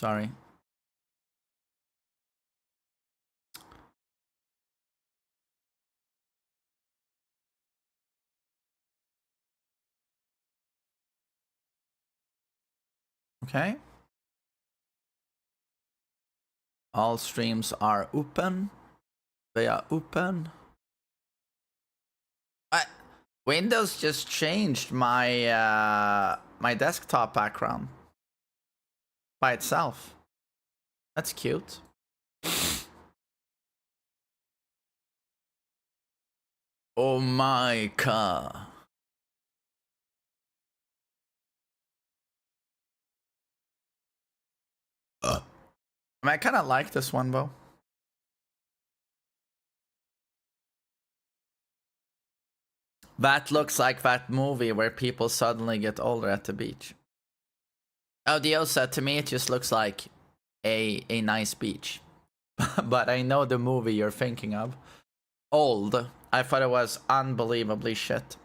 Sorry. Okay. All streams are open. They are open. Windows just changed my my desktop background by itself. That's cute. Oh my god. I kind of like this one, though. That looks like that movie where people suddenly get older at the beach. Oh, Dio said to me it just looks like a nice beach. But I know the movie you're thinking of. Old. I thought it was unbelievably shit.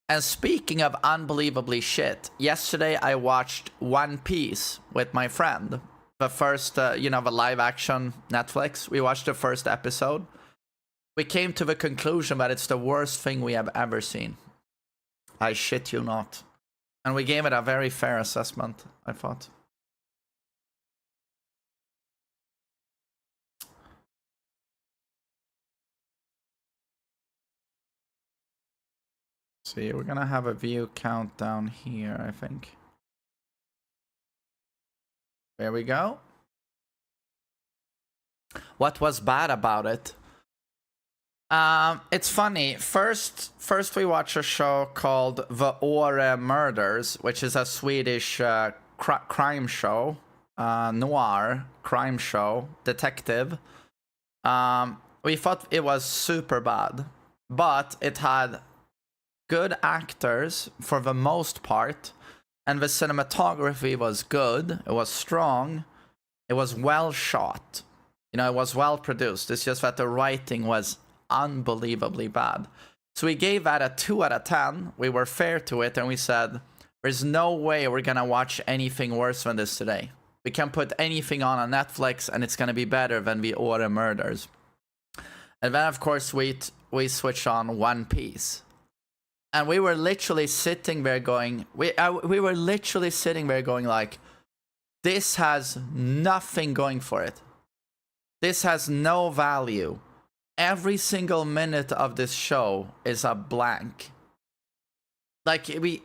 And speaking of unbelievably shit, yesterday I watched One Piece with my friend. The first, you know, the live action Netflix. We watched the first episode. We came to the conclusion that it's the worst thing we have ever seen. I shit you not. And we gave it a very fair assessment, I thought. See, we're gonna have a view count down here, I think. There we go. What was bad about it? It's funny. First we watch a show called The Åre Murders, which is a Swedish crime show, noir crime show, detective. We thought it was super bad, but it had good actors for the most part, and the cinematography was good. It was strong. It was well shot. You know, it was well produced. It's just that the writing was unbelievably bad. So we gave that a 2 out of 10. We were fair to it, and we said, there's no way we're gonna watch anything worse than this today. We can put anything on Netflix, and it's gonna be better than the Åre Murders. And then, of course, we switched on One Piece. And we were literally sitting there going, we were literally sitting there going like, this has nothing going for it. This has no value. Every single minute of this show is a blank. Like, we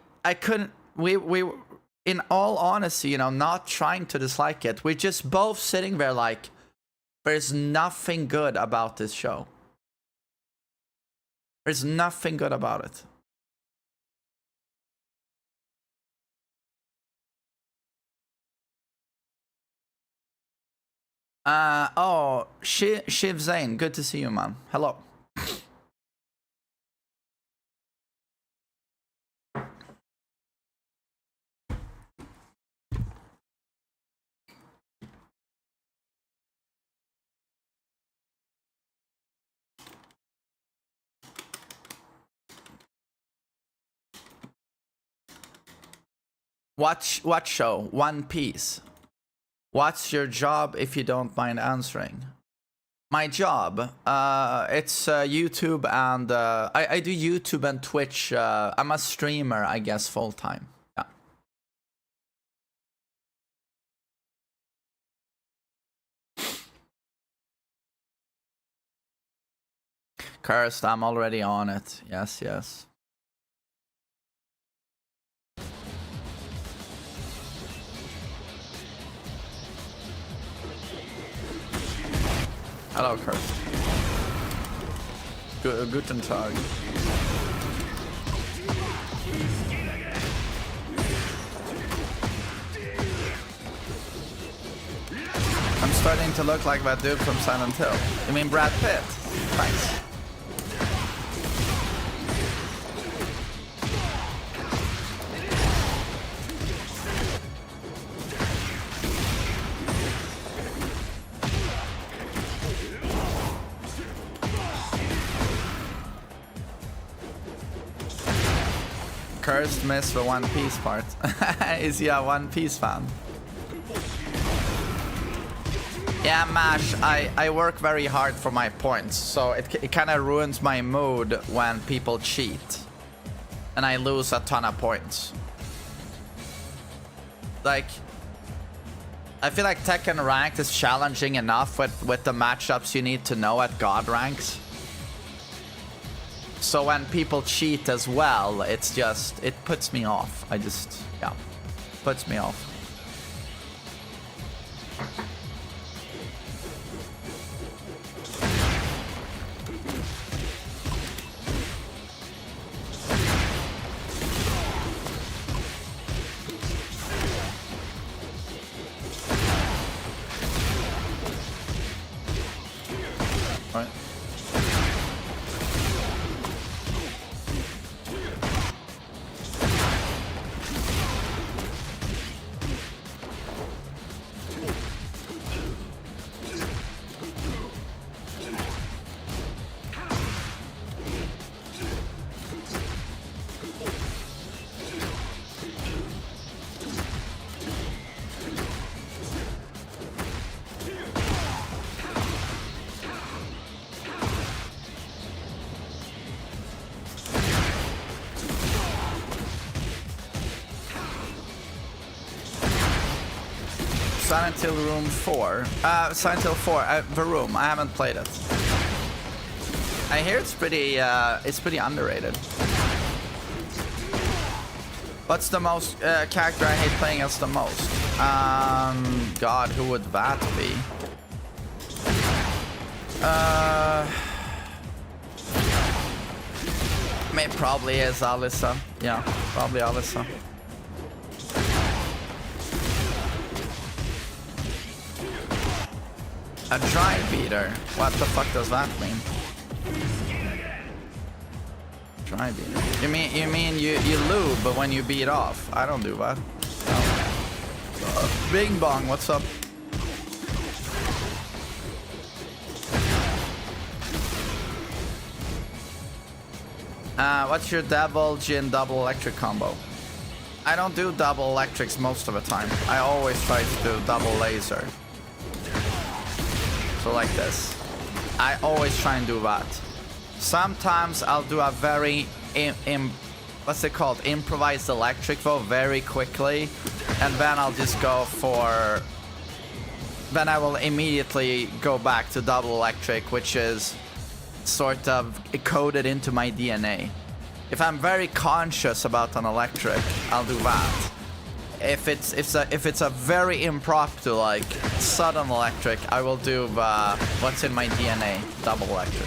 in all honesty, you know, not trying to dislike it, we're just both sitting there like, there's nothing good about this show. There's nothing good about it. Oh, Shiv Zane, good to see you, man. Hello. What show? One Piece. What's your job, if you don't mind answering? My job? It's YouTube and... I do YouTube and Twitch. I'm a streamer, I guess, full-time. Yeah. Cursed, I'm already on it. Yes, yes. Hello, Cursed. Guten Tag. I'm starting to look like that dude from Silent Hill. You mean Brad Pitt? Thanks. Cursed missed the One Piece part. Is he a One Piece fan? Yeah, Mash, I work very hard for my points, so it kind of ruins my mood when people cheat. And I lose a ton of points. Like, I feel like Tekken ranked is challenging enough with the matchups you need to know at God ranks. So when people cheat as well, it's just, it puts me off. Yeah, puts me off. Right. Silent Hill Room 4. Silent Hill 4, the room. I haven't played it. I hear it's pretty underrated. What's the most character I hate playing as the most? God, who would that be? Maybe probably is Alyssa. Yeah, probably Alyssa. A dry beater? What the fuck does that mean? Dry beater. You mean you lube, but when you beat off? I don't do that. No. Bing Bong, what's up? What's your double Jin double electric combo? I don't do double electrics most of the time. I always try to do double laser. So like this. I always try and do that. Sometimes I'll do a very, what's it called? Improvised electric though, very quickly. And then I'll just go for, then I will immediately go back to double electric, which is sort of coded into my DNA. If I'm very conscious about an electric, I'll do that. If it's a very impromptu, like sudden electric, I will do what's in my DNA, double electric.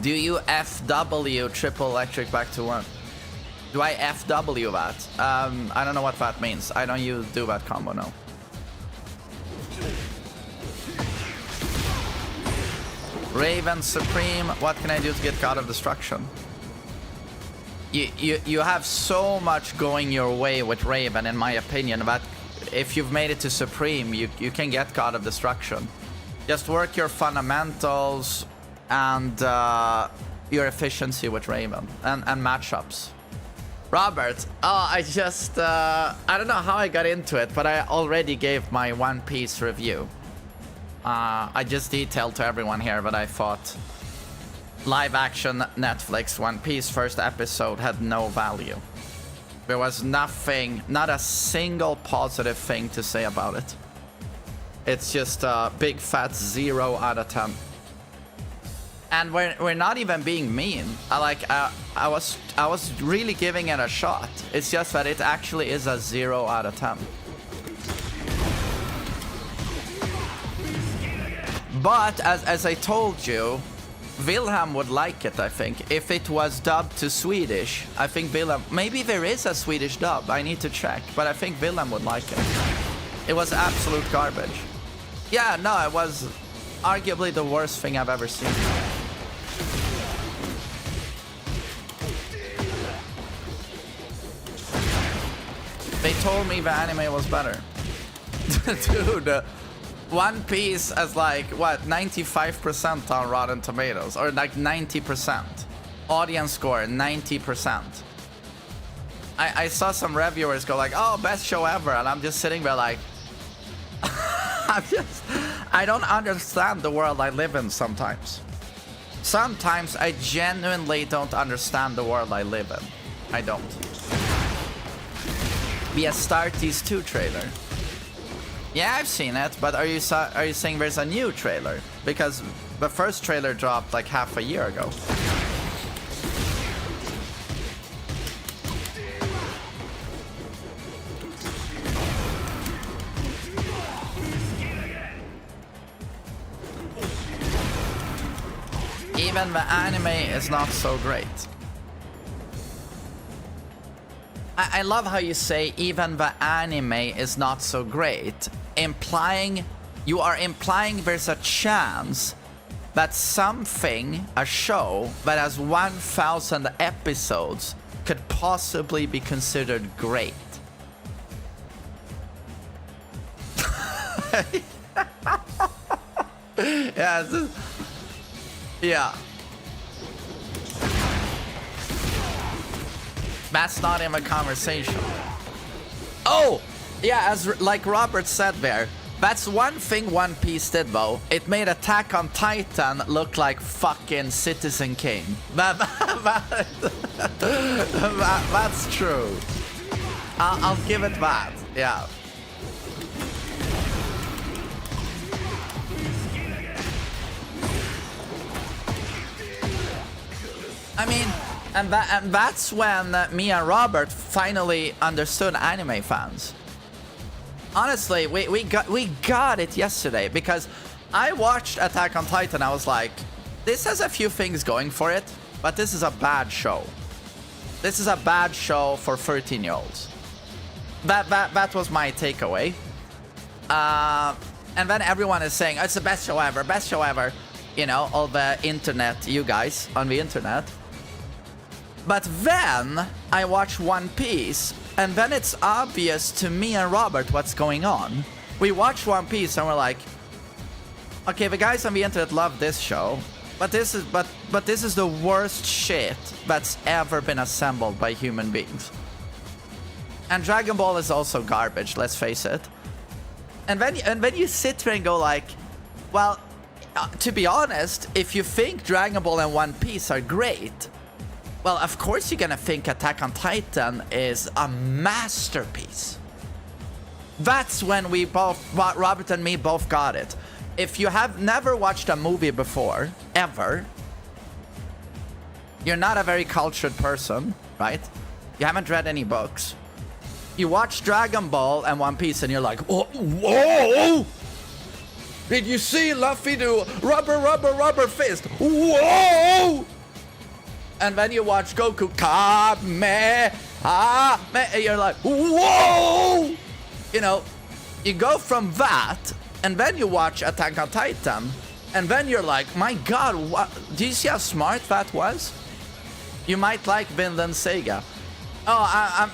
Do you FW triple electric back to one? Do I FW that? I don't know what that means. I don't do that combo, no. Raven Supreme, what can I do to get God of Destruction? You have so much going your way with Raven, in my opinion, that if you've made it to Supreme, you can get God of Destruction. Just work your fundamentals and your efficiency with Raven and matchups. Robert, I don't know how I got into it, but I already gave my One Piece review. I just detailed to everyone here that I thought live action Netflix One Piece first episode had no value. There was nothing, not a single positive thing to say about it. It's just a big fat 0 out of 10. And we're not even being mean. I was really giving it a shot. It's just that it actually is a 0 out of 10. But as I told you, Wilhelm would like it, I think. If it was dubbed to Swedish, I think Wilhelm... Maybe there is a Swedish dub, I need to check. But I think Wilhelm would like it. It was absolute garbage. Yeah, no, it was arguably the worst thing I've ever seen. They told me the anime was better. Dude, One Piece as like, what, 95% on Rotten Tomatoes, or like 90%. Audience score, 90%. I saw some reviewers go like, oh, best show ever, and I'm just sitting there like, I don't understand the world I live in sometimes. Sometimes I genuinely don't understand the world I live in. I don't. The Astartes 2 trailer. Yeah, I've seen it, but are you saying there's a new trailer? Because the first trailer dropped like half a year ago. Even the anime is not so great. I love how you say even the anime is not so great, you are implying there's a chance that something, a show that has 1,000 episodes, could possibly be considered great. Yeah. Yeah. That's not in the conversation. Oh! Yeah, as like Robert said there, that's one thing One Piece did though. It made Attack on Titan look like fucking Citizen Kane. That's true. I'll give it that. Yeah. I mean, and that's when me and Robert finally understood anime fans. Honestly, we got it yesterday because I watched Attack on Titan. I was like, this has a few things going for it, but this is a bad show. This is a bad show for 13-year-olds. That was my takeaway. And then everyone is saying, oh, it's the best show ever, best show ever. You know, all the internet, you guys on the internet. But then I watch One Piece, and then it's obvious to me and Robert what's going on. We watch One Piece and we're like, okay, the guys on the internet love this show, but this is the worst shit that's ever been assembled by human beings. And Dragon Ball is also garbage, let's face it. And then you sit there and go like, well, to be honest, if you think Dragon Ball and One Piece are great, well, of course you're gonna think Attack on Titan is a masterpiece. That's when we both, Robert and me both got it. If you have never watched a movie before, ever, you're not a very cultured person, right? You haven't read any books. You watch Dragon Ball and One Piece and you're like, oh, whoa! Did you see Luffy do rubber fist? Whoa! And then you watch Goku, Kamehameha, and you're like, whoa! You know, you go from that, and then you watch Attack on Titan, and then you're like, my god, what? Do you see how smart that was? You might like Vinland Saga. Oh,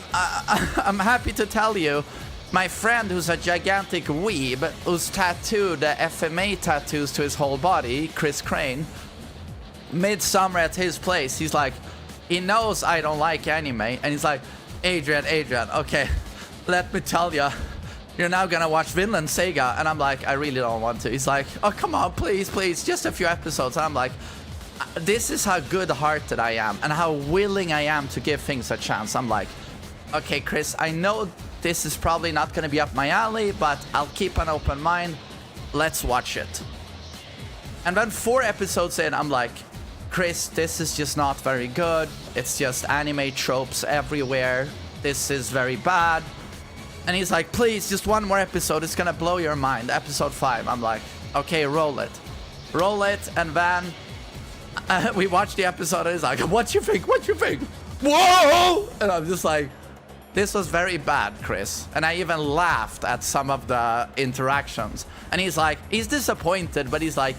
I'm happy to tell you, my friend who's a gigantic weeb, who's tattooed FMA tattoos to his whole body, Chris Crane, midsummer at his place, he's like, he knows I don't like anime, and he's like, Adrian, okay, let me tell you, you're now gonna watch Vinland Saga. And I'm like, I really don't want to. He's like, oh, come on, please, just a few episodes. And I'm like, this is how good-hearted I am and how willing I am to give things a chance. I'm like, okay, Chris, I know this is probably not gonna be up my alley, but I'll keep an open mind. Let's watch it. And then 4 episodes in, I'm like, Chris, this is just not very good. It's just anime tropes everywhere. This is very bad. And he's like, please, just one more episode. It's gonna blow your mind. Episode 5. I'm like, okay, roll it. And then we watched the episode and he's like, what you think? Whoa! And I'm just like, this was very bad, Chris. And I even laughed at some of the interactions. And he's like, he's disappointed, but he's like,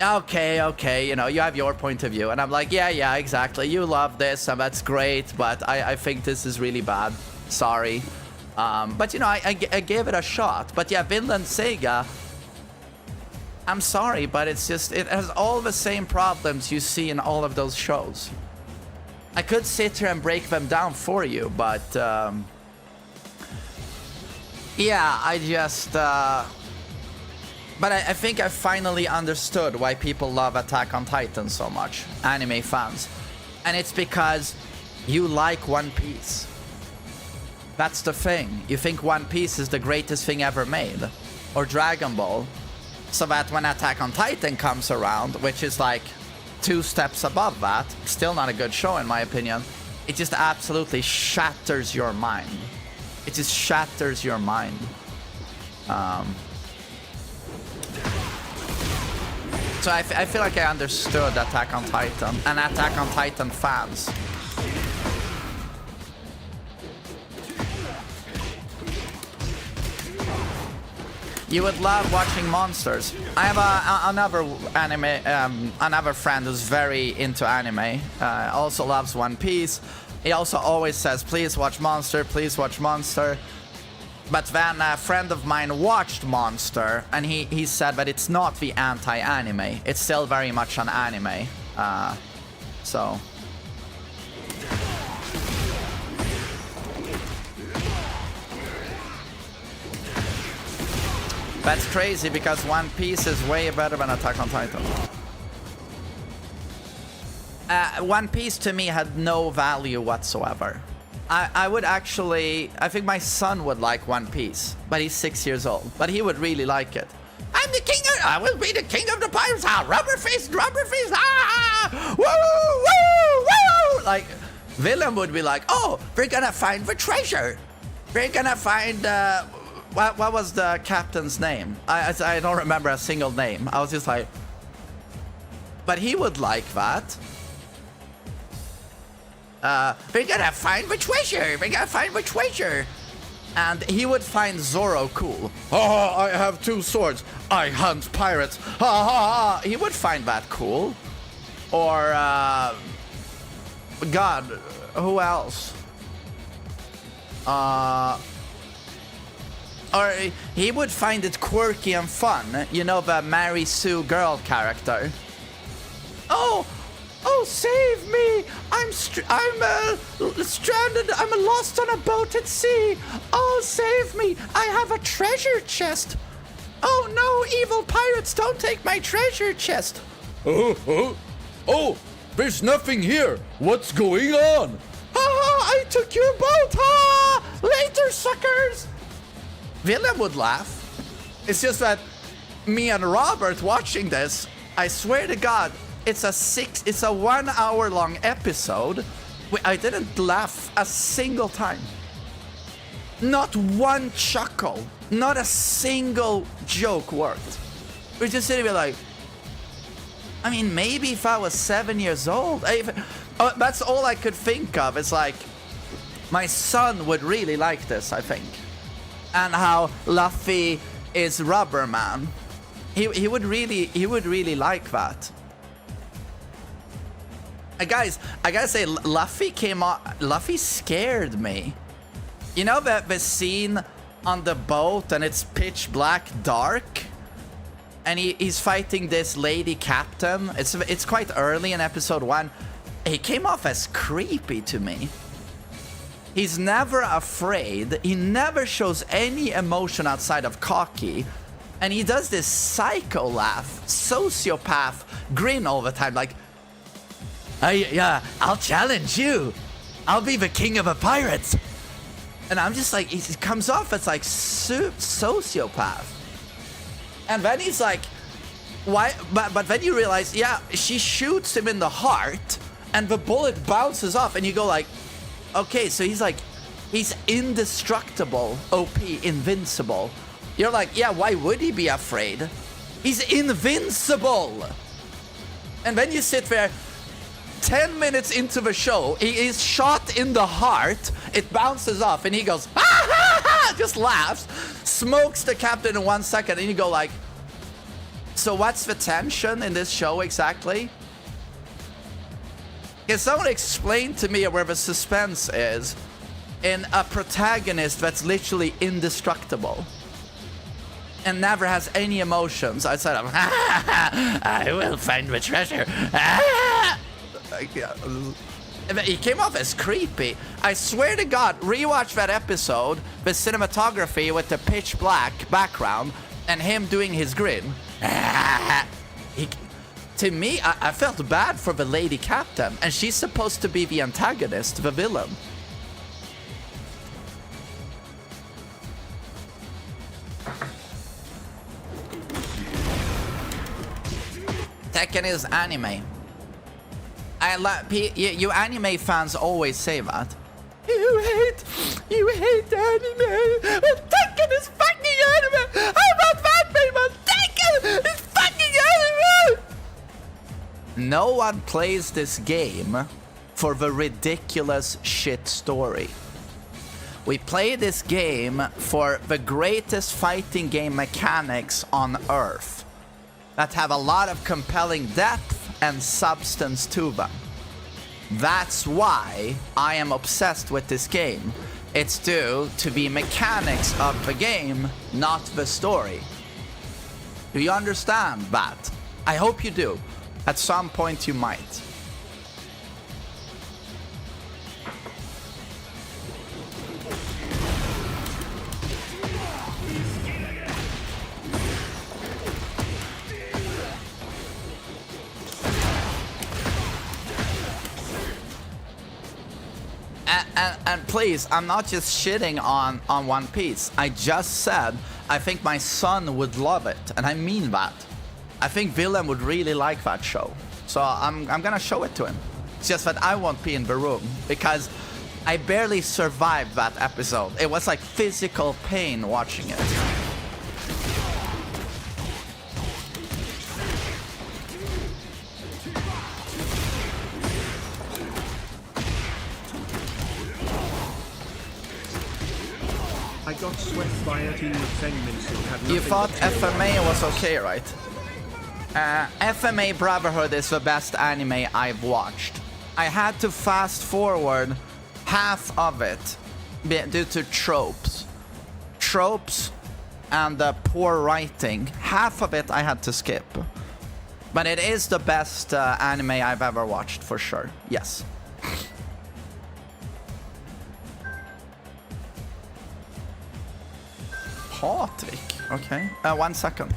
okay, you know, you have your point of view. And I'm like, yeah, exactly. You love this, and that's great, but I think this is really bad. Sorry. But, you know, I gave it a shot. But yeah, Vinland Saga, I'm sorry, but it's just, it has all the same problems you see in all of those shows. I could sit here and break them down for you, but yeah, I just but I think I finally understood why people love Attack on Titan so much, anime fans. And it's because you like One Piece. That's the thing. You think One Piece is the greatest thing ever made. Or Dragon Ball. So that when Attack on Titan comes around, which is like 2 steps above that, still not a good show in my opinion, it just absolutely shatters your mind. It just shatters your mind. So I feel like I understood Attack on Titan and Attack on Titan fans. You would love watching monsters. I have another anime, another friend who's very into anime. Also loves One Piece. He also always says, "Please watch Monster. Please watch Monster." But then a friend of mine watched Monster, and he said that it's not the anti-anime. It's still very much an anime. So. That's crazy because One Piece is way better than Attack on Titan. One Piece to me had no value whatsoever. I would actually, I think my son would like One Piece, but he's 6 years old. But he would really like it. I'm the king of, I will be the king of the pirates. Ah, rubber face, ah, woo, woo, woo. Like, Willem would be like, oh, we're gonna find the treasure. We're gonna find, what was the captain's name? I don't remember a single name. I was just like, but he would like that. We're gonna find the treasure. We're gonna find the treasure. And he would find Zoro cool. Oh, I have 2 swords. I hunt pirates. Ha ha ha. He would find that cool. Or, God, who else? Or he would find it quirky and fun. You know, the Mary Sue girl character. Oh, save me! I'm stranded. I'm lost on a boat at sea. Oh, save me! I have a treasure chest. Oh no, evil pirates! Don't take my treasure chest. Oh! There's nothing here. What's going on? I took your boat. Later, suckers. Willem would laugh. It's just that me and Robert watching this, I swear to God, it's a 1 hour long episode. I didn't laugh a single time. Not one chuckle. Not a single joke worked. We're just sitting there like, I mean, maybe if I was 7 years old, that's all I could think of. It's like, my son would really like this, I think. And how Luffy is Rubber Man. He would really like that. Guys, I gotta say, Luffy scared me. You know the scene on the boat and it's pitch black dark? And he's fighting this lady captain. It's quite early in episode 1. He came off as creepy to me. He's never afraid. He never shows any emotion outside of cocky. And he does this psycho laugh, sociopath grin all the time, like, I'll challenge you. I'll be the king of the pirates. And I'm just like, he comes off as like sociopath. And then he's like, why? But then you realize, yeah, she shoots him in the heart and the bullet bounces off and you go like, okay, so he's indestructible, OP, invincible. You're like, yeah, why would he be afraid? He's invincible. And then you sit there, 10 minutes into the show, he is shot in the heart, it bounces off, and he goes, just laughs, smokes the captain in 1 second, and you go like, so what's the tension in this show exactly? Can someone explain to me where the suspense is in a protagonist that's literally indestructible and never has any emotions outside of, I will find the treasure. He came off as creepy. I swear to God, rewatch that episode, the cinematography with the pitch black background, and him doing his grin. To me, I felt bad for the lady captain, and she's supposed to be the antagonist, the villain. Tekken is anime. You anime fans always say that. You hate anime. Tekken is fucking anime. How about that, people? Tekken is fucking anime. No one plays this game for the ridiculous shit story. We play this game for the greatest fighting game mechanics on Earth that have a lot of compelling depth and substance to them. That's why I am obsessed with this game. It's due to the mechanics of the game, not the story. Do you understand that? I hope you do. At some point you might. And please, I'm not just shitting on One Piece. I just said I think my son would love it, and I mean that. I think Willem would really like that show. So I'm gonna show it to him. It's just that I won't be in the room because I barely survived that episode. It was like physical pain watching it. I got swept by a team of TheMainManSWE who had nothing. You thought but FMA was okay, right? FMA Brotherhood is the best anime I've watched. I had to fast forward half of it due to tropes. Tropes and poor writing. Half of it I had to skip. But it is the best anime I've ever watched, for sure. Yes. Patrick. Okay. 1 second.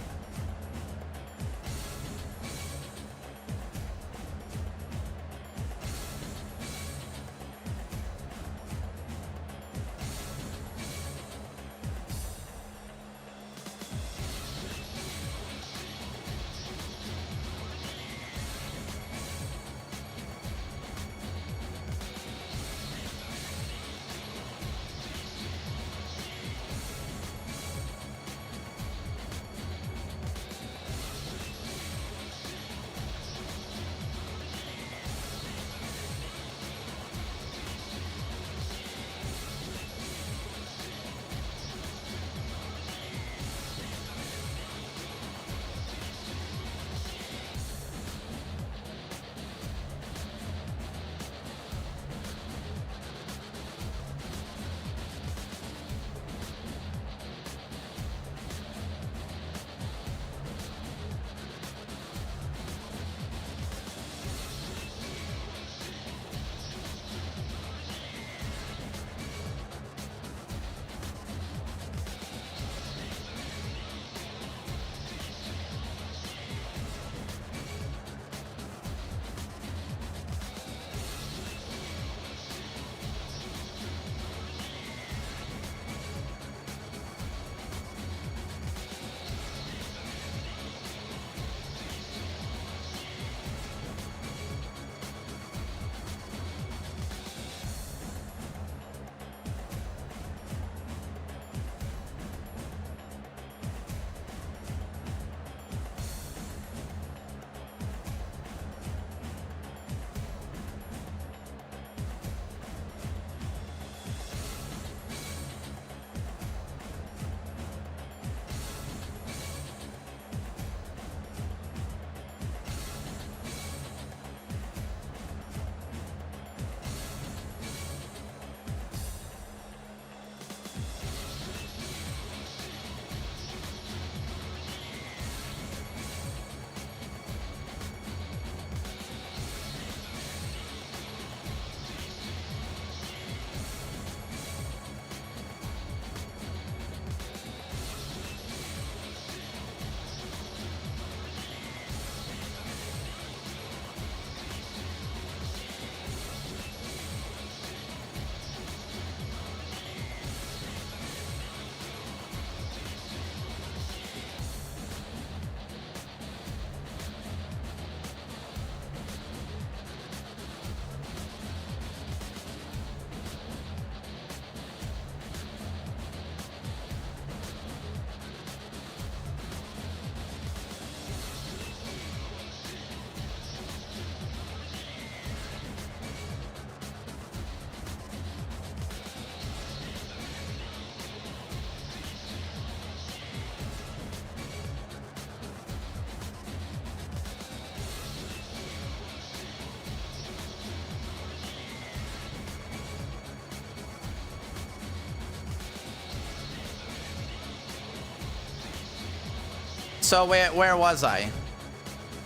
So where was I?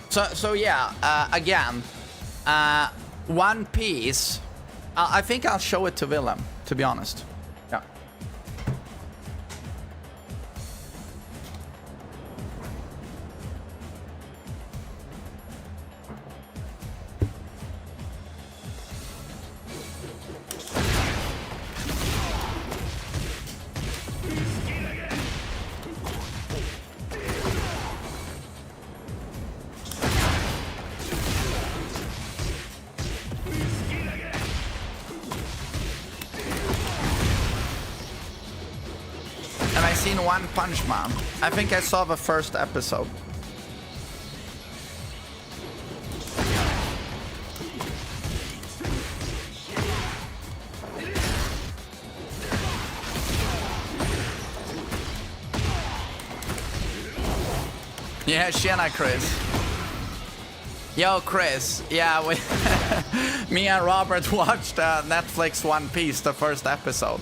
So yeah, again, One Piece. I think I'll show it to Willem, to be honest. Yeah. And I seen One Punch Man. I think I saw the first episode. Yeah, Shana Chris. Yo, Chris. Yeah, we me and Robert watched Netflix One Piece, the first episode.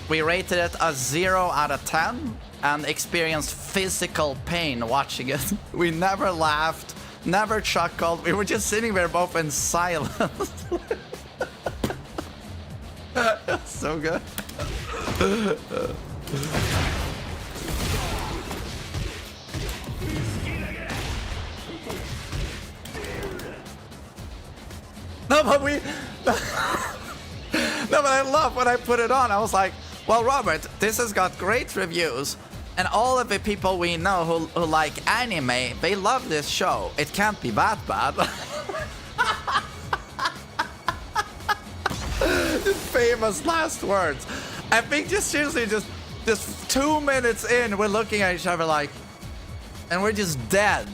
We rated it a 0 out of 10 and experienced physical pain watching it. We never laughed, never chuckled. We were just sitting there both in silence. So good. No, but we... No, but I love when I put it on. I was like, well, Robert, this has got great reviews. And all of the people we know who like anime, they love this show. It can't be that bad. Just famous last words. I think just seriously, just 2 minutes in, we're looking at each other like... And we're just dead.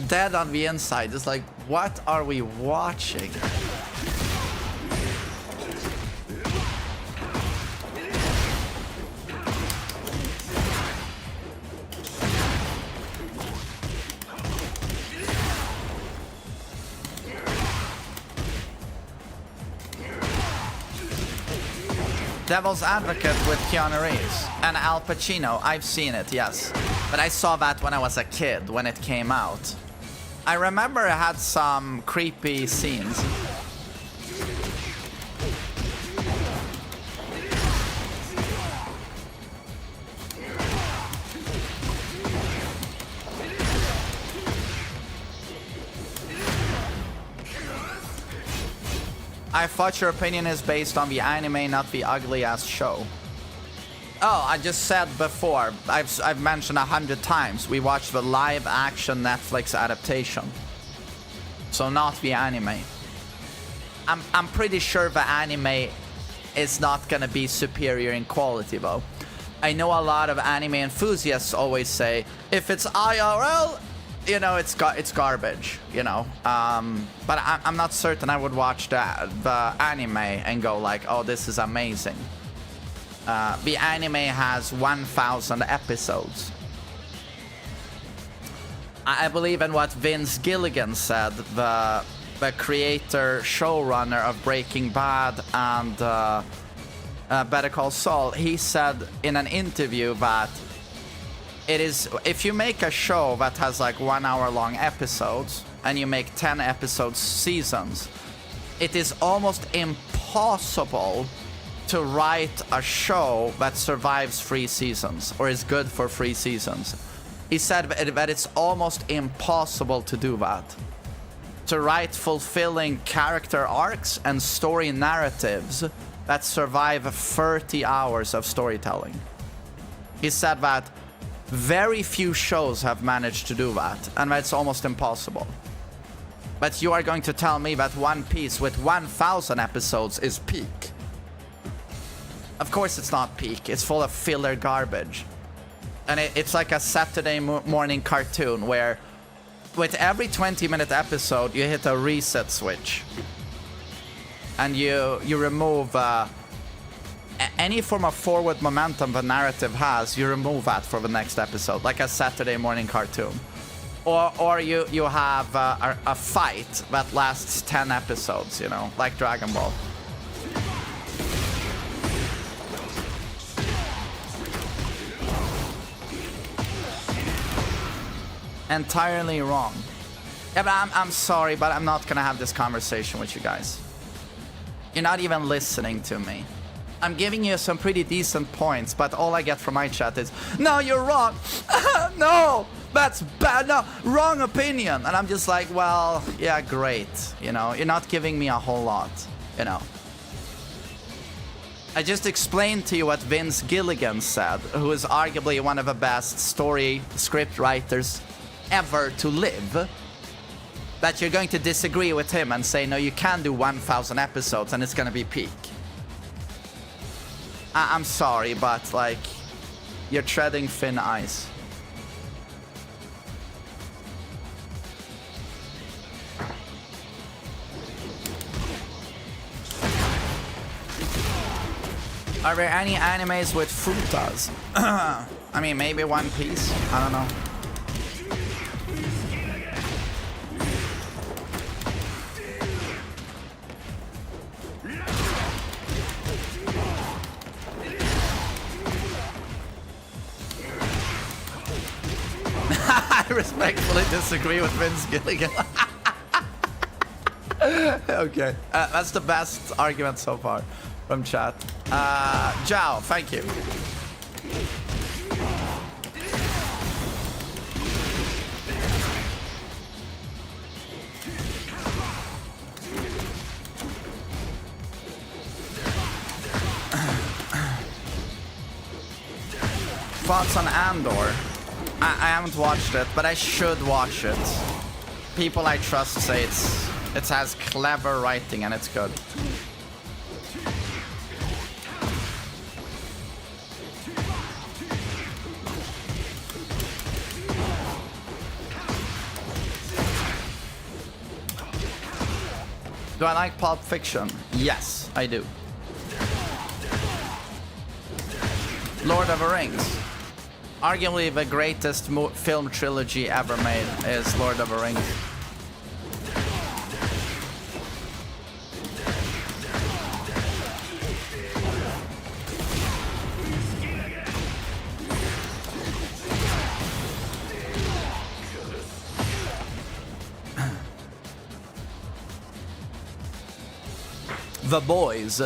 Dead on the inside. Just like, what are we watching? Devil's Advocate with Keanu Reeves and Al Pacino. I've seen it, yes. But I saw that when I was a kid, when it came out. I remember it had some creepy scenes. I thought your opinion is based on the anime, not the ugly-ass show. Oh, I just said before, I've mentioned 100 times, we watched the live-action Netflix adaptation. So not the anime. I'm pretty sure the anime is not gonna be superior in quality, though. I know a lot of anime enthusiasts always say, if it's IRL, you know, it's garbage, you know. But I'm not certain I would watch the anime and go like, oh, this is amazing. The anime has 1,000 episodes. I believe in what Vince Gilligan said, the creator, showrunner of Breaking Bad and Better Call Saul. He said in an interview that it is, if you make a show that has like 1 hour long episodes and you make 10 episodes seasons, it is almost impossible to write a show that survives 3 seasons or is good for 3 seasons. He said that it's almost impossible to do that. To write fulfilling character arcs and story narratives that survive 30 hours of storytelling. He said that very few shows have managed to do that, and that's almost impossible. But you are going to tell me that One Piece with 1,000 episodes is peak? Of course it's not peak. It's full of filler garbage. And it's like a Saturday morning cartoon where with every 20-minute episode you hit a reset switch. And you remove any form of forward momentum the narrative has, you remove that for the next episode, like a Saturday morning cartoon. Or you have a fight that lasts 10 episodes, you know, like Dragon Ball. Entirely wrong. Yeah, but I'm sorry, but I'm not gonna have this conversation with you guys. You're not even listening to me. I'm giving you some pretty decent points, but all I get from my chat is, no, you're wrong. No, that's bad. No, wrong opinion. And I'm just like, well, yeah, great. You know, you're not giving me a whole lot, you know. I just explained to you what Vince Gilligan said, who is arguably one of the best story script writers ever to live. That you're going to disagree with him and say, no, you can do 1,000 episodes and it's gonna be peak. I'm sorry, but like, you're treading thin ice. Are there any animes with futas? I mean, maybe One Piece. I don't know. I respectfully disagree with Vince Gilligan. Okay, that's the best argument so far from chat. Zhao, thank you. Thoughts on Andor? I haven't watched it, but I should watch it. People I trust say it has clever writing and it's good. Do I like Pulp Fiction? Yes, I do. Lord of the Rings. Arguably the greatest film trilogy ever made is Lord of the Rings. The Boys.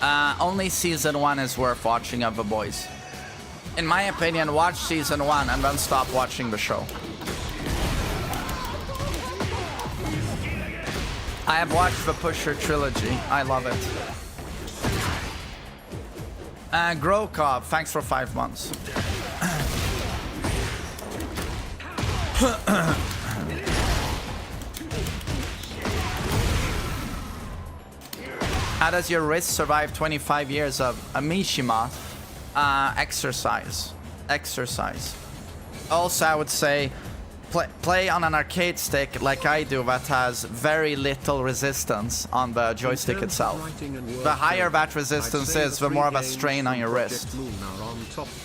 Only season 1 is worth watching of The Boys. In my opinion, watch season 1 and then stop watching the show. I have watched the Pusher trilogy. I love it. Grokov, thanks for 5 months. How does your wrist survive 25 years of Mishima? Exercise. Also, I would say play on an arcade stick like I do that has very little resistance on the joystick itself. The higher that resistance is, the more of a strain on your wrist.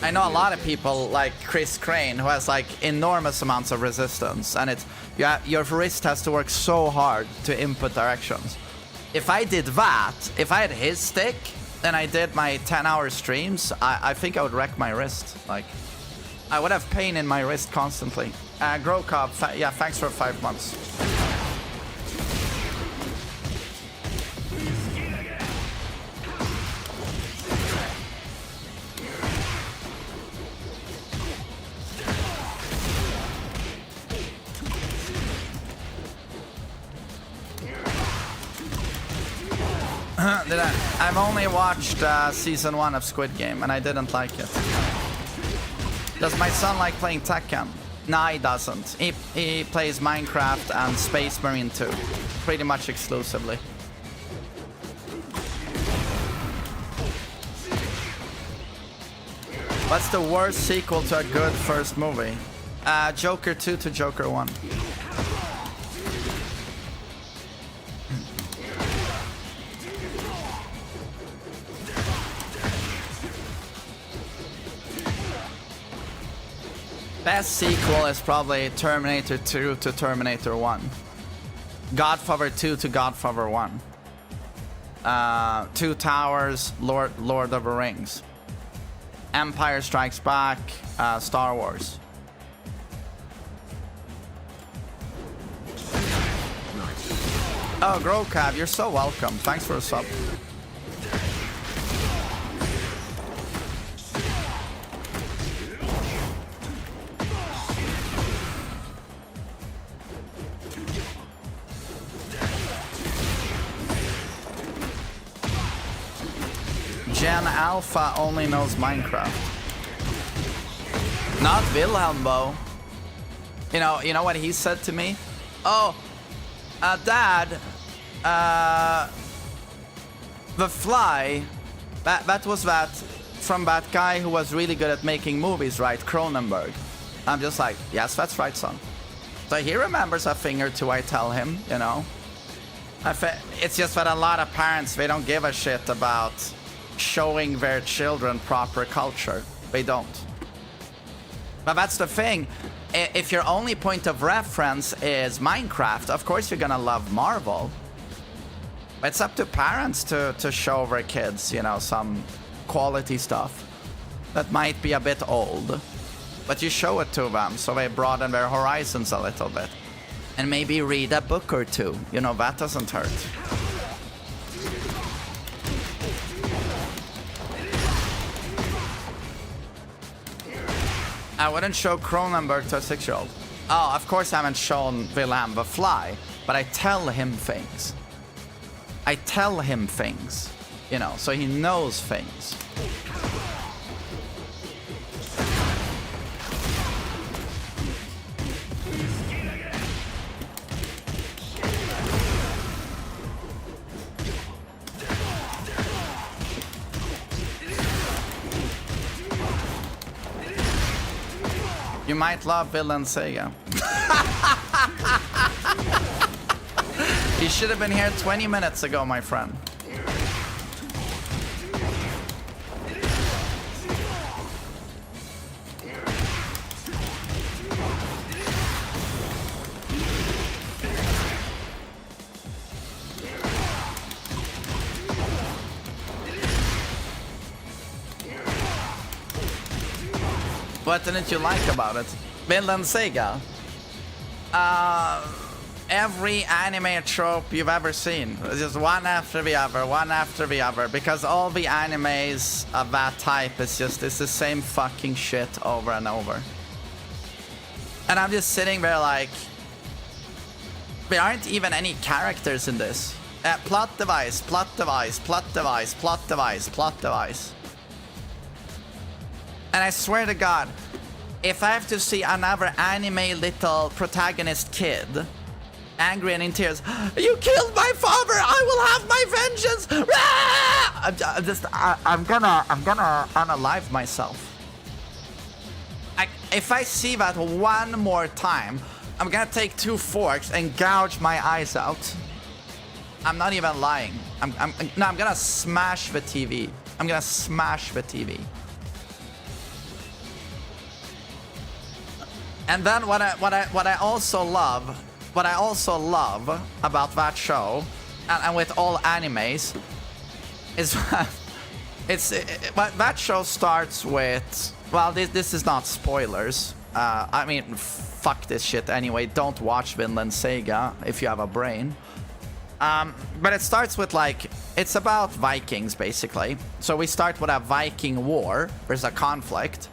I know a lot of people like Chris Crane who has like enormous amounts of resistance, and your wrist has to work so hard to input directions. If I did that, if I had his stick, and I did my 10-hour streams, I think I would wreck my wrist. Like, I would have pain in my wrist constantly. Grokov, yeah, thanks for 5 months. I've only watched season 1 of Squid Game and I didn't like it. Does my son like playing Tekken? Nah, he doesn't. He plays Minecraft and Space Marine 2, pretty much exclusively. What's the worst sequel to a good first movie? Joker 2 to Joker 1. Best sequel is probably Terminator 2 to Terminator 1. Godfather 2 to Godfather 1. Two Towers, Lord of the Rings. Empire Strikes Back, Star Wars. Oh, Growcab, you're so welcome. Thanks for a sub. Gen Alpha only knows Minecraft. Not Wilhelmbo. You know what he said to me? Oh, Dad, the Fly, that was that from that guy who was really good at making movies, right? Cronenberg. I'm just like, yes, that's right, son. So he remembers a thing or two, I tell him, you know. It's just that a lot of parents, they don't give a shit about showing their children proper culture. They don't. But that's the thing. If your only point of reference is Minecraft, of course you're gonna love Marvel. It's up to parents to show their kids, you know, some quality stuff that might be a bit old. But you show it to them so they broaden their horizons a little bit. And maybe read a book or two. You know, that doesn't hurt. I wouldn't show Cronenberg to a 6-year-old. Oh, of course I haven't shown Wilhelm the Fly, but I tell him things. I tell him things, you know, so he knows things. You might love Vinland Saga. You should have been here 20 minutes ago, my friend. What didn't you like about it? Vinland Saga. Every anime trope you've ever seen. It's just one after the other, one after the other. Because all the animes of that type is just, it's the same fucking shit over and over. And I'm just sitting there like, there aren't even any characters in this. Plot device, plot device, plot device, plot device, plot device. And I swear to God, if I have to see another anime little protagonist kid, angry and in tears, you killed my father, I will have my vengeance! I'm gonna unalive myself. If I see that one more time, I'm gonna take 2 forks and gouge my eyes out. I'm not even lying. I'm gonna smash the TV. I'm gonna smash the TV. And then what I also love about that show, and with all animes, is that show starts with, well, this is not spoilers. I mean, fuck this shit anyway. Don't watch Vinland Saga if you have a brain. But it starts with like, it's about Vikings basically. So we start with a Viking war. There's a conflict.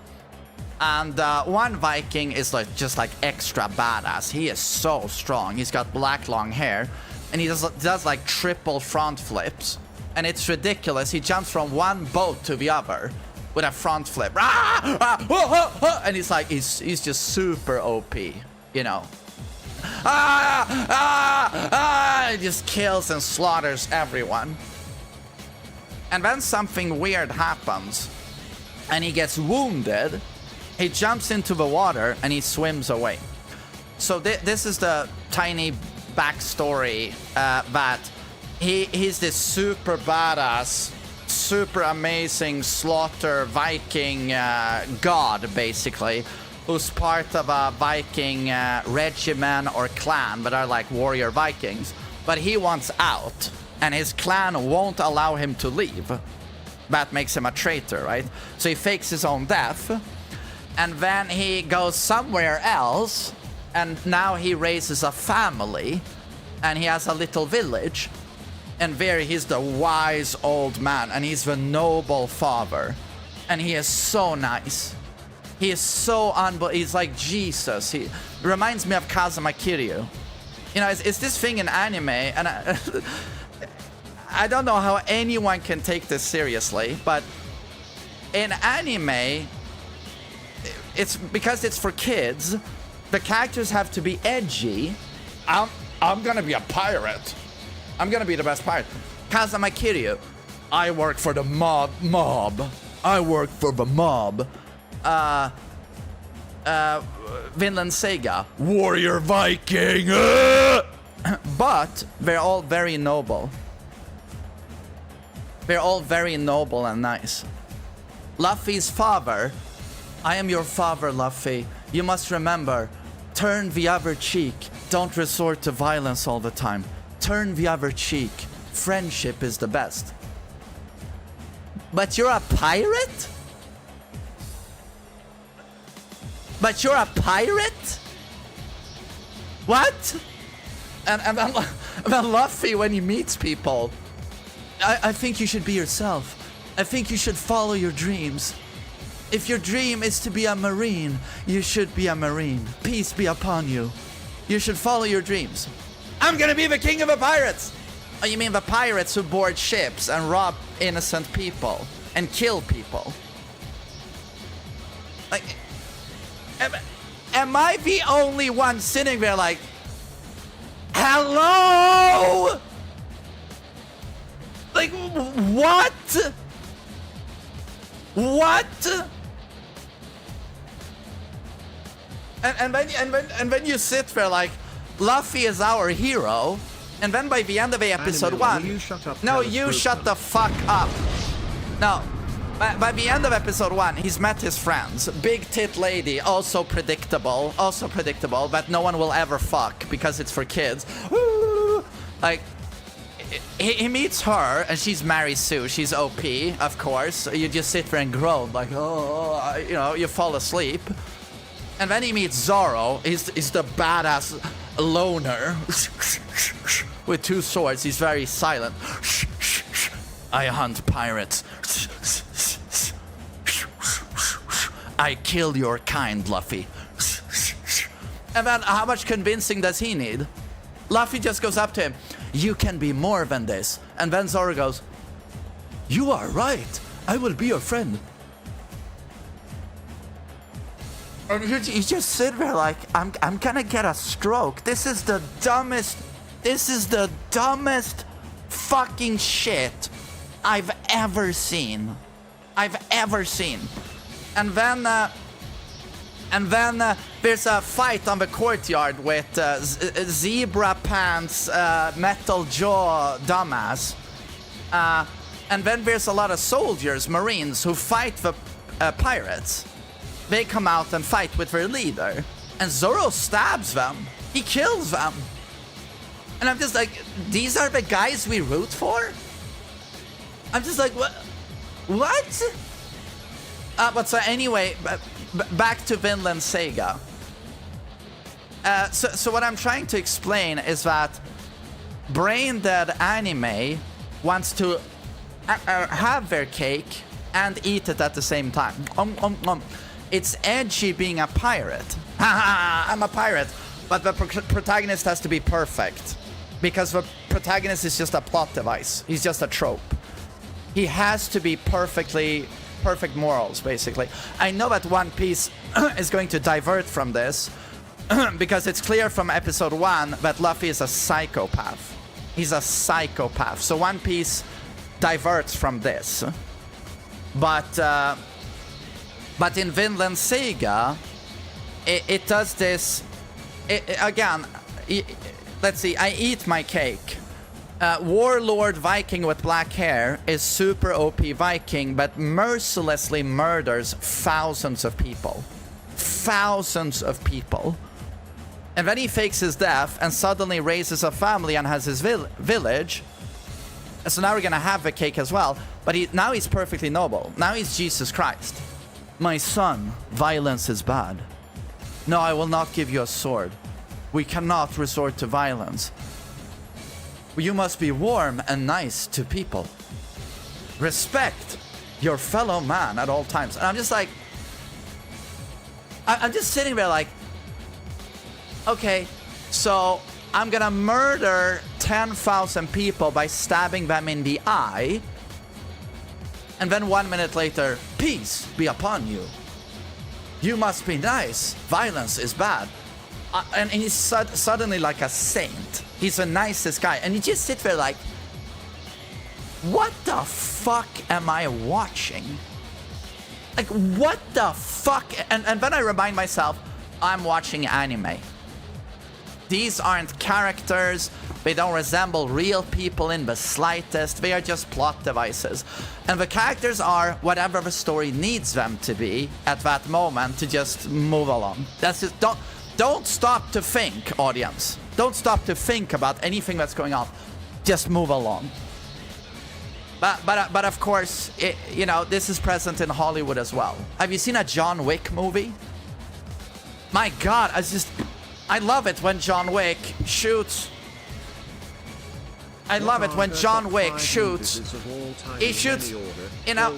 And one Viking is like just like extra badass. He is so strong. He's got black long hair, and he does like triple front flips, and it's ridiculous. He jumps from one boat to the other with a front flip, and he's like he's just super OP, you know. He just kills and slaughters everyone. And then something weird happens, and he gets wounded. He jumps into the water and he swims away. So this is the tiny backstory that he's this super badass, super amazing slaughter Viking god, basically, who's part of a Viking regiment or clan that are like warrior Vikings. But he wants out, and his clan won't allow him to leave. That makes him a traitor, right? So he fakes his own death. And then he goes somewhere else, and now he raises a family. and he has a little village. And there he's the wise old man, and he's the noble father. And he is so nice. He is so unbelievable. He's like Jesus. He reminds me of Kazuma Kiryu. You know, it's this thing in anime, and I don't know how anyone can take this seriously, but in anime, it's because it's for kids, the characters have to be edgy. I'm gonna be a pirate. I'm gonna be the best pirate. Kazuma Kiryu, I work for the mob. I work for the mob. Vinland Saga, warrior Viking. But they're all very noble. They're all very noble and nice. Luffy's father, I am your father, Luffy. You must remember, turn the other cheek. Don't resort to violence all the time. Turn the other cheek. Friendship is the best. But you're a pirate? But you're a pirate? What? And then Luffy, when he meets people, I think you should be yourself. I think you should follow your dreams. If your dream is to be a marine, you should be a marine. Peace be upon you. You should follow your dreams. I'm gonna be the king of the pirates! Oh, you mean the pirates who board ships and rob innocent people and kill people? Like, am I the only one sitting there like, hello? Like, what? What? And then you sit there like, Luffy is our hero, and then by the end of episode 1, you shut up, no, you shut the fuck up. No, by the end of episode 1, he's met his friends. Big tit lady, also predictable, but no one will ever fuck because it's for kids. Like, he meets her, and she's Mary Sue. She's OP, of course. You just sit there and groan, like, oh, you know, you fall asleep. And then he meets Zoro. He's the badass loner with 2 swords. He's very silent. I hunt pirates. I kill your kind, Luffy. And then how much convincing does he need? Luffy just goes up to him. You can be more than this. And then Zoro goes, you are right. I will be your friend. And you just sit there like, I'm gonna get a stroke. This is the dumbest fucking shit I've ever seen. And then there's a fight on the courtyard with Zebra Pants, Metal Jaw dumbass. And then there's a lot of soldiers, Marines, who fight the pirates. They come out and fight with their leader. And Zoro stabs them. He kills them. And I'm just like, these are the guys we root for? I'm just like, what? But so anyway, back to Vinland Saga. So what I'm trying to explain is that brain dead anime wants to have their cake and eat it at the same time. It's edgy being a pirate. I'm a pirate. But the protagonist has to be perfect. Because the protagonist is just a plot device. He's just a trope. He has to be perfect morals, basically. I know that One Piece is going to divert from this. Because it's clear from episode 1 that Luffy is a psychopath. He's a psychopath. So One Piece diverts from this. But in Vinland Saga, it does this. Let's see. I eat my cake. Warlord Viking with black hair is super OP Viking, but mercilessly murders thousands of people. And then he fakes his death and suddenly raises a family and has his village. So now we're gonna have the cake as well. But now he's perfectly noble. Now he's Jesus Christ. My son, violence is bad. No, I will not give you a sword. We cannot resort to violence. You must be warm and nice to people. Respect your fellow man at all times. And I'm just like, I'm just sitting there like, okay, so I'm gonna murder 10,000 people by stabbing them in the eye. And then 1 minute later, peace be upon you. You must be nice. Violence is bad. And he's suddenly like a saint. He's the nicest guy. And you just sit there like, what the fuck am I watching? Like, what the fuck? And then I remind myself, I'm watching anime. These aren't characters. They don't resemble real people in the slightest. They are just plot devices. And the characters are whatever the story needs them to be at that moment to just move along. That's just, don't stop to think, audience. Don't stop to think about anything that's going on. Just move along. But of course, you know, this is present in Hollywood as well. Have you seen a John Wick movie? My God, I love it when John Wick shoots. I love it when John Wick shoots. He shoots, you know,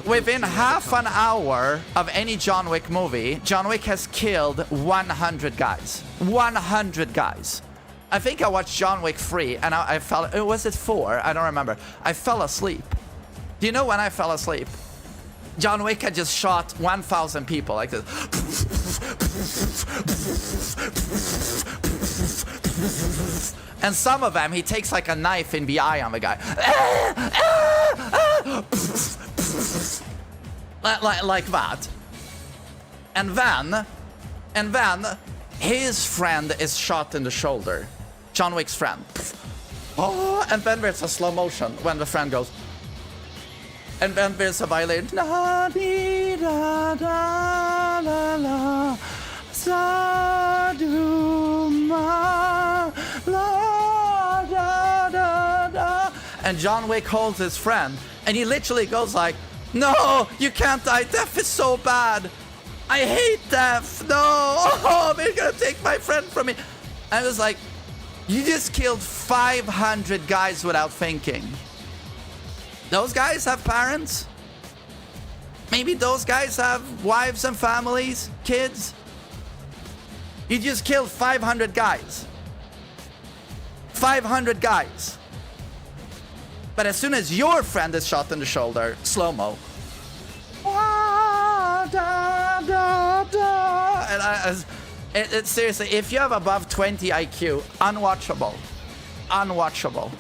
within half an hour of any John Wick movie, John Wick has killed 100 guys. 100 guys. I think I watched John Wick 3 and I fell, was it 4? I don't remember. I fell asleep. Do you know when I fell asleep? John Wick had just shot 1,000 people like this. And some of them, he takes like a knife in the eye on the guy. Like that. And then his friend is shot in the shoulder. John Wick's friend. Oh, and then there's a slow motion when the friend goes. And then there's a violin. La dee da da la la. Saduma la da da da. And John Wick holds his friend, and he literally goes like, "No, you can't die. Death is so bad. I hate death. No, oh, they're gonna take my friend from me." I was like, you just killed 500 guys without thinking. Those guys have parents. Maybe those guys have wives and families, kids. You just killed 500 guys. 500 guys. But as soon as your friend is shot in the shoulder, slow-mo. And seriously, if you have above 20 IQ, unwatchable. Unwatchable.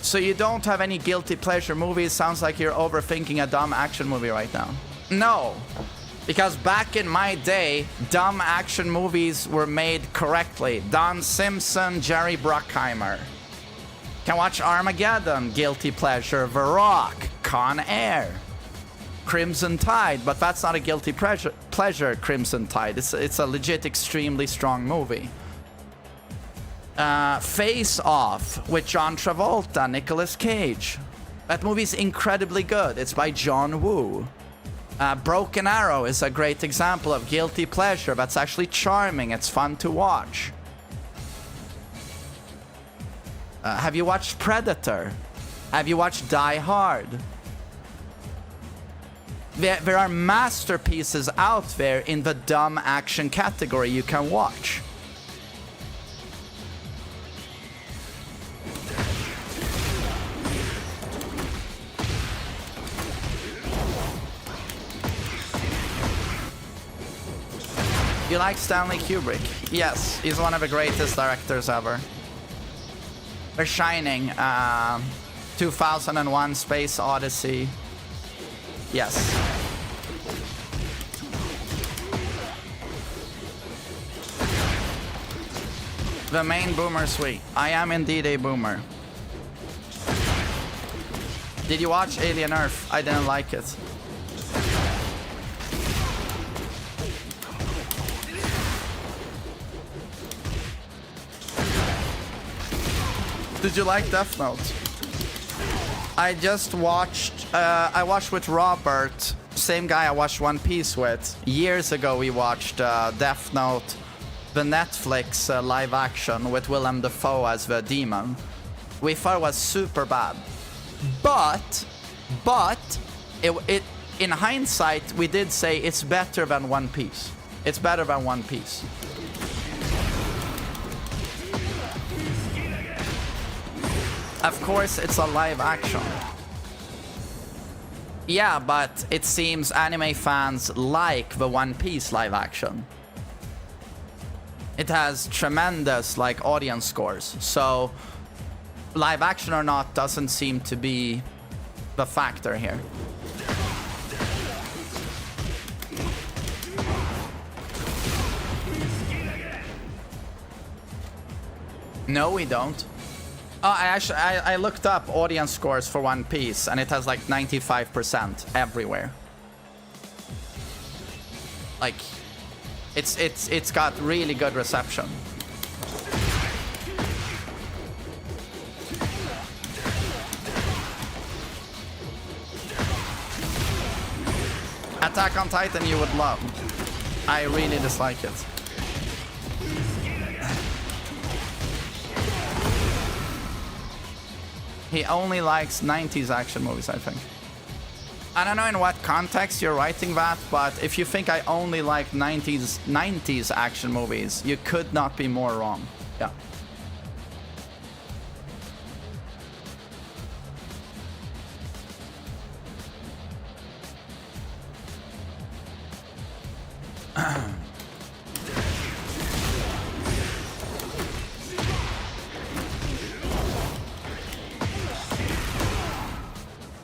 So you don't have any guilty pleasure movies? Sounds like you're overthinking a dumb action movie right now. No. Because back in my day, dumb action movies were made correctly. Don Simpson, Jerry Bruckheimer. Can watch Armageddon, guilty pleasure. The Rock, Con Air. Crimson Tide, but that's not a guilty pleasure, Crimson Tide. It's a legit, extremely strong movie. Face Off with John Travolta, Nicolas Cage. That movie's incredibly good. It's by John Woo. Broken Arrow is a great example of guilty pleasure that's actually charming. It's fun to watch. Have you watched Predator? Have you watched Die Hard? There are masterpieces out there in the dumb action category you can watch. You like Stanley Kubrick? Yes, he's one of the greatest directors ever. The Shining, 2001 Space Odyssey. Yes. TheMainManSWE. I am indeed a boomer. Did you watch Alien Earth? I didn't like it. Did you like Death Note? I just watched, I watched with Robert, same guy I watched One Piece with. Years ago we watched Death Note. the Netflix live action with Willem Dafoe as the demon. We thought it was super bad. But it in hindsight, we did say it's better than One Piece. It's better than One Piece. Of course, it's a live action. Yeah, but it seems anime fans like the One Piece live action. It has tremendous, like, audience scores. So, live action or not doesn't seem to be the factor here. No, we don't. Oh, I looked up audience scores for One Piece, and it has like 95% everywhere. Like, it's got really good reception. Attack on Titan you would love. I really dislike it. He only likes 90s action movies, I think. I don't know in what context you're writing that, but if you think I only like 90s action movies, you could not be more wrong. Yeah.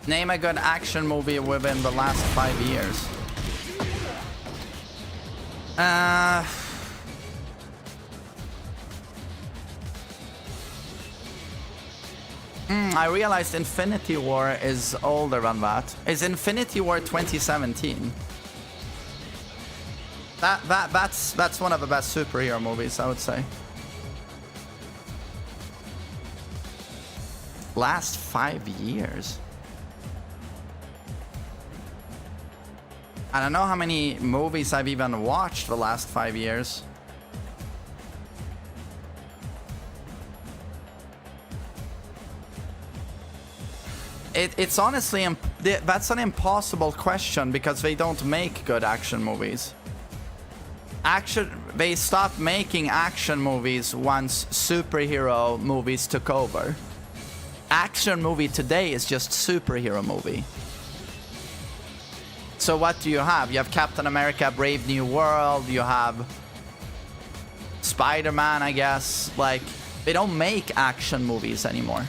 Name a good action movie within the last 5 years. I realized Infinity War is older than that. Is Infinity War 2017? That's one of the best superhero movies, I would say. Last 5 years. I don't know how many movies I've even watched the last 5 years. It's honestly, that's an impossible question because they don't make good action movies. They stopped making action movies once superhero movies took over. Action movie today is just superhero movie. So what do you have? You have Captain America, Brave New World, you have Spider-Man, I guess. Like, they don't make action movies anymore.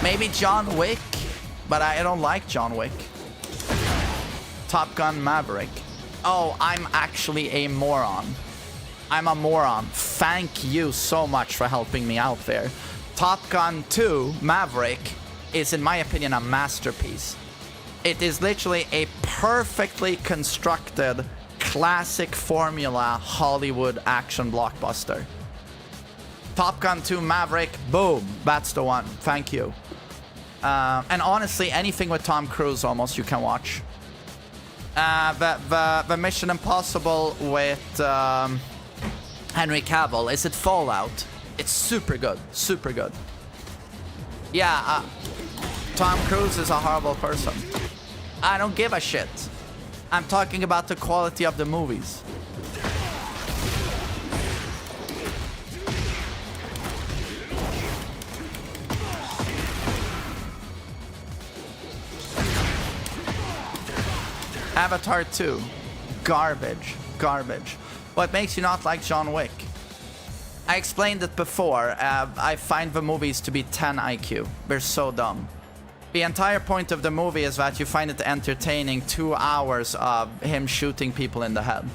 Maybe John Wick, but I don't like John Wick. Top Gun Maverick. Oh, I'm actually a moron. I'm a moron. Thank you so much for helping me out there. Top Gun 2 Maverick is, in my opinion, a masterpiece. It is literally a perfectly constructed, classic formula Hollywood action blockbuster. Top Gun 2 Maverick, boom, that's the one. Thank you. And honestly, anything with Tom Cruise almost you can watch. The Mission Impossible with Henry Cavill, is it Fallout? It's super good, super good. Yeah, Tom Cruise is a horrible person. I don't give a shit. I'm talking about the quality of the movies. Avatar 2. Garbage. Garbage. What makes you not like John Wick? I explained it before. I find the movies to be 10 IQ. They're so dumb. The entire point of the movie is that you find it entertaining 2 hours of him shooting people in the head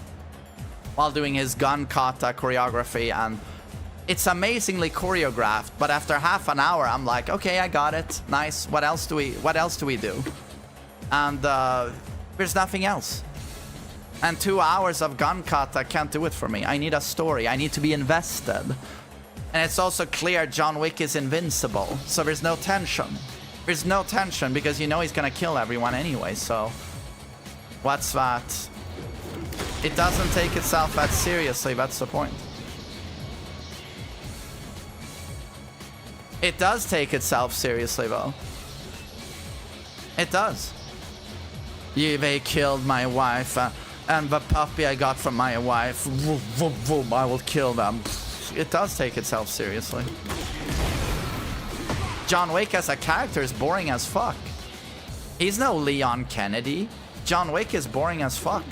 while doing his gun kata choreography, and it's amazingly choreographed, but after half an hour I'm like, okay, I got it. Nice. What else do we do? And there's nothing else. And 2 hours of gun kata can't do it for me. I need a story. I need to be invested. And it's also clear John Wick is invincible, so there's no tension. There's no tension because you know he's gonna kill everyone anyway, so what's that? It doesn't take itself that seriously, that's the point. It does take itself seriously, though. It does. They killed my wife, and the puppy I got from my wife, vroom, vroom, vroom, I will kill them. It does take itself seriously. John Wick as a character is boring as fuck. He's no Leon Kennedy. John Wick is boring as fuck.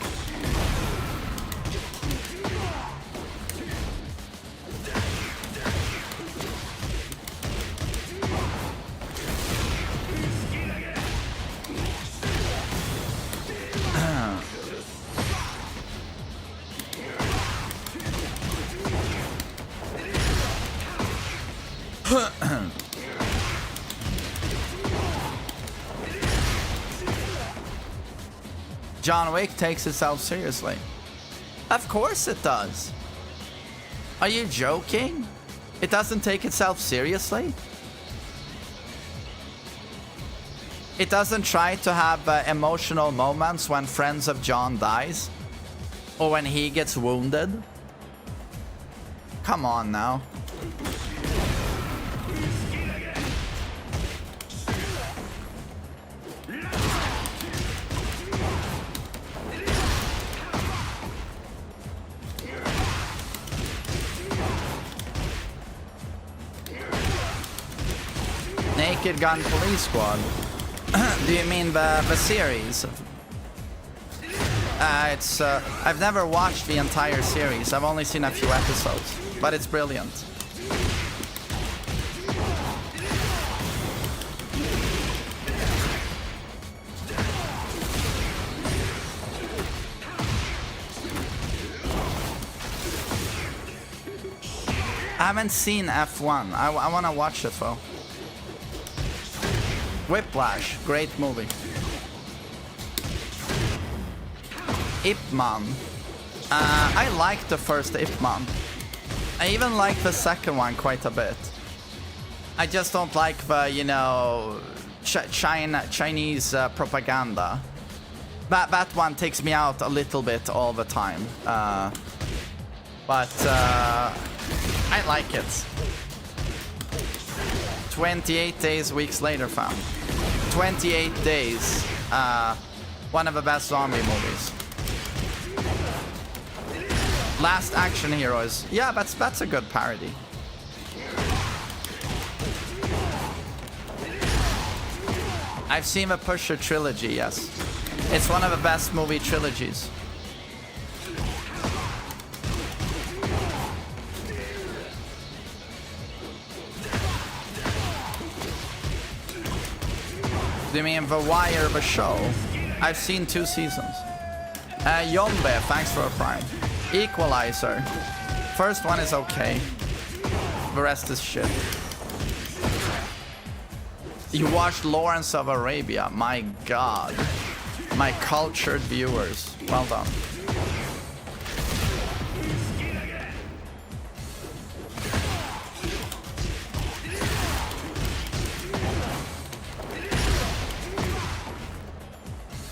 John Wick takes itself seriously. Of course it does. Are you joking? It doesn't take itself seriously? It doesn't try to have emotional moments when friends of John dies? Or when he gets wounded? Come on now. Naked Gun Police Squad. Do you mean the series? I've never watched the entire series. I've only seen a few episodes, but it's brilliant. I haven't seen F1. I want to watch it though. Whiplash, great movie. Ip Man. I liked the first Ip Man. I even liked the second one quite a bit. I just don't like the, you know, Chinese propaganda. That one takes me out a little bit all the time. But I like it. 28 days, weeks later, fam. 28 days. One of the best zombie movies. Last Action Heroes. Yeah, that's a good parody. I've seen the Pusher trilogy, yes. It's one of the best movie trilogies. Do you mean The Wire, the show? I've seen 2 seasons. Yombe, thanks for a prime. Equalizer. First one is okay. The rest is shit. You watched Lawrence of Arabia. My god. My cultured viewers. Well done.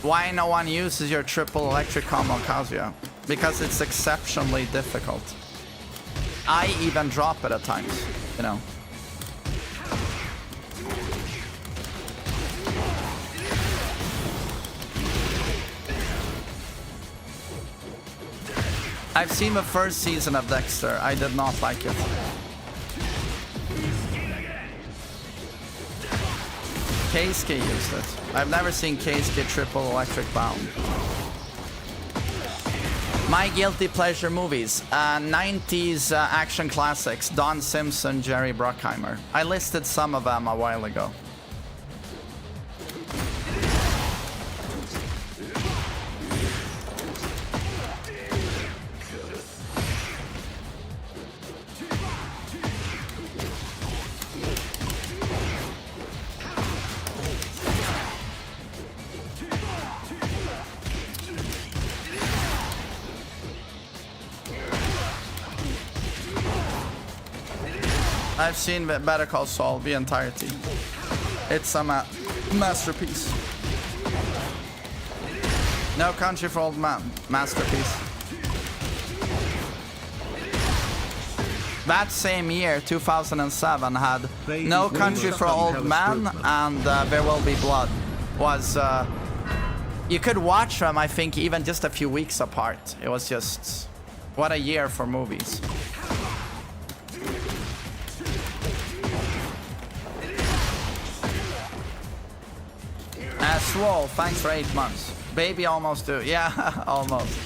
Why no one uses your triple electric combo, Kazuya? Because it's exceptionally difficult. I even drop it at times, you know. I've seen the first season of Dexter. I did not like it. Keisuke used it. I've never seen Keisuke triple electric bound. My guilty pleasure movies. 90s action classics. Don Simpson, Jerry Bruckheimer. I listed some of them a while ago. I've seen Better Call Saul, the entirety. It's a masterpiece. No Country for Old Men, masterpiece. that same year, 2007, had Baby, No when Country you for stop Old Hell Men Strip. and There Will Be Blood. Was you could watch them, I think, even just a few weeks apart. It was just what a year for movies. Swole, thanks for 8 months. Baby almost do. Yeah, almost.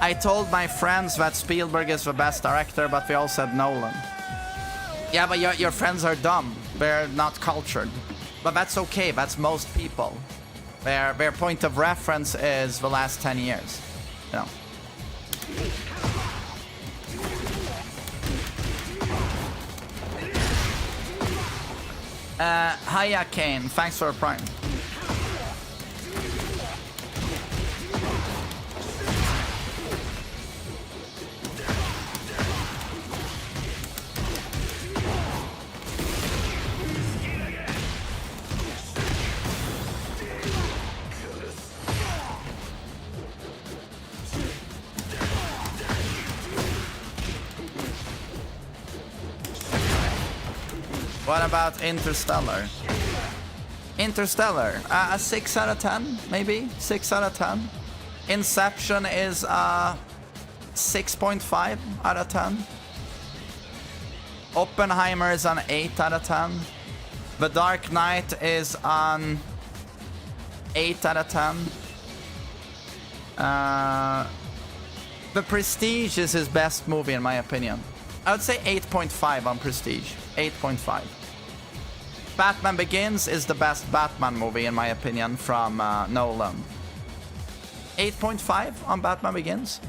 I told my friends that Spielberg is the best director, but they all said Nolan. Yeah, but your friends are dumb. They're not cultured. But that's okay. That's most people. Their point of reference is the last 10 years. You know. Hiya, Kane. Thanks for a prime. What about Interstellar? Interstellar, a 6 out of 10, maybe? 6 out of 10. Inception is a 6.5 out of 10. Oppenheimer is an 8 out of 10. The Dark Knight is an 8 out of 10. The Prestige is his best movie in my opinion. I would say 8.5 on Prestige. 8.5. Batman Begins is the best Batman movie in my opinion from Nolan. 8.5 on Batman Begins.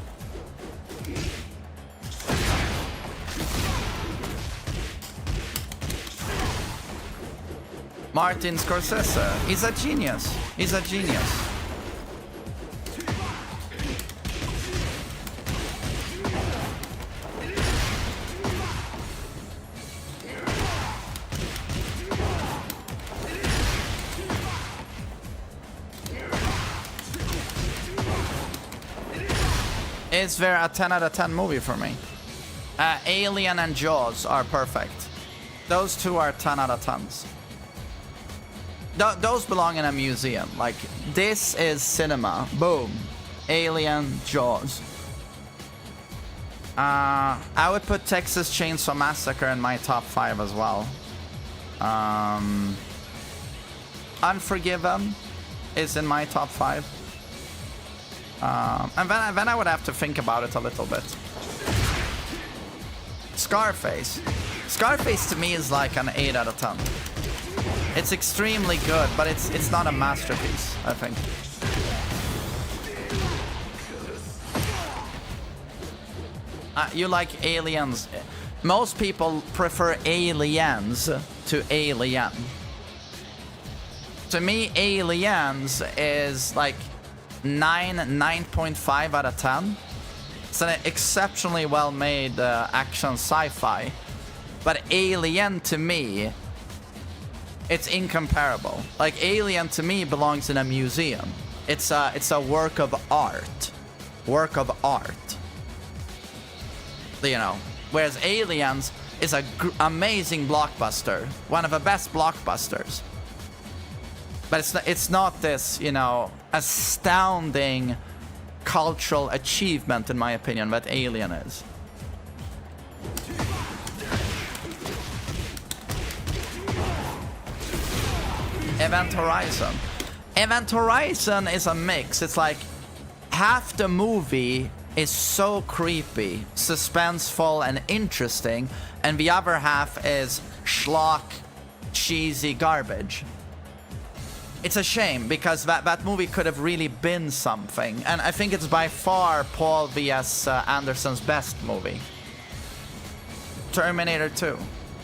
Martin Scorsese. He's a genius. He's a genius. Is there a 10 out of 10 movie for me? Alien and Jaws are perfect. Those two are 10 out of 10s. Those belong in a museum. Like, this is cinema. Boom. Alien, Jaws. I would put Texas Chainsaw Massacre in my top 5 as well. Unforgiven is in my top 5. And then I would have to think about it a little bit. Scarface. Scarface to me is like an 8 out of 10. It's extremely good, but it's not a masterpiece, I think. You like Aliens. Most people prefer Aliens to Alien. To me, Aliens is like 9.5 out of 10. It's an exceptionally well-made action sci-fi. But Alien to me, it's incomparable. Like, Alien to me belongs in a museum. It's a work of art. Work of art. You know. Whereas Aliens is a amazing blockbuster. One of the best blockbusters. But it's not this, you know, astounding cultural achievement, in my opinion, that Alien is. Event Horizon. Event Horizon is a mix. It's like half the movie is so creepy, suspenseful, and interesting, and the other half is schlock, cheesy garbage. It's a shame because that movie could have really been something, and I think it's by far Paul V.S. Anderson's best movie. Terminator 2.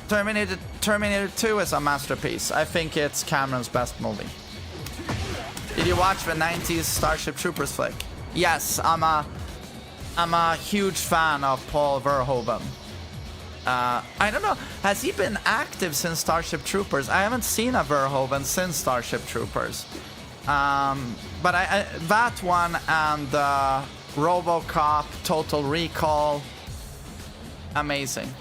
Terminator 2 is a masterpiece. I think it's Cameron's best movie. Did you watch the 90s Starship Troopers flick? Yes, I'm a huge fan of Paul Verhoeven. I don't know, has he been active since Starship Troopers? I haven't seen a Verhoeven since Starship Troopers. But that one and RoboCop, Total Recall, amazing.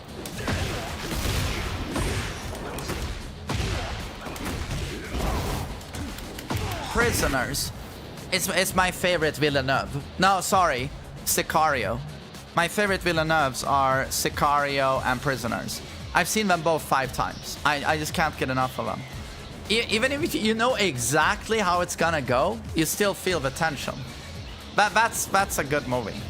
Prisoners. It's my favorite Villeneuve. No, sorry, Sicario. My favorite Villeneuves are Sicario and Prisoners. I've seen them both 5 times. I just can't get enough of them. Even if you know exactly how it's gonna go, you still feel the tension. That's a good movie.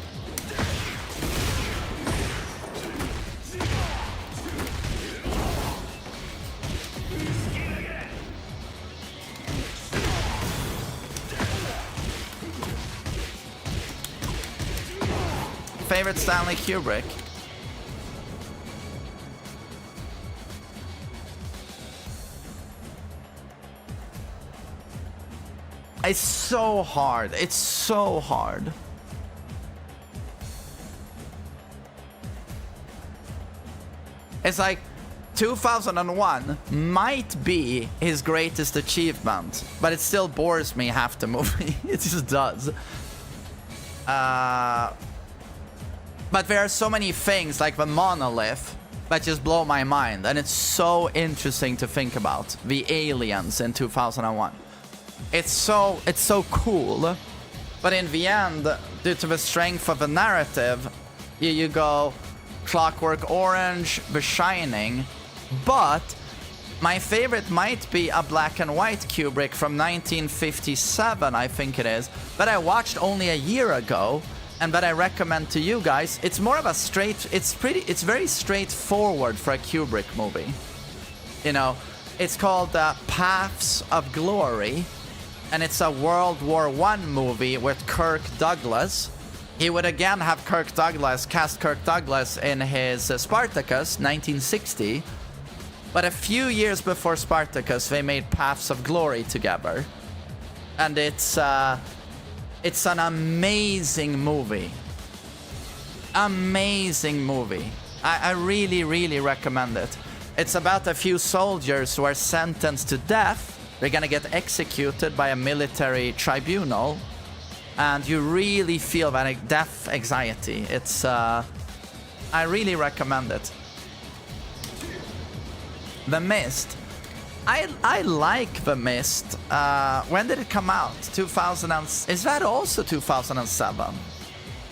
Favorite Stanley Kubrick? It's so hard. It's so hard. It's like 2001 might be his greatest achievement, but it still bores me half the movie. It just does. But there are so many things like the monolith that just blow my mind, and it's so interesting to think about. The aliens in 2001. It's so cool, but in the end, due to the strength of the narrative, you go Clockwork Orange, The Shining, but my favorite might be a black and white Kubrick from 1957, I think it is, that I watched only a year ago, and that I recommend to you guys. It's more of a it's very straightforward for a Kubrick movie. You know, it's called Paths of Glory, and it's a World War I movie with Kirk Douglas. He would again have cast Kirk Douglas in his Spartacus, 1960. But a few years before Spartacus, they made Paths of Glory together. And it's an amazing movie. Amazing movie. I really, really recommend it. It's about a few soldiers who are sentenced to death. They're gonna get executed by a military tribunal. And you really feel that death anxiety. It's, I really recommend it. The Mist. I like The Mist. When did it come out? 2000. Is that also 2007?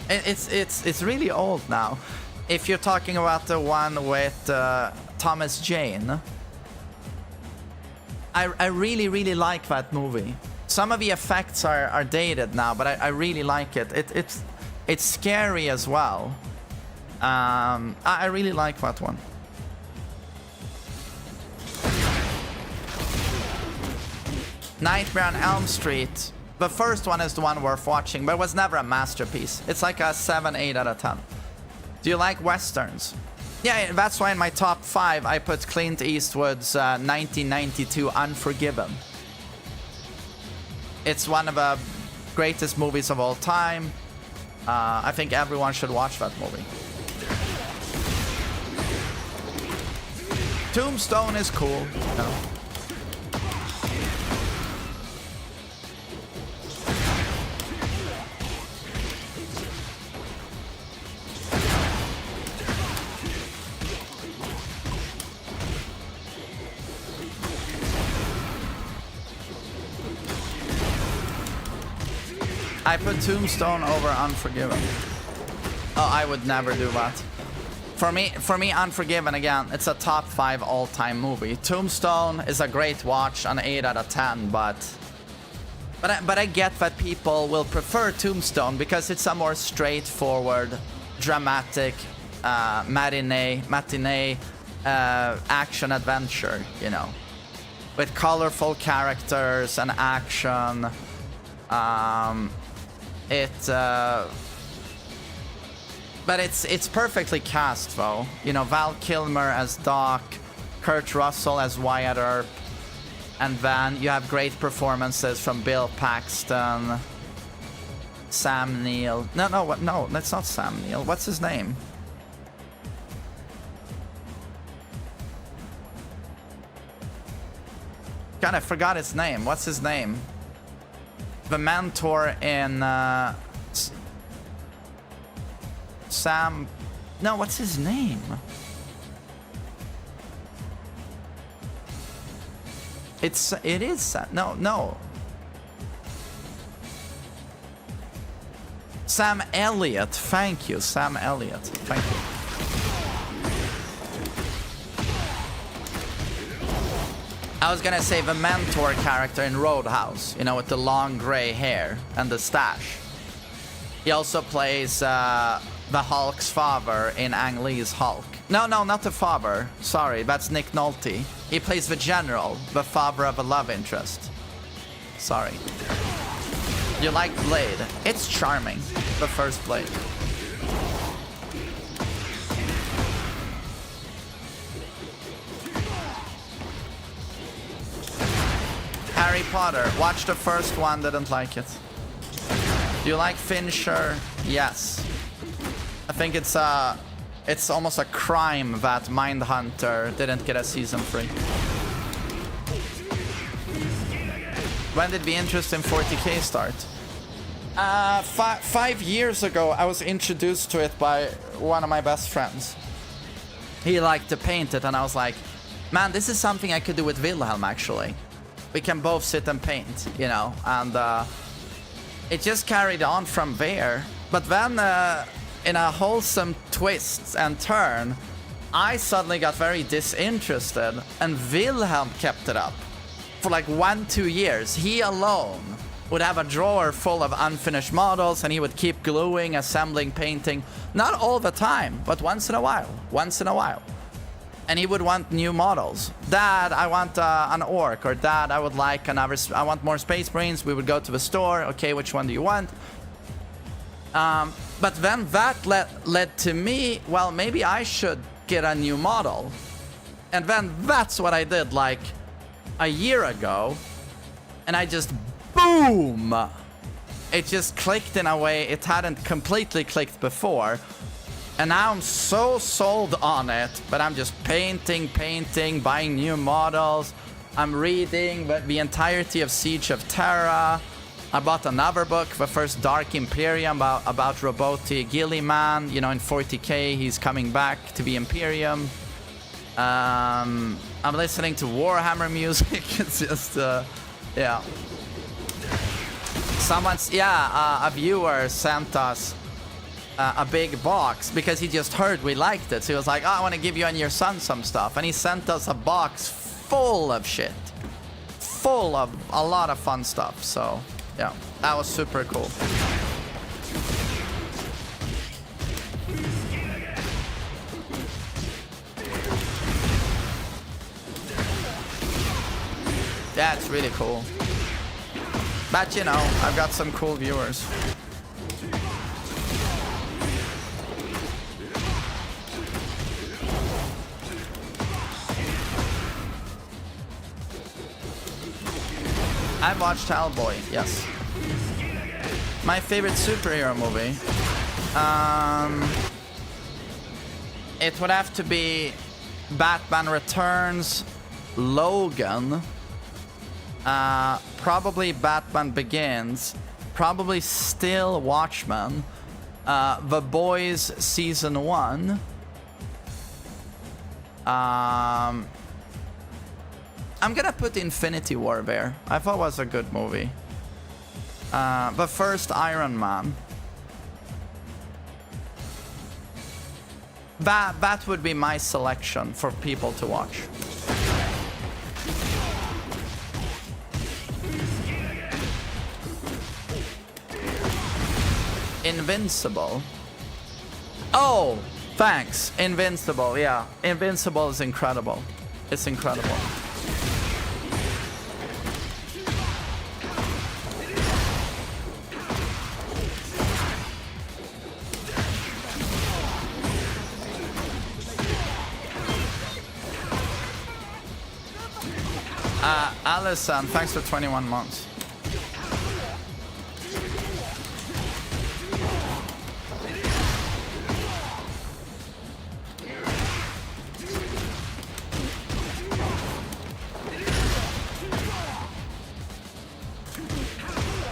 It's really old now. If you're talking about the one with Thomas Jane, I really, really like that movie. Some of the effects are dated now, but I really like it. It's scary as well. I really like that one. Nightmare on Elm Street. The first one is the one worth watching, but it was never a masterpiece. It's like a 7, 8 out of 10. Do you like Westerns? Yeah, that's why in my top 5 I put Clint Eastwood's 1992 Unforgiven. It's one of the greatest movies of all time. I think everyone should watch that movie. Tombstone is cool. No. I put Tombstone over Unforgiven. Oh, I would never do that. For me, Unforgiven, again, it's a top 5 all-time movie. Tombstone is a great watch, an 8 out of 10, but I get that people will prefer Tombstone because it's a more straightforward, dramatic, matinee action adventure, you know, with colorful characters and action. But it's perfectly cast though. You know, Val Kilmer as Doc, Kurt Russell as Wyatt Earp, and then you have great performances from Bill Paxton, Sam Neill. No, that's not Sam Neill. What's his name? God, I forgot his name. What's his name? the mentor in Sam. No, what's his name? It is Sam. No. Sam Elliott. Thank you, Sam Elliott. Thank you. I was gonna say the mentor character in Roadhouse, you know, with the long gray hair and the stash. He also plays the Hulk's father in Ang Lee's Hulk. No, not the father. Sorry, that's Nick Nolte. He plays the general, the father of a love interest. Sorry. You like Blade? It's charming. The first Blade. Harry Potter. Watched the first one, didn't like it. Do you like Fincher? Yes. I think it's almost a crime that Mindhunter didn't get a season 3. When did the interest in 40k start? 5 years ago, I was introduced to it by one of my best friends. He liked to paint it, and I was like, man, this is something I could do with Wilhelm, actually. We can both sit and paint, you know, and it just carried on from there. But then, in a wholesome twist and turn, I suddenly got very disinterested, and Wilhelm kept it up for like 1-2 years. He alone would have a drawer full of unfinished models, and he would keep gluing, assembling, painting. Not all the time, but once in a while. And he would want new models. Dad, I want an orc, or Dad, I would like another. I want more Space Marines. We would go to the store. Okay, which one do you want? But then that led to me, well, maybe I should get a new model. And then that's what I did like a year ago. And I just, boom! It just clicked in a way it hadn't completely clicked before. And now I'm so sold on it, but I'm just painting, buying new models. I'm reading the entirety of Siege of Terra. I bought another book, the first Dark Imperium, about Roboti Gilliman. You know, in 40k, he's coming back to the Imperium. I'm listening to Warhammer music. It's just, yeah. A viewer sent us a big box because he just heard we liked it. So he was like, oh, I want to give you and your son some stuff. And he sent us a box full of shit. Full of a lot of fun stuff. So, yeah, that was super cool. Yeah, it's really cool. But, you know, I've got some cool viewers. I've watched Hellboy, yes. My favorite superhero movie? It would have to be Batman Returns, Logan, probably Batman Begins, probably still Watchmen, The Boys Season 1, I'm gonna put Infinity War there. I thought it was a good movie. The first Iron Man. That would be my selection for people to watch. Invincible. Oh, thanks. Invincible, yeah. Invincible is incredible. It's incredible. Allison, thanks for 21 months.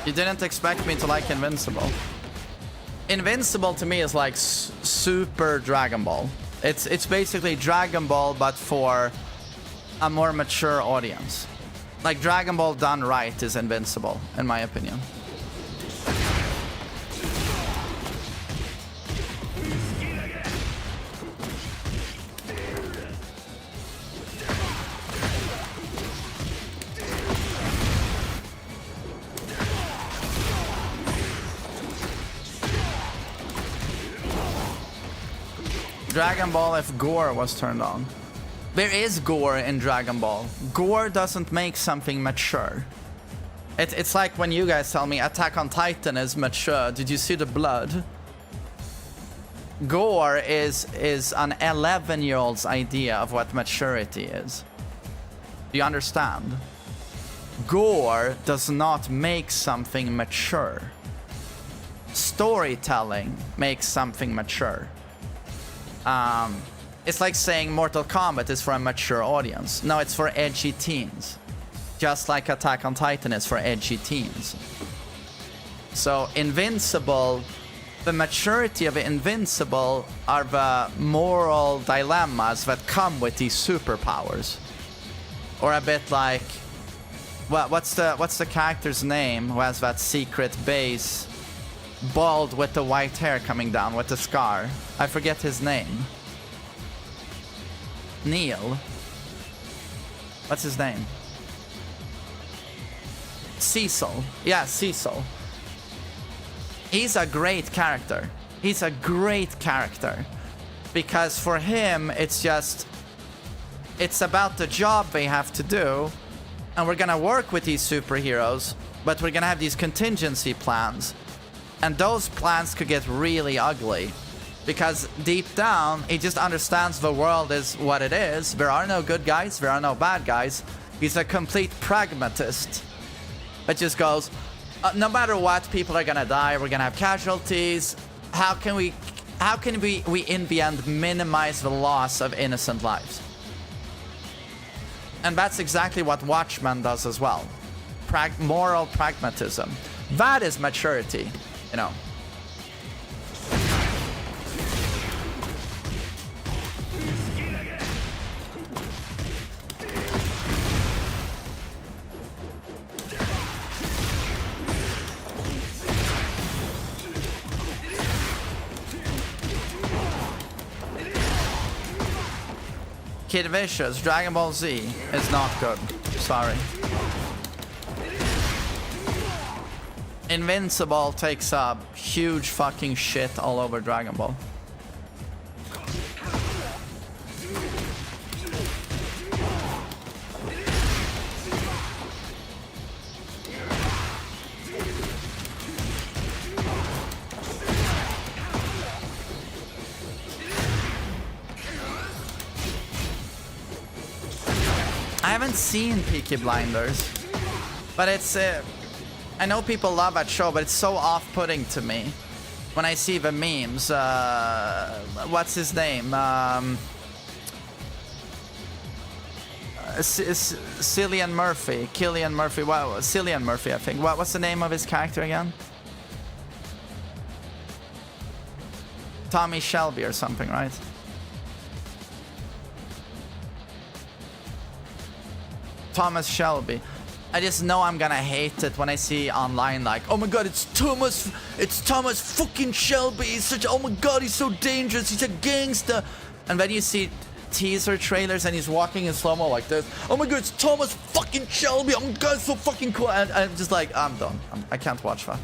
You didn't expect me to like Invincible. Invincible to me is like super Dragon Ball. It's basically Dragon Ball but for a more mature audience. Like Dragon Ball done right is Invincible, in my opinion. Dragon Ball if gore was turned on. There is gore in Dragon Ball. Gore doesn't make something mature. It's like when you guys tell me Attack on Titan is mature. Did you see the blood? Gore is an 11-year-old's idea of what maturity is. Do you understand? Gore does not make something mature. Storytelling makes something mature. It's like saying Mortal Kombat is for a mature audience. No, it's for edgy teens. Just like Attack on Titan is for edgy teens. So Invincible, the maturity of Invincible are the moral dilemmas that come with these superpowers. Or a bit like, well, what's the character's name who has that secret base? Bald with the white hair coming down with the scar. I forget his name. Neil. What's his name? Cecil. Yeah, Cecil. He's a great character. He's a great character. Because for him, it's about the job they have to do. And we're gonna work with these superheroes, but we're gonna have these contingency plans. And those plans could get really ugly. Because deep down, he just understands the world is what it is. There are no good guys, there are no bad guys. He's a complete pragmatist. It just goes, no matter what, people are gonna die, we're gonna have casualties. How can we in the end minimize the loss of innocent lives? And that's exactly what Watchmen does as well. Moral pragmatism. That is maturity, you know. Kid Vicious, Dragon Ball Z is not good. Sorry. Invincible takes up huge fucking shit all over Dragon Ball. I haven't seen Peaky Blinders, but it's I know people love that show, but it's so off-putting to me when I see the memes. What's his name? Cillian Murphy. Well, Cillian Murphy, I think. What's the name of his character again? Tommy Shelby or something, right? Thomas Shelby. I just know I'm gonna hate it when I see online like, oh my god, it's Thomas fucking Shelby. He's such, oh my god, he's so dangerous. He's a gangster. And then you see teaser trailers and he's walking in slow-mo like this. Oh my god, it's Thomas fucking Shelby. Oh my god, it's so fucking cool. And I'm just like, I'm done. I can't watch that.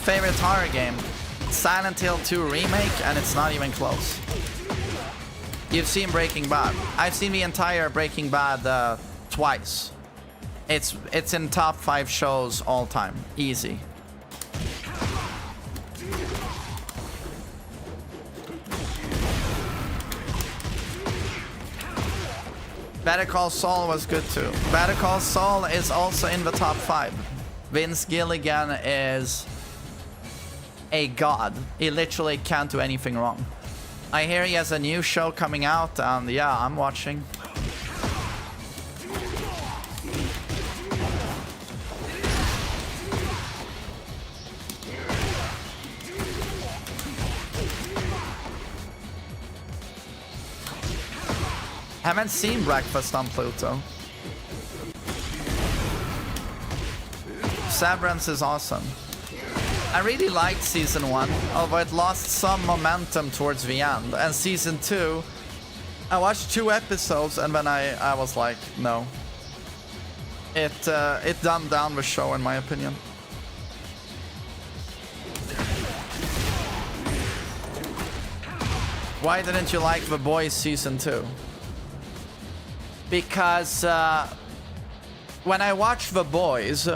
Favorite horror game? Silent Hill 2 remake, and it's not even close. You've seen Breaking Bad. I've seen the entire Breaking Bad twice. It's in top 5 shows all time. Easy. Better Call Saul was good too. Better Call Saul is also in the top 5. Vince Gilligan is a god. He literally can't do anything wrong. I hear he has a new show coming out, and yeah, I'm watching. Haven't seen Breakfast on Pluto. Severance is awesome. I really liked season 1, although it lost some momentum towards the end. And season 2, I watched 2 episodes and then I was like, no. It dumbed down the show in my opinion. Why didn't you like The Boys season 2? Because when I watched The Boys,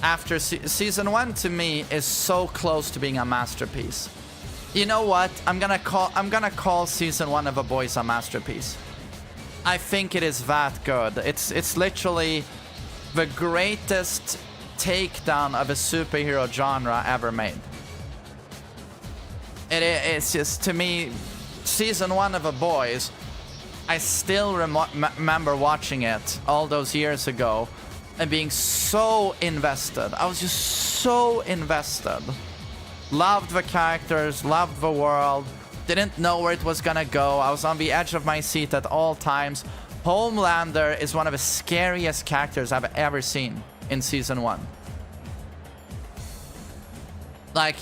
after season 1 to me is so close to being a masterpiece. You know what? I'm gonna call season 1 of The Boys a masterpiece. I think it is that good. It's literally the greatest takedown of a superhero genre ever made. It's just, to me, season 1 of The Boys, I still remember watching it all those years ago and being so invested. I was just so invested. Loved the characters, loved the world, didn't know where it was gonna go. I was on the edge of my seat at all times. Homelander is one of the scariest characters I've ever seen in season 1. Like,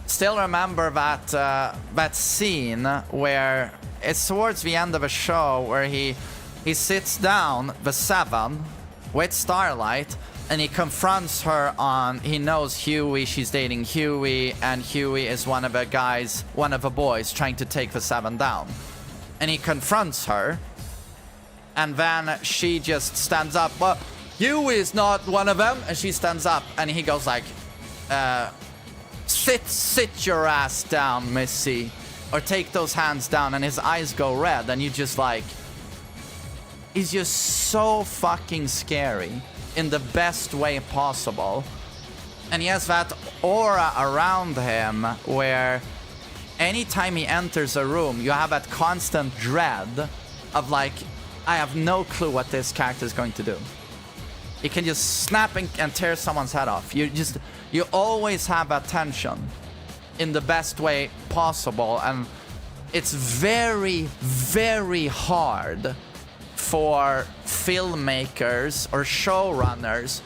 still remember that scene where it's towards the end of a show where he sits down the Seven with Starlight and he confronts her on, he knows Huey, she's dating Huey, and Huey is one of the boys trying to take the Seven down. And he confronts her, and then she just stands up, well, Huey is not one of them, and she stands up, and he goes like, sit your ass down, Missy. Or take those hands down, and his eyes go red, and you just like... He's just so fucking scary in the best way possible. And he has that aura around him where anytime he enters a room, you have that constant dread of like, I have no clue what this character is going to do. He can just snap and tear someone's head off. You always have that tension in the best way possible, and it's very, very hard for filmmakers or showrunners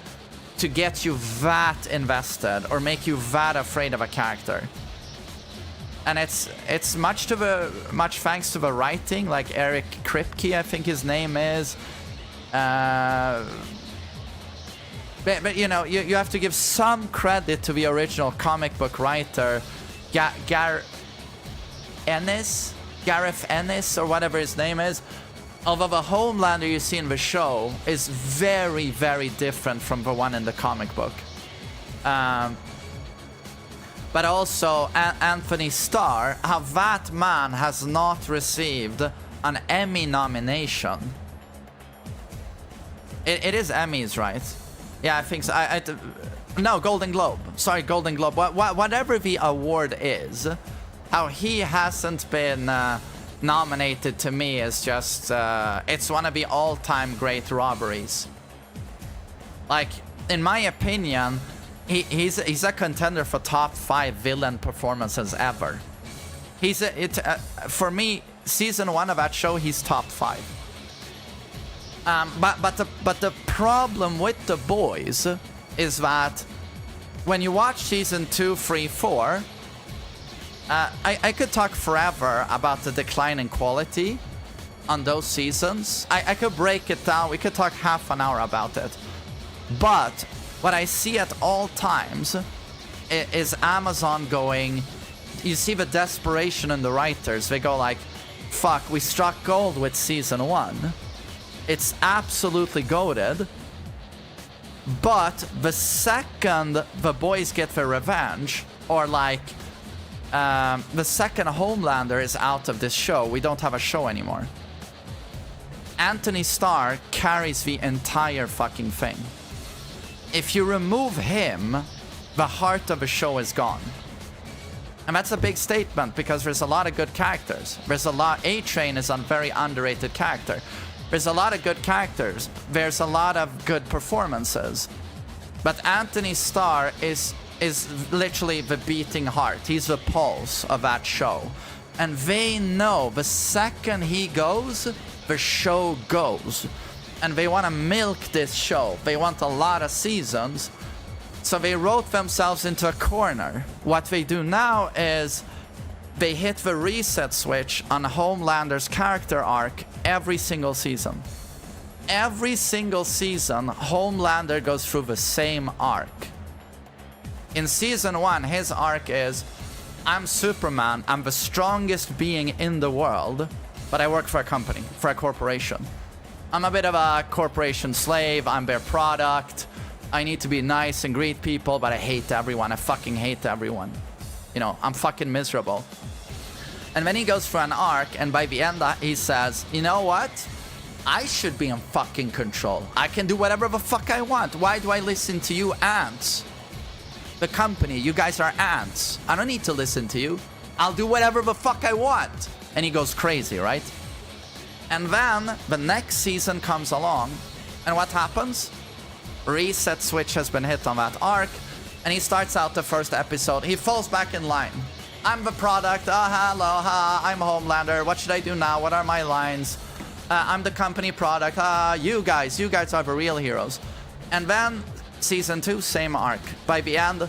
to get you that invested or make you that afraid of a character. And it's much thanks to the writing, like Eric Kripke, I think his name is. But you know, you have to give some credit to the original comic book writer, Gareth Ennis, or whatever his name is. Although the Homelander you see in the show is very, very different from the one in the comic book. But also Anthony Starr, how that man has not received an Emmy nomination. It is Emmys, right? Yeah, I think so. No, Golden Globe. Sorry, Golden Globe. Whatever the award is, how he hasn't been nominated to me is just... it's one of the all-time great robberies. Like, in my opinion, he's a contender for top 5 villain performances ever. For me, season 1 of that show, he's top 5. But the problem with The Boys is that when you watch season 2, 3, 4, I could talk forever about the decline in quality on those seasons. I could break it down. We could talk half an hour about it. But what I see at all times is Amazon going... You see the desperation in the writers. They go like, fuck, we struck gold with season 1. It's absolutely goated. But the second the boys get their revenge, or like the second Homelander is out of this show, we don't have a show anymore. Anthony Starr carries the entire fucking thing. If you remove him, the heart of the show is gone. And that's a big statement because there's a lot of good characters. There's a lot. A-Train is a very underrated character. There's a lot of good characters. There's a lot of good performances. But Anthony Starr is literally the beating heart. He's the pulse of that show. And they know the second he goes, the show goes. And they want to milk this show. They want a lot of seasons. So they wrote themselves into a corner. What they do now is they hit the reset switch on Homelander's character arc every single season. Every single season, Homelander goes through the same arc. In season 1, his arc is, I'm Superman, I'm the strongest being in the world, but I work for a company, for a corporation. I'm a bit of a corporation slave, I'm their product. I need to be nice and greet people, but I hate everyone. I fucking hate everyone. You know, I'm fucking miserable. And then he goes for an arc, and by the end he says, you know what? I should be in fucking control. I can do whatever the fuck I want. Why do I listen to you ants? The company, you guys are ants. I don't need to listen to you. I'll do whatever the fuck I want. And he goes crazy, right? And then the next season comes along, and what happens? Reset switch has been hit on that arc, and he starts out the first episode. He falls back in line. I'm the product. Hello, I'm Homelander. What should I do now? What are my lines? I'm the company product. You guys are the real heroes. And then season 2, same arc. By the end,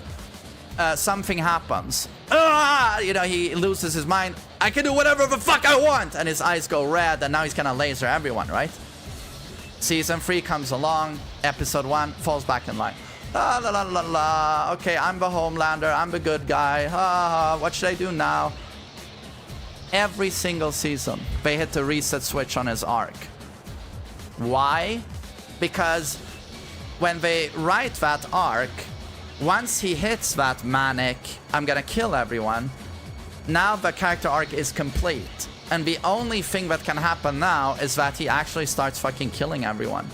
something happens. You know, he loses his mind. I can do whatever the fuck I want, and his eyes go red, and now he's gonna laser everyone, right? Season 3 comes along, episode 1 falls back in line. La la la la. Okay, I'm the Homelander, I'm the good guy. What should I do now? Every single season, they hit the reset switch on his arc. Why? Because when they write that arc, once he hits that manic, I'm gonna kill everyone, now the character arc is complete. And the only thing that can happen now is that he actually starts fucking killing everyone.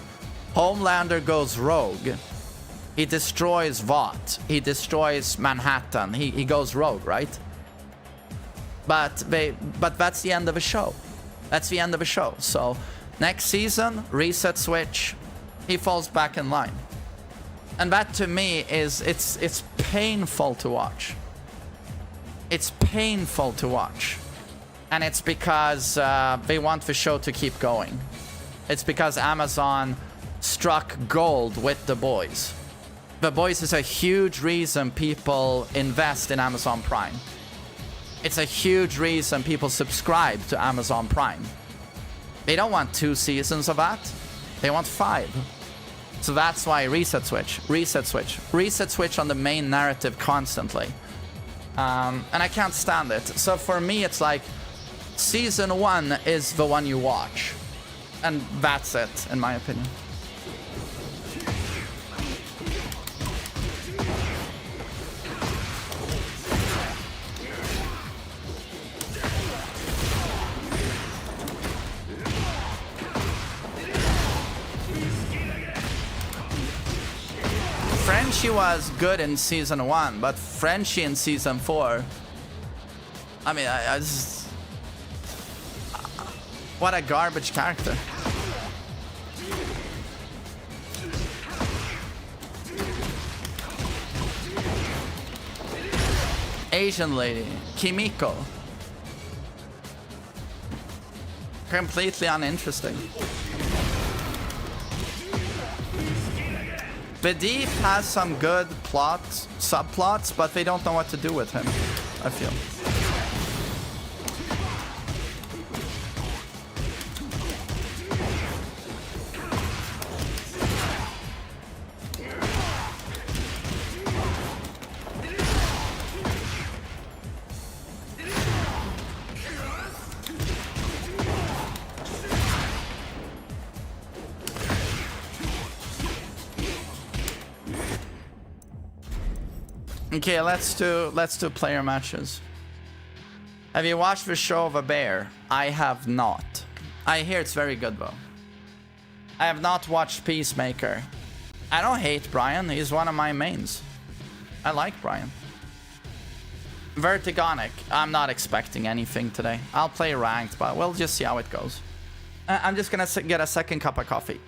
Homelander goes rogue. He destroys Vought. He destroys Manhattan. He goes rogue, right? But that's the end of the show. That's the end of the show. So next season, reset switch. He falls back in line. And that to me is, it's painful to watch. It's painful to watch. And it's because they want the show to keep going. It's because Amazon struck gold with The Boys. The Boys is a huge reason people invest in Amazon Prime. It's a huge reason people subscribe to Amazon Prime. They don't want 2 seasons of that. They want 5. So that's why reset switch on the main narrative constantly. And I can't stand it. So for me, it's like, season 1 is the one you watch. And that's it, in my opinion. Frenchie was good in season 1, but Frenchie in season 4... I mean, I just... What a garbage character. Asian lady, Kimiko. Completely uninteresting. The Deep has some good plots, subplots, but they don't know what to do with him, I feel. Okay, let's do player matches. Have you watched the show of a bear? I have not. I hear it's very good though. I have not watched Peacemaker. I don't hate Brian, he's one of my mains. I like Brian. Vertigonic. I'm not expecting anything today. I'll play ranked, but we'll just see how it goes. I'm just gonna get a second cup of coffee.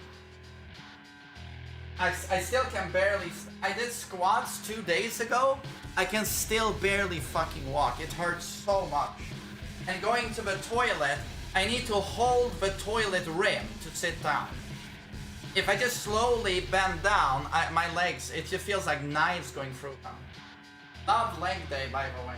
I still can barely... I did squats 2 days ago. I can still barely fucking walk. It hurts so much. And going to the toilet, I need to hold the toilet rim to sit down. If I just slowly bend down, my legs, it just feels like knives going through them. Love leg day, by the way.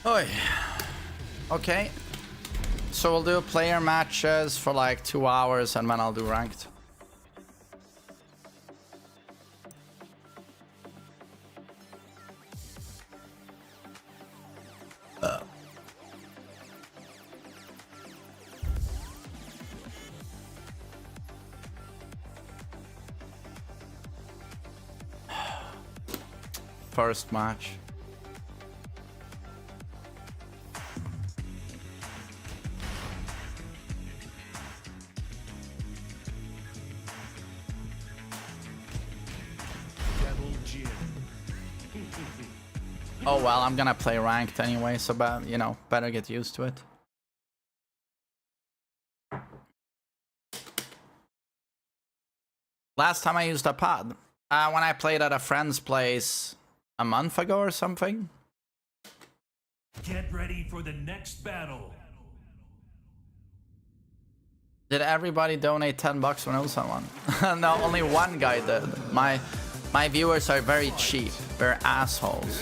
Oi. Okay. So we'll do player matches for like 2 hours and then I'll do ranked. First match. Oh well, I'm gonna play ranked anyway, so you know, better get used to it. Last time I used a pod, when I played at a friend's place a month ago or something. Get ready for the next battle. Did everybody donate $10 or know someone? No, only one guy did. My viewers are very cheap. They're assholes.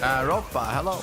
Ropa, hello.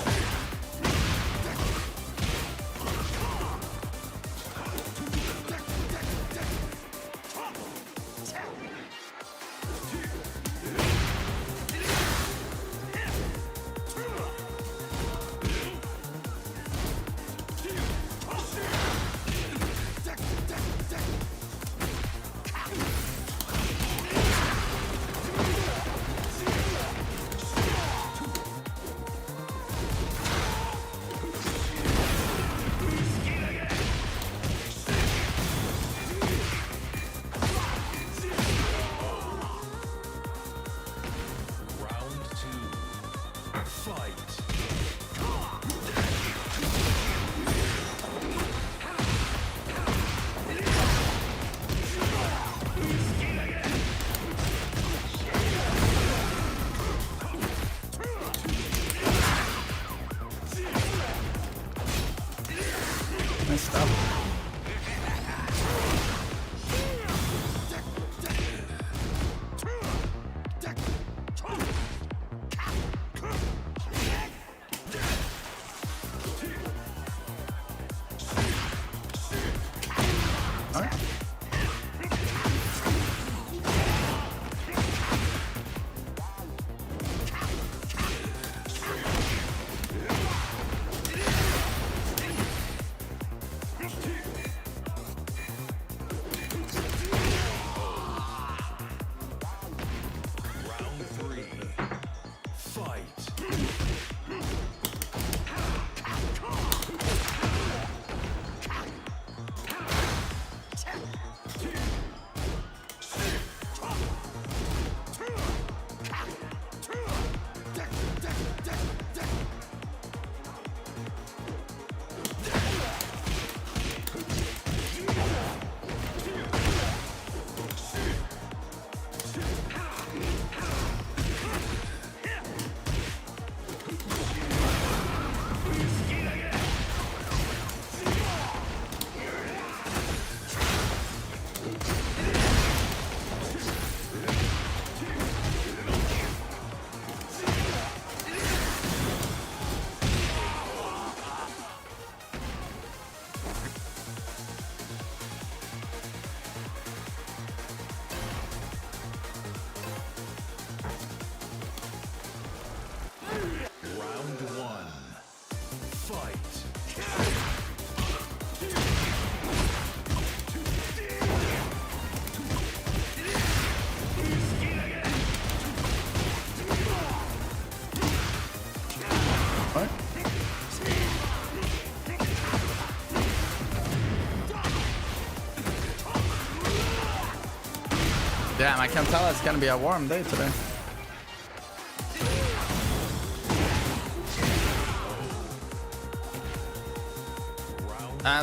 Damn, I can tell it's gonna be a warm day today.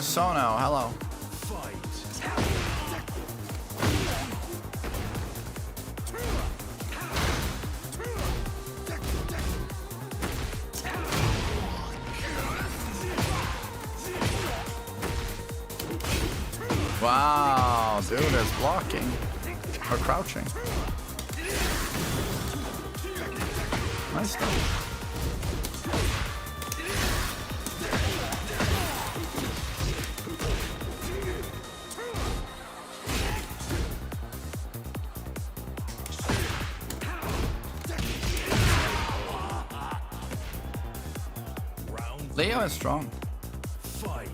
Sono, hello. Wow, dude is blocking or crouching. Nice stuff. Leo is strong. Fight.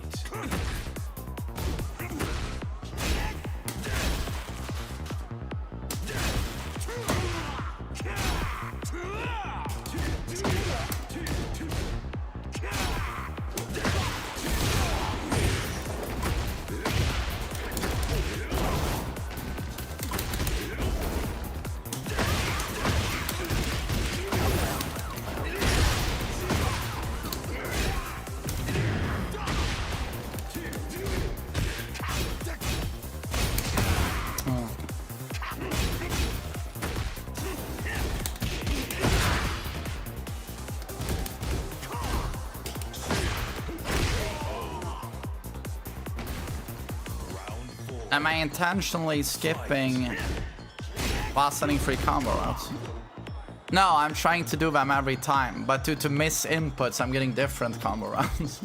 Am I intentionally skipping while sending free combo routes? No, I'm trying to do them every time, but due to miss inputs, I'm getting different combo rounds.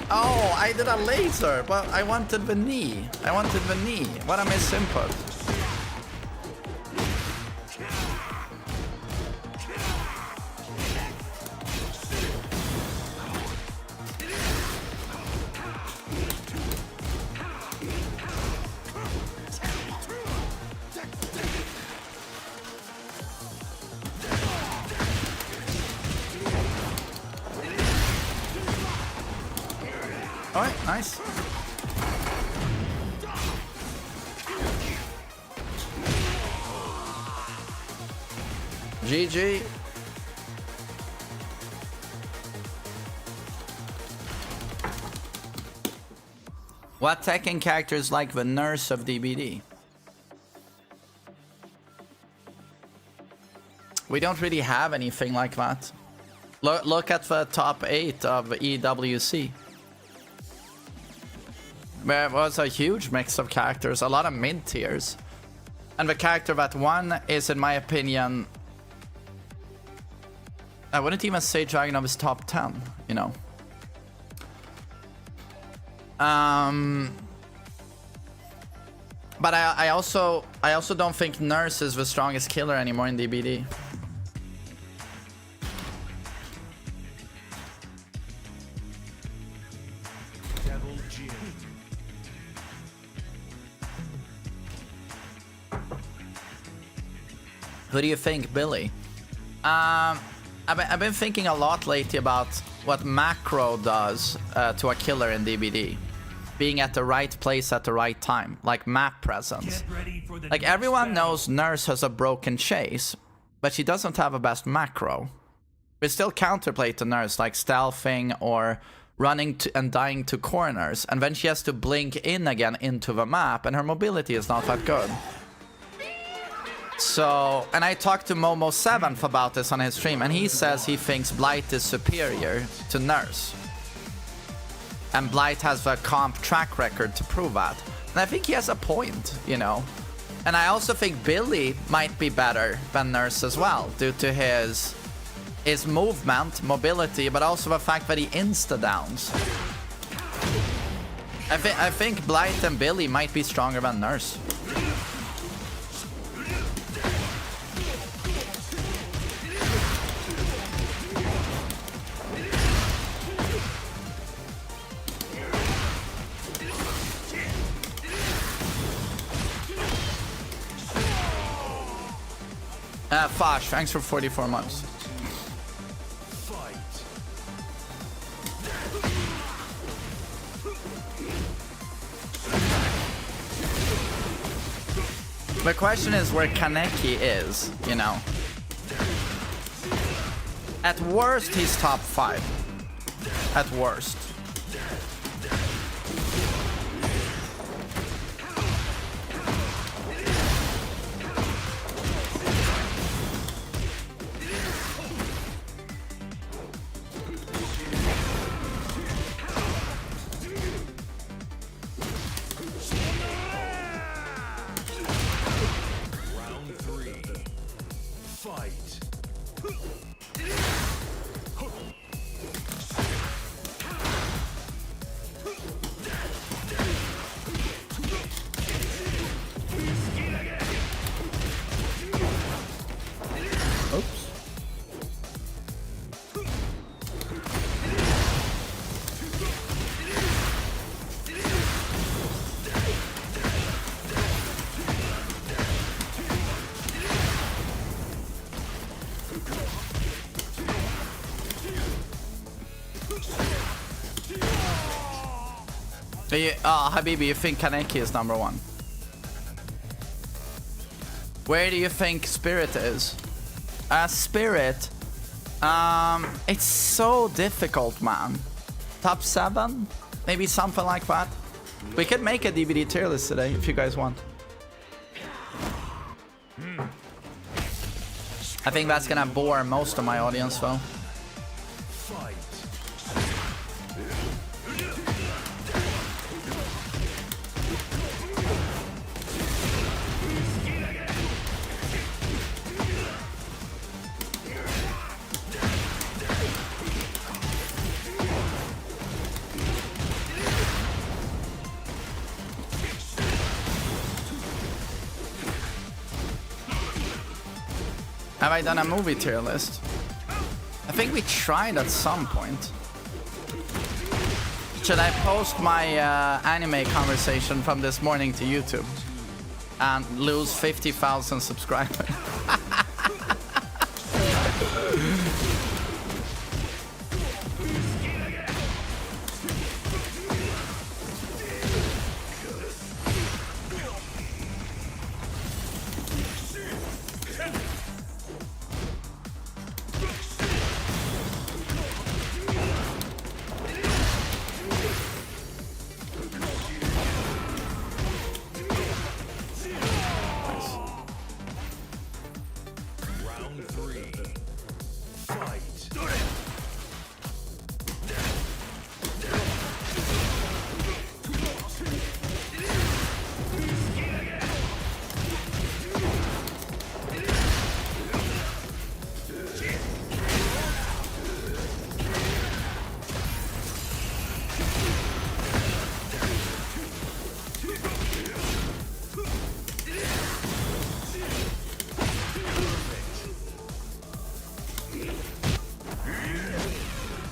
Oh, I did a laser, but I wanted the knee. I wanted the knee. What a miss input. Alright, nice. GG. What Tekken character is like the nurse of DBD? We don't really have anything like that. Look at the top 8 of EWC. There was a huge mix of characters, a lot of mid-tiers. And the character that won is, in my opinion, I wouldn't even say Dragon of his top 10, you know. But I also don't think Nurse is the strongest killer anymore in DBD. Who do you think, Billy? I've been thinking a lot lately about what macro does to a killer in DBD. Being at the right place at the right time, like map presence. Like everyone knows Nurse has a broken chase, but she doesn't have a best macro. We still counterplay to Nurse, like stealthing or running to and dying to corners, and then she has to blink in again into the map, and her mobility is not that good. So, and I talked to Momo7th about this on his stream, and he says he thinks Blight is superior to Nurse. And Blight has the comp track record to prove that. And I think he has a point, you know. And I also think Billy might be better than Nurse as well, due to his movement, mobility, but also the fact that he insta-downs. I think Blight and Billy might be stronger than Nurse. Fosh, thanks for 44 months. The question is where Kaneki is, you know. At worst, he's top 5. At worst. Habibi, you think Kaneki is number 1? Where do you think Spirit is? Spirit, it's so difficult, man. Top 7? Maybe something like that. We could make a DVD tier list today if you guys want. I think that's gonna bore most of my audience though. Have I done a movie tier list? I think we tried at some point. Should I post my anime conversation from this morning to YouTube and lose 50,000 subscribers?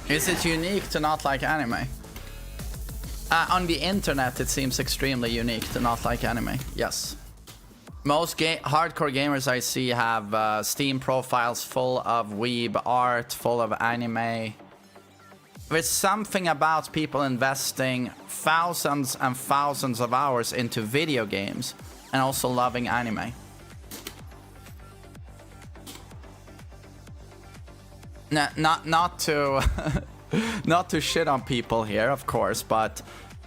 Is it unique to not like anime? On the internet, it seems extremely unique to not like anime. Yes. Most hardcore gamers I see have Steam profiles full of weeb art, full of anime. There's something about people investing thousands and thousands of hours into video games and also loving anime. Not to not to shit on people here, of course, but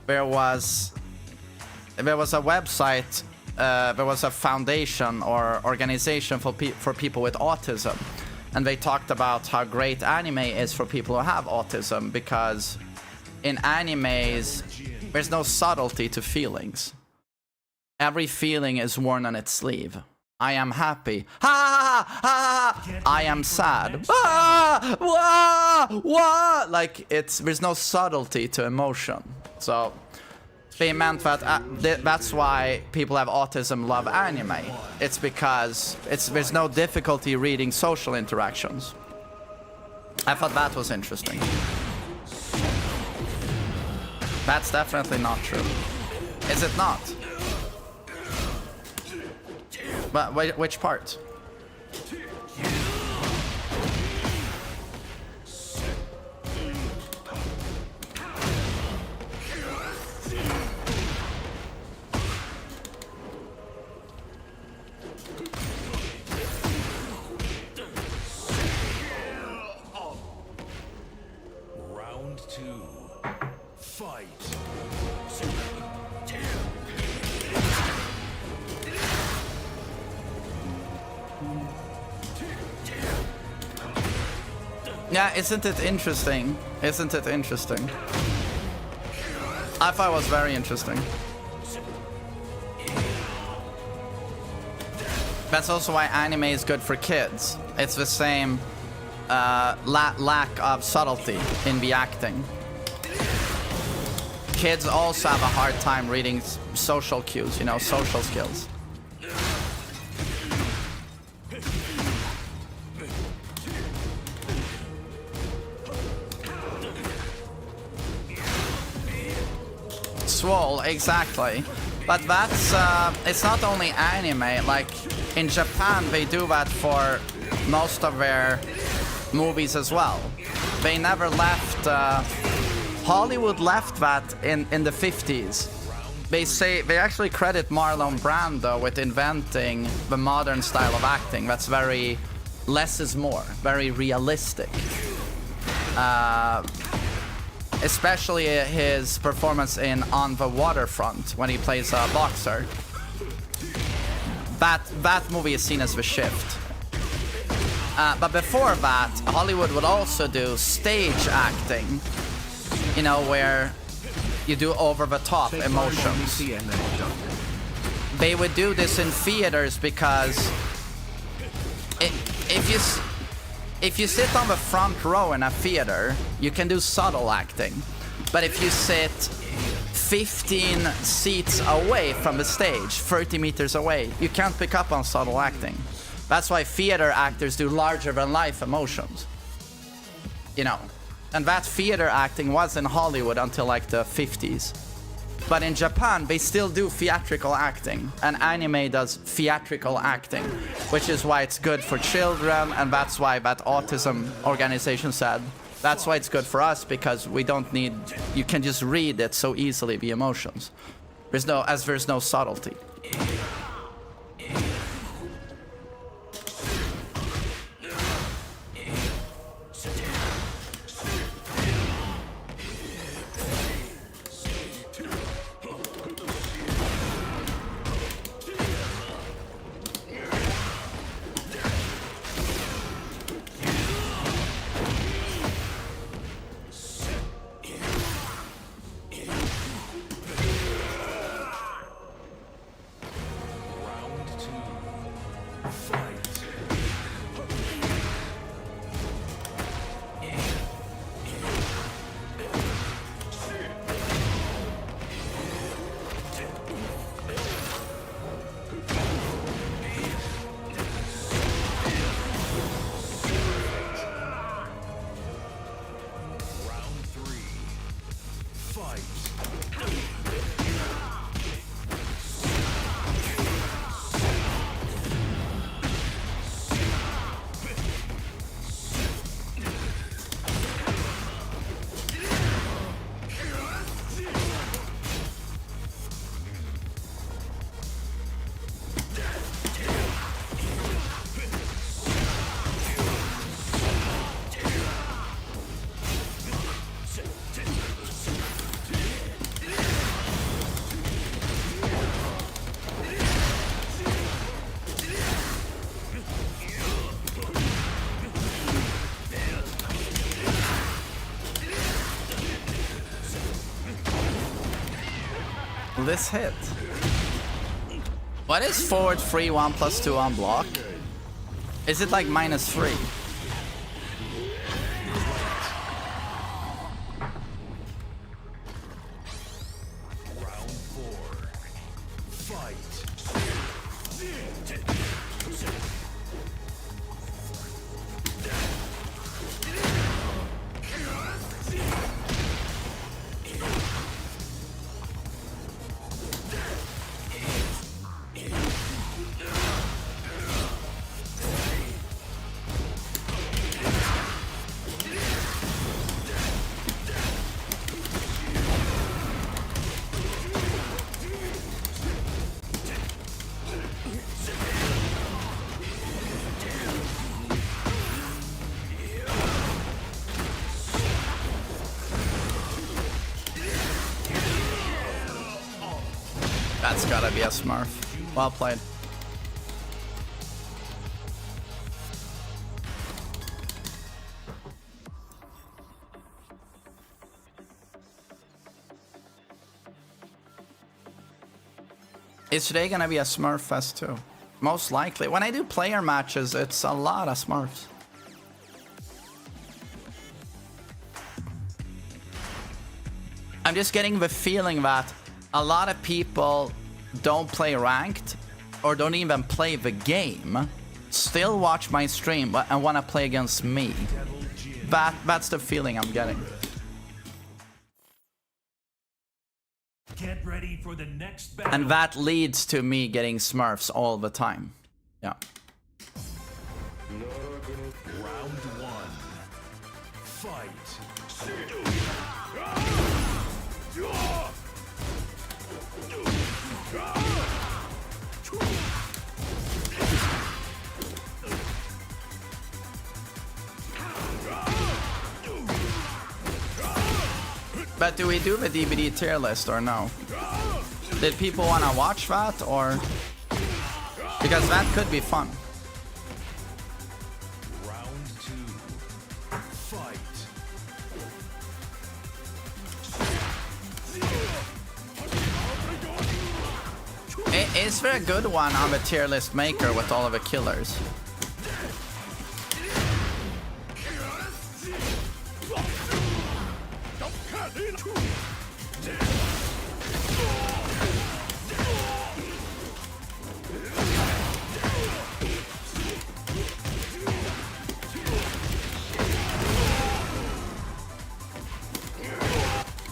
there was a website, there was a foundation or organization for people with autism, and they talked about how great anime is for people who have autism, because in animes there's no subtlety to feelings. Every feeling is worn on its sleeve. I am happy. Ha ha ha! I am sad. Ah, wah, wah. Like there's no subtlety to emotion. So they meant that that's why people have autism love anime. It's because there's no difficulty reading social interactions. I thought that was interesting. That's definitely not true. Is it not? But wait, which part? two, fight. Yeah, isn't it interesting? Isn't it interesting? I thought it was very interesting. That's also why anime is good for kids. It's the same lack of subtlety in the acting. Kids also have a hard time reading social cues, you know, social skills. Swole, exactly. But that's, it's not only anime, like in Japan they do that for most of their movies as well. They never left, Hollywood left that in the 50s. They actually credit Marlon Brando with inventing the modern style of acting that's very less is more, very realistic. Especially his performance in On the Waterfront when he plays a boxer. That movie is seen as the shift. But before that, Hollywood would also do stage acting, you know, where you do over-the-top emotions. They would do this in theaters because if you sit on the front row in a theater, you can do subtle acting. But if you sit 15 seats away from the stage, 30 meters away, you can't pick up on subtle acting. That's why theater actors do larger-than-life emotions. You know, and that theater acting was in Hollywood until like the 50s. But in Japan, they still do theatrical acting, and anime does theatrical acting, which is why it's good for children, and that's why that autism organization said, that's why it's good for us, because we don't need, you can just read it so easily, the emotions. There's no subtlety. This hit. What is forward 3, 1 plus 2 on block? Is it like -3? That's gotta be a Smurf. Well played. Is today gonna be a Smurf fest too? Most likely. When I do player matches, it's a lot of Smurfs. I'm just getting the feeling that a lot of people don't play ranked or don't even play the game, still watch my stream and want to play against me. That's the feeling I'm getting. Get ready for the next battle. And that leads to me getting Smurfs all the time. Yeah. Round one. Fight. But do we do the DVD tier list or no? Did people want to watch that or? Because that could be fun. Round two. Fight. Is there a good one on the tier list maker with all of the killers?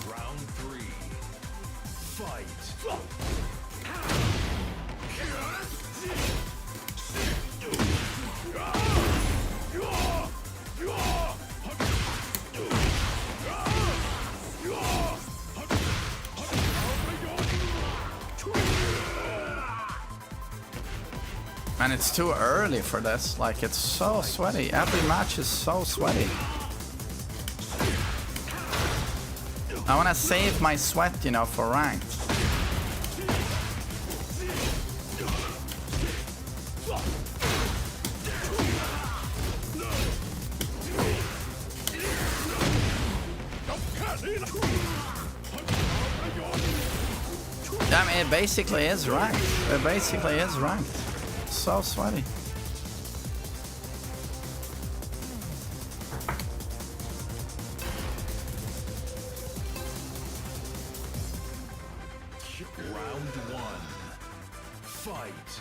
Round three. Fight. And it's too early for this. Like, it's so sweaty. Every match is so sweaty. I want to save my sweat, you know, for ranked. I mean, it basically is ranked. It basically is ranked. So sweaty. Round one. Fight.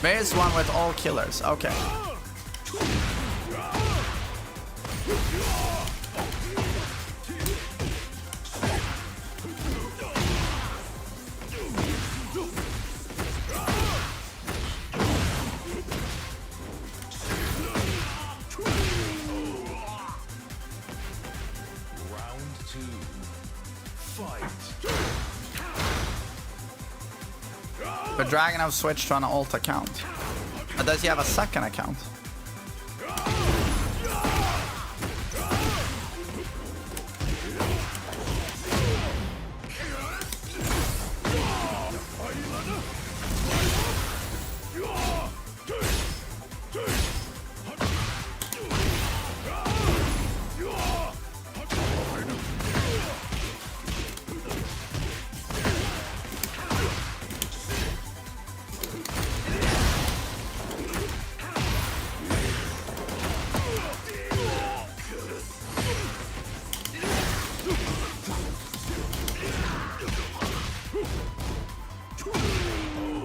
There's one with all killers. Okay. Round two. Fight. The Dragon have switched to an alt account. Does he have a second account?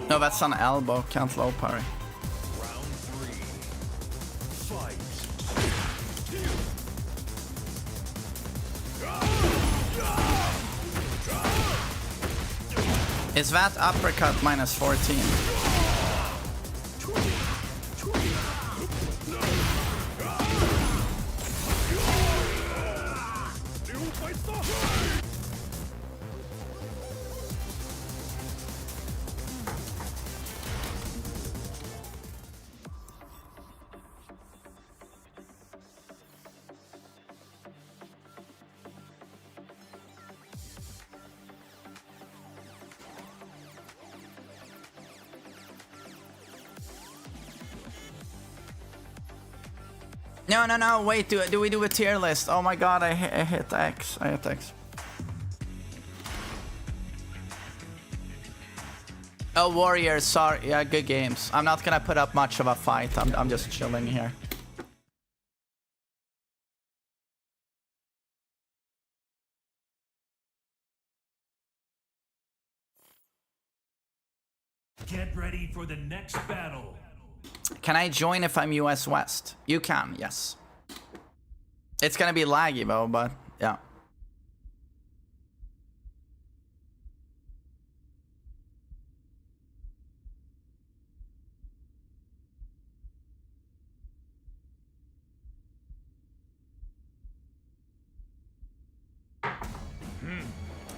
No, that's an elbow. Can't low parry. Round three. Fight. Is that uppercut minus 14? No, wait, do we do a tier list? Oh my god, I hit X. I hit X. Oh, Warriors, sorry. Yeah, good games. I'm not gonna put up much of a fight. I'm just chilling here. Get ready for the next battle. Can I join if I'm US West? You can, yes. It's gonna be laggy though, but yeah.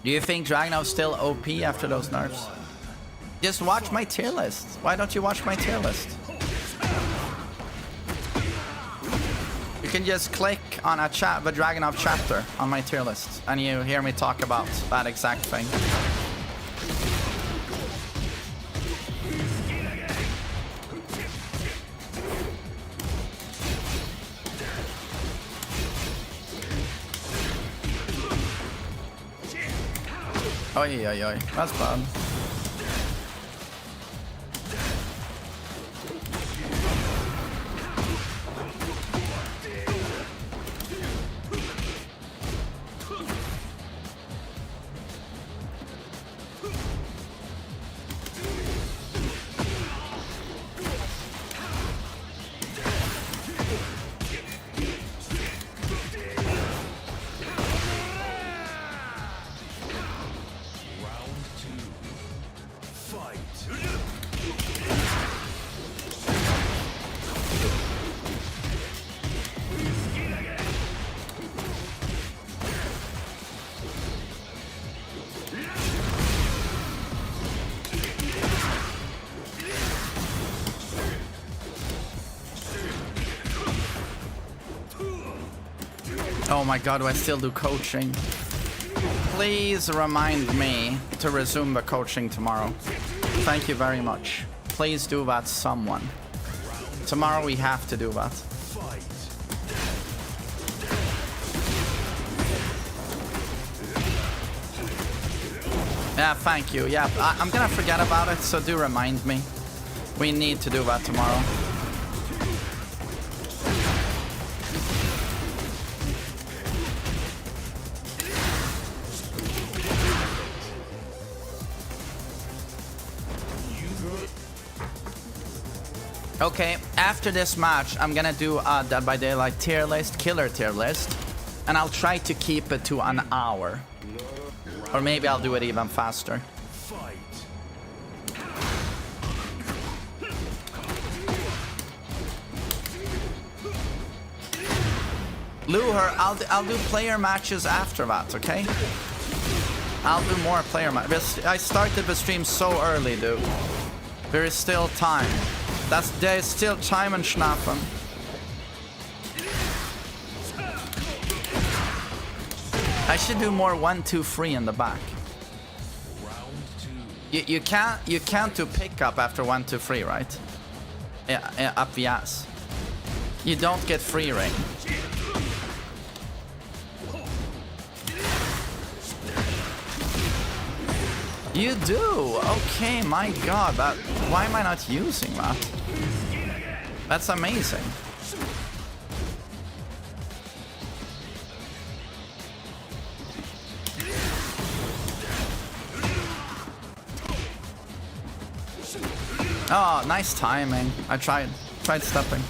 Do you think Dragunov's still OP after those nerfs? Just watch my tier list. Why don't you watch my tier list? You can just click on a the Dragunov chapter on my tier list, and you hear me talk about that exact thing. Oi, oi, oi. That's bad. Oh my god, do I still do coaching? Please remind me to resume the coaching tomorrow. Thank you very much. Please do that, someone. Tomorrow we have to do that. Yeah, thank you. Yeah, I'm gonna forget about it, so do remind me. We need to do that tomorrow. Okay, after this match, I'm gonna do a Dead by Daylight tier list, killer tier list, and I'll try to keep it to an hour. Or maybe I'll do it even faster. Luher, I'll do player matches after that, okay? I'll do more player matches. I started the stream so early, dude. There is still time. There is still time and schnappen. I should do more 1, 2, 3 in the back. You can't do pickup after 1, 2, 3, right? Yeah, up the ass. You don't get free ring. You do? Okay, my god, why am I not using that? That's amazing. Oh, nice timing. I tried stepping.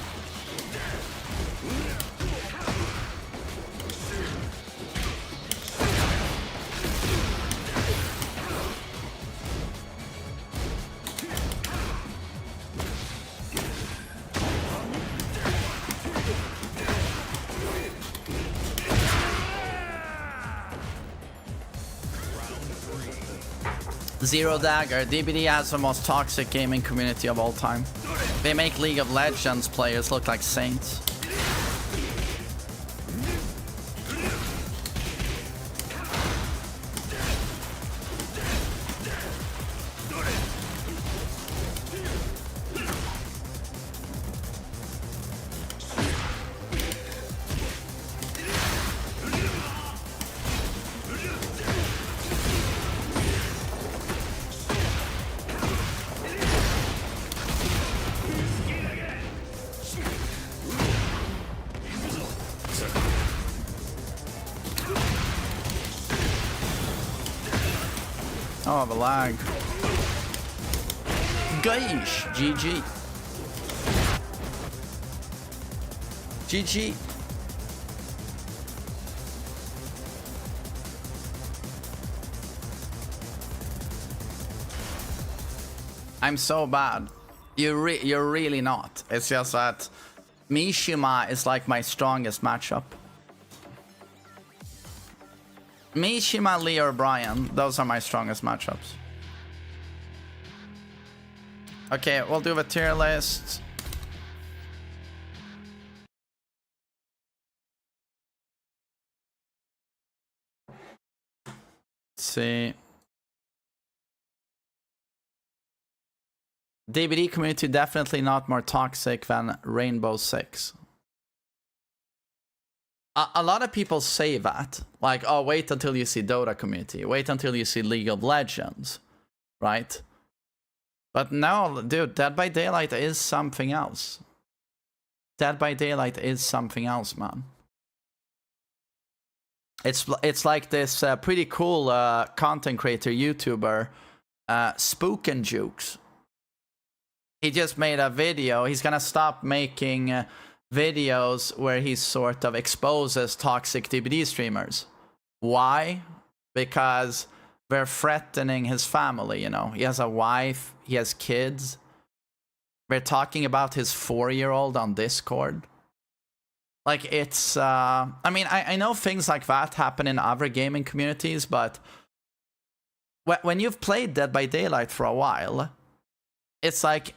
Zero Dagger. DBD has the most toxic gaming community of all time. They make League of Legends players look like saints. Oh, the lag. Gosh, GG. GG. I'm so bad. You're really not. It's just that Mishima is like my strongest matchup. Mishima, Lee, or Brian, those are my strongest matchups. Okay, we'll do the tier list. Let's see. DVD community definitely not more toxic than Rainbow Six. A lot of people say that, like, oh, wait until you see Dota community, wait until you see League of Legends, right? But no, dude, Dead by Daylight is something else. Dead by Daylight is something else, man. It's like this pretty cool content creator, YouTuber, Spook and Jukes. He just made a video. He's gonna stop making videos where he sort of exposes toxic DBD streamers. Why? Because they're threatening his family, you know. He has a wife, he has kids. They're talking about his 4-year-old on Discord. Like, it's, I mean, I know things like that happen in other gaming communities, but when you've played Dead by Daylight for a while, it's like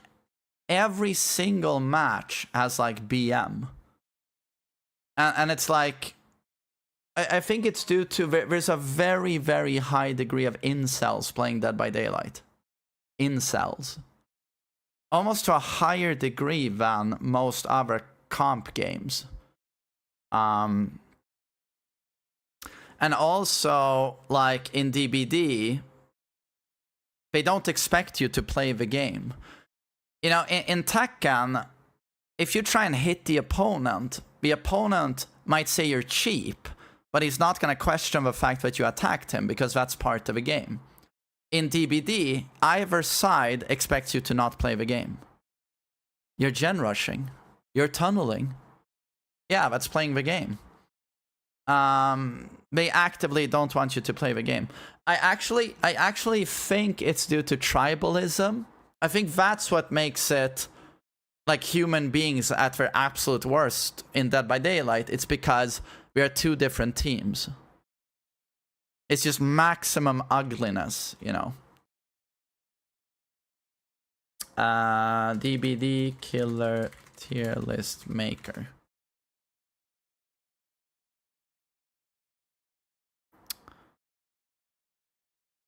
every single match has like BM. And it's like, I think it's due to, there's a very, very high degree of incels playing Dead by Daylight. Incels. Almost to a higher degree than most other comp games. And also, like in DBD, they don't expect you to play the game. You know, in Tekken, if you try and hit the opponent might say you're cheap, but he's not going to question the fact that you attacked him because that's part of the game. In DBD, either side expects you to not play the game. You're gen rushing. You're tunneling. Yeah, that's playing the game. They actively don't want you to play the game. I actually think it's due to tribalism. I think that's what makes it like human beings at their absolute worst in Dead by Daylight. It's because we are two different teams. It's just maximum ugliness, you know. DBD killer tier list maker.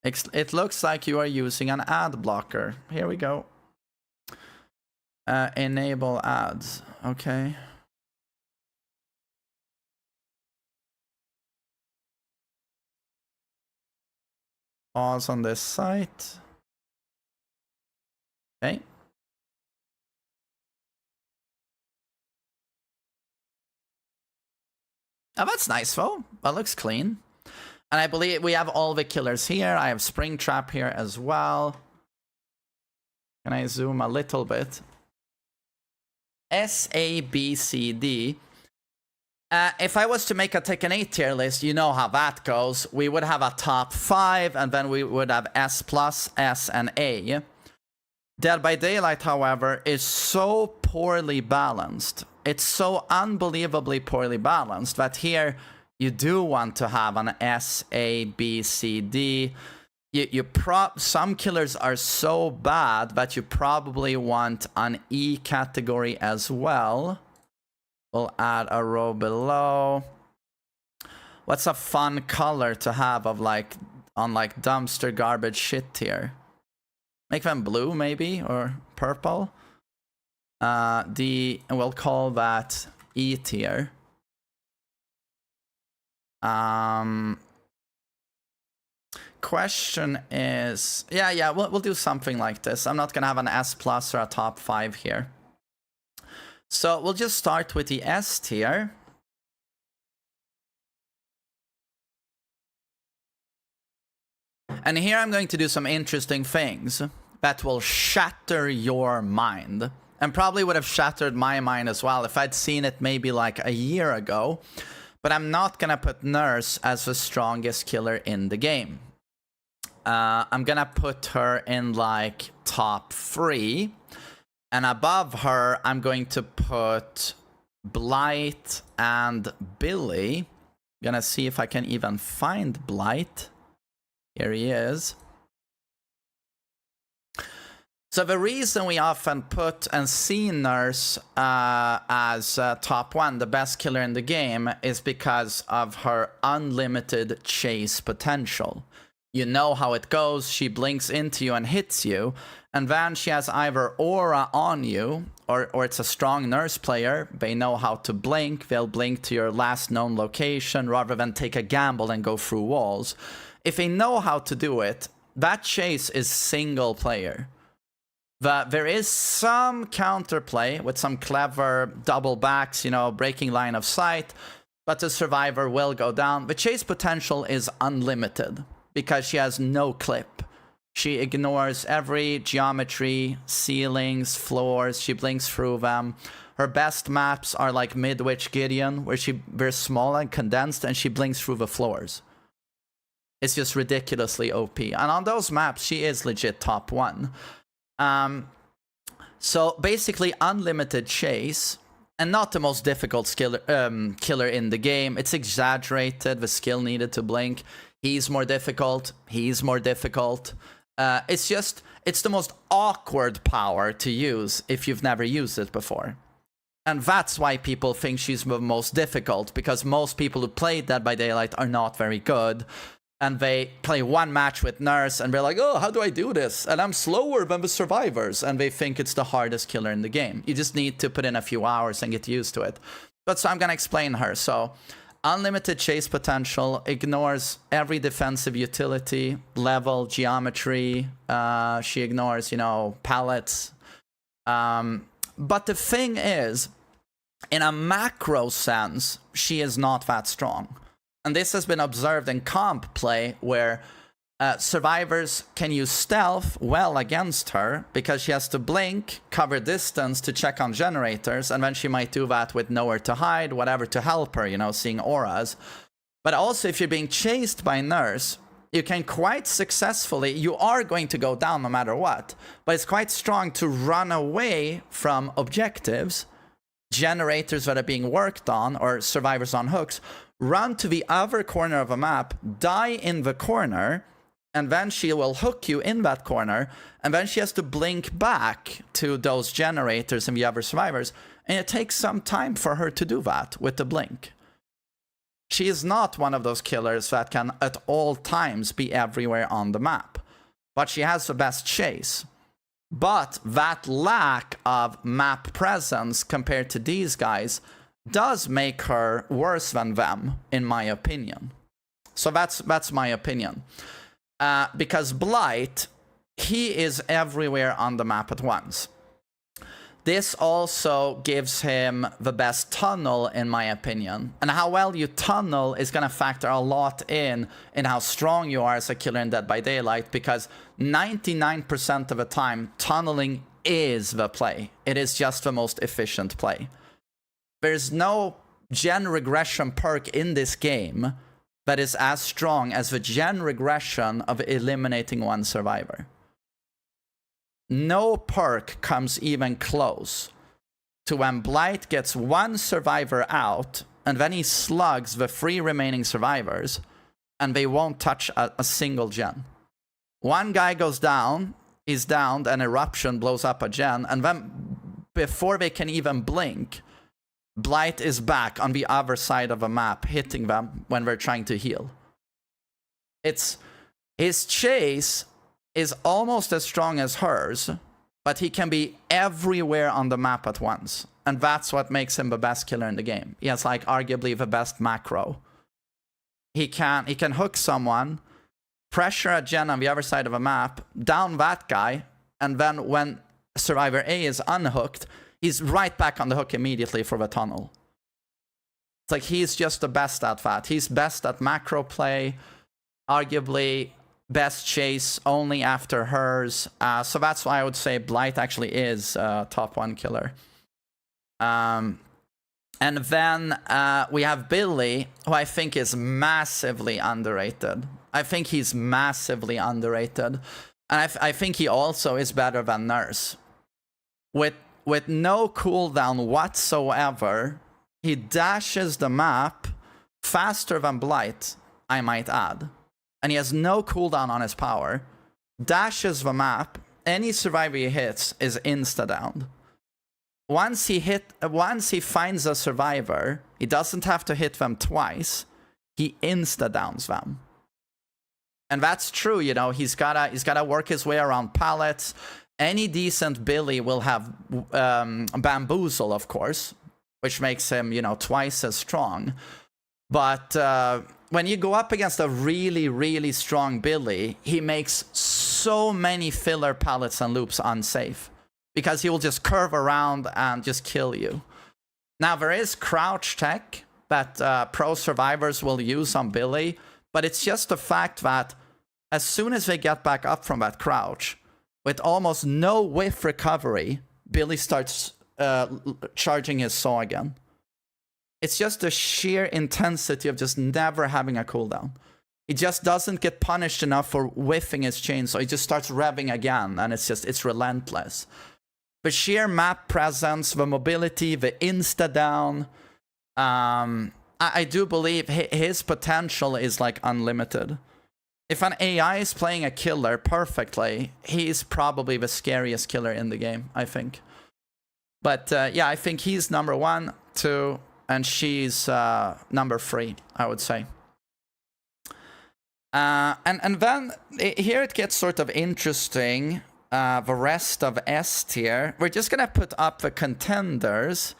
It looks like you are using an ad blocker. Here we go. Enable ads. Okay. Pause on this site. Okay. Oh, that's nice though. That looks clean. And I believe we have all the killers here. I have Springtrap here as well. Can I zoom a little bit? S, A, B, C, D. If I was to make a Tekken 8 tier list, you know how that goes. We would have a top 5, and then we would have S+, S, and A. Dead by Daylight, however, is so poorly balanced. It's so unbelievably poorly balanced that here you do want to have an S, A, B, C, D. Some killers are so bad that you probably want an E category as well. We'll add a row below. What's a fun color to have of like on like dumpster garbage shit tier? Make them blue maybe or purple. And we'll call that E tier. Question is, yeah, we'll do something like this. I'm not gonna have an S+ or a top 5 here. So we'll just start with the S tier. And here I'm going to do some interesting things that will shatter your mind. And probably would have shattered my mind as well if I'd seen it maybe like a year ago. But I'm not gonna put Nurse as the strongest killer in the game. I'm gonna put her in like top 3. And above her, I'm going to put Blight and Billy. Gonna see if I can even find Blight. Here he is. So the reason we often put and see Nurse as top 1, the best killer in the game, is because of her unlimited chase potential. You know how it goes, she blinks into you and hits you, and then she has either aura on you, or it's a strong Nurse player, they know how to blink, they'll blink to your last known location rather than take a gamble and go through walls. If they know how to do it, that chase is single player. There is some counterplay with some clever double backs, you know, breaking line of sight, but the survivor will go down. The chase potential is unlimited because she has no clip. She ignores every geometry, ceilings, floors, she blinks through them. Her best maps are like Midwich Gideon, where they're small and condensed and she blinks through the floors. It's just ridiculously OP. And on those maps, she is legit top 1. So basically unlimited chase, and not the most difficult killer in the game. It's exaggerated, the skill needed to blink. He's more difficult, he's more difficult. It's the most awkward power to use if you've never used it before. And that's why people think she's the most difficult, because most people who play Dead by Daylight are not very good. And they play one match with Nurse and they're like, oh, how do I do this? And I'm slower than the survivors. And they think it's the hardest killer in the game. You just need to put in a few hours and get used to it. But so I'm going to explain her. So unlimited chase potential, ignores every defensive utility, level, geometry. She ignores, you know, pallets. But the thing is, in a macro sense, she is not that strong. And this has been observed in comp play, where survivors can use stealth well against her because she has to blink, cover distance to check on generators, and then she might do that with nowhere to hide, whatever to help her, you know, seeing auras. But also, if you're being chased by Nurse, you can quite successfully, you are going to go down no matter what, but it's quite strong to run away from objectives, generators that are being worked on, or survivors on hooks, run to the other corner of a map, die in the corner, and then she will hook you in that corner, and then she has to blink back to those generators and the other survivors, and it takes some time for her to do that with the blink. She is not one of those killers that can at all times be everywhere on the map, but she has the best chase. But that lack of map presence compared to these guys does make her worse than them, in my opinion. So that's my opinion. Because Blight, he is everywhere on the map at once. This also gives him the best tunnel, in my opinion. And how well you tunnel is going to factor a lot in how strong you are as a killer in Dead by Daylight, because 99% of the time, tunneling is the play. It is just the most efficient play. There's no gen regression perk in this game that is as strong as the gen regression of eliminating one survivor. No perk comes even close to when Blight gets one survivor out and then he slugs the 3 remaining survivors and they won't touch a single gen. One guy goes down, he's downed, an eruption blows up a gen, and then before they can even blink, Blight is back on the other side of a map, hitting them when they're trying to heal. His chase is almost as strong as hers, but he can be everywhere on the map at once. And that's what makes him the best killer in the game. He has like arguably the best macro. He can hook someone, pressure a gen on the other side of a map, down that guy, and then when survivor A is unhooked, he's right back on the hook immediately for the tunnel. It's like he's just the best at that. He's best at macro play, arguably best chase only after hers. So that's why I would say Blight actually is top 1 killer. And then we have Billy, who I think is massively underrated. I think he's massively underrated. And I think he also is better than Nurse. With no cooldown whatsoever, he dashes the map faster than Blight, I might add. And he has no cooldown on his power. Dashes the map, any survivor he hits is insta-downed. Once he finds a survivor, he doesn't have to hit them twice. He insta-downs them. And that's true, you know, he's gotta work his way around pallets. Any decent Billy will have Bamboozle, of course, which makes him, you know, twice as strong. But when you go up against a really, really strong Billy, he makes so many filler pallets and loops unsafe. Because he will just curve around and just kill you. Now, there is crouch tech that pro survivors will use on Billy, but it's just the fact that as soon as they get back up from that crouch, with almost no whiff recovery, Billy starts charging his saw again. It's just the sheer intensity of just never having a cooldown. He just doesn't get punished enough for whiffing his chainsaw. He just starts revving again, and it's relentless. The sheer map presence, the mobility, the insta-down, I do believe his potential is like unlimited. If an AI is playing a killer perfectly, he's probably the scariest killer in the game, I think. But yeah, I think he's number 1, 2, and she's number 3, I would say. And then here it gets sort of interesting. The rest of S tier. We're just gonna put up the contenders,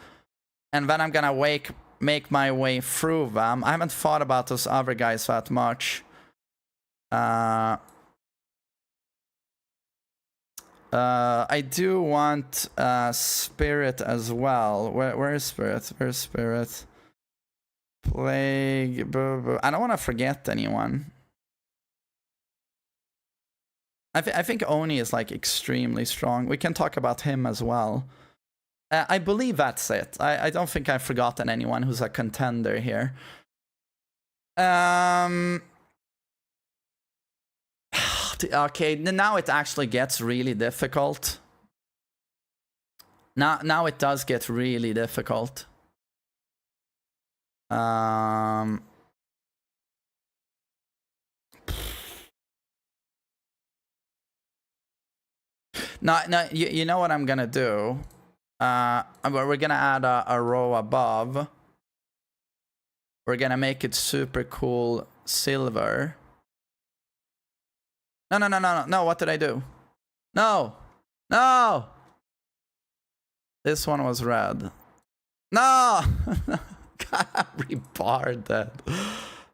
and then I'm gonna make my way through them. I haven't thought about those other guys that much. I do want Spirit as well. Where is Spirit? Where's Spirit? Plague. I don't want to forget anyone. I think Oni is like extremely strong. We can talk about him as well. I believe that's it. I don't think I've forgotten anyone who's a contender here. Okay, now it actually gets really difficult. Now it does get really difficult. No, you know what I'm gonna do? We're gonna add a row above. We're gonna make it super cool silver. No, what did I do? No! This one was red. No! God, rebarred that.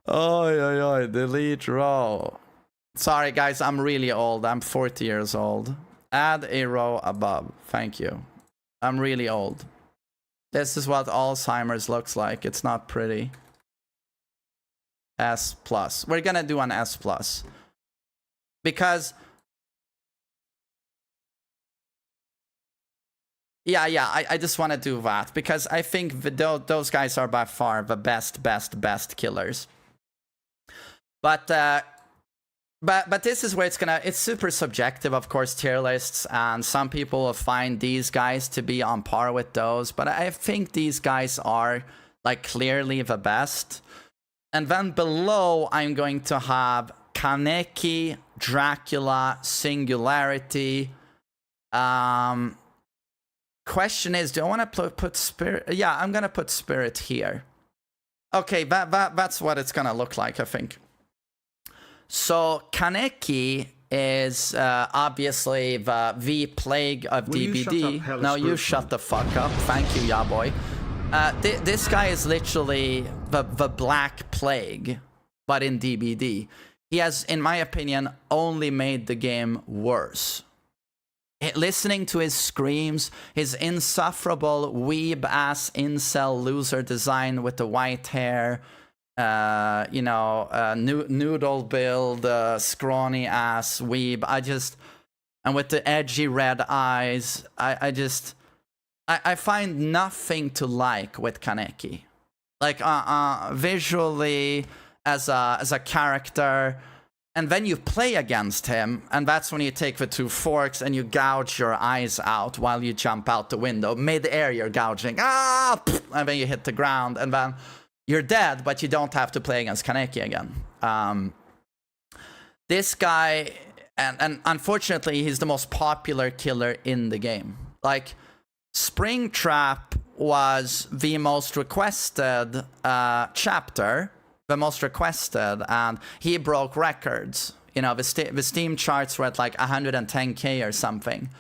Oh, delete row. Sorry guys, I'm really old. I'm 40 years old. Add a row above. Thank you. I'm really old. This is what Alzheimer's looks like. It's not pretty. S+. We're gonna do an S+. Because... Yeah, I just want to do that. Because I think those guys are by far the best killers. But this is where it's super subjective, of course, tier lists, and some people will find these guys to be on par with those, but I think these guys are like clearly the best. And then below, I'm going to have Kaneki, Dracula, Singularity. Question is, do I want to put Spirit? Yeah, I'm gonna put Spirit here. Okay, that's what it's gonna look like, I think. So Kaneki is obviously the plague of DBD. No, you shut the fuck up. Thank you, yeah boy. This guy is literally the Black Plague, but in DBD. He has, in my opinion, only made the game worse. Listening to his screams, his insufferable weeb-ass incel loser design with the white hair, you know, noodle build, scrawny ass weeb. And with the edgy red eyes, I find nothing to like with Kaneki. Like, visually, as a character. And then you play against him, and that's when you take the 2 forks and you gouge your eyes out while you jump out the window. Mid-air, you're gouging. And then you hit the ground, and then you're dead, but you don't have to play against Kaneki again. This guy, and unfortunately, he's the most popular killer in the game. Like, Springtrap was the most requested chapter, the most requested, and he broke records. You know, the Steam charts were at like 110k or something.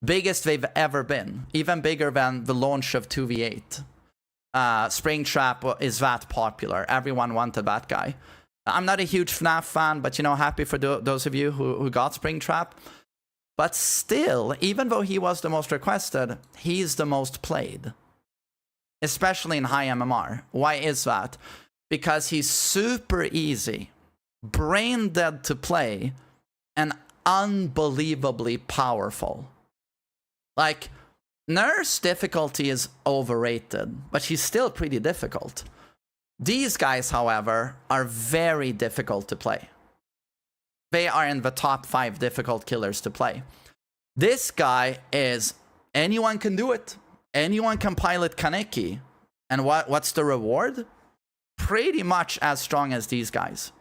Biggest they've ever been. Even bigger than the launch of 2v8. Springtrap is that popular. Everyone wanted that guy. I'm not a huge FNAF fan, but, you know, happy for those of you who got Springtrap. But still, even though he was the most requested, he's the most played. Especially in high MMR. Why is that? Because he's super easy, brain dead to play, and unbelievably powerful. Like, Nurse difficulty is overrated, but she's still pretty difficult. These guys, however, are very difficult to play. They are in the top 5 difficult killers to play. This guy is, anyone can do it. Anyone can pilot Kaneki. And what's the reward? Pretty much as strong as these guys.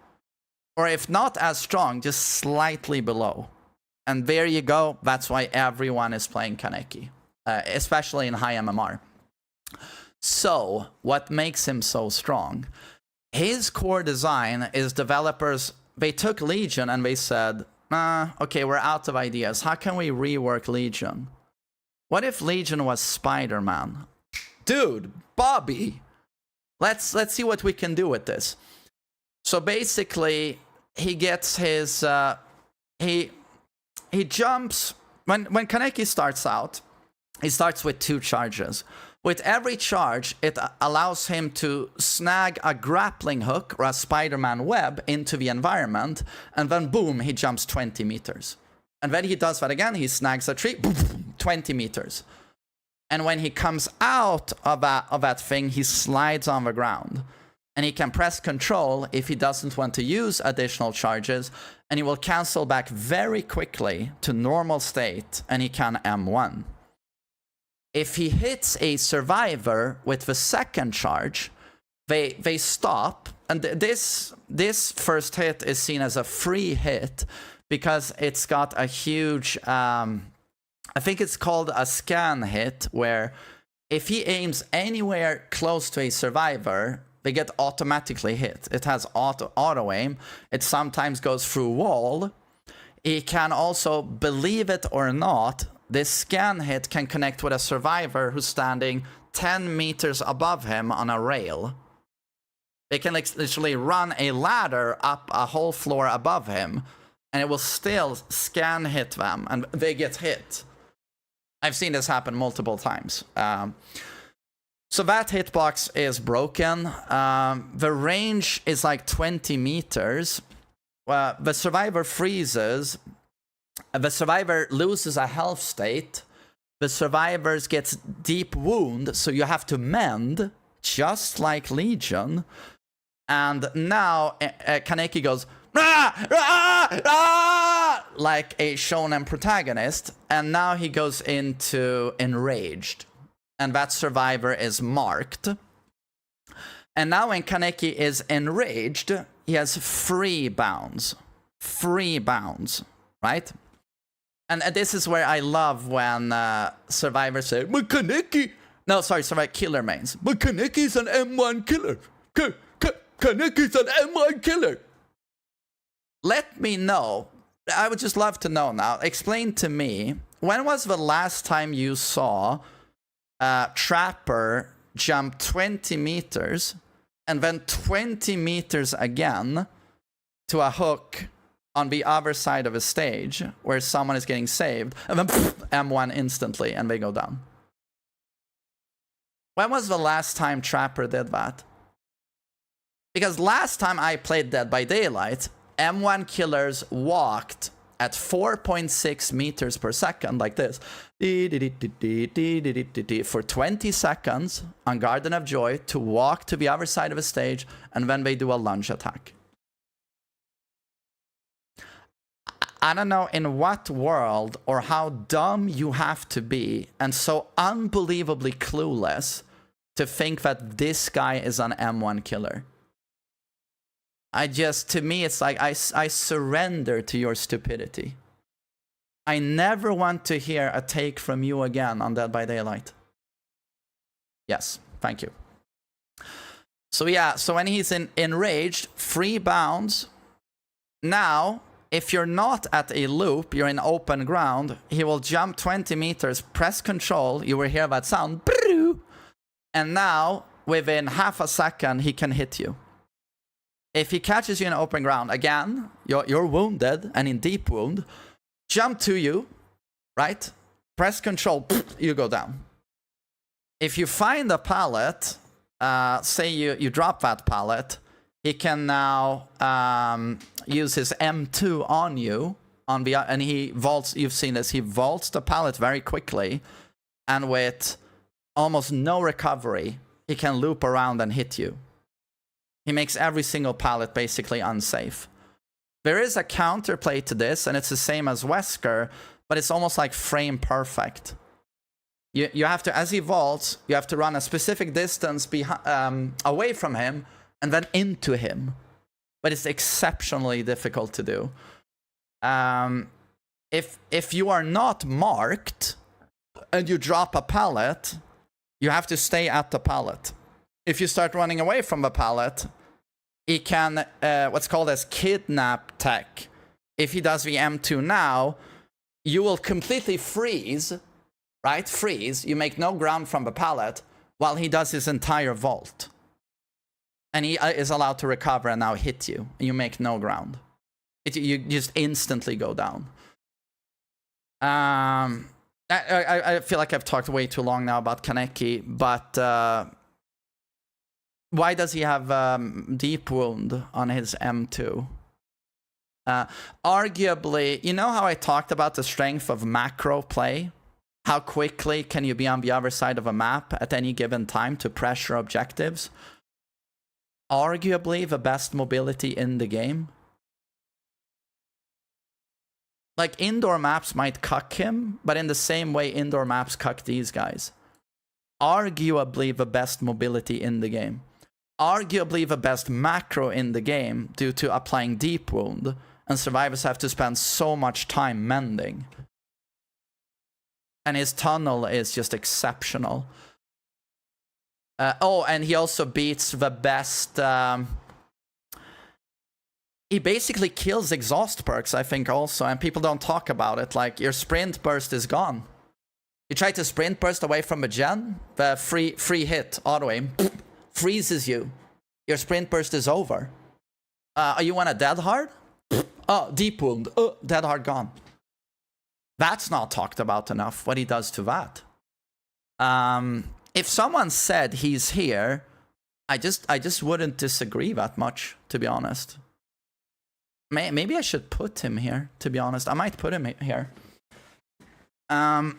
Or if not as strong, just slightly below. And there you go. That's why everyone is playing Kaneki. Especially in high MMR. So, what makes him so strong? His core design is developers, they took Legion and they said, okay, we're out of ideas. How can we rework Legion? What if Legion was Spider-Man? Dude, Bobby! Let's see what we can do with this. So basically, he gets his... he jumps... When Kaneki starts out, he starts with 2 charges. With every charge, it allows him to snag a grappling hook or a Spider-Man web into the environment, and then boom, he jumps 20 meters. And when he does that again, he snags a tree, boom, 20 meters. And when he comes out of that thing, he slides on the ground. And he can press control if he doesn't want to use additional charges, and he will cancel back very quickly to normal state, and he can M1. If he hits a survivor with the second charge, they stop. And this first hit is seen as a free hit because it's got a huge... I think it's called a scan hit, where if he aims anywhere close to a survivor, they get automatically hit. It has auto aim. It sometimes goes through wall. He can also, believe it or not, this scan hit can connect with a survivor who's standing 10 meters above him on a rail. They can literally run a ladder up a whole floor above him, and it will still scan hit them, and they get hit. I've seen this happen multiple times. So that hitbox is broken. The range is like 20 meters. The survivor freezes. The survivor loses a health state. The survivor gets deep wound, so you have to mend, just like Legion. And now Kaneki goes, "Ah! Ah! Ah!" like a shonen protagonist, and now he goes into enraged, and that survivor is marked. And now when Kaneki is enraged, he has free bounds, right? And this is where I love when survivors say, "But Kaneki," no, sorry, killer mains, "But Kaneki's an M1 killer. Kaneki's an M1 killer." Let me know. I would just love to know now. Explain to me, when was the last time you saw Trapper jump 20 meters and then 20 meters again to a hook on the other side of a stage where someone is getting saved, and then M1 instantly and they go down? When was the last time Trapper did that? Because last time I played Dead by Daylight, M1 killers walked at 4.6 meters per second, like this, for 20 seconds on Garden of Joy to walk to the other side of a stage, and then they do a lunge attack. I don't know in what world or how dumb you have to be and so unbelievably clueless to think that this guy is an M1 killer. To me, it's like I surrender to your stupidity. I never want to hear a take from you again on Dead by Daylight. Yes, thank you. So yeah, so when he's enraged, free bounds. Now, if you're not at a loop, you're in open ground, he will jump 20 meters, press control, you will hear that sound, and now, within half a second, he can hit you. If he catches you in open ground, again, you're wounded and in deep wound, jump to you, right? Press control, you go down. If you find a pallet, say you drop that pallet, he can now use his M2 on you, and he vaults, you've seen this, he vaults the pallet very quickly, and with almost no recovery, he can loop around and hit you. He makes every single pallet basically unsafe. There is a counterplay to this, and it's the same as Wesker, but it's almost like frame perfect. You have to, as he vaults, you have to run a specific distance away from him, and then into him. But it's exceptionally difficult to do. If you are not marked, and you drop a pallet, you have to stay at the pallet. If you start running away from the pallet, he can, what's called as kidnap tech. If he does the M2 now, you will completely freeze, right? Freeze. You make no ground from the pallet while he does his entire vault. And he is allowed to recover and now hit you. And you make no ground. You just instantly go down. I feel like I've talked way too long now about Kaneki, but why does he have deep wound on his M2? Arguably, you know how I talked about the strength of macro play? How quickly can you be on the other side of a map at any given time to pressure objectives? Arguably the best mobility in the game. Like, indoor maps might cuck him, but in the same way indoor maps cuck these guys. Arguably the best mobility in the game. Arguably the best macro in the game due to applying deep wound, and survivors have to spend so much time mending. And his tunnel is just exceptional. Oh, and he also beats the best... he basically kills exhaust perks, I think, also, and people don't talk about it. Like, your sprint burst is gone. You try to sprint burst away from a gen, the free hit, auto aim, freezes you. Your sprint burst is over. You want a dead hard? Oh, deep wound. Oh, dead hard gone. That's not talked about enough, what he does to that. If someone said he's here, I just wouldn't disagree that much, to be honest. Maybe I should put him here, to be honest. I might put him here. And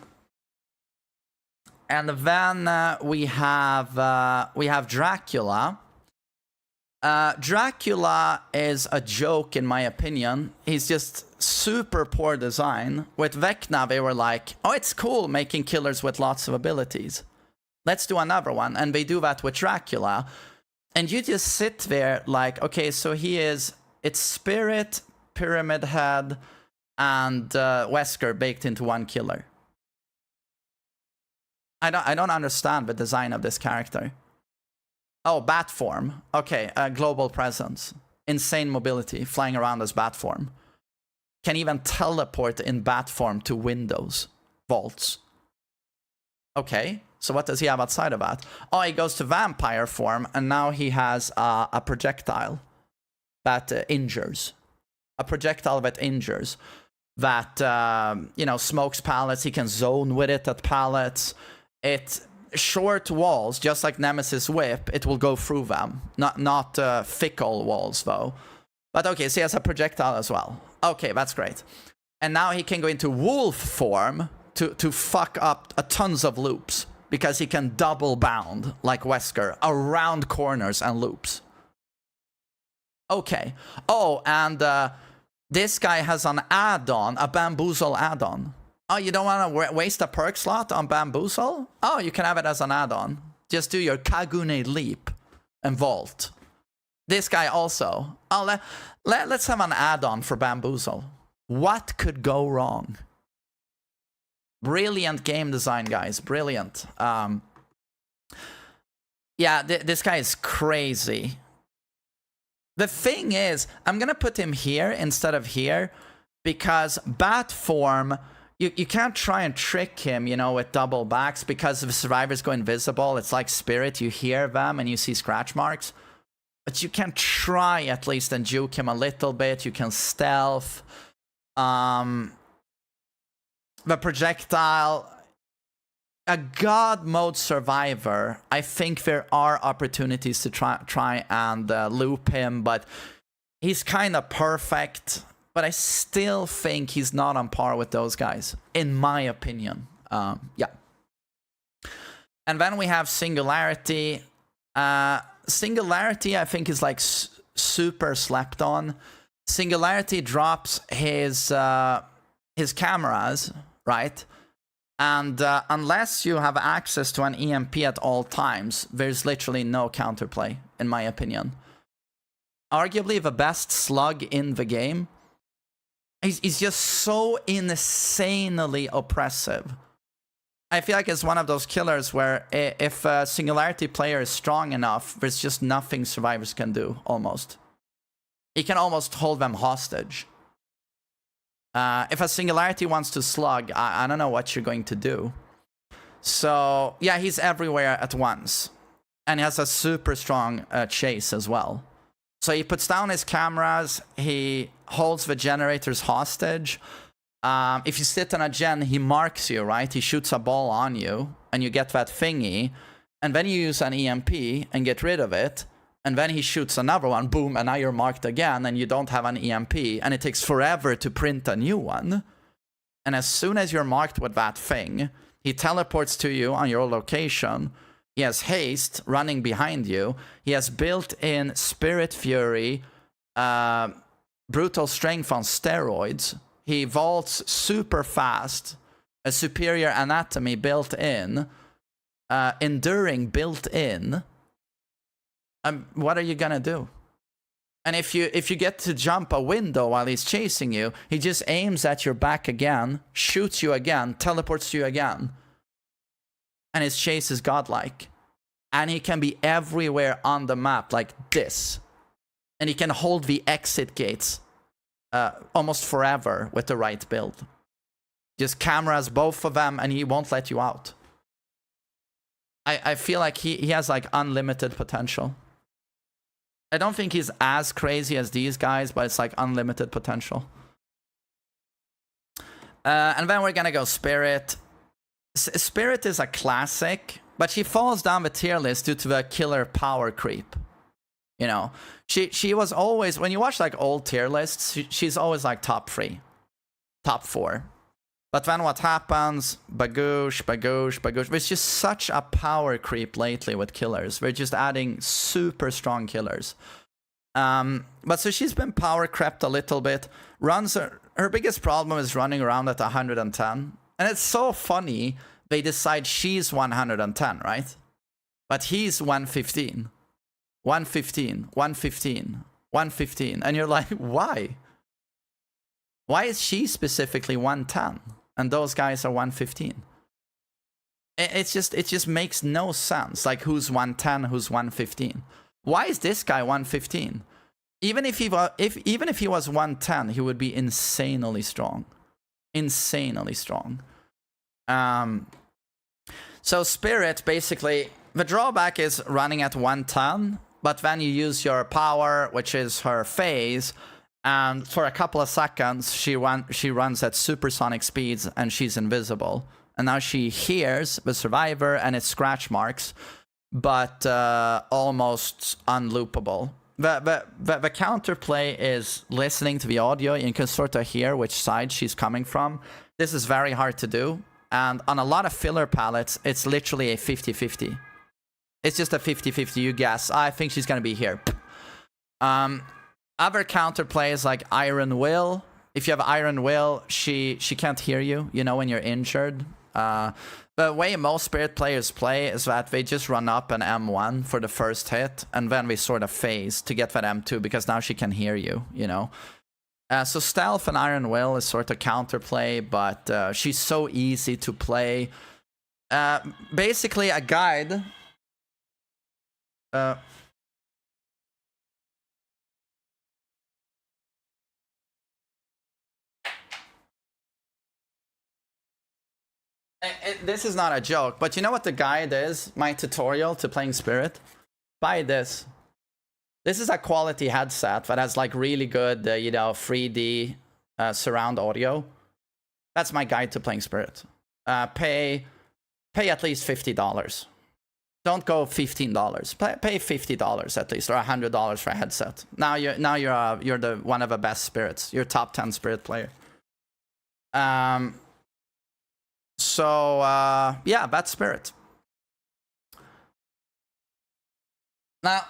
then we have Dracula. Dracula is a joke, in my opinion. He's just super poor design. With Vecna, they were like, oh, it's cool making killers with lots of abilities. Let's do another one. And they do that with Dracula. And you just sit there like, okay, so he is... It's Spirit, Pyramid Head, and Wesker baked into one killer. I don't understand the design of this character. Oh, bat form. Okay, global presence. Insane mobility, flying around as bat form. Can even teleport in bat form to windows. Vaults. Okay, so what does he have outside of that? Oh, he goes to vampire form, and now he has a projectile that injures. A projectile that injures. That, you know, smokes pallets. He can zone with it at pallets. short walls, just like Nemesis Whip, it will go through them. Not fickle walls, though. But okay, so he has a projectile as well. Okay, that's great. And now he can go into wolf form to fuck up tons of loops, because he can double bound, like Wesker, around corners and loops. Okay. Oh, and this guy has an add-on, a Bamboozle add-on. Oh, you don't want to waste a perk slot on Bamboozle? Oh, you can have it as an add-on. Just do your Kagune Leap and Vault. This guy also. Oh, let's have an add-on for Bamboozle. What could go wrong? Brilliant game design, guys. Brilliant. Yeah, this guy is crazy. The thing is, I'm going to put him here instead of here, because bat form, you can't try and trick him, you know, with double backs, because if survivors go invisible, it's like Spirit, you hear them and you see scratch marks. But you can try at least and juke him a little bit. You can stealth. The projectile, a God mode survivor, I think there are opportunities to try and loop him, but he's kind of perfect. But I still think he's not on par with those guys, in my opinion. Yeah. And then we have Singularity. Singularity, I think, is like super slept on. Singularity drops his cameras, right? And unless you have access to an EMP at all times, there's literally no counterplay, in my opinion. Arguably the best slug in the game. He's just so insanely oppressive. I feel like it's one of those killers where if a Singularity player is strong enough, there's just nothing survivors can do, almost. He can almost hold them hostage. If a Singularity wants to slug, I don't know what you're going to do. So, yeah, he's everywhere at once. And he has a super strong chase as well. So he puts down his cameras, he holds the generators hostage. If you sit on a gen, he marks you, right? He shoots a ball on you, and you get that thingy. And then you use an EMP and get rid of it. And then he shoots another one, boom, and now you're marked again, and you don't have an EMP. And it takes forever to print a new one. And as soon as you're marked with that thing, he teleports to you on your location. He has haste running behind you. He has built-in Spirit Fury, Brutal Strength on steroids. He vaults super fast, a superior anatomy built in, enduring built in. What are you gonna do? And if you get to jump a window while he's chasing you, he just aims at your back again, shoots you again, teleports you again. And his chase is godlike. And he can be everywhere on the map like this. And he can hold the exit gates almost forever with the right build. Just cameras both of them and he won't let you out. I feel like he has like unlimited potential. I don't think he's as crazy as these guys, but it's like unlimited potential. And then we're gonna go Spirit. Spirit is a classic, but she falls down the tier list due to the killer power creep. You know, she was always, when you watch like old tier lists, she's always like top 3, top 4. But then what happens? Bagoosh. There's just such a power creep lately with killers. We're just adding super strong killers. But so she's been power crept a little bit. Her biggest problem is running around at 110. And it's so funny, they decide she's 110, right? But he's 115. 115, 115, 115. And you're like, why? Why is she specifically 110? And those guys are 115. It just makes no sense. Like, who's 110, who's 115? Why is this guy 115? Even if he was 110, he would be insanely strong. Insanely strong. So Spirit, basically, the drawback is running at 110, but then you use your power, which is her phase, and for a couple of seconds, she runs at supersonic speeds, and she's invisible. And now she hears the survivor and it's scratch marks, but almost unloopable. The counterplay is listening to the audio. You can sort of hear which side she's coming from. This is very hard to do. And on a lot of filler palettes, it's literally a 50-50. It's just a 50-50, you guess. I think she's going to be here. Other counterplays like Iron Will. If you have Iron Will, she can't hear you, you know, when you're injured. The way most Spirit players play is that they just run up an M1 for the first hit, and then they sort of phase to get that M2, because now she can hear you, you know. So Stealth and Iron Will is sort of counterplay, but she's so easy to play. Basically, a guide... This is not a joke, but you know what the guide is? My tutorial to playing Spirit? Buy this. This is a quality headset that has like really good, you know, 3D surround audio. That's my guide to playing Spirit. Pay at least $50. Don't go $15. Pay $50 at least, or $100 for a headset. Now you're the one of the best Spirits. You're top 10 Spirit player. So yeah, that's Spirit. Now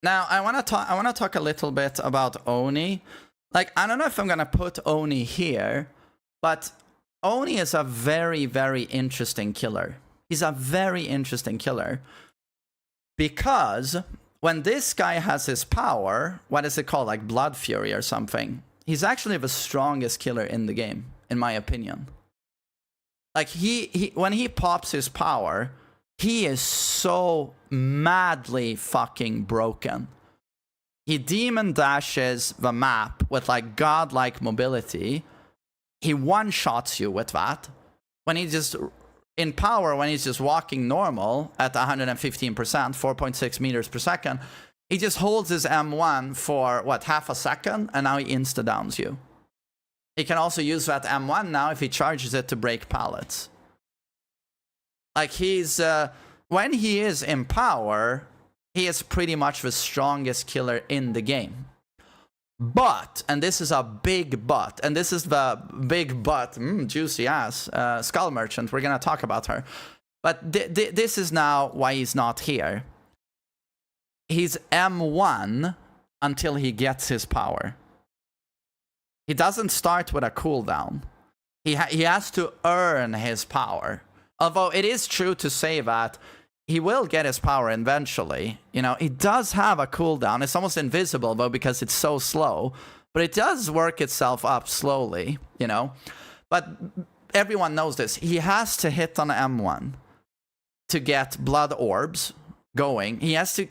I want to talk a little bit about Oni. Like, I don't know if I'm gonna put Oni here, but Oni is a very, very interesting killer. He's a very interesting killer because when this guy has his power, what is it called, like Blood Fury or something? He's actually the strongest killer in the game, in my opinion. Like, when he pops his power, he is so madly fucking broken. He demon dashes the map with, like, godlike mobility. He one-shots you with that. When he just... In power, when he's just walking normal at 115%, 4.6 meters per second... He just holds his M1 for, what, half a second, and now he insta-downs you. He can also use that M1 now if he charges it to break pallets. Like, he's... when he is in power, he is pretty much the strongest killer in the game. But, and this is a big but, and this is the big but, juicy ass, Skull Merchant, we're gonna talk about her. But this is now why he's not here. He's M1 until he gets his power. He doesn't start with a cooldown. He has to earn his power. Although it is true to say that he will get his power eventually. You know, he does have a cooldown. It's almost invisible, though, because it's so slow. But it does work itself up slowly, you know. But everyone knows this. He has to hit on M1 to get blood orbs going. He has to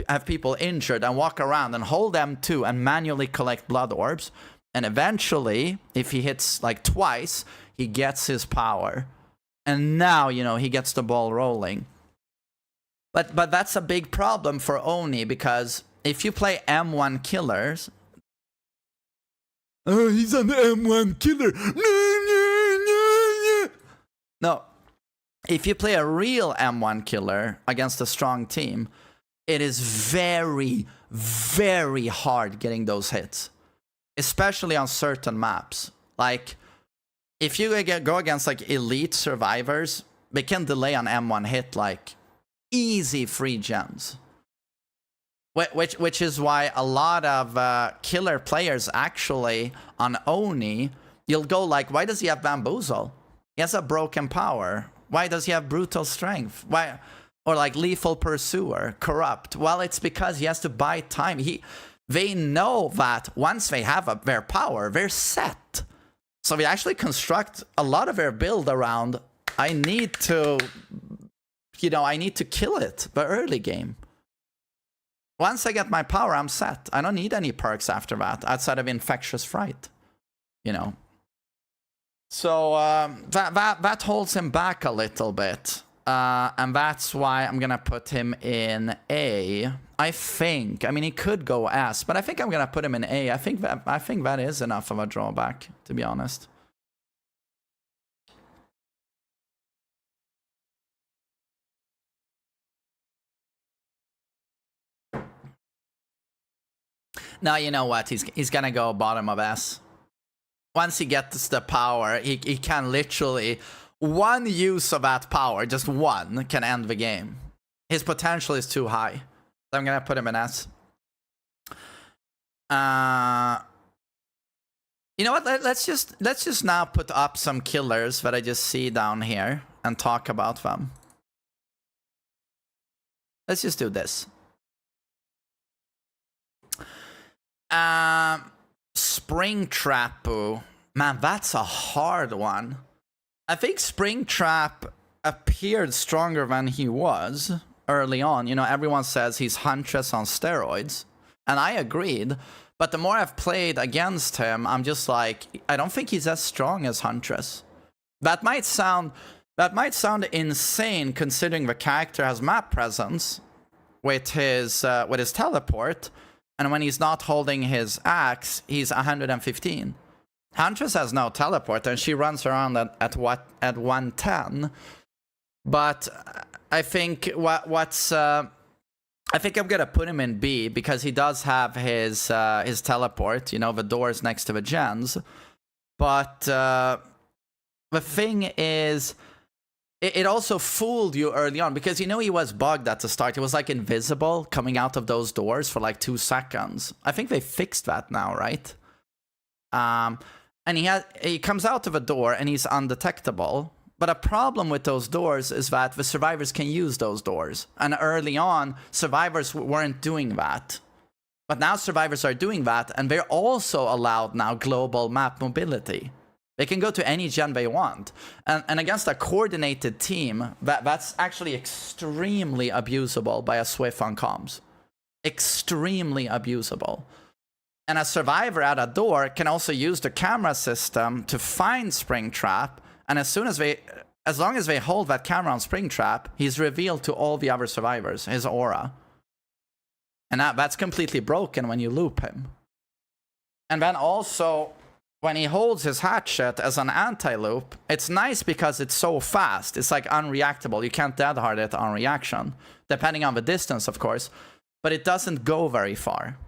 have people injured and walk around and hold M2 and manually collect blood orbs. And eventually, if he hits like twice, he gets his power. And now, you know, he gets the ball rolling. But that's a big problem for Oni, because if you play M1 killers... Oh, he's an M1 killer! No. If you play a real M1 killer against a strong team, it is very, very hard getting those hits. Especially on certain maps. Like, if you go against like elite survivors, they can delay an M1 hit like easy free gems. Which is why a lot of killer players actually on Oni, you'll go like, why does he have Bamboozle? He has a broken power. Why does he have brutal strength? Why, or like lethal pursuer, corrupt? Well, it's because he has to buy time. They know that once they have their power, they're set. So they actually construct a lot of their build around, I need to, you know, I need to kill it, the early game. Once I get my power, I'm set. I don't need any perks after that, outside of Infectious Fright, you know. So that holds him back a little bit, and that's why I'm gonna put him in A. I think. I mean, he could go S, but I think I'm gonna put him in A. I think that is enough of a drawback, to be honest. Now you know what? He's gonna go bottom of S. Once he gets the power, he can literally... One use of that power, just one, can end the game. His potential is too high. So I'm gonna put him in S. You know what? Let's just now put up some killers that I just see down here and talk about them. Let's just do this. Springtrap. Man, that's a hard one. I think Springtrap appeared stronger than he was early on. You know, everyone says he's Huntress on steroids. And I agreed. But the more I've played against him, I'm just like, I don't think he's as strong as Huntress. That might sound insane considering the character has map presence with his teleport. And when he's not holding his axe, he's 115. Huntress has no teleport, and she runs around at 110. But I think I think I'm gonna put him in B because he does have his teleport. You know, the doors next to the gens. But the thing is, it also fooled you early on because you know he was bugged at the start. He was like invisible coming out of those doors for like 2 seconds. I think they fixed that now, right? And he comes out of a door and he's undetectable. But a problem with those doors is that the survivors can use those doors. And early on, survivors weren't doing that. But now survivors are doing that, and they're also allowed now global map mobility. They can go to any gen they want. And against a coordinated team, that's actually extremely abusable by a Swift on comms. Extremely abusable. And a survivor at a door can also use the camera system to find Springtrap. And as long as they hold that camera on Springtrap, he's revealed to all the other survivors, his aura. And that's completely broken when you loop him. And then also, when he holds his hatchet as an anti-loop, it's nice because it's so fast. It's like unreactable. You can't dead hard it on reaction, depending on the distance, of course. But it doesn't go very far.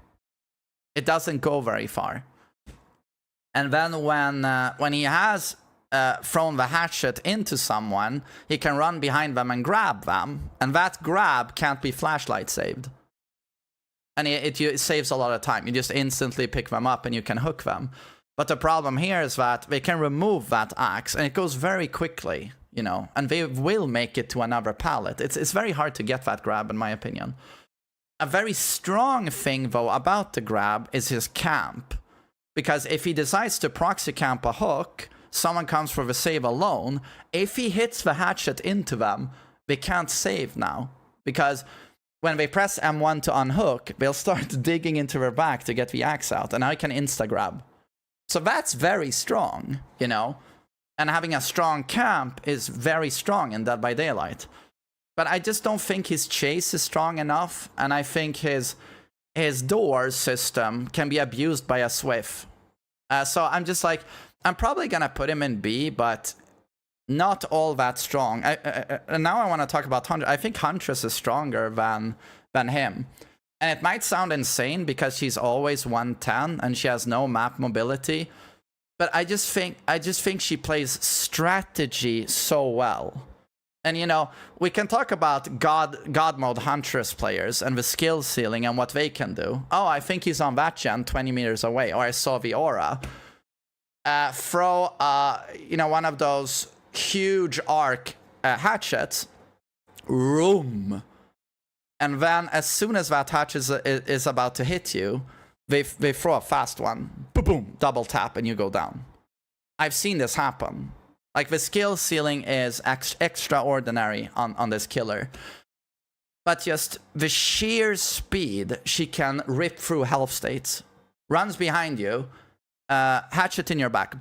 It doesn't go very far. And then when he has thrown the hatchet into someone, he can run behind them and grab them. And that grab can't be flashlight saved. And it saves a lot of time. You just instantly pick them up and you can hook them. But the problem here is that they can remove that axe and it goes very quickly, you know, and they will make it to another pallet. It's very hard to get that grab, in my opinion. A very strong thing, though, about the grab is his camp. Because if he decides to proxy camp a hook, someone comes for the save alone. If he hits the hatchet into them, they can't save now. Because when they press M1 to unhook, they'll start digging into their back to get the axe out. And now he can insta-grab. So that's very strong, you know. And having a strong camp is very strong in Dead by Daylight. But I just don't think his chase is strong enough. And I think his door system can be abused by a Swift. So I'm just like, I'm probably going to put him in B, but not all that strong. And now I want to talk about Huntress. I think Huntress is stronger than him. And it might sound insane because she's always 110 and she has no map mobility. But I just think she plays strategy so well. And, you know, we can talk about God mode Huntress players and the skill ceiling and what they can do. Oh, I think he's on that gen 20 meters away. Or I saw the aura. Throw, you know, one of those huge arc hatchets. Room. And then as soon as that hatchet is about to hit you, they throw a fast one. Boom, boom, double tap, and you go down. I've seen this happen. Like, the skill ceiling is extraordinary on this killer. But just the sheer speed she can rip through health states. Runs behind you, hatchet in your back.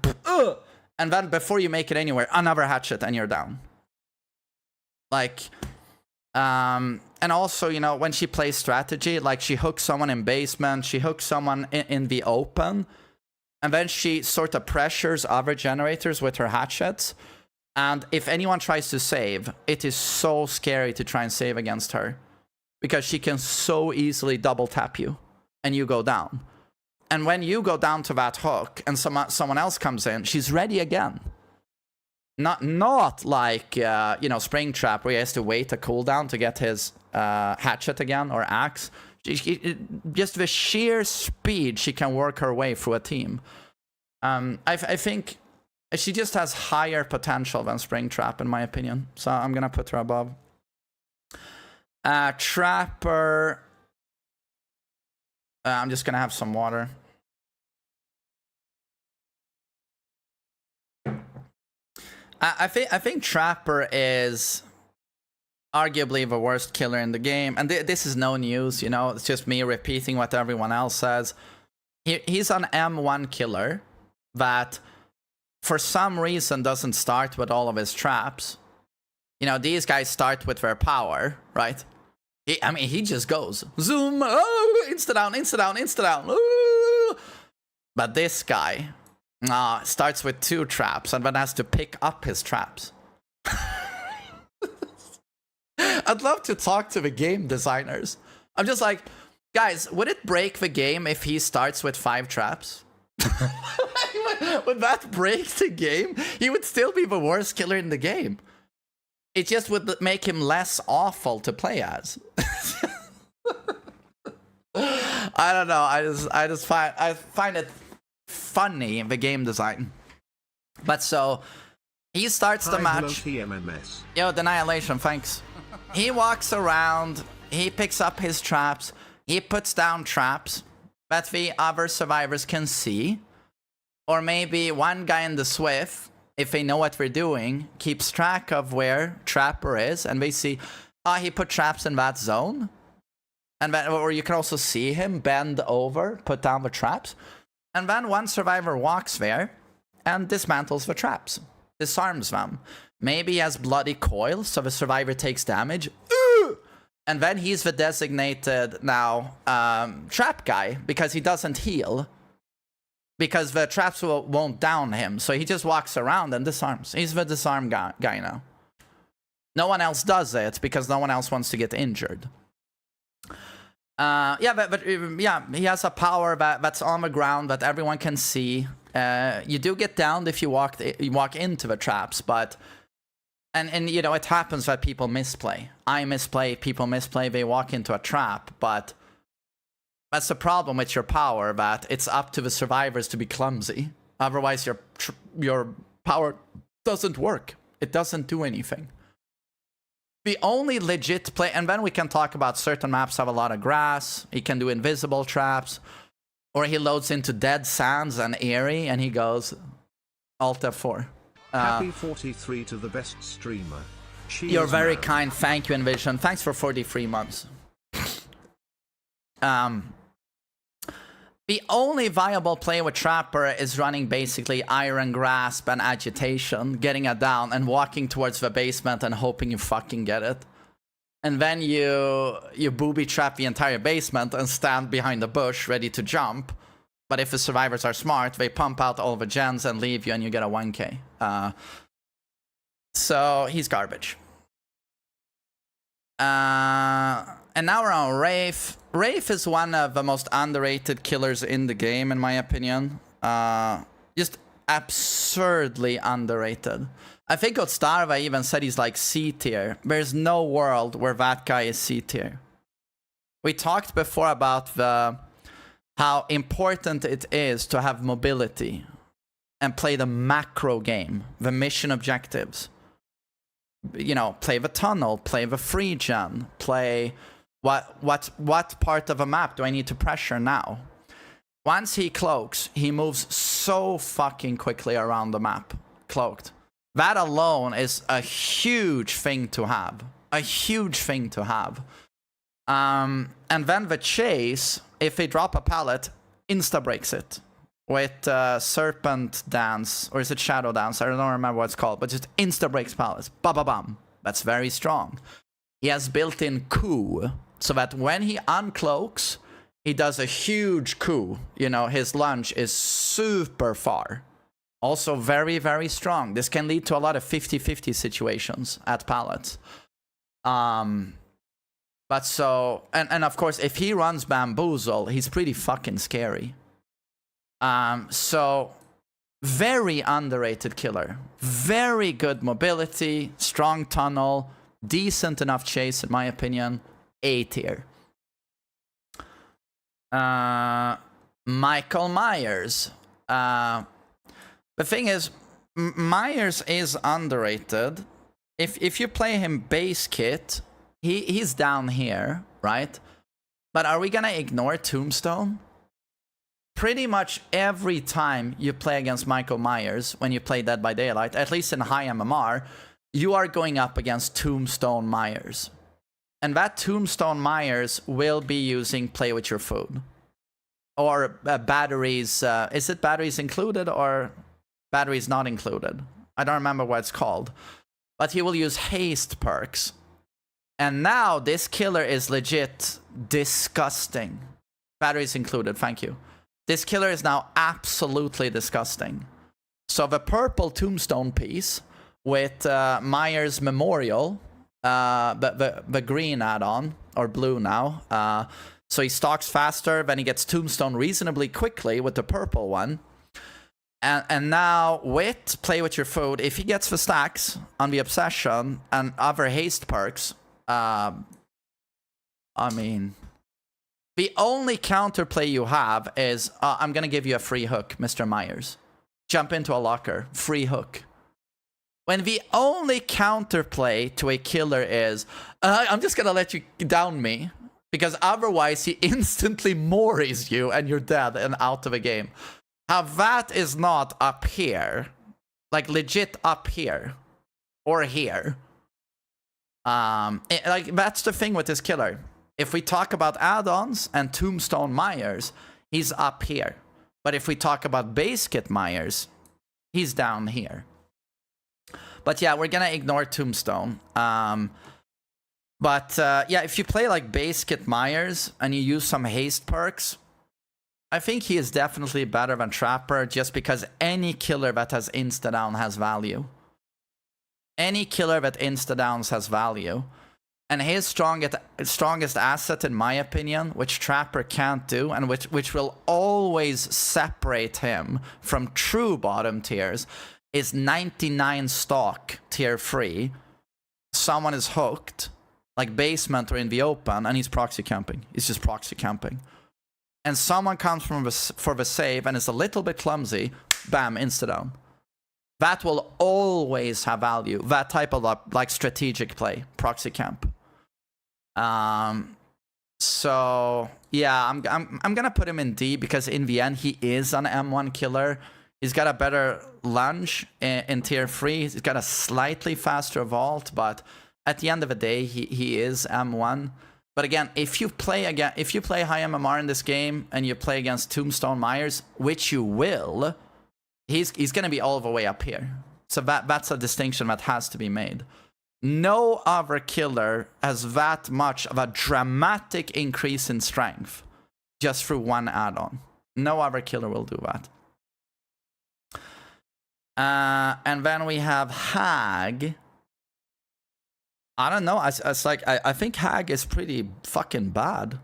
And then before you make it anywhere, another hatchet and you're down. Like, and also, you know, when she plays strategy, like she hooks someone in basement, she hooks someone in the open. And then she sort of pressures other generators with her hatchets. And if anyone tries to save, it is so scary to try and save against her. Because she can so easily double tap you. And you go down. And when you go down to that hook and someone else comes in, she's ready again. Not like, you know, Springtrap, where he has to wait a cooldown to get his hatchet again, or axe. Just the sheer speed she can work her way through a team. I think she just has higher potential than Springtrap, in my opinion. So I'm gonna put her above. Trapper. I'm just gonna have some water. I think Trapper is arguably the worst killer in the game, and this is no news, you know. It's just me repeating what everyone else says. He's an M1 killer that, for some reason, doesn't start with all of his traps. You know, these guys start with their power, right? I mean, he just goes zoom, oh, insta down, insta down, insta down. Ooh. But this guy starts with 2 traps and then has to pick up his traps. I'd love to talk to the game designers. I'm just like, guys, would it break the game if he starts with 5 traps? Would that break the game? He would still be the worst killer in the game. It just would make him less awful to play as. I don't know. I find it funny in the game design. But so he starts the match. Yo, Annihilation, thanks. He walks around. He picks up his traps. He puts down traps that the other survivors can see. Or maybe one guy in the Swift, if they know what we're doing, keeps track of where Trapper is, and they see, he put traps in that zone. And then, or you can also see him bend over, put down the traps. And then one survivor walks there and dismantles the traps, disarms them. Maybe he has bloody coil, so the survivor takes damage. And then he's the designated now trap guy, because he doesn't heal. Because the traps won't down him, so he just walks around and disarms. He's the disarm guy now. No one else does it, because no one else wants to get injured. Yeah, he has a power that's on the ground that everyone can see. You do get downed if you walk into the traps, but... And you know, it happens that people misplay. I misplay, people misplay, they walk into a trap, but... That's the problem with your power, that it's up to the survivors to be clumsy. Otherwise, your power doesn't work. It doesn't do anything. The only legit play... And then we can talk about certain maps have a lot of grass. He can do invisible traps. Or he loads into dead sands and airy, and he goes Alt F4. Happy 43 to the best streamer. You're very kind. Thank you, Envision. Thanks for 43 months. The only viable play with Trapper is running basically Iron Grasp and Agitation, getting it down and walking towards the basement and hoping you fucking get it. And then you booby trap the entire basement and stand behind the bush ready to jump. But if the survivors are smart, they pump out all the gens and leave you and you get a 1k. So he's garbage. And now we're on Wraith. Wraith is one of the most underrated killers in the game, in my opinion. Just absurdly underrated. I think Otstarva even said he's like C tier. There's no world where that guy is C tier. We talked before about how important it is to have mobility and play the macro game, the mission objectives. You know, play the tunnel, play the free gen, play what part of a map do I need to pressure now? Once he cloaks, he moves so fucking quickly around the map, cloaked. That alone is a huge thing to have. A huge thing to have. And then the chase, if they drop a pallet, insta-breaks it. With Serpent Dance, or is it Shadow Dance? I don't remember what it's called, but just insta-breaks pallets. Ba-ba-bam. That's very strong. He has built-in coup, so that when he uncloaks, he does a huge coup. You know, his lunge is super far. Also very, very strong. This can lead to a lot of 50-50 situations at pallets. But so... And of course, if he runs Bamboozle, he's pretty fucking scary. So very underrated killer. Very good mobility, strong tunnel, decent enough chase in my opinion. A tier. Michael Myers. The thing is, Myers is underrated. If you play him base kit, he's down here, right? But are we gonna ignore Tombstone? Pretty much every time you play against Michael Myers, when you play Dead by Daylight, at least in high MMR, you are going up against Tombstone Myers. And that Tombstone Myers will be using Play With Your Food. Or batteries, is it batteries included or batteries not included? I don't remember what it's called. But he will use haste perks. And now this killer is legit disgusting. Batteries included, thank you. This killer is now absolutely disgusting. So the purple Tombstone piece with Myers Memorial, the green add-on, or blue now. So he stalks faster, then he gets Tombstone reasonably quickly with the purple one. And now with Play With Your Food, if he gets the stacks on the Obsession and other haste perks, I mean, the only counterplay you have is, I'm gonna give you a free hook, Mr. Myers. Jump into a locker, free hook. When the only counterplay to a killer is, I'm just gonna let you down me, because otherwise he instantly mories you and you're dead and out of the game. How that is not up here, like legit up here, or here. Like that's the thing with this killer. If we talk about add-ons and Tombstone Myers, he's up here. But if we talk about base kit Myers, he's down here. But yeah, we're gonna ignore Tombstone. Yeah, if you play like base kit Myers and you use some haste perks, I think he is definitely better than Trapper, just because any killer that has insta-down has value. Any killer that insta-downs has value. And his strongest asset, in my opinion, which Trapper can't do, and which will always separate him from true bottom tiers, is 99 stock tier 3. Someone is hooked, like basement or in the open, and he's proxy camping. He's just proxy camping. And someone comes for the save and is a little bit clumsy, bam, insta-down. That will always have value. That type of like strategic play, proxy camp. So yeah, I'm gonna put him in D because in the end he is an M1 killer. He's got a better lunge in tier 3. He's got a slightly faster vault, but at the end of the day, he is M1. But again, if you play high MMR in this game and you play against Tombstone Myers, which you will, he's gonna be all the way up here. So that's a distinction that has to be made. No other killer has that much of a dramatic increase in strength just through one add-on. No other killer will do that. And then we have Hag. I don't know. I think Hag is pretty fucking bad.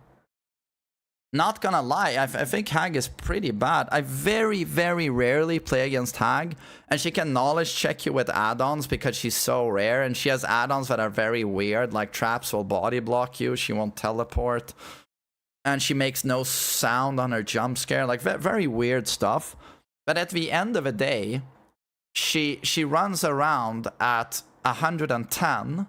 Not gonna lie, I think Hag is pretty bad. I very, very rarely play against Hag, and she can knowledge check you with add-ons because she's so rare, and she has add-ons that are very weird, like traps will body block you, she won't teleport, and she makes no sound on her jump scare, like very weird stuff. But at the end of the day, she runs around at 110,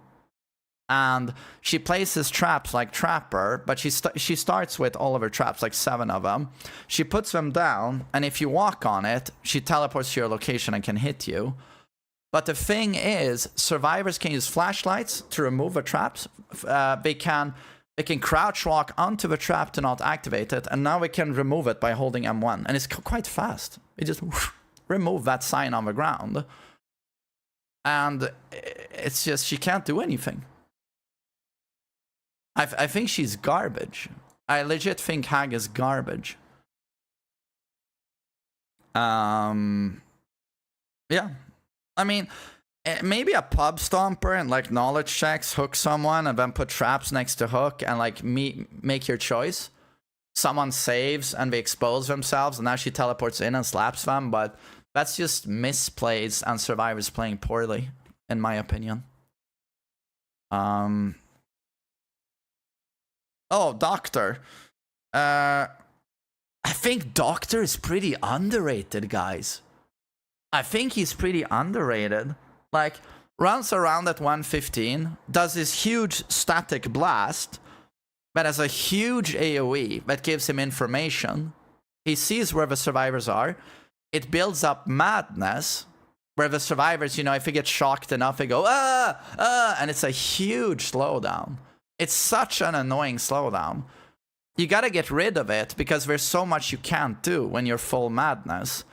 and she places traps like Trapper, but she starts with all of her traps, like 7 of them. She puts them down, and if you walk on it, she teleports to your location and can hit you. But the thing is, survivors can use flashlights to remove the traps. They can crouch walk onto the trap to not activate it, and now we can remove it by holding M1, and it's quite fast. We just remove that sign on the ground, and it's just, she can't do anything. I think she's garbage. I legit think Hag is garbage. Yeah. I mean, maybe a pub stomper and like knowledge checks, hook someone, and then put traps next to hook and like make your choice. someone saves and they expose themselves, and now she teleports in and slaps them, but that's just misplays and survivors playing poorly, in my opinion. Oh, Doctor. I think Doctor is pretty underrated, guys. I think he's pretty underrated. Like, runs around at 115, does this huge static blast, but has a huge AoE that gives him information. He sees where the survivors are. It builds up madness, where the survivors, you know, if they get shocked enough, they go, and it's a huge slowdown. It's such an annoying slowdown. You gotta get rid of it, because there's so much you can't do when you're full madness.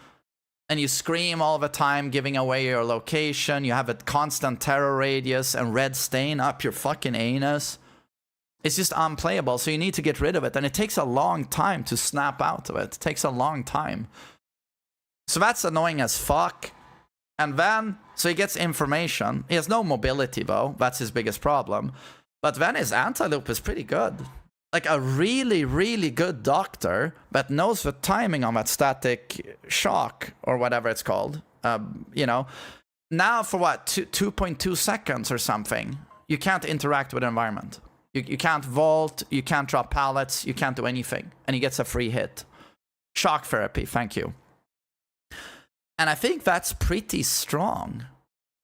And you scream all the time, giving away your location. You have a constant terror radius and red stain up your fucking anus. It's just unplayable, so you need to get rid of it. And it takes a long time to snap out of it. It takes a long time. So that's annoying as fuck. And then, so he gets information. He has no mobility, though. That's his biggest problem. But then his anti-loop is pretty good. Like a really, really good doctor that knows the timing on that static shock, or whatever it's called. You know, now for what, 2.2 seconds or something, you can't interact with the environment. You can't vault, you can't drop pallets, you can't do anything. And he gets a free hit. Shock therapy, thank you. And I think that's pretty strong.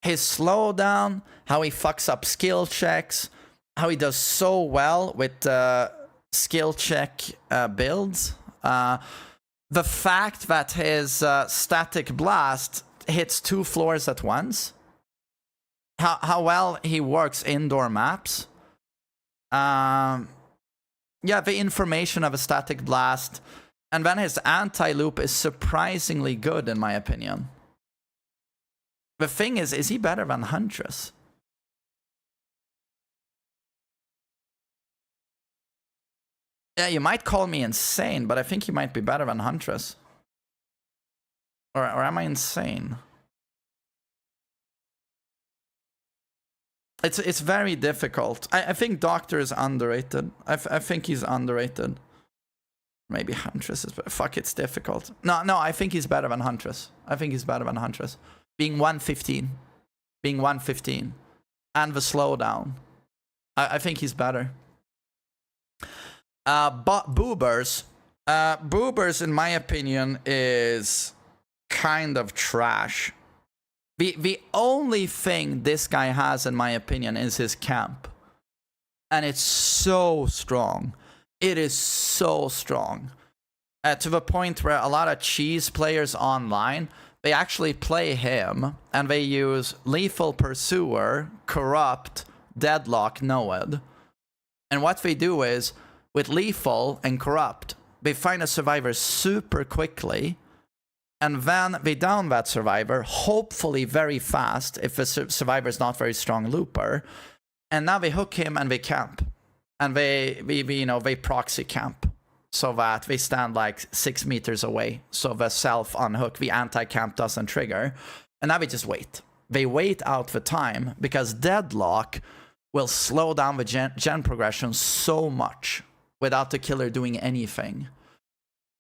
His slowdown, how he fucks up skill checks, how he does so well with skill check builds. The fact that his static blast hits 2 floors at once. How well he works indoor maps. Yeah, the information of a static blast. And then his anti-loop is surprisingly good, in my opinion. The thing is he better than Huntress? Yeah, you might call me insane, but I think he might be better than Huntress. Or am I insane? It's very difficult. I think Doctor is underrated. I think he's underrated. Maybe Huntress is better. Fuck, it's difficult. No, I think he's better than Huntress. I think he's better than Huntress. Being 115. Being 115. And the slowdown. I think he's better. But Boobers. Boobers, in my opinion, is kind of trash. The only thing this guy has, in my opinion, is his camp. And it's so strong. It is so strong. To the point where a lot of cheese players online, they actually play him, and they use Lethal Pursuer, Corrupt, Deadlock, Noed. And what they do is, with Lethal and Corrupt, they find a survivor super quickly, and then they down that survivor, hopefully very fast, if the survivor is not very strong looper. And now they hook him and they camp. And they proxy camp. So that they stand like 6 meters away. So the self-unhook, the anti-camp doesn't trigger. And now they just wait. They wait out the time, because Deadlock will slow down the gen progression so much without the killer doing anything.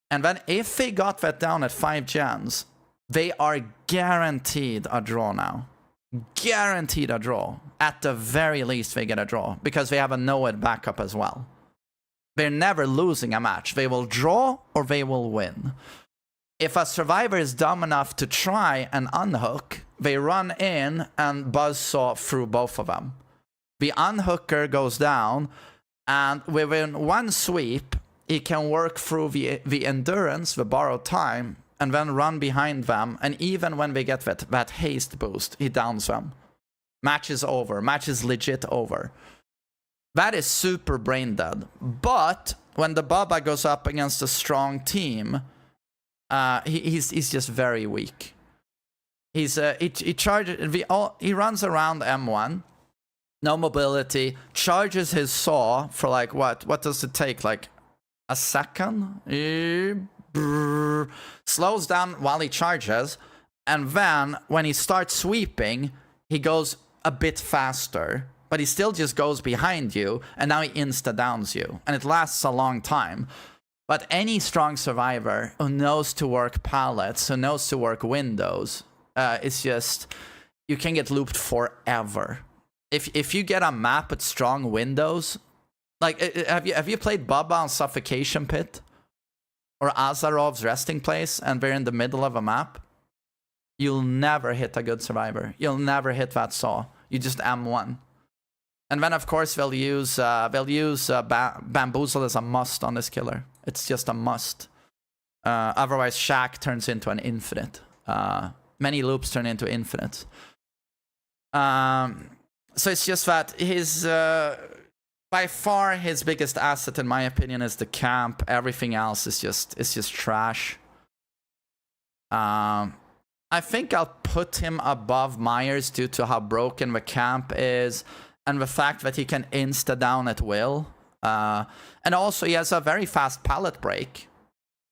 And then if they got that down at 5 gens, they are guaranteed a draw now. Guaranteed a draw. At the very least, they get a draw, because they have a Noed backup as well. They're never losing a match. They will draw or they will win. If a survivor is dumb enough to try and unhook, they run in and buzzsaw through both of them. The unhooker goes down, and within one sweep, he can work through the endurance, the borrowed time, and then run behind them. And even when they get that haste boost, he downs them. Match is over. Match is legit over. That is super brain dead. But when the Bubba goes up against a strong team, he's just very weak. He runs around M1, no mobility, charges his saw for like what does it take, like a second? Slows down while he charges, and then when he starts sweeping, he goes a bit faster, but he still just goes behind you, and now he insta-downs you, and it lasts a long time. But any strong survivor who knows to work pallets, who knows to work windows, it's just, you can get looped forever. If you get a map with strong windows, like, have you played Bubba on Suffocation Pit? Or Azarov's Resting Place, and we're in the middle of a map? You'll never hit a good survivor. You'll never hit that saw. You just M1. And then, of course, they'll use Bamboozle as a must on this killer. It's just a must. Otherwise, Shack turns into an infinite. Many loops turn into infinites. So it's just that his... by far, his biggest asset, in my opinion, is the camp. Everything else is just trash. I think I'll put him above Myers due to how broken the camp is, and the fact that he can insta down at will. And also, he has a very fast pallet break.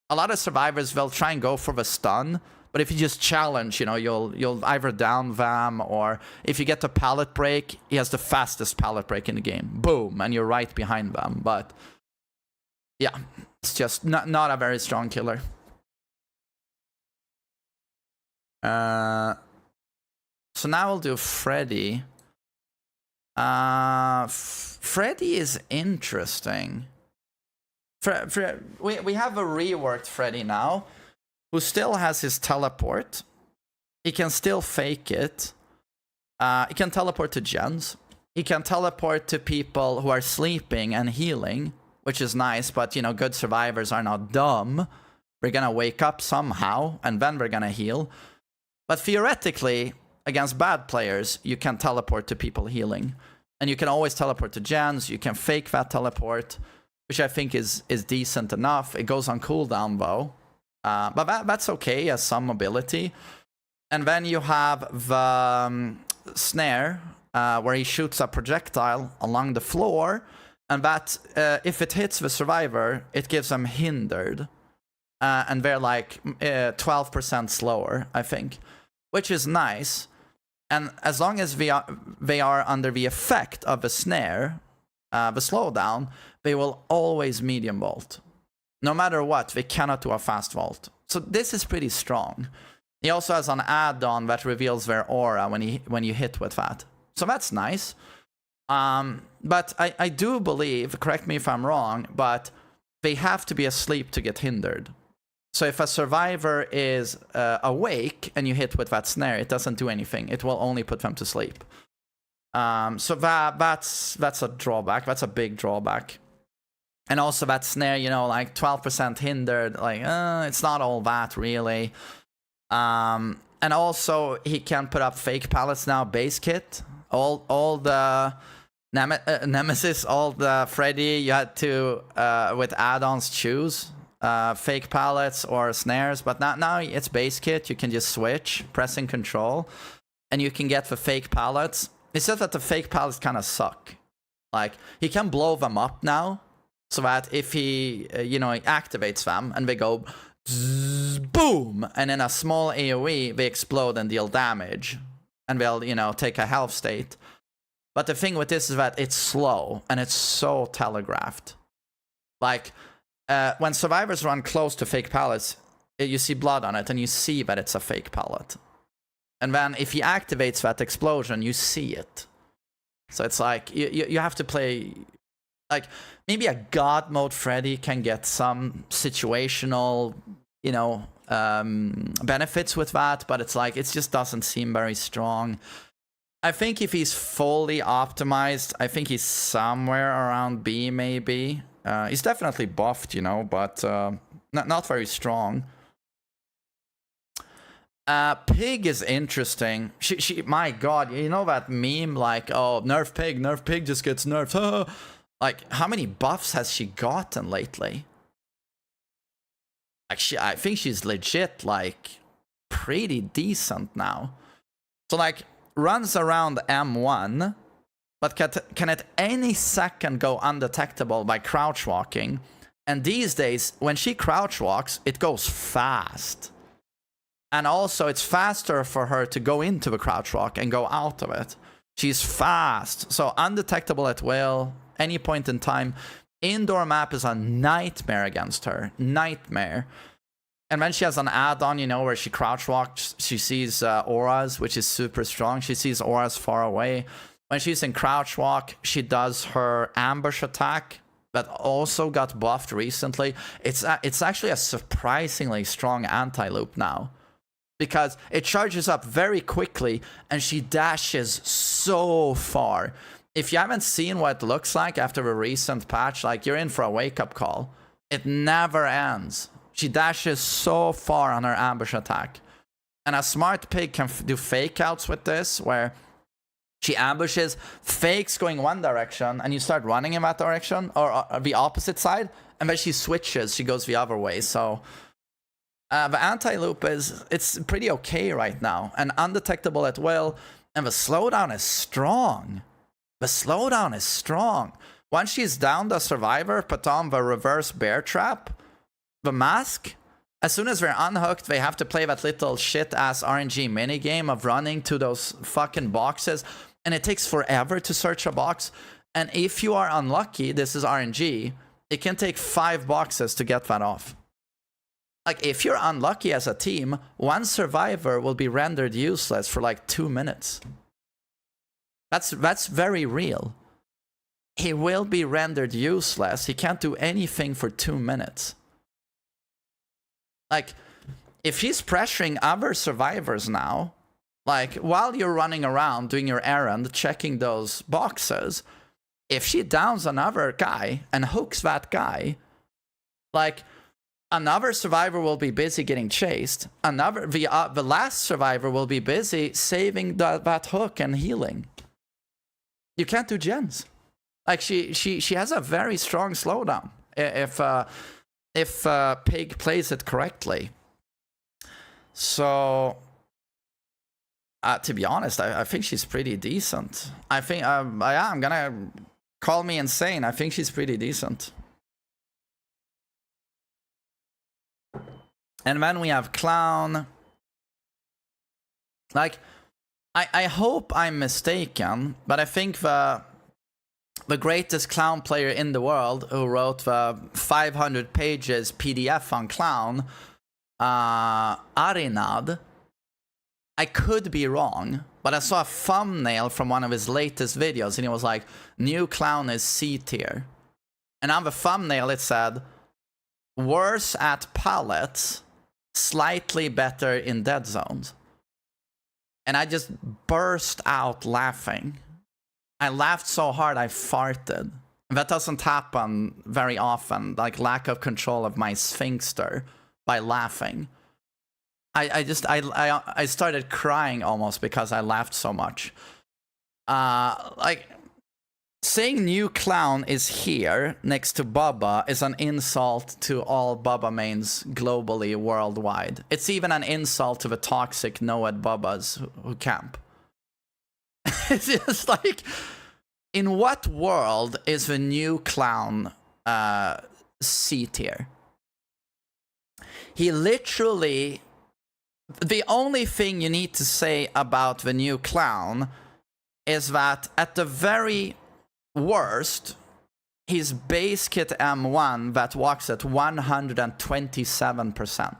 A lot of survivors will try and go for the stun, but if you just challenge, you know, you'll either down them, or if you get the pallet break, he has the fastest pallet break in the game. Boom, and you're right behind them. But yeah, it's just not a very strong killer. So now we'll do Freddy. Freddy is interesting. We have a reworked Freddy now, who still has his teleport. He can still fake it. He can teleport to gens. He can teleport to people who are sleeping and healing, which is nice, but, you know, good survivors are not dumb. We're gonna wake up somehow, and then we're gonna heal. But theoretically, against bad players, you can teleport to people healing. And you can always teleport to gens. You can fake that teleport, which I think is decent enough. It goes on cooldown, though. But that's okay, he has some mobility. And then you have the snare, where he shoots a projectile along the floor. And that, if it hits the survivor, it gives them hindered. And they're like 12% slower, I think. Which is nice. And as long as they are under the effect of the snare, the slowdown, they will always medium vault. No matter what, they cannot do a fast vault. So this is pretty strong. He also has an add-on that reveals their aura when you hit with that. So that's nice. But I do believe, correct me if I'm wrong, but they have to be asleep to get hindered. So if a survivor is awake and you hit with that snare, it doesn't do anything. It will only put them to sleep. So that's a drawback. That's a big drawback. And also that snare, you know, like 12% hindered, like, it's not all that really. And also he can put up fake pallets now, base kit. All the Nemesis, all the Freddy, you had to, with add-ons, choose fake pallets or snares. But now it's base kit. You can just switch, pressing control, and you can get the fake pallets. It's just that the fake pallets kind of suck. Like, he can blow them up now, so that if he, you know, he activates them and they go zzz, boom, and in a small AoE, they explode and deal damage. And they'll, you know, take a health state. But the thing with this is that it's slow and it's so telegraphed. Like, when survivors run close to fake pallets, you see blood on it and you see that it's a fake pallet. And then if he activates that explosion, you see it. So it's like, you have to play... Like, maybe a God mode Freddy can get some situational, you know, benefits with that, but it's like, it just doesn't seem very strong. I think if he's fully optimized, I think he's somewhere around B, maybe. He's definitely buffed, you know, but not very strong. Pig is interesting. She, my God, you know that meme, like, oh, nerf Pig just gets nerfed. Like, how many buffs has she gotten lately? Like, I think she's legit, like, pretty decent now. So, like, runs around M1, but can at any second go undetectable by crouch walking. And these days, when she crouch walks, it goes fast. And also, it's faster for her to go into the crouch walk and go out of it. She's fast. So, undetectable at will, any point in time. Indoor map is a nightmare against her. Nightmare. And when she has an add-on, you know, where she crouch walks, she sees auras, which is super strong. She sees auras far away. When she's in crouch walk, she does her ambush attack that also got buffed recently. It's actually a surprisingly strong anti-loop now, because it charges up very quickly and she dashes so far. If you haven't seen what it looks like after a recent patch, like, you're in for a wake-up call. It never ends. She dashes so far on her ambush attack. And a smart pig can do fake outs with this, where she ambushes, fakes going one direction, and you start running in that direction, or the opposite side, and then she switches, she goes the other way. So the anti-loop it's pretty okay right now, and undetectable at will, and the slowdown is strong. The slowdown is strong. Once she's down the survivor, put on the reverse bear trap, the mask, as soon as they're unhooked, they have to play that little shit-ass RNG minigame of running to those fucking boxes, and it takes forever to search a box. And if you are unlucky, this is RNG, it can take 5 boxes to get that off. Like, if you're unlucky as a team, one survivor will be rendered useless for like 2 minutes. That's very real. He will be rendered useless. He can't do anything for 2 minutes. Like, if he's pressuring other survivors now, like, while you're running around doing your errand, checking those boxes, if she downs another guy and hooks that guy, like, another survivor will be busy getting chased. The last survivor will be busy saving that hook and healing. You can't do gens. Like, she has a very strong slowdown if Pig plays it correctly. So, to be honest, I think she's pretty decent. I think, I'm gonna call me insane. I think she's pretty decent. And then we have Clown. Like, I hope I'm mistaken, but I think the greatest Clown player in the world, who wrote the 500 pages PDF on Clown, Arinad, I could be wrong, but I saw a thumbnail from one of his latest videos, and it was like, new Clown is C tier. And on the thumbnail it said, worse at pallets, slightly better in dead zones. And I just burst out laughing. I laughed so hard I farted. That doesn't happen very often, like lack of control of my sphincter by laughing. I started crying almost because I laughed so much. Like, saying new Clown is here next to Bubba is an insult to all Bubba mains globally, worldwide. It's even an insult to the toxic Noed Bubbas who camp. It's just like, in what world is the new Clown C tier? He literally... The only thing you need to say about the new Clown is that at the very worst, his base kit M1 that walks at 127%.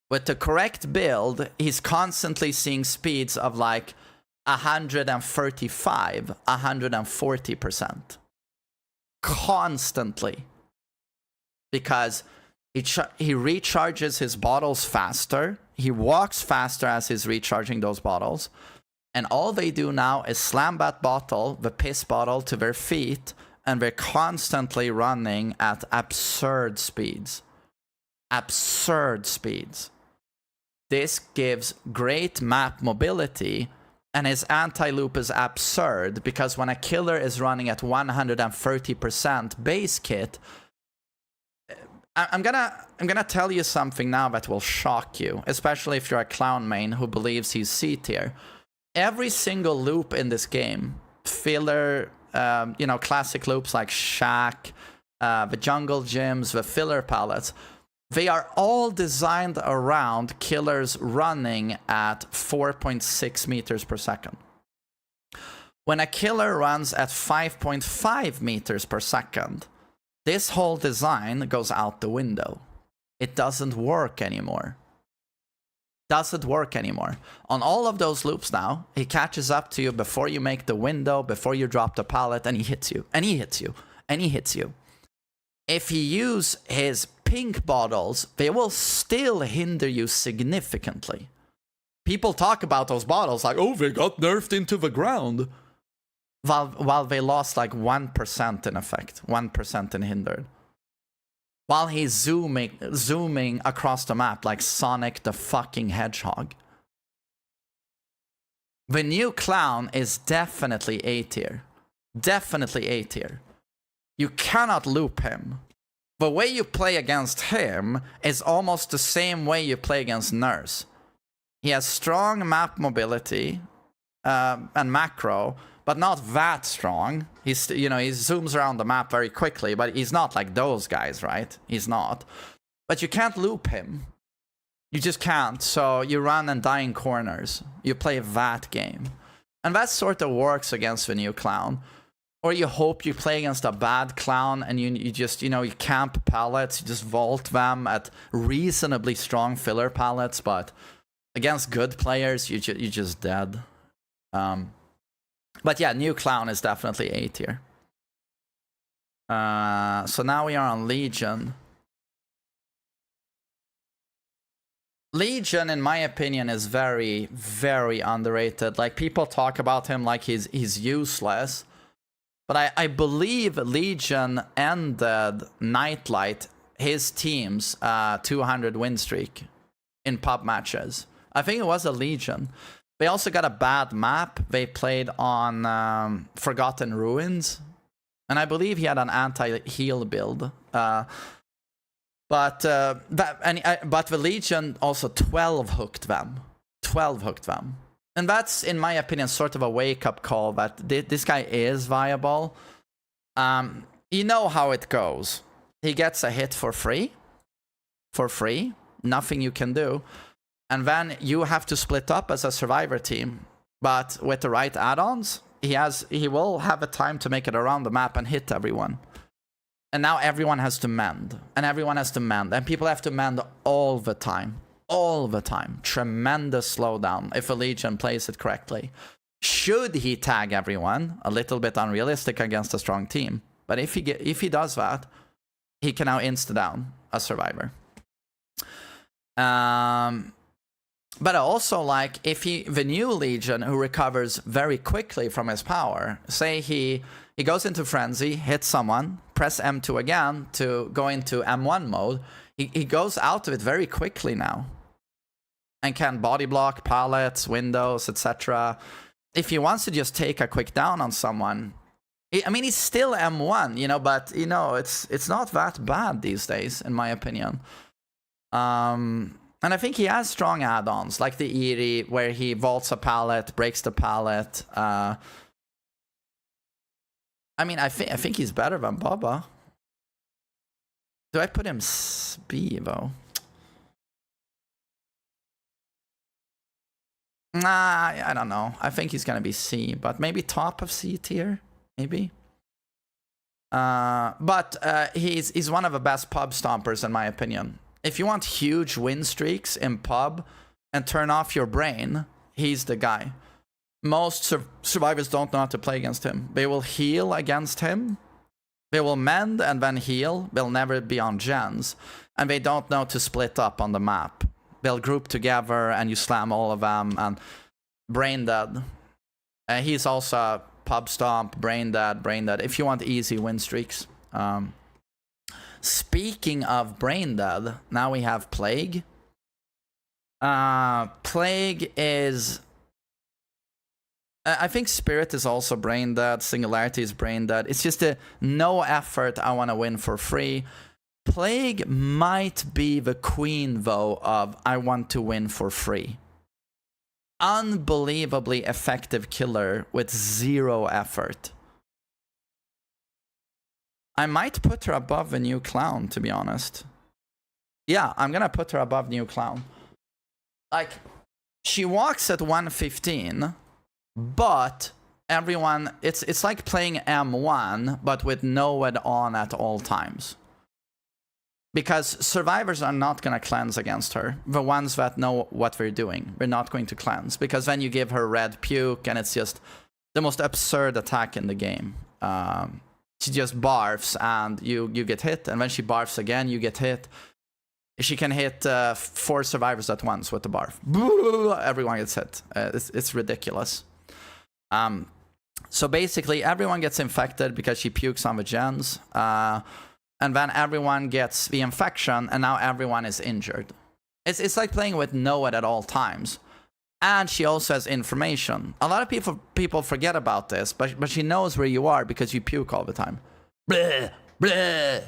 With the correct build, he's constantly seeing speeds of like 135, 140%. Constantly. Because he recharges his bottles faster. He walks faster as he's recharging those bottles. And all they do now is slam that bottle, the piss bottle, to their feet, and they're constantly running at absurd speeds. Absurd speeds. This gives great map mobility, and his anti-loop is absurd, because when a killer is running at 130% base kit, I'm gonna tell you something now that will shock you, especially if you're a Clown main who believes he's C tier. Every single loop in this game, filler, you know, classic loops like Shack, the jungle gyms, the filler pallets, they are all designed around killers running at 4.6 meters per second. When a killer runs at 5.5 meters per second, this whole design goes out the window. It doesn't work anymore. Doesn't work anymore. On all of those loops now, he catches up to you before you make the window, before you drop the pallet, and he hits you. And he hits you. And he hits you. If he uses his pink bottles, they will still hinder you significantly. People talk about those bottles like, oh, they got nerfed into the ground. While they lost like 1% in effect, 1% in hindered. While he's zooming across the map like Sonic the fucking Hedgehog. The new clown is definitely A tier. Definitely A tier. You cannot loop him. The way you play against him is almost the same way you play against Nurse. He has strong map mobility and macro, but not that strong. He's, you know, he zooms around the map very quickly, but he's not like those guys, right? He's not. But you can't loop him. You just can't. So you run and die in corners. You play that game. And that sort of works against the new clown. Or you hope you play against a bad clown and you just, you know, you camp pallets, you just vault them at reasonably strong filler pallets, but against good players, you're just dead. But yeah, new clown is definitely A tier. So now we are on Legion. Legion, in my opinion, is very, very underrated. Like, people talk about him like he's useless. But I believe Legion ended Nightlight, his team's 200 win streak in pub matches. I think it was a Legion. They also got a bad map. They played on Forgotten Ruins. And I believe he had an anti-heal build. But the Legion also 12 hooked them. 12 hooked them. And that's, in my opinion, sort of a wake-up call that this guy is viable. You know how it goes. He gets a hit for free. For free. Nothing you can do. And then you have to split up as a survivor team. But with the right add-ons, he will have a time to make it around the map and hit everyone. And now everyone has to mend. And everyone has to mend. And people have to mend all the time. All the time. Tremendous slowdown if a Legion plays it correctly. Should he tag everyone? A little bit unrealistic against a strong team. But if he does that, he can now insta-down a survivor. But also, like, if the new Legion who recovers very quickly from his power, say he goes into frenzy, hits someone, press M2 again to go into M1 mode, he goes out of it very quickly now. And can body block, pallets, windows, etc. If he wants to just take a quick down on someone, I mean, he's still M1, you know, but, you know, it's not that bad these days, in my opinion. And I think he has strong add-ons, like the Eerie, where he vaults a pallet, breaks the pallet. I mean, I think he's better than Bubba. Do I put him B, though? Nah, I don't know. I think he's gonna be C, but maybe top of C tier, maybe. But he's one of the best pub stompers in my opinion. If you want huge win streaks in pub and turn off your brain, he's the guy. Most survivors don't know how to play against him. They will heal against him. They will mend and then heal. They'll never be on gens. And they don't know to split up on the map. They'll group together and you slam all of them and brain dead. He's also a pub stomp, brain dead. If you want easy win streaks. Speaking of brain dead, now we have Plague. Plague is... I think Spirit is also brain dead. Singularity is brain dead. It's just a no effort, I want to win for free. Plague might be the queen, though, of I want to win for free. Unbelievably effective killer with zero effort. I might put her above the new clown, to be honest. Yeah, I'm gonna put her above new clown. Like, she walks at 115, but everyone, it's like playing M1, but with NOED on at all times. Because survivors are not going to cleanse against her. The ones that know what we're doing, we're not going to cleanse. Because then you give her red puke, and it's just the most absurd attack in the game. She just barfs, and you get hit. And when she barfs again, you get hit. She can hit 4 survivors at once with the barf. Everyone gets hit. It's ridiculous. So basically, everyone gets infected because she pukes on the gens. And then everyone gets the infection, and now everyone is injured. It's like playing with NOED at all times. And she also has information. A lot of people forget about this, but she knows where you are because you puke all the time. Bleh, bleh.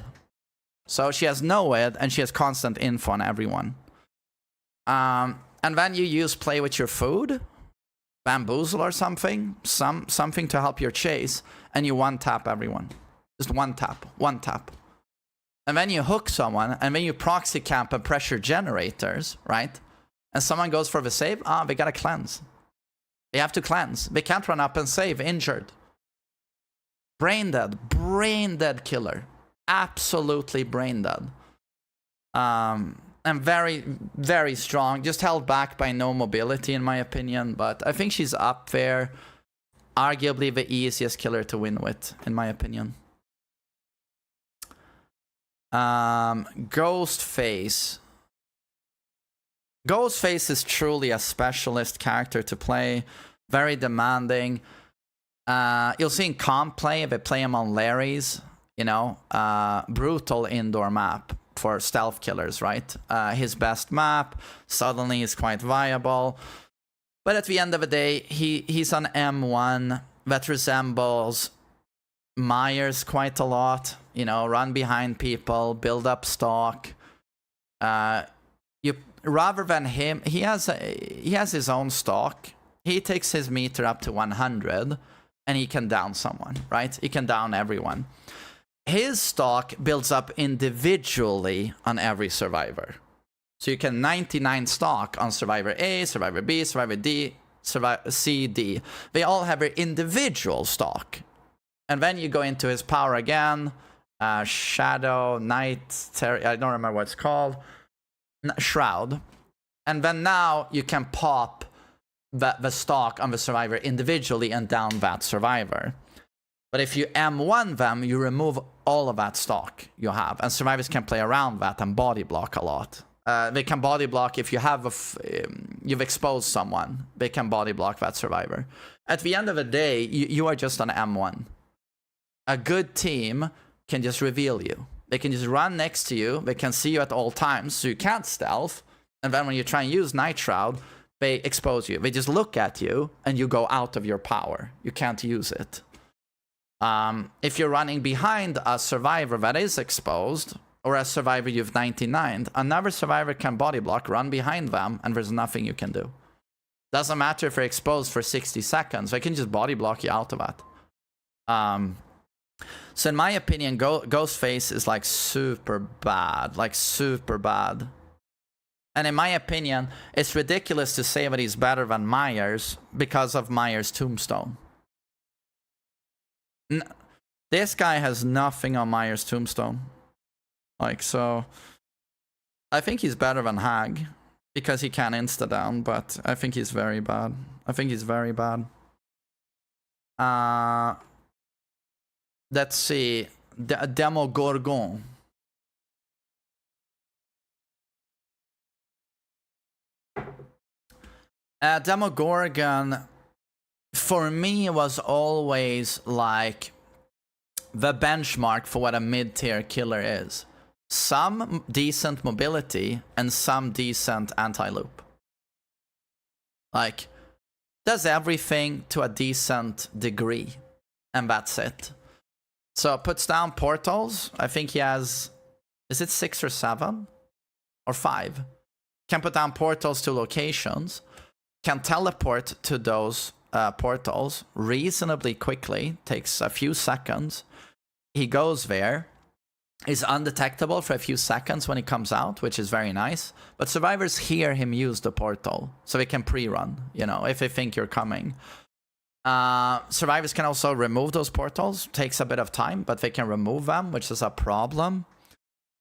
So she has NOED, and she has constant info on everyone. And then you use play with your food, bamboozle or something to help your chase, and you one-tap everyone. Just one tap. And then you hook someone, and then you proxy camp and pressure generators, right? And someone goes for the save, they gotta cleanse. They have to cleanse. They can't run up and save, injured. Brain dead killer. Absolutely brain dead. And very, very strong. Just held back by no mobility, in my opinion. But I think she's up there. Arguably the easiest killer to win with, in my opinion. Ghostface. Ghostface is truly a specialist character to play. Very demanding. You'll see in comp play, they play him on Larry's, you know, brutal indoor map for stealth killers, right? His best map, suddenly is quite viable. But at the end of the day, he's on M1 that resembles Myers quite a lot. You know, run behind people, build up stock. Rather than him, he has his own stock. He takes his meter up to 100, and he can down someone, right? He can down everyone. His stock builds up individually on every survivor. So you can 99 stock on survivor A, survivor B, survivor D, survivor C, D. They all have their individual stock. And then you go into his power again. Shadow, Night, I don't remember what it's called. Shroud. And then now you can pop the stock on the survivor individually and down that survivor. But if you M1 them, you remove all of that stock you have. And survivors can play around that and body block a lot. They can body block if you have you've exposed someone. They can body block that survivor. At the end of the day, you are just on M1. A good team can just reveal you. They can just run next to you. They can see you at all times, so you can't stealth. And then when you try and use Night Shroud, they expose you. They just look at you, and you go out of your power. You can't use it. If you're running behind a survivor that is exposed, or a survivor you've 99'd, another survivor can body block, run behind them, and there's nothing you can do. Doesn't matter if they're exposed for 60 seconds. They can just body block you out of that. So in my opinion, Ghostface is like super bad. Like super bad. And in my opinion, it's ridiculous to say that he's better than Myers because of Myers' tombstone. This guy has nothing on Myers' tombstone. Like, so I think he's better than Hag because he can insta down, but I think he's very bad. I think he's very bad. Let's see. Demogorgon. Demogorgon, for me, was always like the benchmark for what a mid-tier killer is. Some decent mobility and some decent anti-loop. Like, does everything to a decent degree, and that's it. So puts down portals. I think he has, is it 6 or 7? Or 5? Can put down portals to locations. Can teleport to those portals reasonably quickly. Takes a few seconds. He goes there. Is undetectable for a few seconds when he comes out, which is very nice. But survivors hear him use the portal, so they can pre-run, you know, if they think you're coming. Survivors can also remove those portals. Takes a bit of time, but they can remove them, which is a problem.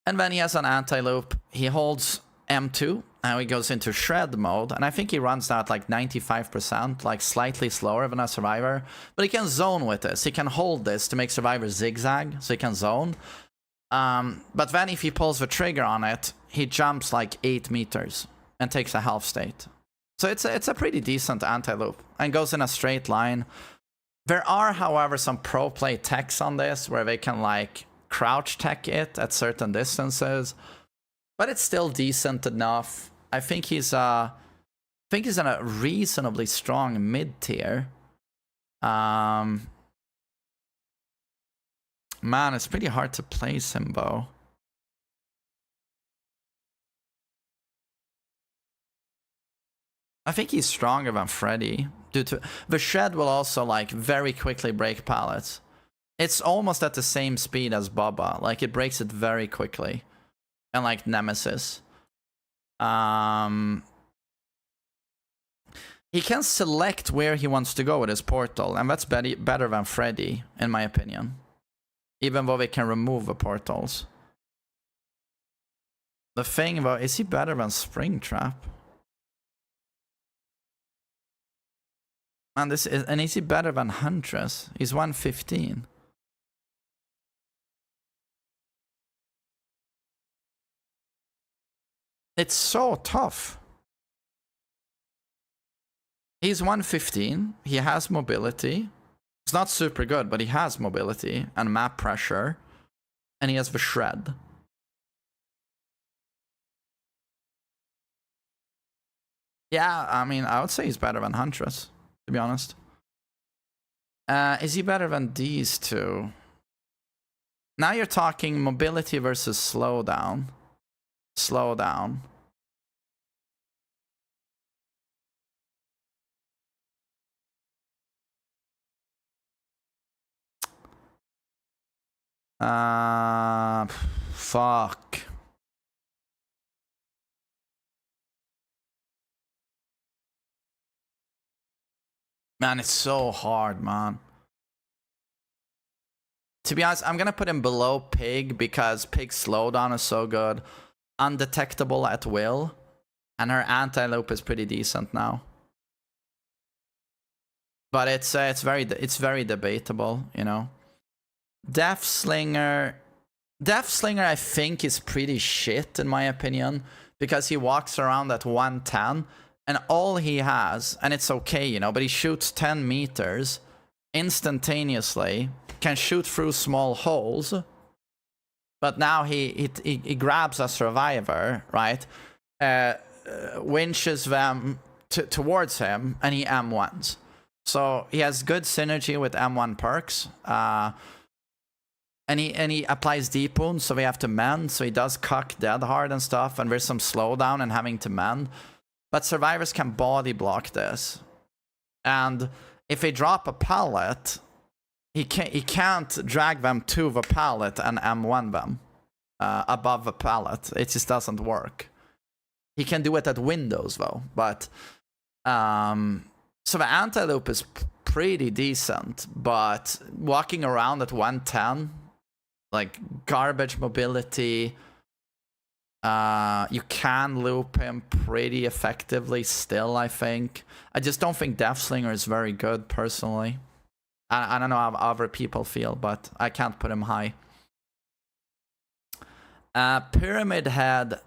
And then he has an anti-loop. He holds M2, and he goes into shred mode. And I think he runs that like 95%, like slightly slower than a survivor. But he can zone with this. He can hold this to make survivors zigzag, so he can zone. But then if he pulls the trigger on it, he jumps like 8 meters and takes a half state. So it's a pretty decent anti-loop and goes in a straight line. There are, however, some pro play techs on this where they can like crouch tech it at certain distances, but it's still decent enough. I think he's in a reasonably strong mid tier. Man, it's pretty hard to place him though. I think he's stronger than Freddy due to the shed will also like very quickly break pallets. It's almost at the same speed as Bubba. Like it breaks it very quickly. And like Nemesis. He can select where he wants to go with his portal, and that's better than Freddy, in my opinion. Even though they can remove the portals. The thing though, is he better than Springtrap? And is he better than Huntress? He's 115. It's so tough. He's 115. He has mobility. It's not super good, but he has mobility and map pressure. And he has the shred. Yeah, I mean, I would say he's better than Huntress, to be honest. Is he better than these two? Now you're talking mobility versus slowdown. Slowdown. Fuck. Man, it's so hard, man. To be honest, I'm gonna put him below Pig because Pig's slowdown is so good. Undetectable at will. And her anti-loop is pretty decent now. But it's very debatable, you know. Deathslinger, I think is pretty shit in my opinion because he walks around at 110 and all he has, and it's okay, you know, but he shoots 10 meters instantaneously, can shoot through small holes, but now he grabs a survivor, right? Winches them towards him and he M1s. So he has good synergy with M1 perks. And he applies deep wounds, so we have to mend. So he does cuck dead hard and stuff, and there's some slowdown in having to mend. But survivors can body block this, and if they drop a pallet, he can't drag them to the pallet and M1 them above the pallet. It just doesn't work. He can do it at windows though, but so the anti-loop is pretty decent, but walking around at 110. Like garbage mobility, you can loop him pretty effectively still, I think. I just don't think Deathslinger is very good, personally. I don't know how other people feel, but I can't put him high. Pyramid Head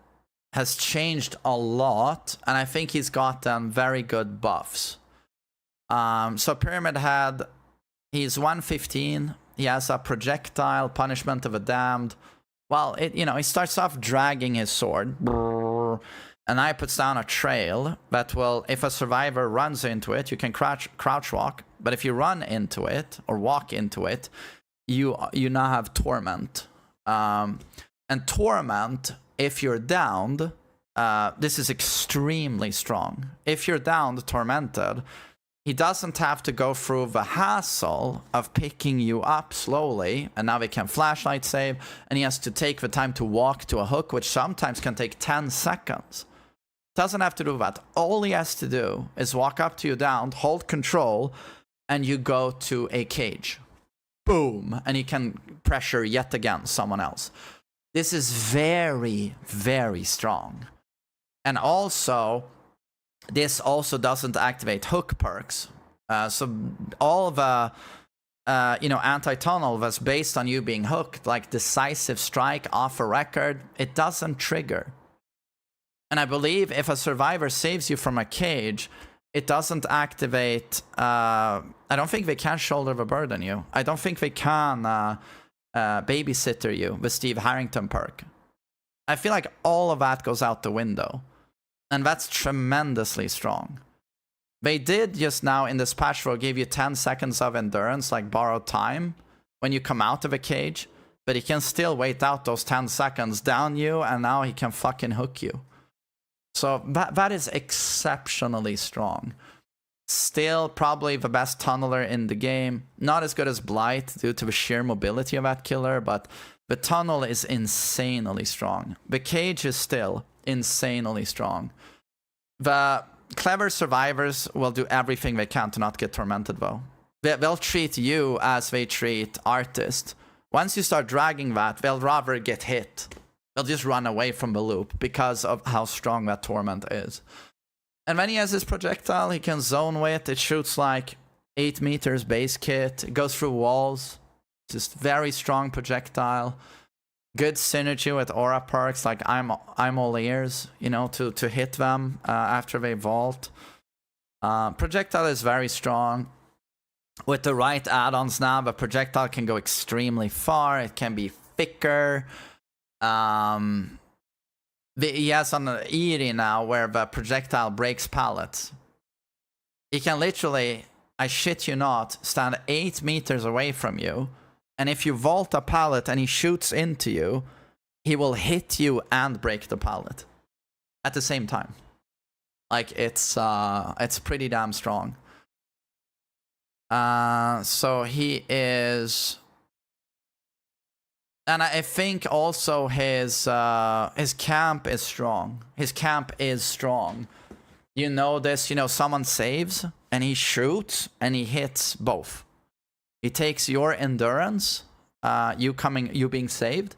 has changed a lot, and I think he's gotten very good buffs. So Pyramid Head, he's 115. He has a projectile, punishment of a damned. Well, you know, he starts off dragging his sword. And I puts down a trail that will, if a survivor runs into it, you can crouch walk. But if you run into it or walk into it, you now have Torment. And Torment, if you're downed, this is extremely strong. If you're downed, tormented, he doesn't have to go through the hassle of picking you up slowly, and now they can flashlight save, and he has to take the time to walk to a hook, which sometimes can take 10 seconds. Doesn't have to do that. All he has to do is walk up to you down, hold control, and you go to a cage. Boom, and you can pressure yet again someone else. This is very, very strong. And also, this also doesn't activate hook perks. So all the anti-tunnel was based on you being hooked, like decisive strike off a record, it doesn't trigger. And I believe if a survivor saves you from a cage, it doesn't activate. I don't think they can shoulder the burden you. I don't think they can babysitter you with Steve Harrington perk. I feel like all of that goes out the window. And that's tremendously strong. They did just now in this patch will give you 10 seconds of endurance, like borrowed time, when you come out of a cage. But he can still wait out those 10 seconds down you, and now he can fucking hook you. So that is exceptionally strong. Still probably the best tunneler in the game. Not as good as Blight due to the sheer mobility of that killer, but the tunnel is insanely strong. The cage is still insanely strong. The clever survivors will do everything they can to not get tormented though. They'll treat you as they treat artists. Once you start dragging that, they'll rather get hit. They'll just run away from the loop because of how strong that torment is. And when he has his projectile, he can zone with. It shoots like 8 meters base kit. It goes through walls. Just very strong projectile. Good synergy with aura perks, like I'm all ears, to hit them after they vault. Projectile is very strong. With the right add-ons now, the projectile can go extremely far. It can be thicker. He has an Eerie now where the projectile breaks pallets. He can literally, I shit you not, stand 8 meters away from you. And if you vault a pallet and he shoots into you, he will hit you and break the pallet at the same time. Like it's pretty damn strong. So he is, and I think also his camp is strong. His camp is strong. You know this. Someone saves and he shoots and he hits both. He takes your endurance, you being saved,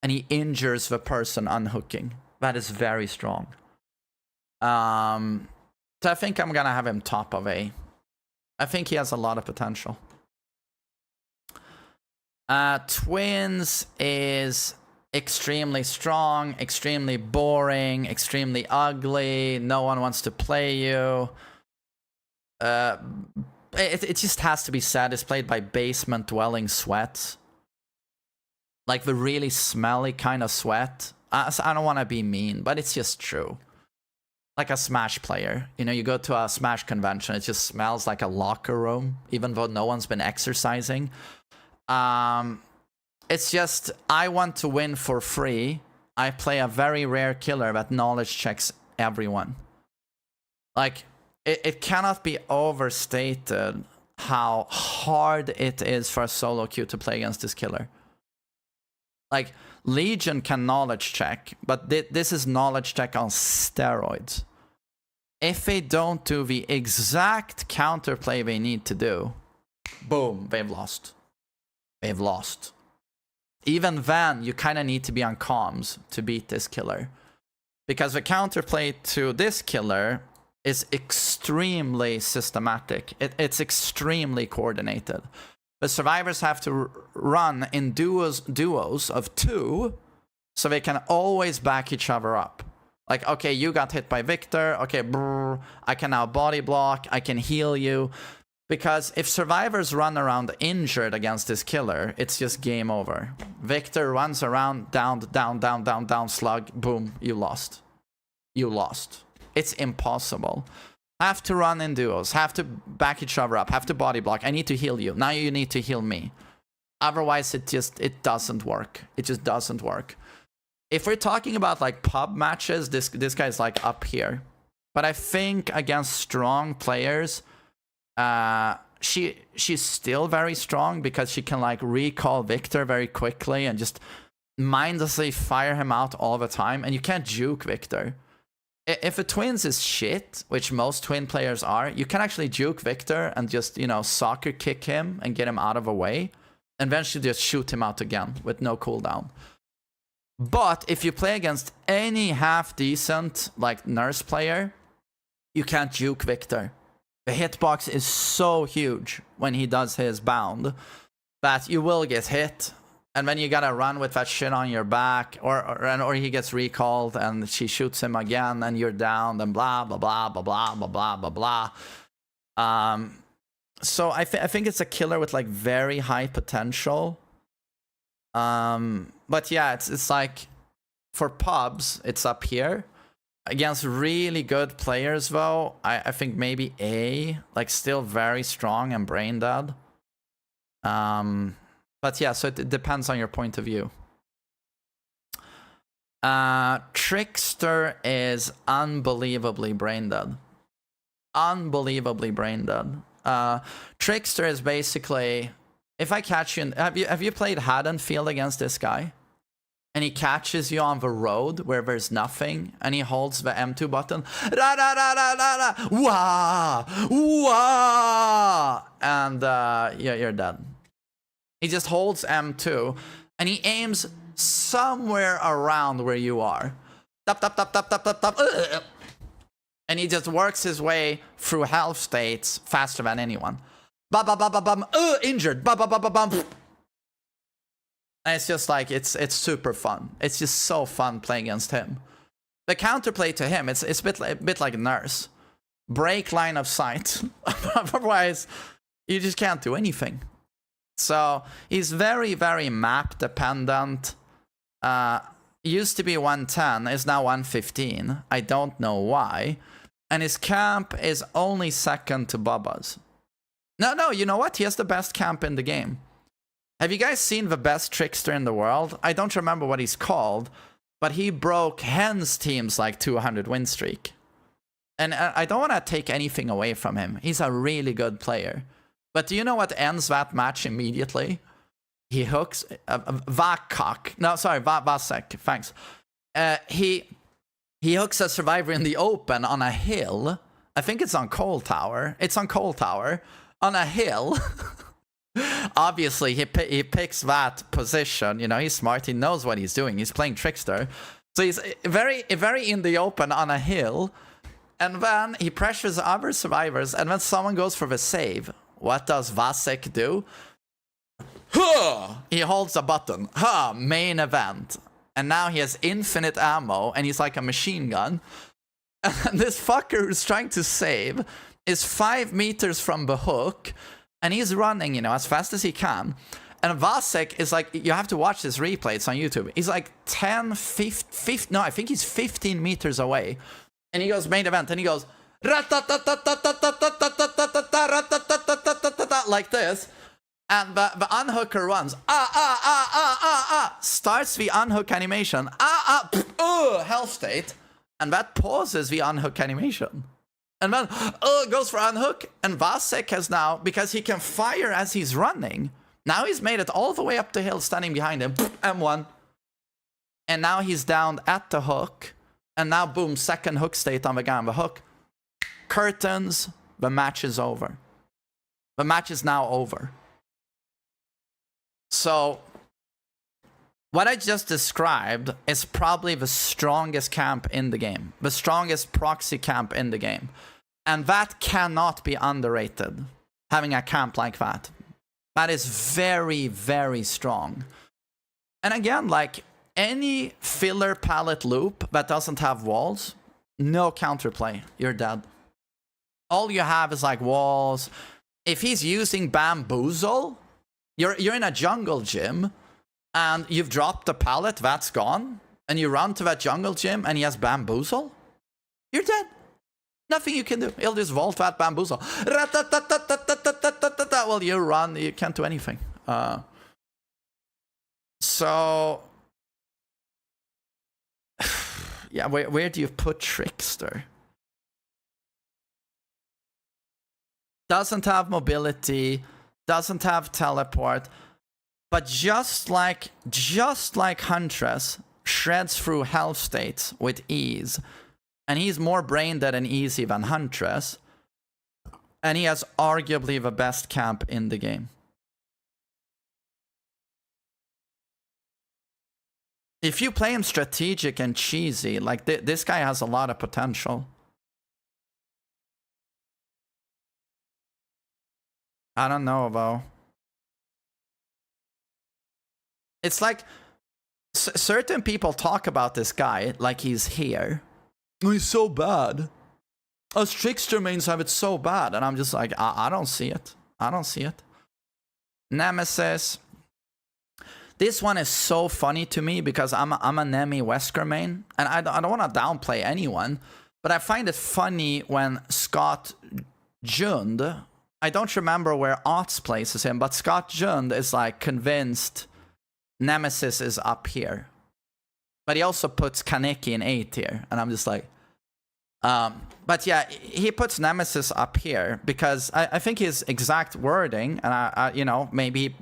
and he injures the person unhooking. That is very strong. So I think I'm gonna have him top of A. I think he has a lot of potential. Twins is extremely strong, extremely boring, extremely ugly. No one wants to play you. It just has to be said, it's played by basement dwelling sweat. Like the really smelly kind of sweat. I don't want to be mean, but it's just true. Like a Smash player. You go to a Smash convention, it just smells like a locker room, even though no one's been exercising. It's just, I want to win for free. I play a very rare killer that knowledge checks everyone. Like, it cannot be overstated how hard it is for a solo queue to play against this killer. Like, Legion can knowledge check, but this is knowledge check on steroids. If they don't do the exact counterplay they need to do, boom, they've lost. They've lost. Even then, you kind of need to be on comms to beat this killer. Because the counterplay to this killer is extremely systematic. It's extremely coordinated. The survivors have to run in duos of 2, so they can always back each other up. Like, okay, you got hit by Victor. Okay, brr, I can now body block. I can heal you. Because if survivors run around injured against this killer, it's just game over. Victor runs around, down, slug, boom, you lost. You lost. It's impossible. Have to run in duos, have to back each other up, have to body block. I need to heal you. Now you need to heal me. Otherwise, it doesn't work. It just doesn't work. If we're talking about like pub matches, this guy's like up here. But I think against strong players, she's still very strong because she can like recall Victor very quickly and just mindlessly fire him out all the time. And you can't juke Victor. If a twins is shit, which most twin players are, you can actually juke Victor and just, you know, soccer kick him and get him out of a way, and eventually just shoot him out again with no cooldown. But if you play against any half-decent, like, nurse player, you can't juke Victor. The hitbox is so huge when he does his bound that you will get hit. And then you gotta run with that shit on your back, or he gets recalled and she shoots him again and you're down, and blah, blah, blah, blah, blah, blah, blah, blah, blah. So I think it's a killer with, like, very high potential. But yeah, it's like, for pubs, it's up here. Against really good players, though, I think maybe A, like, still very strong and brain dead. But yeah, so it depends on your point of view. Trickster is unbelievably brain dead. Unbelievably brain dead. Trickster is basically, if I catch you in, have you played Haddonfield against this guy? And he catches you on the road where there's nothing, and he holds the M2 button. Da da da da da da. Wah, wah, and yeah, you're dead. He just holds M2, and he aims somewhere around where you are. Tap, tap, tap, tap, tap, tap, tap. And he just works his way through health states faster than anyone. Ba ba ba ba bum. Injured. Ba ba ba ba bum. And it's just like, it's super fun. It's just so fun playing against him. The counterplay to him, it's a bit like Nurse. Break line of sight. Otherwise, you just can't do anything. So he's very, very map dependent. Used to be 110, is now 115. I don't know why. And his camp is only second to Bubba's. No, you know what? He has the best camp in the game. Have you guys seen the best trickster in the world? I don't remember what he's called, but he broke Hen's team's like 200 win streak. And I don't want to take anything away from him. He's a really good player. But do you know what ends that match immediately? He hooks Vakak. No, sorry, Vasek. Thanks. He hooks a survivor in the open on a hill. I think it's on Coal Tower. It's on Coal Tower on a hill. Obviously, he picks that position. You know, he's smart. He knows what he's doing. He's playing trickster. So he's very in the open on a hill. And then he pressures other survivors. And when someone goes for the save, what does Vasek do? He holds a button. Main event. And now he has infinite ammo, and he's like a machine gun. And this fucker who's trying to save is 5 meters from the hook, and he's running, you know, as fast as he can. And Vasek is like, you have to watch this replay, it's on YouTube. He's like 10, 15, no, I think he's 15 meters away. And he goes main event, and he goes, like this. And the unhooker runs, starts the unhook animation, health state, and that pauses the unhook animation. And then, goes for unhook, and Vasek has now, because he can fire as he's running, now he's made it all the way up the hill, standing behind him, M1. And now he's down at the hook, and now boom, second hook state on the guy on the hook. Curtains, the match is over. The match is now over. So, what I just described is probably the strongest camp in the game. The strongest proxy camp in the game. And that cannot be underrated, having a camp like that. That is very, very strong. And again, like, any filler pallet loop that doesn't have walls, no counterplay, you're dead. All you have is like walls. If he's using bamboozle, you're in a jungle gym, and you've dropped the pallet, that's gone, and you run to that jungle gym, and he has bamboozle, you're dead. Nothing you can do. He'll just vault that bamboozle. Well, you run, you can't do anything. So, yeah, where do you put Trickster? Doesn't have mobility, doesn't have teleport, but just like Huntress shreds through health states with ease, And he's more brain dead and easy than Huntress. And he has arguably the best camp in the game. If you play him strategic and cheesy, like this guy has a lot of potential. I don't know, though. It's like certain people talk about this guy like he's here. Oh, he's so bad. Us trickster mains have it so bad. And I'm just like, I don't see it. I don't see it. Nemesis. This one is so funny to me because I'm a Nemi Wesker main. And I don't want to downplay anyone. But I find it funny when Scott Jund, I don't remember where Ots places him, but Scott Jund is like convinced Nemesis is up here. But he also puts Kaneki in A tier. And I'm just like... but yeah, he puts Nemesis up here because I think his exact wording, and I you know, maybe...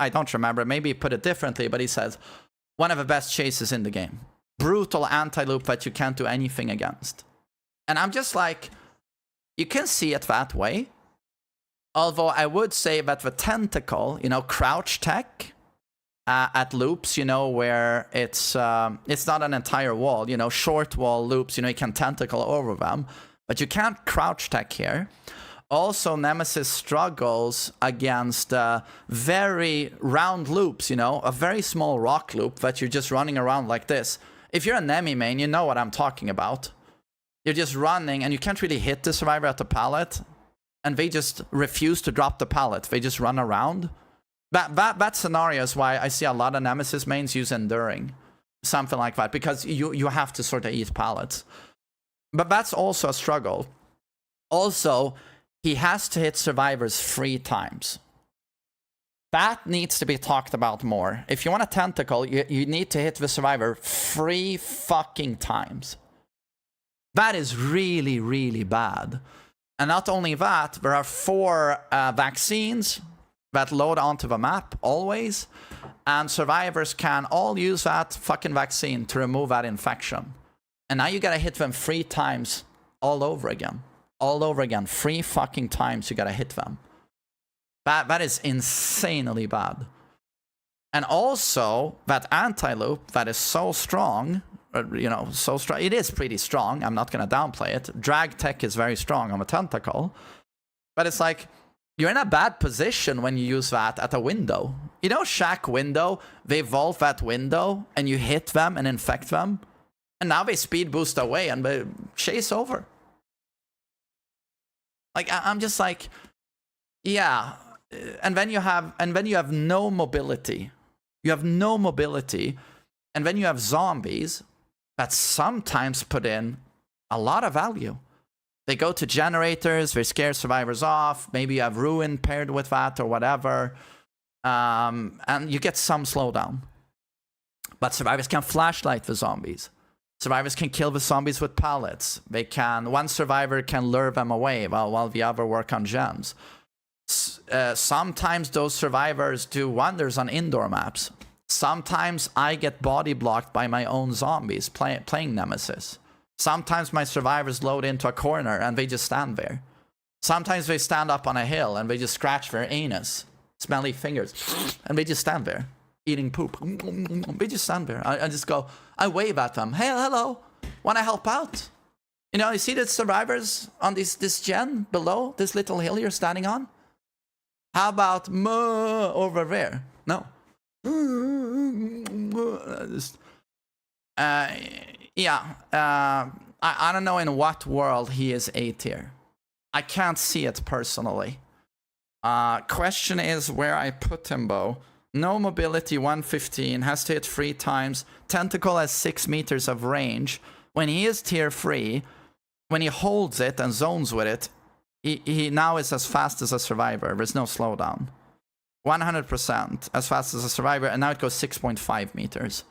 I don't remember, maybe he put it differently, but he says, one of the best chases in the game. Brutal anti-loop that you can't do anything against. And I'm just like, you can see it that way. Although I would say that the tentacle, you know, crouch tech at loops, you know, where it's not an entire wall, you know, short wall loops, you know, you can tentacle over them, but you can't crouch tech here. Also, Nemesis struggles against very round loops, you know, a very small rock loop that you're just running around like this. If you're a Nemi main, you know what I'm talking about. You're just running and you can't really hit the survivor at the pallet. And they just refuse to drop the pallet. They just run around. That scenario is why I see a lot of Nemesis mains use Enduring. Something like that. Because you have to sort of eat pallets. But that's also a struggle. Also, he has to hit survivors 3 times. That needs to be talked about more. If you want a tentacle, you need to hit the survivor 3 fucking times. That is really, really bad. And not only that, there are 4 vaccines that load onto the map always. And survivors can all use that fucking vaccine to remove that infection. And now you gotta hit them 3 times all over again. All over again. 3 fucking times you gotta hit them. That is insanely bad. And also, that anti-loop that is so strong, you know, so strong. It is pretty strong. I'm not gonna downplay it. Drag tech is very strong on a tentacle. But it's like, you're in a bad position when you use that at a window. You know, Shack window, they vault that window, and you hit them and infect them. And now they speed boost away and they chase over. Like, I'm just like, yeah. And then you have no mobility. You have no mobility. And then you have zombies that sometimes put in a lot of value. They go to generators, they scare survivors off. Maybe you have Ruin paired with that or whatever. And you get some slowdown. But survivors can flashlight the zombies. Survivors can kill the zombies with pallets. One survivor can lure them away while the other work on gems. Sometimes those survivors do wonders on indoor maps. Sometimes I get body blocked by my own zombies playing Nemesis. Sometimes my survivors load into a corner and they just stand there. Sometimes they stand up on a hill and they just scratch their anus. Smelly fingers. And they just stand there. Eating poop. They just stand there. I just go, I wave at them. Hey, hello. Want to help out? You know, you see the survivors on this gen below? This little hill you're standing on? How about over there? No. I don't know in what world he is A tier. I can't see it personally. Question is where I put him, Bo. No mobility, 115, has to hit 3 times. Tentacle has 6 meters of range. When he is tier 3, when he holds it and zones with it, he now is as fast as a survivor. There's no slowdown. 100% as fast as a survivor, and now it goes 6.5 meters.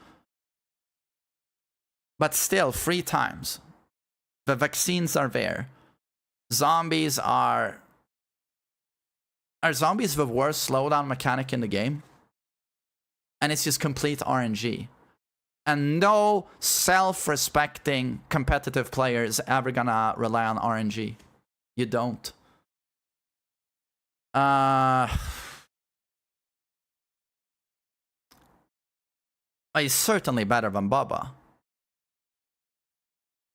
But still, 3 times. The vaccines are there. Zombies are... Are zombies the worst slowdown mechanic in the game? And it's just complete RNG. And no self-respecting competitive player is ever gonna rely on RNG. You don't. He's certainly better than Bubba.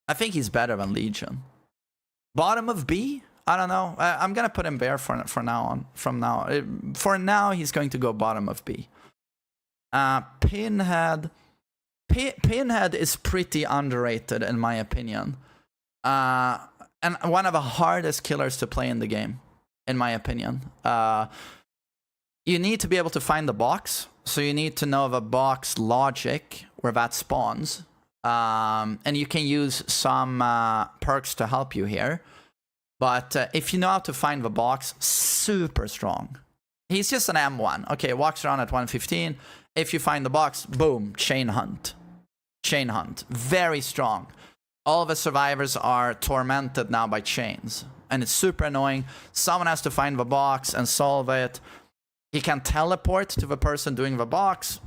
I think he's better than Legion. Bottom of B? I don't know. I'm gonna put him there for now on. For now, he's going to go bottom of B. Pinhead. Pinhead is pretty underrated in my opinion. And one of the hardest killers to play in the game, in my opinion. You need to be able to find the box. So you need to know the box logic, where that spawns. And you can use some perks to help you here. But if you know how to find the box, super strong. He's just an M1. Okay, walks around at 115. If you find the box, boom, chain hunt. Chain hunt. Very strong. All of the survivors are tormented now by chains. And it's super annoying. Someone has to find the box and solve it. He can teleport to the person doing the box,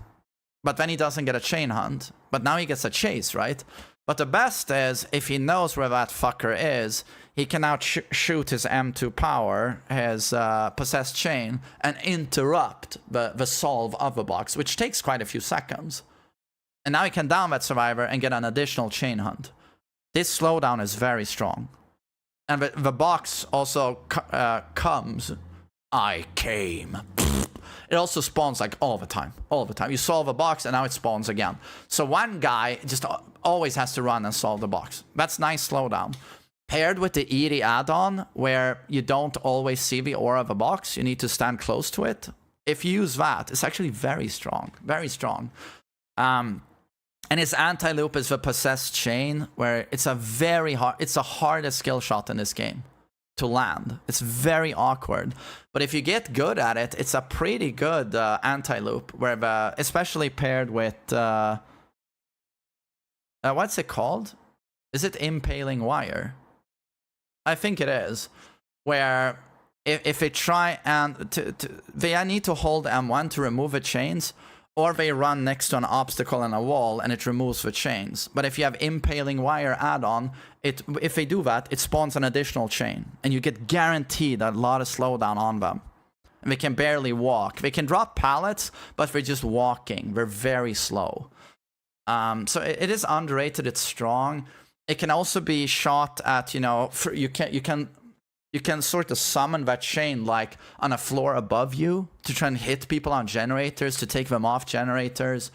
but then he doesn't get a chain hunt. But now he gets a chase, right? But the best is, if he knows where that fucker is, he can now shoot his M2 power, his possessed chain, and interrupt the solve of the box, which takes quite a few seconds. And now he can down that survivor and get an additional chain hunt. This slowdown is very strong. And the box also comes. I came. It also spawns like all the time. All the time. You solve a box and now it spawns again. So one guy just always has to run and solve the box. That's nice slowdown. Paired with the Eerie add-on, where you don't always see the aura of a box, you need to stand close to it. If you use that, it's actually very strong. Very strong. And his anti-loop is the possessed chain, where it's a very hard, it's the hardest skill shot in this game to land. It's very awkward. But if you get good at it, it's a pretty good anti-loop, where especially paired with what's it called? Is it impaling wire? I think it is. Where if they try and they need to hold M1 to remove the chains, or they run next to an obstacle and a wall and it removes the chains. But if you have impaling wire add-on, if they do that, it spawns an additional chain. And you get guaranteed a lot of slowdown on them. And they can barely walk. They can drop pallets, but they're just walking. They're very slow. So it is underrated, it's strong. It can also be shot at, you know, you can sort of summon that chain like on a floor above you to try and hit people on generators, to take them off generators.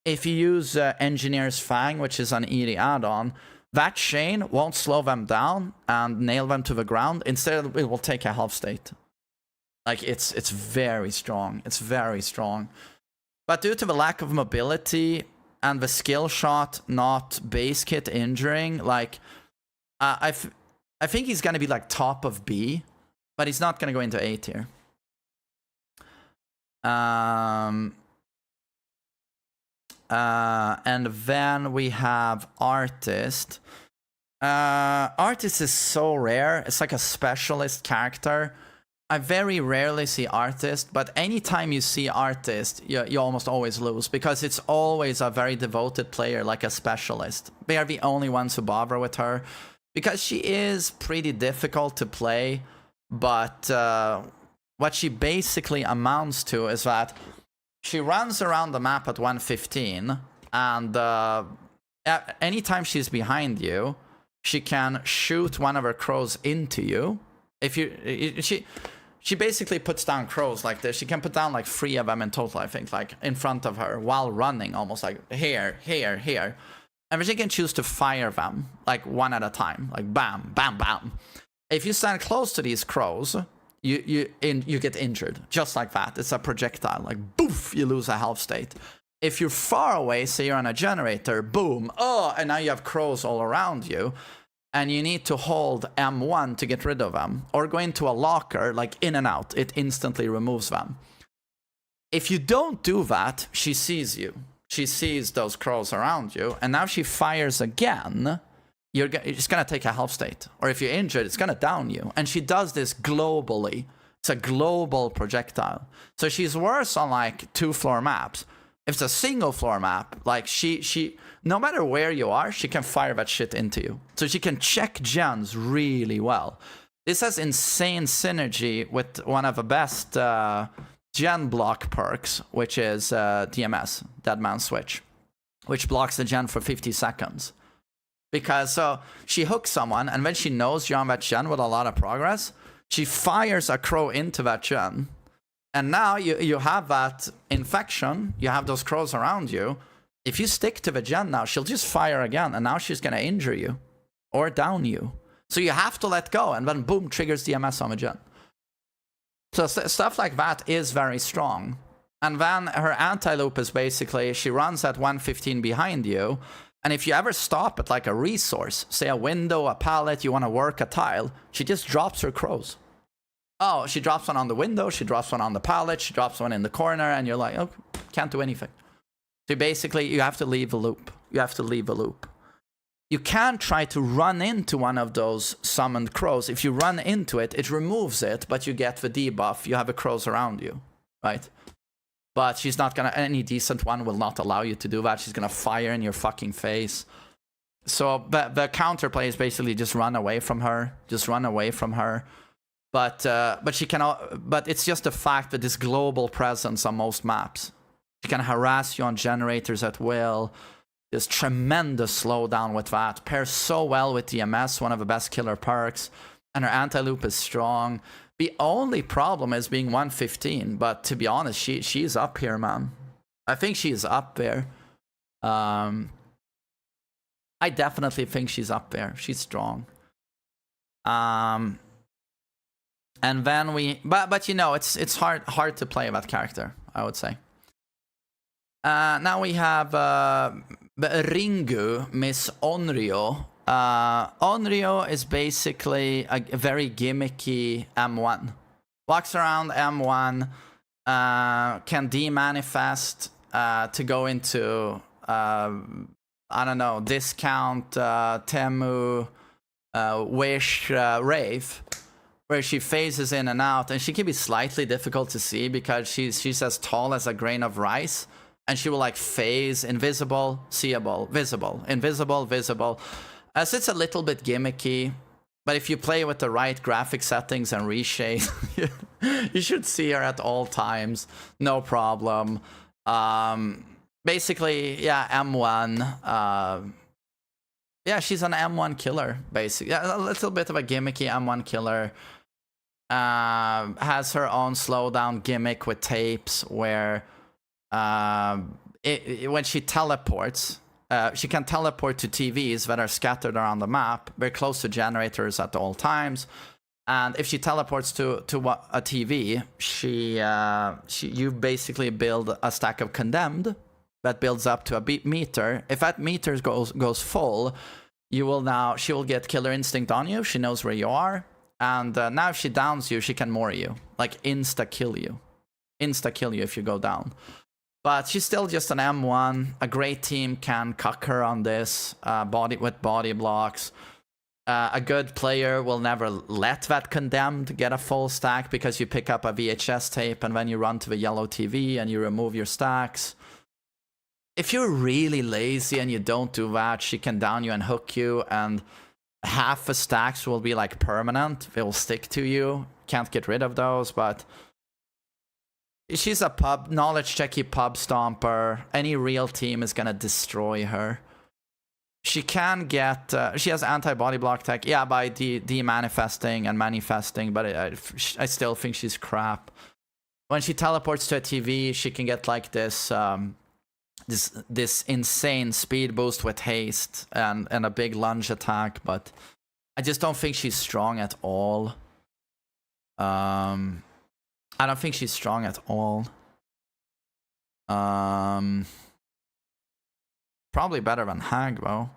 If you use Engineer's Fang, which is an Eerie add-on, that chain won't slow them down and nail them to the ground. Instead, it will take a half state. Like, it's very strong. It's very strong. But due to the lack of mobility and the skill shot not base kit injuring, like, I think he's going to be like top of B, but he's not going to go into A tier. And then we have Artist. Artist is so rare. It's like a specialist character. I very rarely see Artist, but anytime you see Artist, you almost always lose, because it's always a very devoted player, like a specialist. They are the only ones who bother with her, because she is pretty difficult to play. But what she basically amounts to is that she runs around the map at 115, and anytime she's behind you, she can shoot one of her crows into you. She basically puts down crows like this. She can put down like 3 of them in total, I think, like in front of her while running, almost like here, here, here. And she can choose to fire them like one at a time, like bam, bam, bam. If you stand close to these crows, you get injured just like that. It's a projectile, like boof, you lose a health state. If you're far away, say you're on a generator, boom, oh, and now you have crows all around you. And you need to hold M1 to get rid of them, or go into a locker, like in and out. It instantly removes them. If you don't do that, she sees you. She sees those crows around you, and now she fires again. It's going to take a health state. Or if you're injured, it's going to down you. And she does this globally. It's a global projectile. So she's worse on like 2-floor maps. If it's a single floor map, like she no matter where you are, she can fire that shit into you. So she can check gens really well. This has insane synergy with one of the best gen block perks, which is DMS, Dead Man Switch, which blocks the gen for 50 seconds. Because so she hooks someone, and when she knows you're on that gen with a lot of progress, she fires a crow into that gen. And now you have that infection, you have those crows around you. If you stick to the gen now, she'll just fire again, and now she's gonna injure you or down you. So you have to let go, and then boom, triggers DMS on the gen. So stuff like that is very strong. And then her anti-loop is basically, she runs at 115 behind you, and if you ever stop at like a resource, say a window, a pallet, you want to work a tile, she just drops her crows. Oh, she drops one on the window, she drops one on the pallet, she drops one in the corner, and you're like, oh, can't do anything. So basically, you have to leave a loop. You have to leave a loop. You can try to run into one of those summoned crows. If you run into it, it removes it, but you get the debuff. You have the crows around you, right? But she's not gonna, any decent one will not allow you to do that. She's gonna fire in your fucking face. So the counterplay is basically just run away from her. Just run away from her. But she cannot, but it's just the fact that this global presence on most maps. She can harass you on generators at will. There's tremendous slowdown with that. Pairs so well with DMS, one of the best killer perks. And her anti-loop is strong. The only problem is being 115, but to be honest, she's up here, man. I think she's up there. I definitely think she's up there. She's strong. And then but you know, it's hard to play that character, I would say. Now we have Ringu, Miss Onryo. Onryo is basically a very gimmicky M1. Walks around M1, can demanifest to go into, I don't know, discount, Temu, Wish, Rave, where she phases in and out, and she can be slightly difficult to see because she's as tall as a grain of rice, and she will like phase invisible, seeable, visible, invisible, visible. So it's a little bit gimmicky, but if you play with the right graphic settings and reshade, you should see her at all times, no problem. Basically, yeah, M1. Yeah, she's an M1 killer, basically. Yeah, a little bit of a gimmicky M1 killer. Has her own slowdown gimmick with tapes where when she teleports, she can teleport to TVs that are scattered around the map, very close to generators at all times. And if she teleports to a TV, you basically build a stack of condemned that builds up to a meter. If that meter goes full, she will get killer instinct on you. She knows where you are. And now if she downs you, she can more you. Like insta-kill you. Insta-kill you if you go down. But she's still just an M1. A great team can cuck her on this, with body blocks. A good player will never let that condemned get a full stack because you pick up a VHS tape and then you run to the yellow TV and you remove your stacks. If you're really lazy and you don't do that, she can down you and hook you, and half the stacks will be like permanent. They will stick to you. Can't get rid of those, but she's a knowledge checky pub stomper. Any real team is gonna destroy her. She can get, she has anti-body block tech, yeah, by de-manifesting and manifesting, but I still think she's crap. When she teleports to a TV, she can get like this, this insane speed boost with haste and a big lunge attack, but I just don't think she's strong at all. I don't think she's strong at all. Probably better than Hag, though.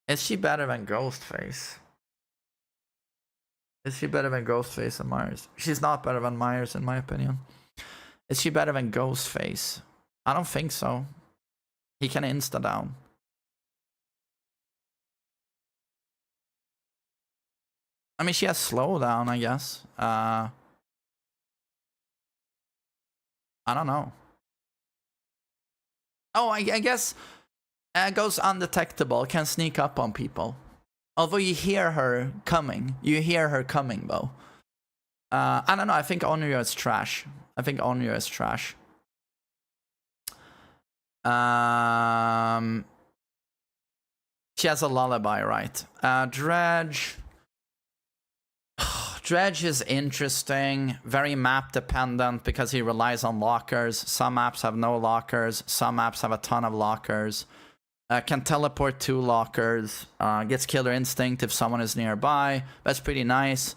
Is she better than Ghostface? Is she better than Ghostface and Myers? She's not better than Myers, in my opinion. Is she better than Ghostface? I don't think so. He can insta down. I mean, she has slowdown, I guess. I don't know. Oh, I guess goes undetectable, can sneak up on people. Although you hear her coming. You hear her coming, though. I don't know, I think Onryo is trash. I think Onryo is trash. She has a lullaby, right? Dredge. Dredge is interesting, very map dependent because he relies on lockers. Some maps have no lockers, some maps have a ton of lockers. Can teleport to lockers, gets killer instinct if someone is nearby. That's pretty nice.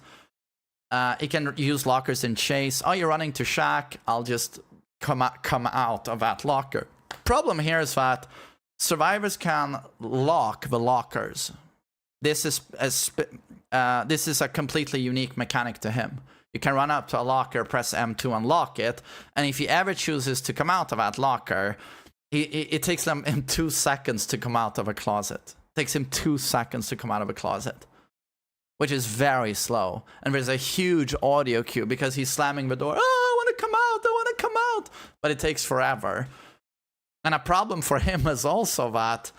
He can use lockers in chase. Oh, you're running to Shack, I'll just come out of that locker. Problem here is that survivors can lock the lockers. This is a completely unique mechanic to him. You can run up to a locker, press M2 and lock it, and if he ever chooses to come out of that locker, it takes him 2 seconds to come out of a closet. It takes him 2 seconds to come out of a closet, which is very slow. And there's a huge audio cue because he's slamming the door. Oh, I want to come out, I want to come out. But it takes forever. And a problem for him is also that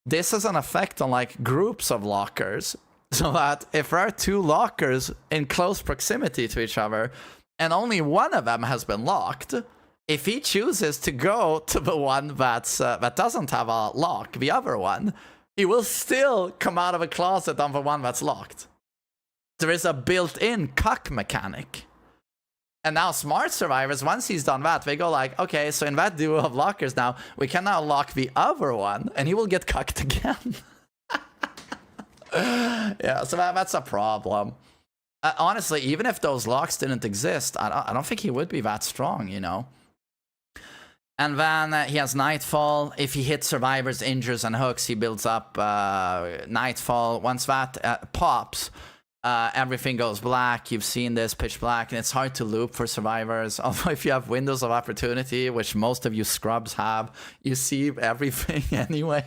this has an effect on like groups of lockers. So that if there are 2 lockers in close proximity to each other and only one of them has been locked, if he chooses to go to the one that doesn't have a lock, the other one, he will still come out of a closet on the one that's locked. There is a built-in cuck mechanic. And now smart survivors, once he's done that, they go like, okay, so in that duo of lockers now, we can now lock the other one, and he will get cucked again. Yeah, so that's a problem. Honestly, even if those locks didn't exist, I don't think he would be that strong, you know? And then he has Nightfall. If he hits survivors, injures, and hooks, he builds up Nightfall. Once that pops, everything goes black. You've seen this, pitch black, and it's hard to loop for survivors. Although if you have windows of opportunity, which most of you scrubs have, you see everything anyway.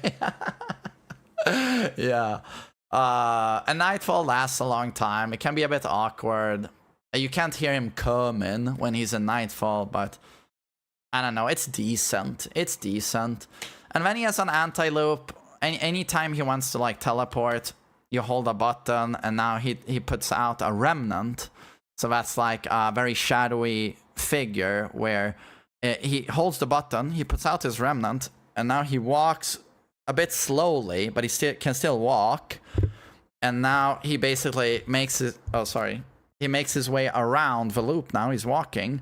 Yeah. And Nightfall lasts a long time. It can be a bit awkward. You can't hear him coming when he's in Nightfall, but I don't know, it's decent. It's decent. And then he has an anti-loop. Anytime he wants to like teleport, you hold a button, and now he puts out a remnant. So that's like a very shadowy figure where he holds the button, he puts out his remnant, and now he walks a bit slowly, but he can still walk. And now he basically makes his... Oh, sorry. He makes his way around the loop now. He's walking.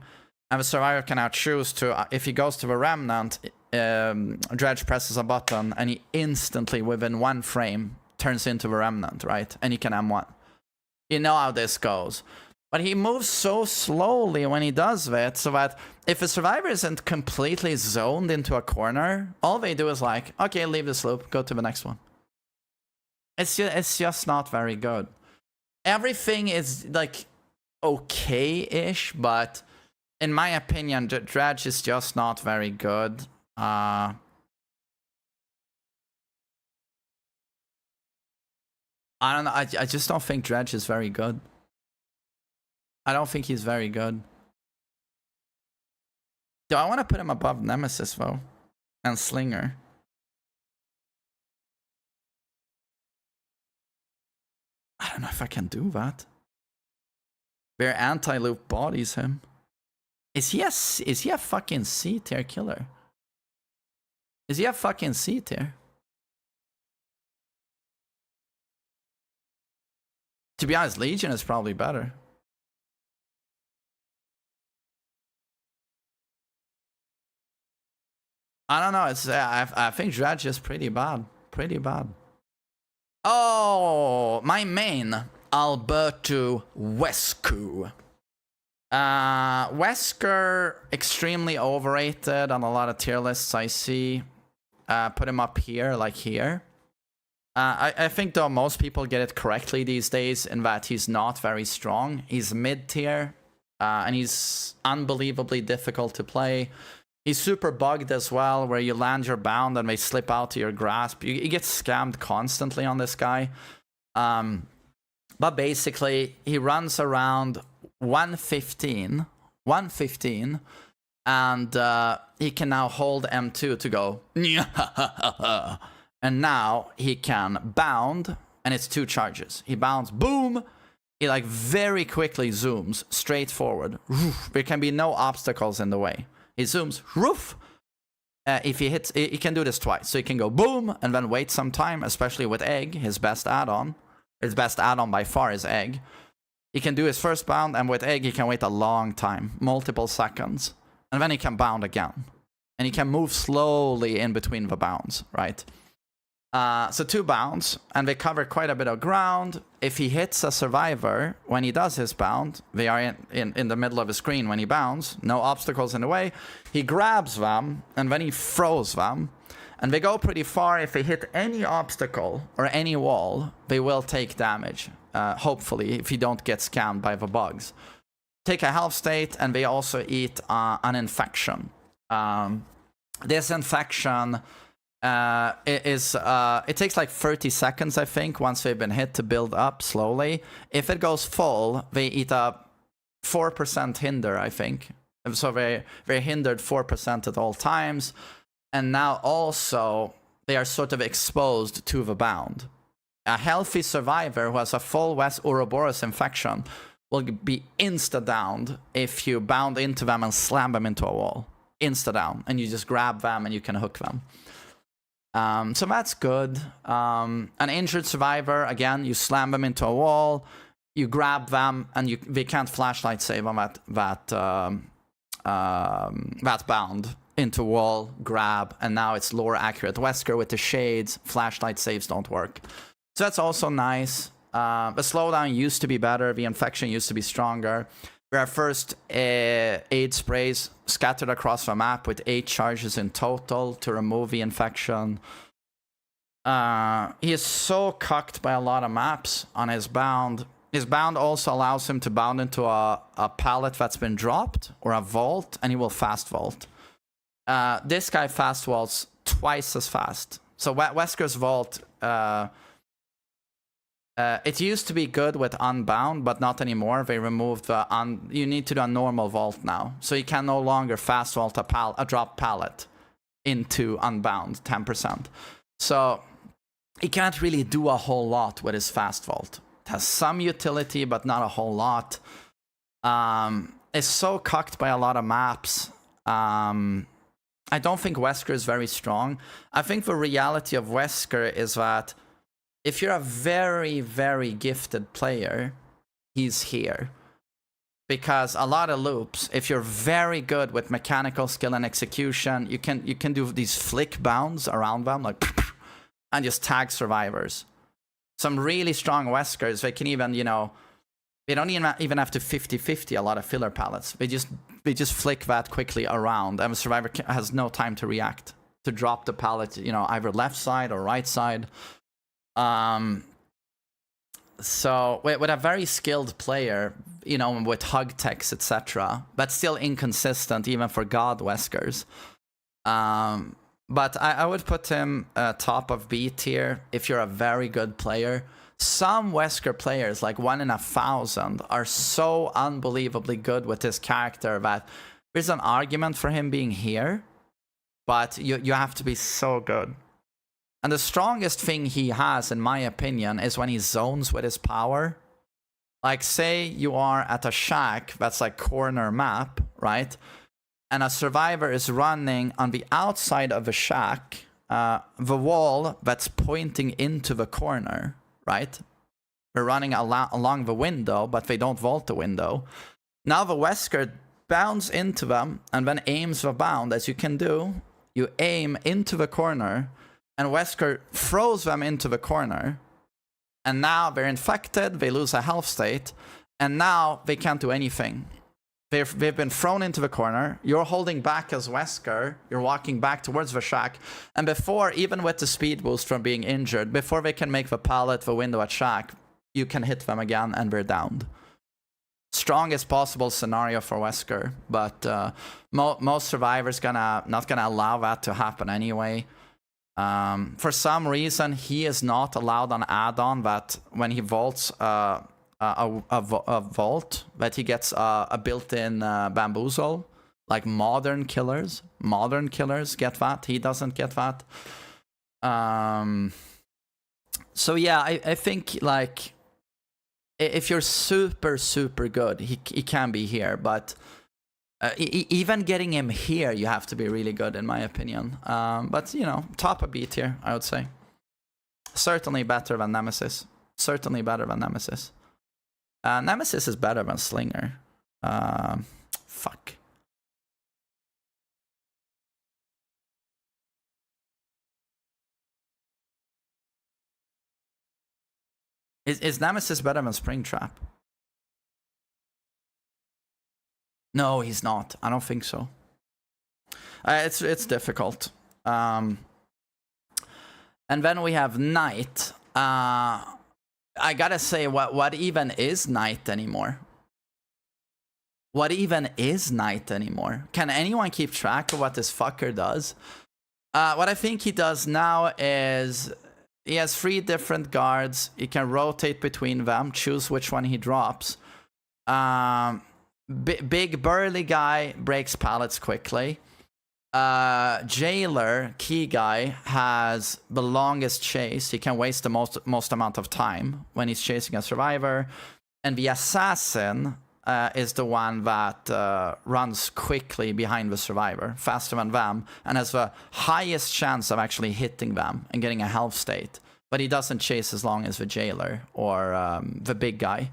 And the survivor can now choose to... if he goes to the remnant, Dredge presses a button, and he instantly, within 1 frame, turns into the remnant, right? And he can M1. You know how this goes. But he moves so slowly when he does that, so that if a survivor isn't completely zoned into a corner, all they do is like, okay, leave this loop, go to the next one. It's just not very good. Everything is like okay-ish, but in my opinion, Dredge is just not very good. I don't know. I just don't think Dredge is very good. I don't think he's very good. Do I want to put him above Nemesis, though? And Slinger? I don't know if I can do that. Where anti-loop bodies him. Is he a fucking C tier killer? Is he a fucking C tier? To be honest, Legion is probably better. I don't know. It's I think Dredge is pretty bad. Pretty bad. Oh, my main, Alberto Wesker. Wesker, extremely overrated on a lot of tier lists I see. Put him up here, like here. I think though most people get it correctly these days in that he's not very strong. He's mid-tier, and he's unbelievably difficult to play. He's super bugged as well, where you land your bound and they slip out to your grasp. You get scammed constantly on this guy. But basically, he runs around 115, And he can now hold M2 to go. And now he can bound, and it's 2 charges. He bounds, boom. He like very quickly zooms straight forward. There can be no obstacles in the way. He zooms, roof. If he hits, he can do this twice. So he can go boom and then wait some time, especially with egg, his best add-on. His best add-on by far is egg. He can do his first bound, and with egg he can wait a long time, multiple seconds. And then he can bound again. And he can move slowly in between the bounds, right? So 2 bounds, and they cover quite a bit of ground. If he hits a survivor when he does his bound, they are in the middle of the screen when he bounds, no obstacles in the way. He grabs them, and then he throws them. And they go pretty far. If they hit any obstacle or any wall, they will take damage, hopefully, if you don't get scammed by the bugs. Take a health state, and they also eat an infection. This infection... it takes like 30 seconds, I think, once they've been hit to build up slowly. If it goes full, they eat a 4% hinder, I think. So they're hindered 4% at all times. And now also, they are sort of exposed to the bound. A healthy survivor who has a full West Ouroboros infection will be insta-downed if you bound into them and slam them into a wall. Insta-down. And you just grab them and you can hook them. So that's good. An injured survivor, again, you slam them into a wall, you grab them, and they can't flashlight save on that bound into wall, grab, and now it's lore accurate. Wesker with the shades, flashlight saves don't work. So that's also nice. The slowdown used to be better, the infection used to be stronger. There are first aid sprays scattered across the map with 8 charges in total to remove the infection. He is so cucked by a lot of maps on his bound. His bound also allows him to bound into a pallet that's been dropped or a vault, and he will fast vault. This guy fast vaults twice as fast. So Wesker's vault... it used to be good with unbound, but not anymore. They removed the you need to do a normal vault now. So you can no longer fast vault a drop pallet into unbound 10%. So he can't really do a whole lot with his fast vault. It has some utility, but not a whole lot. It's so cucked by a lot of maps. I don't think Wesker is very strong. I think the reality of Wesker is that if you're a very, very gifted player, he's here. Because a lot of loops, if you're very good with mechanical skill and execution, you can do these flick bounds around them, like, and just tag survivors. Some really strong Weskers, they can even, you know, they don't even have to 50-50 a lot of filler pallets. They just flick that quickly around, and the survivor has no time to react, to drop the pallet, you know, either left side or right side. So with a very skilled player, you know, with hug techs, etc., but still inconsistent even for God Weskers. But I would put him top of B tier if you're a very good player. Some Wesker players, like 1 in 1,000, are so unbelievably good with his character that there's an argument for him being here, but you have to be so good. And the strongest thing he has, in my opinion, is when he zones with his power. Like, say you are at a shack that's like corner map, right? And a survivor is running on the outside of the shack, the wall that's pointing into the corner, right? They're running along the window, but they don't vault the window. Now the Wesker bounds into them and then aims the bound, as you can do. You aim into the corner, and Wesker throws them into the corner. And now they're infected, they lose a health state, and now they can't do anything. They've been thrown into the corner, you're holding back as Wesker, you're walking back towards the shack, and before, even with the speed boost from being injured, before they can make the pallet, the window at shack, you can hit them again and they're downed. Strongest possible scenario for Wesker, but most survivors not gonna allow that to happen anyway. For some reason, he is not allowed on add-on that when he vaults a vault, that he gets a built-in bamboozle. Like modern killers get that. He doesn't get that. So yeah, I think like if you're super good, he can be here, but even getting him here, you have to be really good, in my opinion. But you know, top a beat here, I would say. Certainly better than Nemesis. Certainly better than Nemesis. Nemesis is better than Slinger. Fuck. Is Nemesis better than Springtrap? No, he's not. I don't think so. It's difficult. And then we have Knight. I gotta say, what even is Knight anymore? What even is Knight anymore? Can anyone keep track of what this fucker does? What I think he does now is he has 3 different guards. He can rotate between them, choose which one he drops. Big burly guy breaks pallets quickly. Jailer, key guy, has the longest chase. He can waste the most amount of time when he's chasing a survivor. And the assassin is the one that runs quickly behind the survivor, faster than them, and has the highest chance of actually hitting them and getting a health state. But he doesn't chase as long as the jailer or the big guy.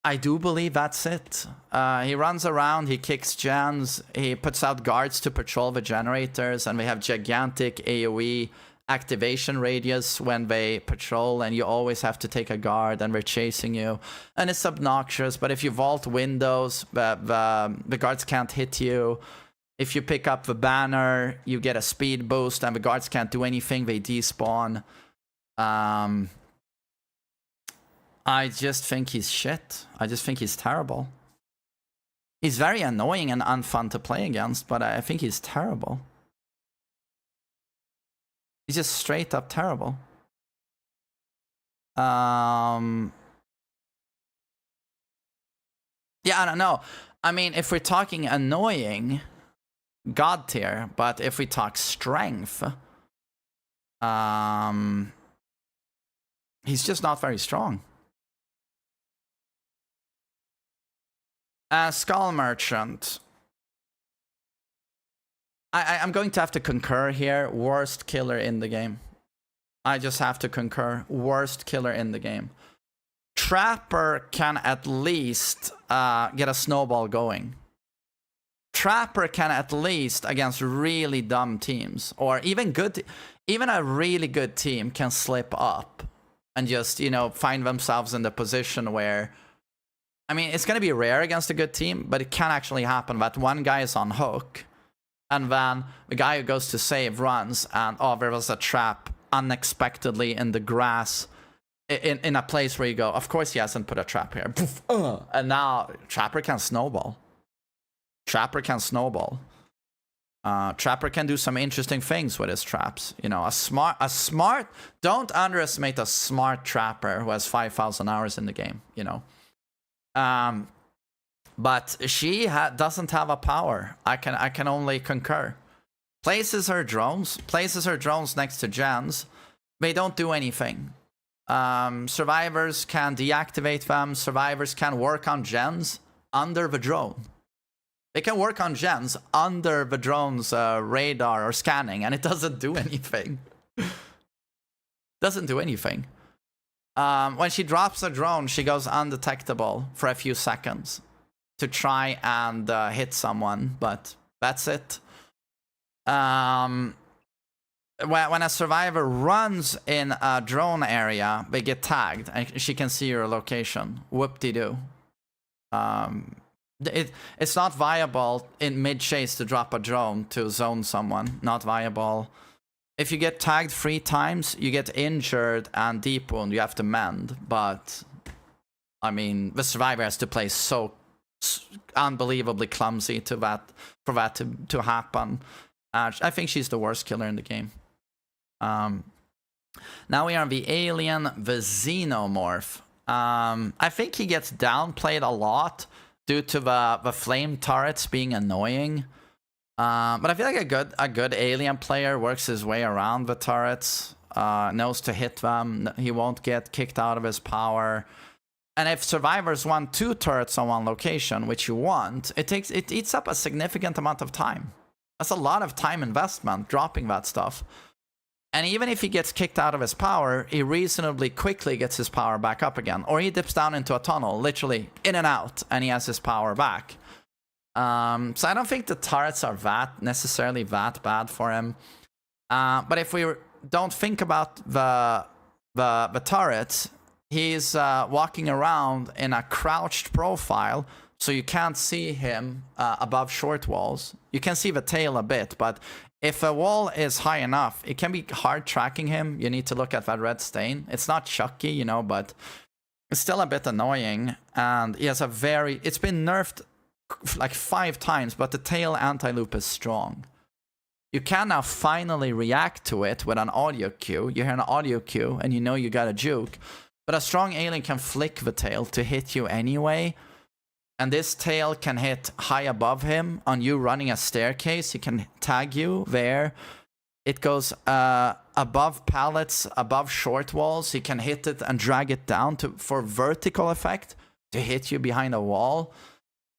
I do believe that's it. He runs around, he kicks gens, he puts out guards to patrol the generators, and we have gigantic AoE activation radius when they patrol, and you always have to take a guard and they're chasing you. And it's obnoxious, but if you vault windows, the guards can't hit you. If you pick up the banner, you get a speed boost, and the guards can't do anything, they despawn. I just think he's shit. I just think he's terrible. He's very annoying and unfun to play against, but I think he's terrible. He's just straight up terrible. Yeah, I don't know. I mean, if we're talking annoying, God tier, but if we talk strength, he's just not very strong. Skull Merchant. I'm going to have to concur here. Worst killer in the game. I just have to concur. Worst killer in the game. Trapper can at least get a snowball going. Trapper can at least against really dumb teams, or even even a really good team can slip up and just, you know, find themselves in the position where, I mean, it's going to be rare against a good team, but it can actually happen that one guy is on hook, and then the guy who goes to save runs, and oh, there was a trap unexpectedly in the grass in a place where you go, of course he hasn't put a trap here. And now Trapper can snowball. Trapper can snowball. Trapper can do some interesting things with his traps. You know, a smart, don't underestimate a smart Trapper who has 5,000 hours in the game, you know. But she doesn't have a power. I can only concur. Places her drones next to gens. They don't do anything. Survivors can deactivate them. Survivors can work on gens under the drone. They can work on gens under the drone's radar or scanning, and it doesn't do anything. Doesn't do anything. When she drops a drone, she goes undetectable for a few seconds to try and hit someone, but that's it. When a survivor runs in a drone area, they get tagged, and she can see your location. Whoop-de-doo. It's not viable in mid-chase to drop a drone to zone someone. Not viable. If you get tagged 3 times, you get injured and deep wound. You have to mend. But, I mean, the survivor has to play so unbelievably clumsy for that to happen. I think she's the worst killer in the game. Now we are the alien, the Xenomorph. I think he gets downplayed a lot due to the flame turrets being annoying. But I feel like a good alien player works his way around the turrets, knows to hit them. He won't get kicked out of his power. And if survivors want 2 turrets on one location, which you want, it eats up a significant amount of time. That's a lot of time investment dropping that stuff. And even if he gets kicked out of his power, he reasonably quickly gets his power back up again. Or he dips down into a tunnel, literally in and out, and he has his power back. So I don't think the turrets are necessarily that bad for him. But if we don't think about the turrets, he's walking around in a crouched profile, so you can't see him above short walls. You can see the tail a bit, but if a wall is high enough, it can be hard tracking him. You need to look at that red stain. It's not Chucky, you know, but it's still a bit annoying. And he has a it's been nerfed like 5 times, but the tail anti-loop is strong. You can now finally react to it with an audio cue. You hear an audio cue and you know you got a juke. But a strong alien can flick the tail to hit you anyway. And this tail can hit high above him on you running a staircase. He can tag you there. It goes above pallets, above short walls. He can hit it and drag it down for vertical effect to hit you behind a wall.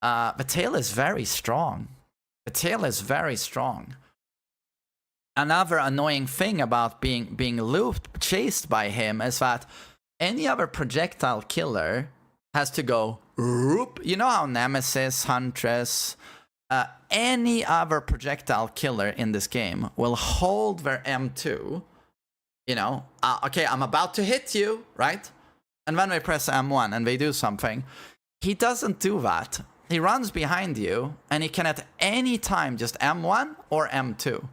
The tail is very strong. The tail is very strong. Another annoying thing about being chased by him is that any other projectile killer has to go, whoop. You know how Nemesis, Huntress, any other projectile killer in this game will hold their M2, you know, okay, I'm about to hit you, right? And then they press M1 and they do something. He doesn't do that. He runs behind you and he can at any time just M1 or M2.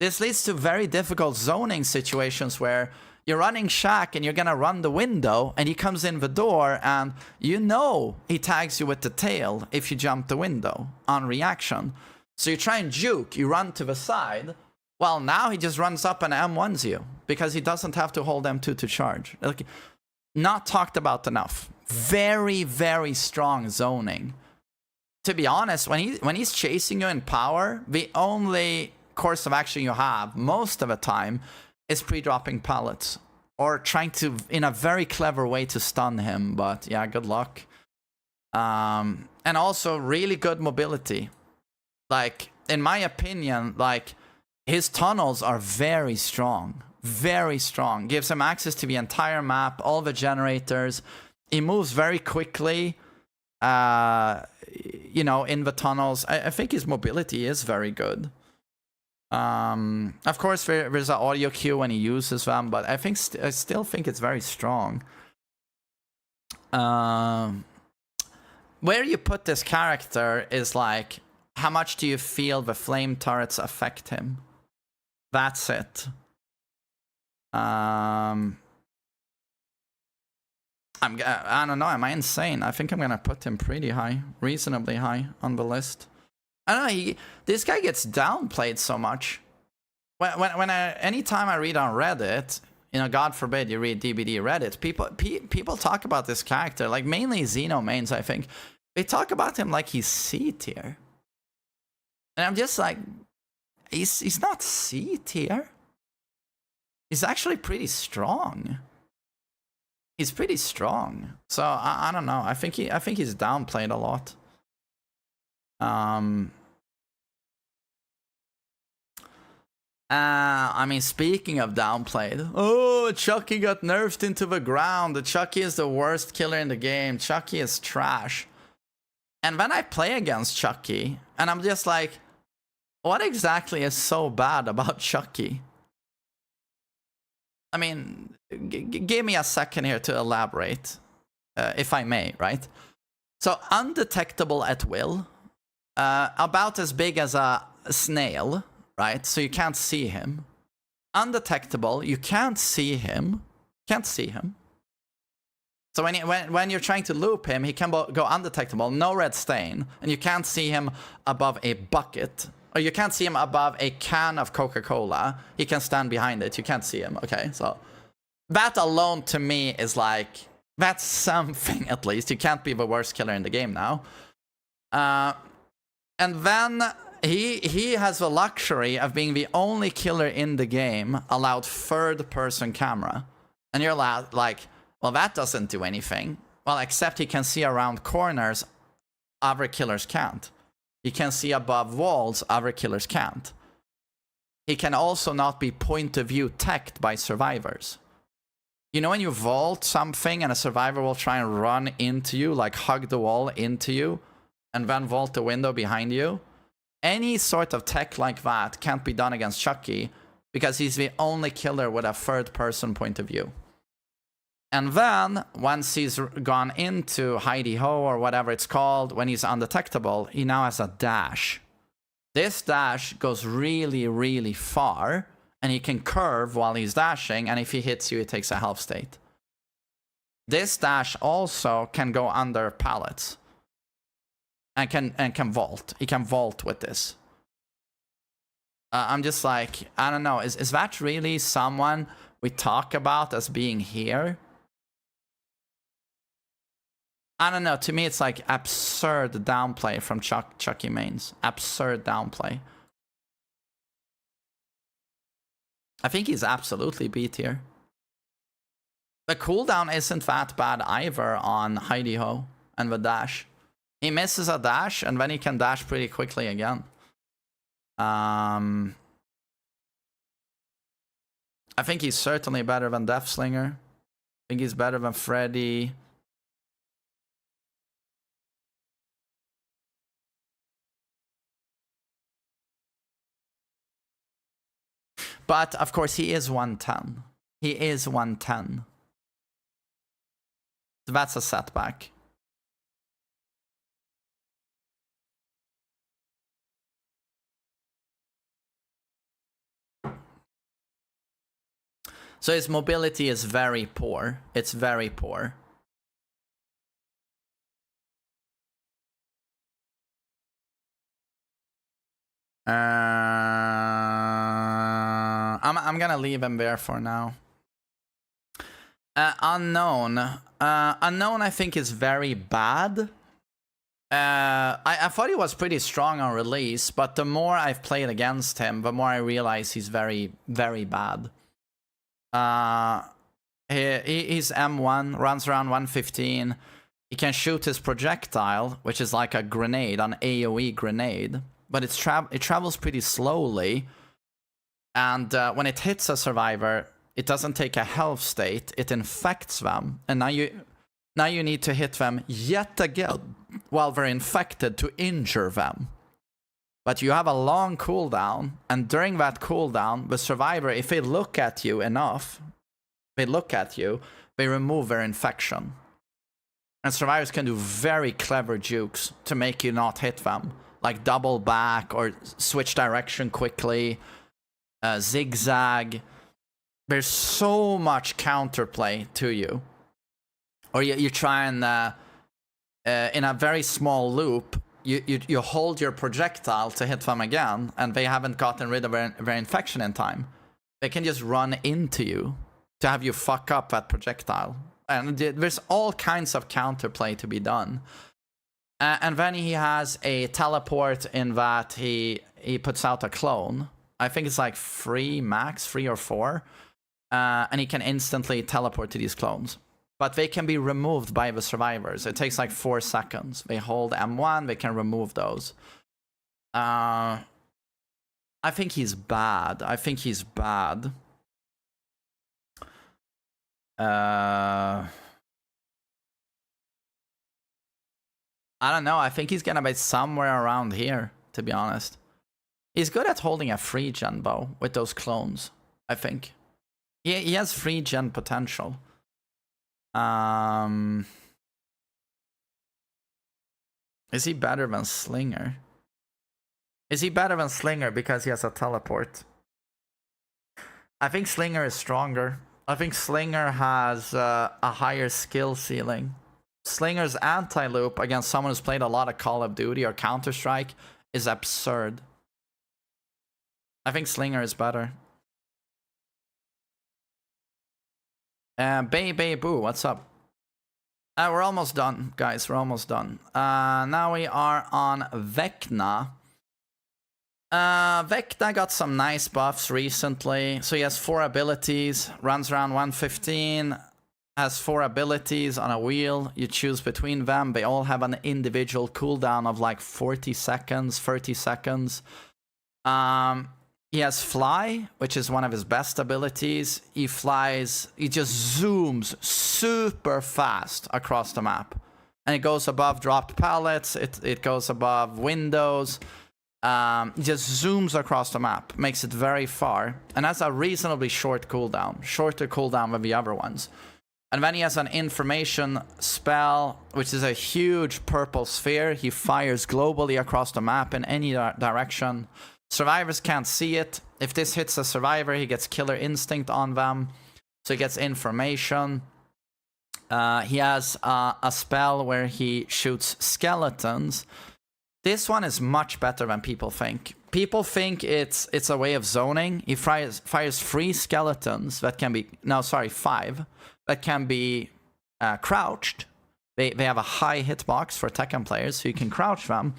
This leads to very difficult zoning situations where you're running Shaq and you're gonna run the window and he comes in the door and you know he tags you with the tail if you jump the window on reaction. So you try and juke, you run to the side. Well, now he just runs up and M1s you because he doesn't have to hold M2 to charge. Like, not talked about enough. Very, very strong zoning. To be honest, when he's chasing you in power, the only course of action you have most of the time is pre-dropping pallets or trying to, in a very clever way, to stun him. But yeah, good luck. And also really good mobility. Like, in my opinion, like, his tunnels are very strong. Very strong. Gives him access to the entire map, all the generators. He moves very quickly, you know, in the tunnels. I think his mobility is very good. Of course, there's an audio cue when he uses them, but I still think it's very strong. Where you put this character is like, how much do you feel the flame turrets affect him? That's it. I don't know, am I insane? I think I'm gonna put him pretty high, reasonably high on the list. I don't know, this guy gets downplayed so much. Anytime I read on Reddit, you know, God forbid you read DBD Reddit, people talk about this character, like mainly Xeno mains, I think. They talk about him like he's C tier. And I'm just like, he's not C tier. He's actually pretty strong. He's pretty strong. So I don't know. I think he's downplayed a lot. I mean, speaking of downplayed, oh, Chucky got nerfed into the ground. Chucky is the worst killer in the game. Chucky is trash. And when I play against Chucky, and I'm just like, what exactly is so bad about Chucky? I mean, give me a second here to elaborate, if I may, right? So, undetectable at will, about as big as a snail, right? So you can't see him. Undetectable, you can't see him. Can't see him. So when you're trying to loop him, he can go undetectable, no red stain, and you can't see him above a bucket. Or you can't see him above a can of Coca-Cola. He can stand behind it. You can't see him. Okay, so that alone to me is like, That's something, at least. You can't be the worst killer in the game now. And then he has the luxury of being the only killer in the game allowed third-person camera. And you're like, well, that doesn't do anything. Well, except he can see around corners other killers can't. He can see above walls other killers can't. He can also not be point of view teched by survivors. You know when you vault something and a survivor will try and run into you, like hug the wall into you, and then vault the window behind you? Any sort of tech like that can't be done against Chucky because he's the only killer with a third-person point of view. And then, once he's gone into hidey-ho or whatever it's called, when he's undetectable, he now has a dash. This dash goes really, really far, and he can curve while he's dashing, and if he hits you, he takes a health state. This dash also can go under pallets. And can vault. He can vault with this. I'm just like, I don't know, is that really someone we talk about as being here? I don't know, to me it's like absurd downplay from Chucky mains. Absurd downplay. I think he's absolutely B tier. The cooldown isn't that bad either on hidey-ho and the dash. He misses a dash and then he can dash pretty quickly again. I think he's certainly better than Deathslinger. I think he's better than Freddy. But, of course, he is 110. He is 110. So that's a setback. So his mobility is very poor. It's very poor. I'm gonna leave him there for now. Unknown. Unknown I think is very bad. I thought he was pretty strong on release, but the more I've played against him, the more I realize he's very, very bad. He's M1, runs around 115. He can shoot his projectile, which is like a grenade, an AoE grenade, but it travels pretty slowly. And when it hits a survivor, it doesn't take a health state, it infects them. And now you need to hit them yet again while they're infected to injure them. But you have a long cooldown, and during that cooldown, the survivor, if they look at you enough, they remove their infection. And survivors can do very clever jukes to make you not hit them. Like double back, or switch direction quickly, zigzag. There's so much counterplay to you. Or you try and, in a very small loop, you hold your projectile to hit them again, and they haven't gotten rid of their infection in time. They can just run into you to have you fuck up that projectile. And there's all kinds of counterplay to be done. And then he has a teleport in that he puts out a clone. I think it's like 3 max, 3 or 4. And he can instantly teleport to these clones. But they can be removed by the survivors. It takes like 4 seconds. They hold M1, they can remove those. I think he's bad. I think he's bad. I don't know. I think he's gonna be somewhere around here, to be honest. He's good at holding a free gen bow with those clones, I think. He has free gen potential. Is he better than Slinger? Is he better than Slinger because he has a teleport? I think Slinger is stronger. I think Slinger has a higher skill ceiling. Slinger's anti-loop against someone who's played a lot of Call of Duty or Counter-Strike is absurd. I think Slinger is better. Boo, what's up? We're almost done, guys. We're almost done. Now we are on Vecna. Vecna got some nice buffs recently. So he has 4 abilities, runs around 115, has 4 abilities on a wheel. You choose between them. They all have an individual cooldown of like 40 seconds, 30 seconds. He has Fly, which is one of his best abilities. He flies, he just zooms super fast across the map. And it goes above dropped pallets, it goes above windows. It just zooms across the map, makes it very far, and has a reasonably short cooldown, shorter cooldown than the other ones. And then he has an information spell, which is a huge purple sphere. He fires globally across the map in any direction. Survivors can't see it. If this hits a survivor, he gets killer instinct on them, so he gets information. He has a spell where he shoots skeletons. This one is much better than people think. People think it's a way of zoning. He fires 3 skeletons that can be... No, sorry, 5. That can be crouched. They have a high hitbox for Tekken players, so you can crouch them.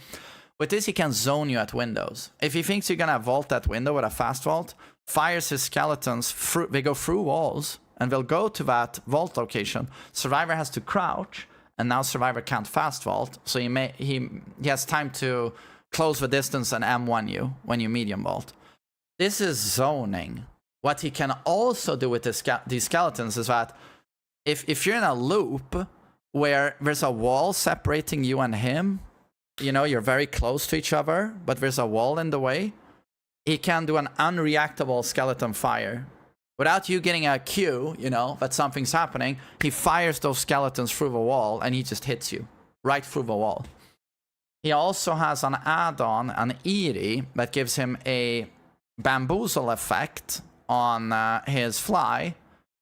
With this, he can zone you at windows. If he thinks you're gonna vault that window with a fast vault, fires his skeletons, they go through walls, and they'll go to that vault location. Survivor has to crouch, and now Survivor can't fast vault, so he has time to close the distance and M1 you when you medium vault. This is zoning. What he can also do with these skeletons is that if you're in a loop where there's a wall separating you and him, you know, you're very close to each other, but there's a wall in the way, he can do an unreactable skeleton fire. Without you getting a cue, you know, that something's happening, he fires those skeletons through the wall and he just hits you right through the wall. He also has an add-on, an Eerie, that gives him a bamboozle effect on his fly,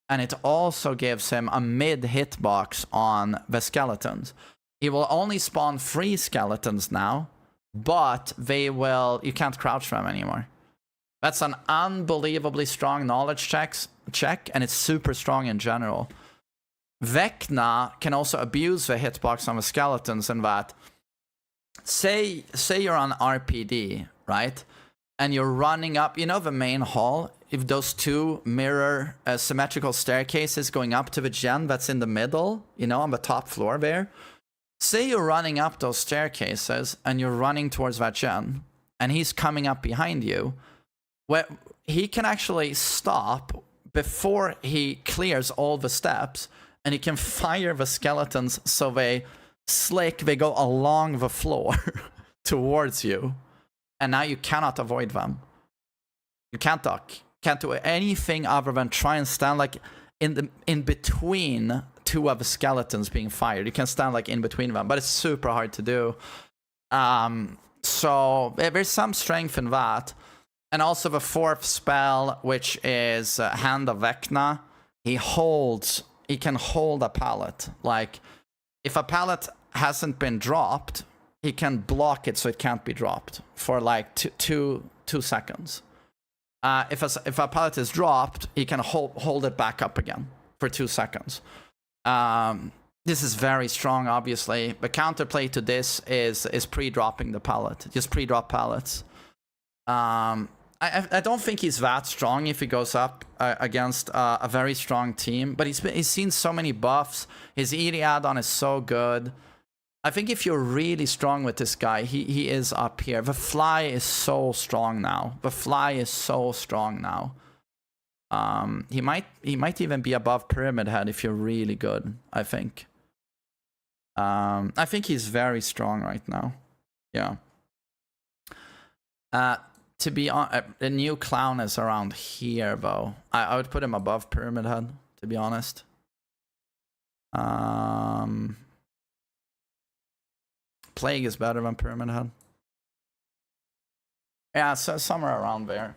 and it also gives him a mid hitbox on the skeletons. He will only spawn 3 skeletons now, but you can't crouch them anymore. That's an unbelievably strong knowledge check, and it's super strong in general. Vecna can also abuse the hitbox on the skeletons in that, say you're on RPD, right? And you're running up, you know, the main hall, if those 2 mirror symmetrical staircases going up to the gen that's in the middle, you know, on the top floor there. Say you're running up those staircases and you're running towards that gen, and he's coming up behind you. Where he can actually stop before he clears all the steps, and he can fire the skeletons so they go along the floor towards you, and now you cannot avoid them. You can't duck, can't do anything other than try and stand like in between 2 of the skeletons being fired. You can stand like in between them, but it's super hard to do. So there's some strength in that. And also the 4th spell, which is Hand of Vecna. He can hold a pallet. Like, if a pallet hasn't been dropped, he can block it so it can't be dropped for like two seconds. If a pallet is dropped, he can hold it back up again for 2 seconds. This is very strong, obviously. The counterplay to this is pre-dropping the pallet. Just pre-drop pallets. I don't think he's that strong if he goes up against a very strong team, but he's seen so many buffs. His Eerie add-on is so good. I think if you're really strong with this guy, he is up here. The Fly is so strong now. The Fly is so strong now. He might even be above Pyramid Head if you're really good, I think. I think he's very strong right now. Yeah. To be on, the new clown is around here, though. I would put him above Pyramid Head, to be honest. Plague is better than Pyramid Head. Yeah, so somewhere around there.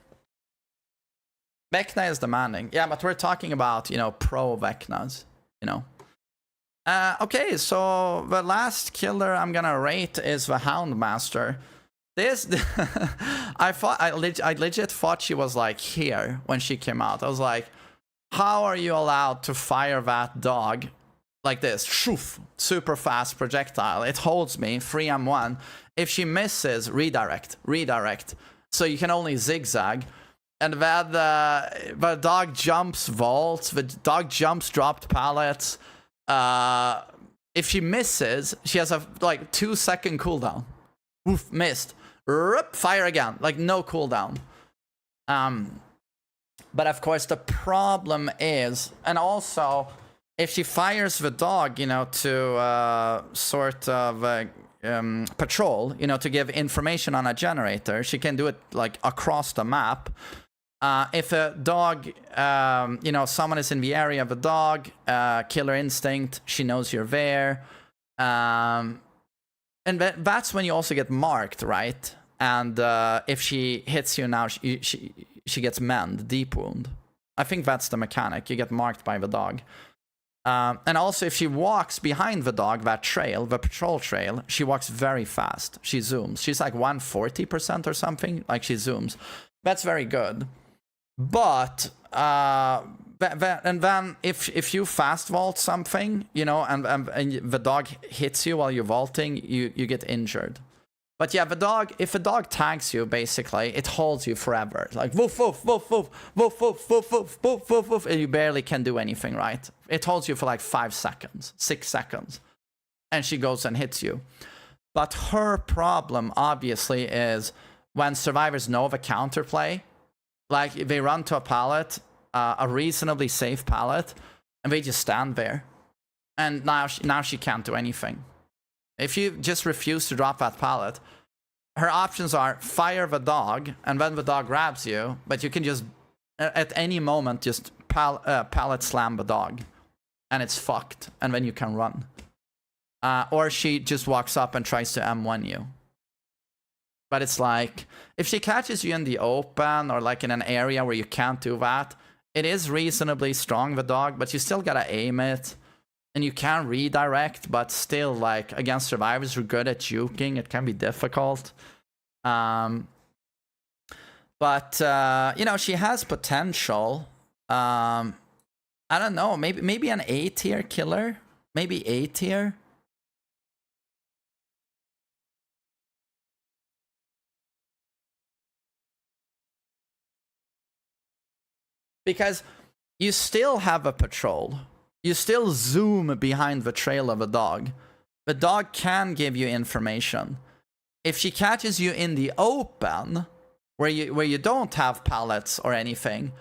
Vecna is demanding. Yeah, but we're talking about, you know, pro Vecnas, you know. Okay, so the last killer I'm gonna rate is the Houndmaster. This, I legit thought she was like here when she came out. I was like, how are you allowed to fire that dog like this, shoof, super fast projectile. It holds me, 3M1. If she misses, redirect. So you can only zigzag. And then the dog jumps vaults, the dog jumps dropped pallets. If she misses, she has a like 2-second cooldown. Woof, missed. Rip, fire again, like no cooldown. But of course the problem is, and also if she fires the dog, you know, to sort of patrol, you know, to give information on a generator, she can do it like across the map. If a dog, you know, someone is in the area of a dog, killer instinct, she knows you're there. And that's when you also get marked, right? And if she hits you now, she gets mend, deep wound. I think that's the mechanic. You get marked by the dog. And also if she walks behind the dog, that trail, the patrol trail, she walks very fast. She zooms. She's like 140% or something. Like she zooms. That's very good. But and then if you fast vault something, you know, and the dog hits you while you're vaulting, you get injured. But yeah, if a dog tags you, basically, it holds you forever. Like woof woof woof woof woof woof woof woof woof woof woof, and you barely can do anything, right? It holds you for like 5 seconds, 6 seconds, and she goes and hits you. But her problem, obviously, is when survivors know the counterplay. Like, they run to a pallet, a reasonably safe pallet, and they just stand there. And now she can't do anything. If you just refuse to drop that pallet, her options are fire the dog, and then the dog grabs you, but you can just, at any moment, just pallet slam the dog. And it's fucked, and then you can run. Or she just walks up and tries to M1 you. But it's like, if she catches you in the open or like in an area where you can't do that, it is reasonably strong, the dog, but you still gotta aim it. And you can redirect, but still, like, against survivors who are good at juking, it can be difficult. But, you know, she has potential. I don't know, maybe an A tier killer? Maybe A tier? Because you still have a patrol. You still zoom behind the trail of a dog. The dog can give you information. If she catches you in the open, where you don't have pallets or anything,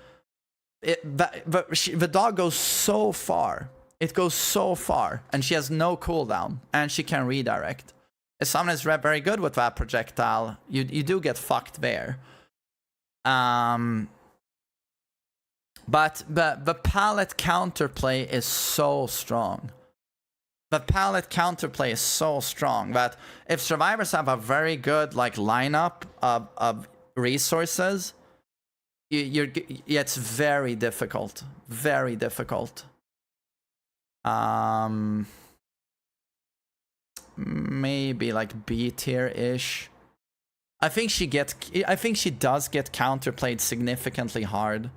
the dog goes so far. It goes so far, and she has no cooldown, and she can redirect. If someone is very good with that projectile, you do get fucked there. But the pallet counterplay is so strong. The pallet counterplay is so strong that if survivors have a very good like lineup of resources, it's very difficult. Very difficult. Maybe like B tier-ish. I think she does get counterplayed significantly hard.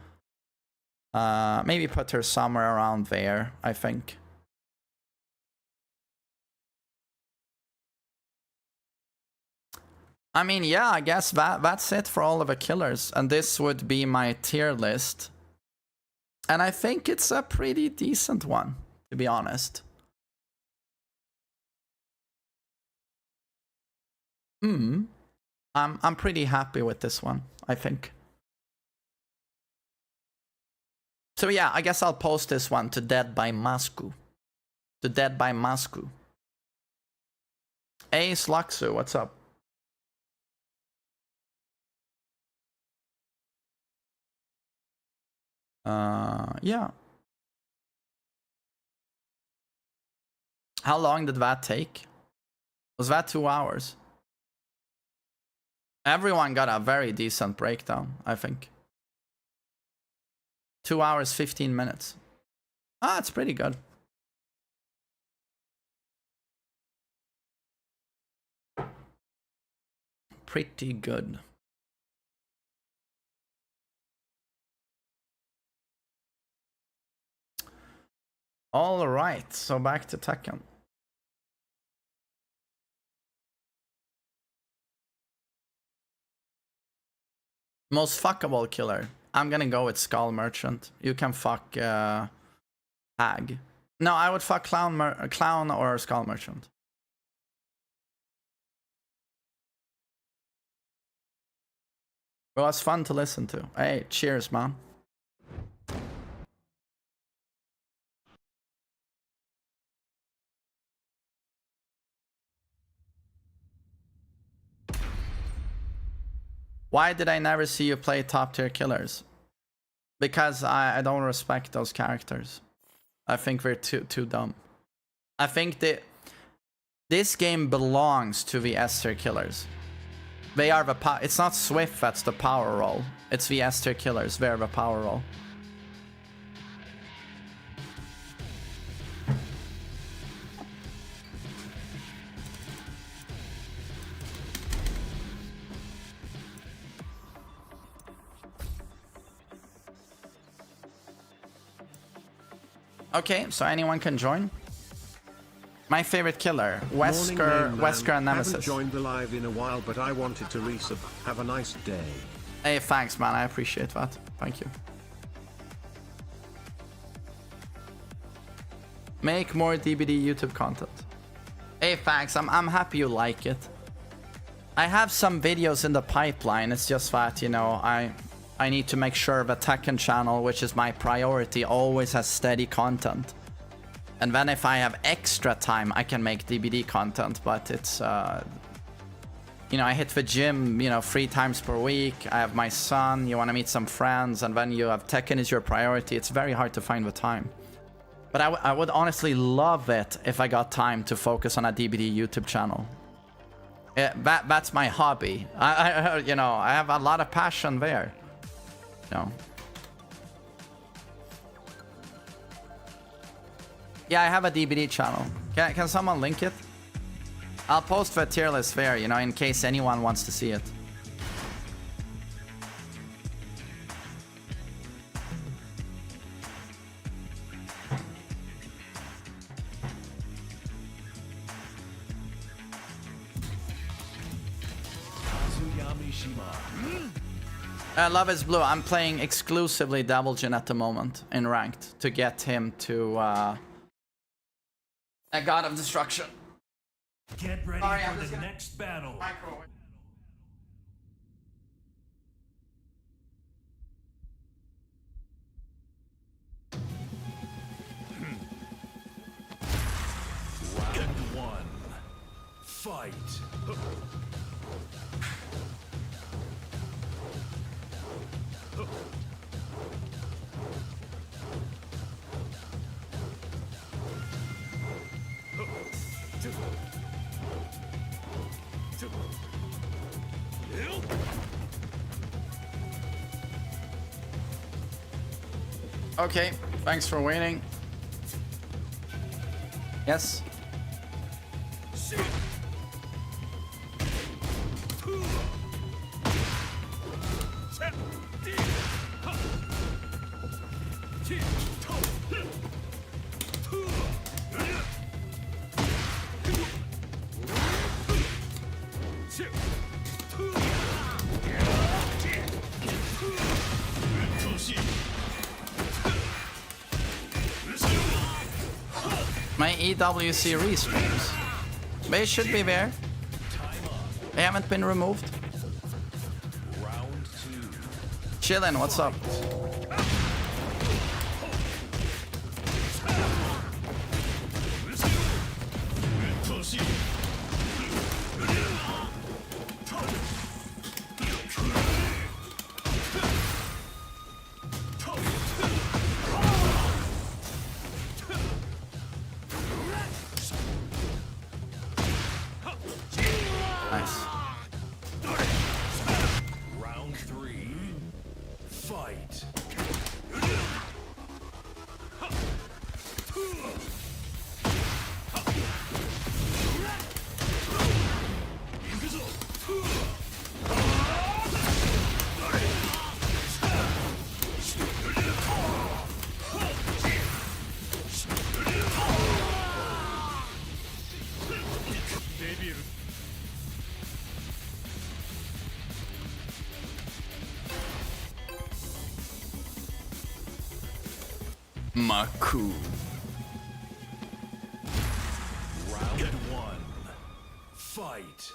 Maybe put her somewhere around there, I think. I mean, yeah, I guess that's it for all of the killers. And this would be my tier list. And I think it's a pretty decent one, to be honest. I'm pretty happy with this one, I think. So yeah, I guess I'll post this one to Dead by Masku. To Dead by Masku. Hey, Sluxu, what's up? Yeah. How long did that take? Was that 2 hours? Everyone got a very decent breakdown, I think. 2 hours, 15 minutes. Ah, it's pretty good. Pretty good. All right, so back to Tekken. Most fuckable killer. I'm gonna go with Skull Merchant. You can fuck Hag. No, I would fuck Clown or Skull Merchant. It was fun to listen to. Hey, cheers, man. Why did I never see you play top tier killers? Because I don't respect those characters. I think we're too dumb. I think this game belongs to the S tier killers. They are the it's not Swift that's the power role. It's the S tier killers. They're the power role. Okay, so anyone can join. My favorite killer, Wesker and Nemesis. Haven't joined the live in a while, but I wanted to resub. Have a nice day. Hey, thanks, man. I appreciate that. Thank you. Make more DBD YouTube content. Hey, thanks. I'm happy you like it. I have some videos in the pipeline. It's just that, you know, I need to make sure the Tekken channel, which is my priority, always has steady content. And then if I have extra time, I can make DBD content, but it's, you know, I hit the gym, you know, 3 times per week. I have my son, you want to meet some friends, and then you have Tekken is your priority. It's very hard to find the time. But I would honestly love it if I got time to focus on a DBD YouTube channel. That's my hobby. You know, I have a lot of passion there. No. Yeah, I have a DBD channel. Can someone link it? I'll post the tier list there, you know, in case anyone wants to see it. Love is Blue. I'm playing exclusively Double Jin at the moment in ranked to get him to a God of Destruction. Get ready for the next battle. Round 1. Fight. Okay, thanks for waiting. Yes. My EWC restreams. They should be there. They haven't been removed. Chillin', what's up? Nice. Round 3. Fight. Maku. Round one. Fight.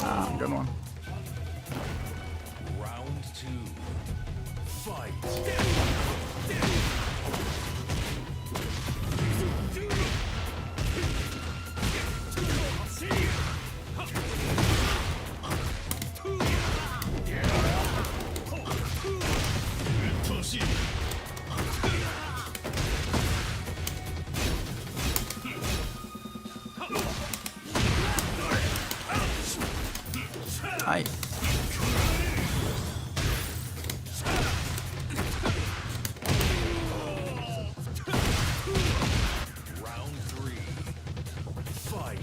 Ah, good one. Round two. Fight. Aye. Round three. Fight.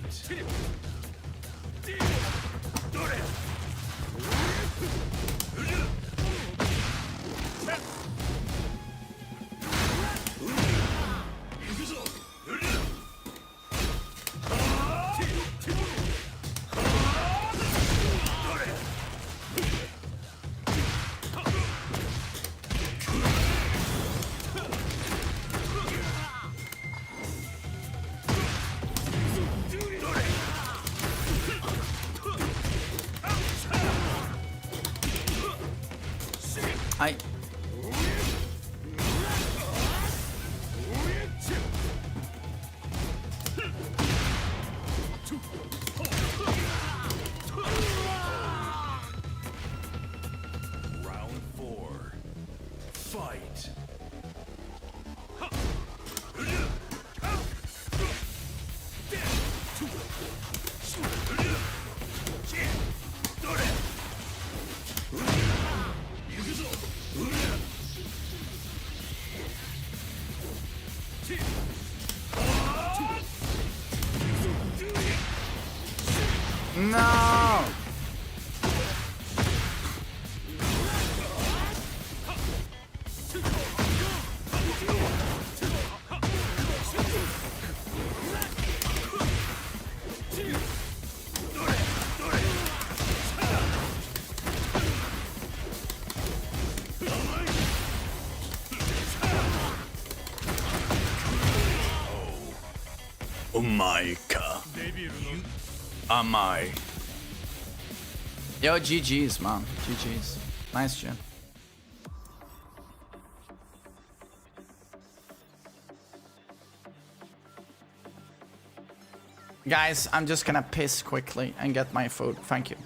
Aye. Round four. Fight. No! Omaika. Amai. Yo, GG's, man. GG's. Nice, Jin. Guys, I'm just gonna piss quickly and get my food. Thank you.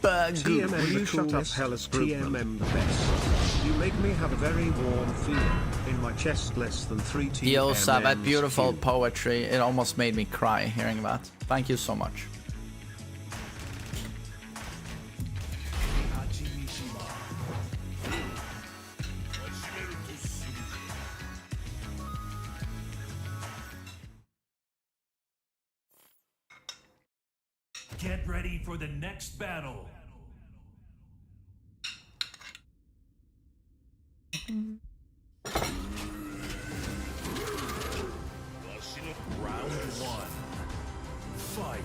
TMM you shut up Hellas TMM the best. You make me have a very warm feeling in my chest. Less than 3 TMM. Yosa, that beautiful poetry. It almost made me cry hearing that. Thank you so much. Get ready for the next battle. Round 1. Fight.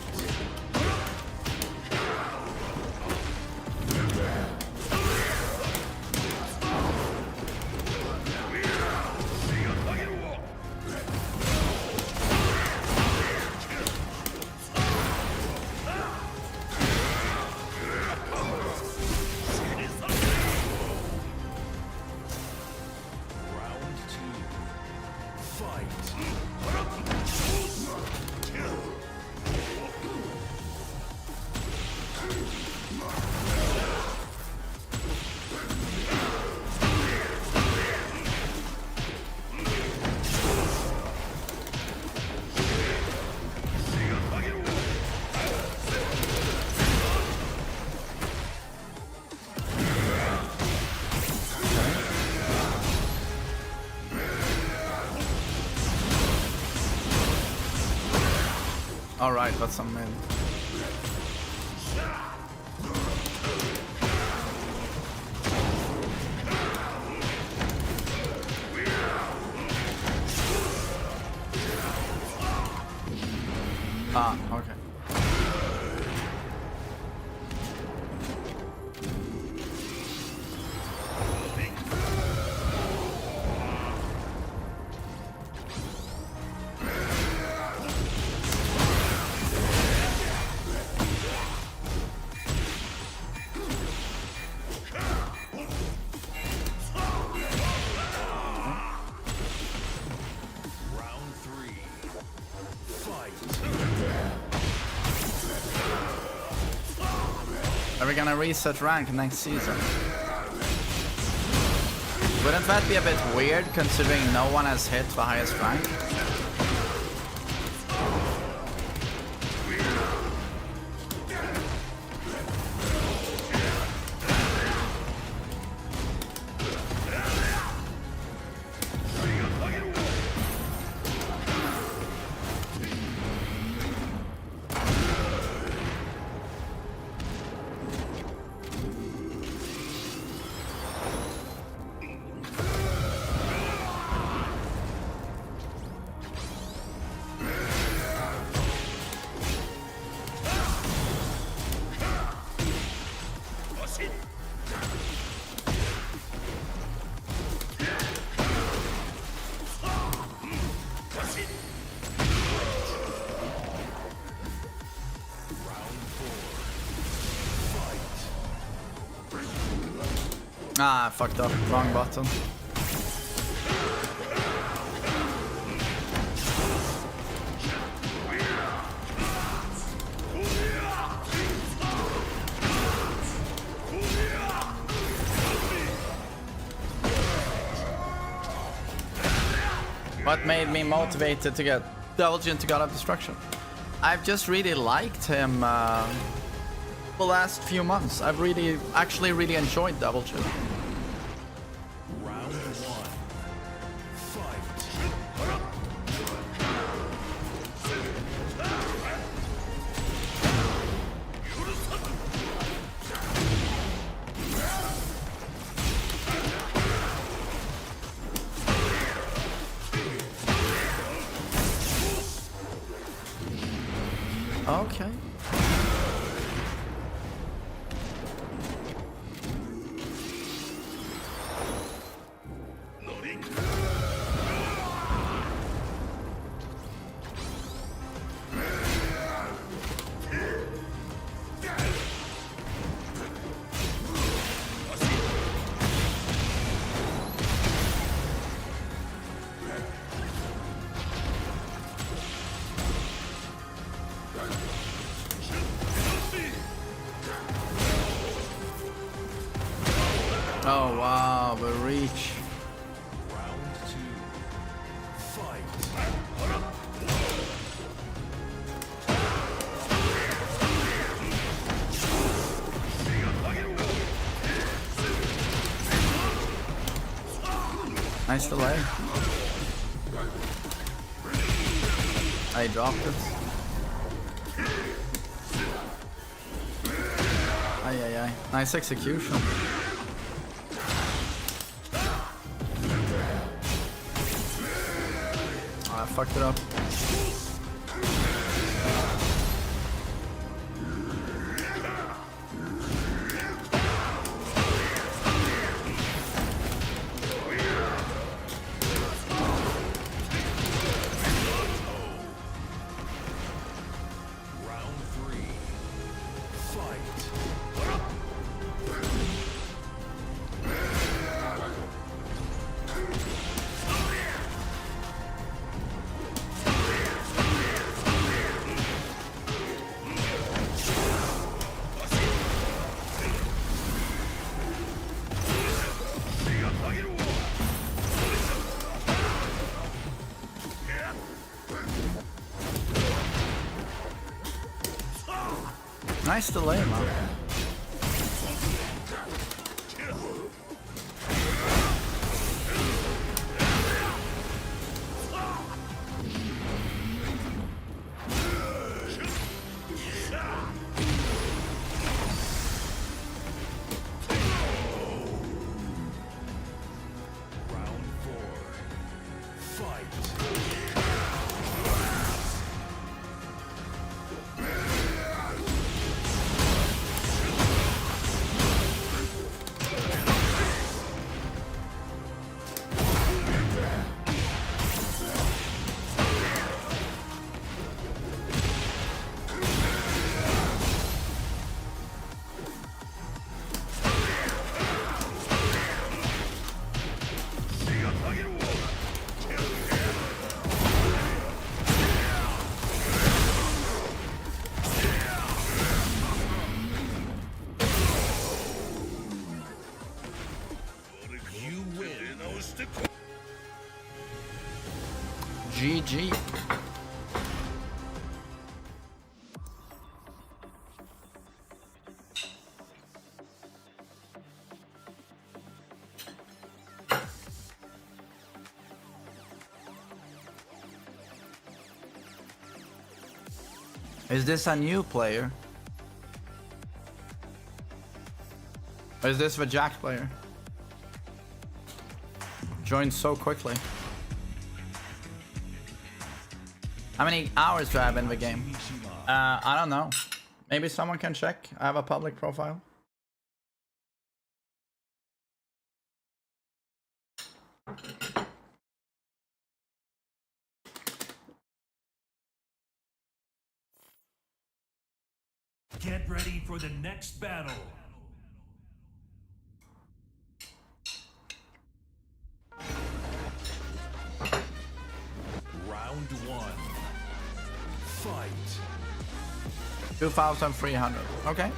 Alright, that's some men. Ah, okay. Are we gonna reset rank next season? Wouldn't that be a bit weird considering no one has hit the highest rank? Ah, I fucked up. Wrong button. What made me motivated to get JIN to God of Destruction? I've just really liked him the last few months. I've actually really enjoyed JIN. Round 1. Fight. Okay. Oh wow, the reach. Round 2. Fight. Nice delay. I dropped it. Ay. Nice execution. Oh, I fucked it up. Round 3. Fight. Nice delay, man. Round 4. Fight. You win. GG. Is this a new player? Or is this the Jack player? Joined so quickly. How many hours do I have in the game? I don't know. Maybe someone can check. I have a public profile. Get ready for the next battle. Round 1. Fight. 2,300. Okay.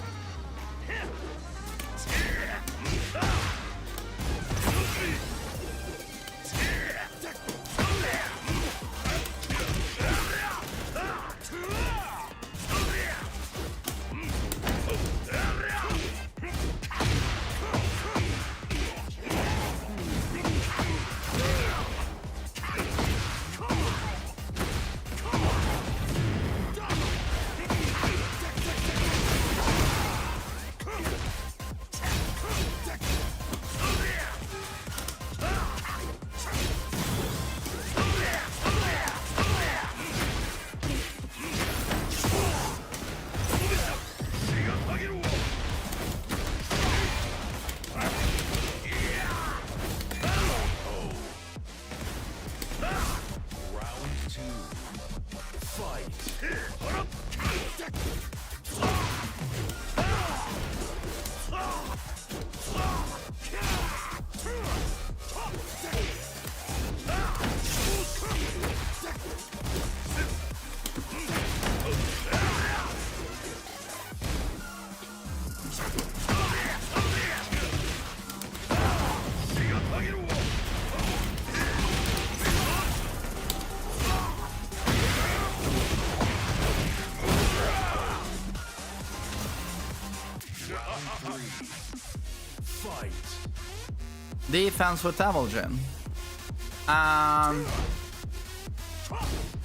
Defense with Devil Jin.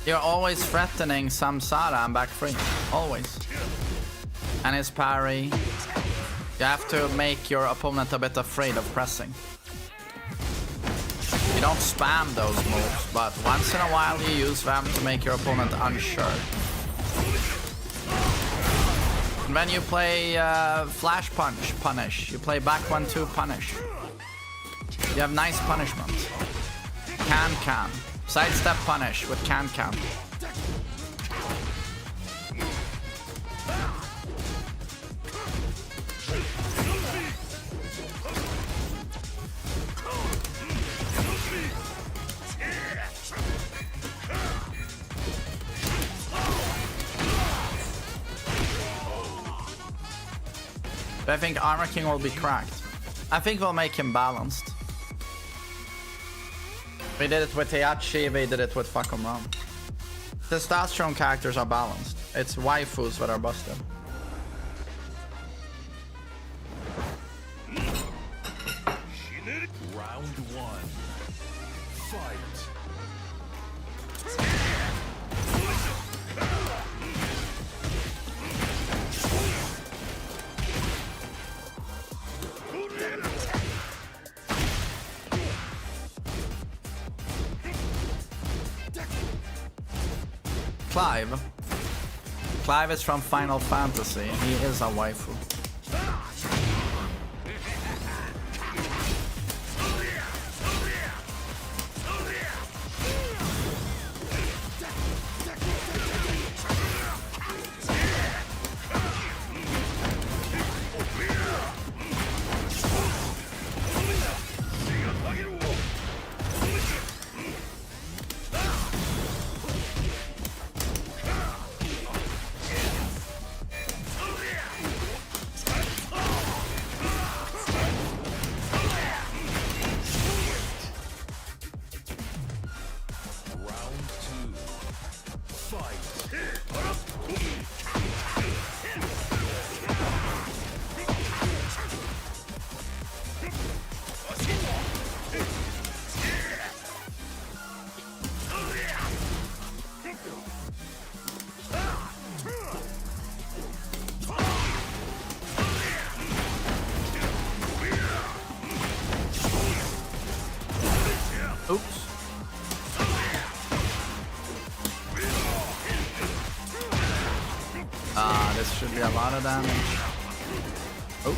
You're always threatening Samsara and back free. Always. And his parry. You have to make your opponent a bit afraid of pressing. You don't spam those moves, but once in a while you use them to make your opponent unsure. And when you play flash punch, punish. You play back 1-2 punish. You have nice punishment. Can. Sidestep punish with can. But I think Armor King will be cracked. I think we'll make him balanced. We did it with Heihachi, we did it with Fuck 'em Ram. Testosterone characters are balanced. It's waifus that are busted. Round 1. Fight. Clive is from Final Fantasy. He is a waifu. Oops. This should be a lot of damage. Oops.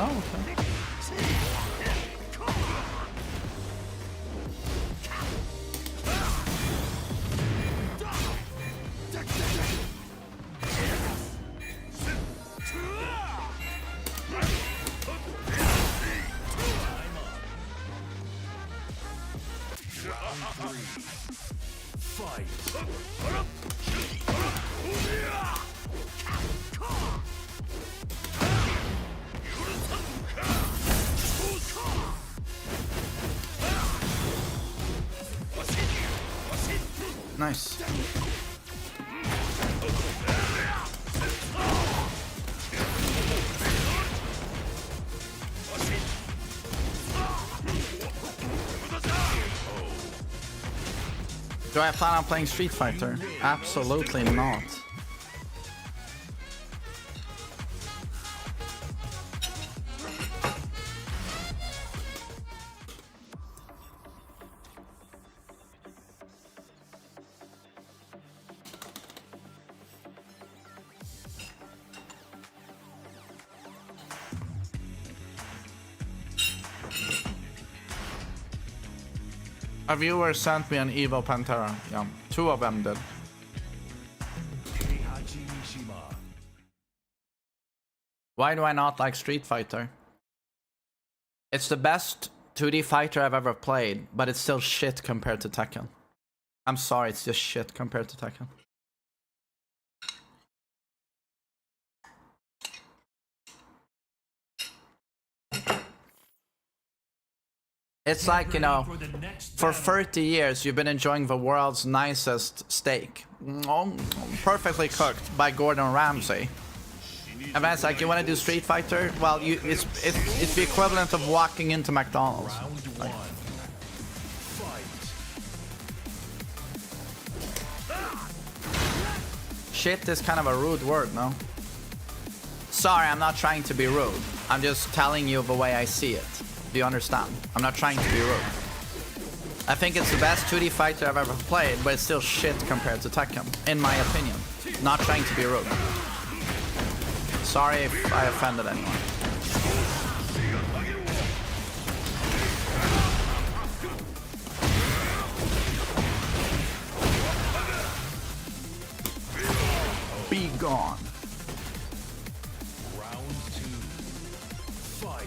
Oh, okay. Nice. Do I plan on playing Street Fighter? Absolutely not. A viewer sent me an Evo Pantera. Yeah, 2 of them did. Why do I not like Street Fighter? It's the best 2D fighter I've ever played, but it's still shit compared to Tekken. I'm sorry, it's just shit compared to Tekken. It's like, you know, for 30 years you've been enjoying the world's nicest steak. Perfectly cooked by Gordon Ramsay. And then it's like, you want to do Street Fighter? Well, it's the equivalent of walking into McDonald's. Like, shit is kind of a rude word, no? Sorry, I'm not trying to be rude. I'm just telling you the way I see it. Do you understand? I'm not trying to be rude. I think it's the best 2D fighter I've ever played, but it's still shit compared to Tekken, in my opinion. Not trying to be rude. Sorry if I offended anyone. Be gone. Round 2. Fight.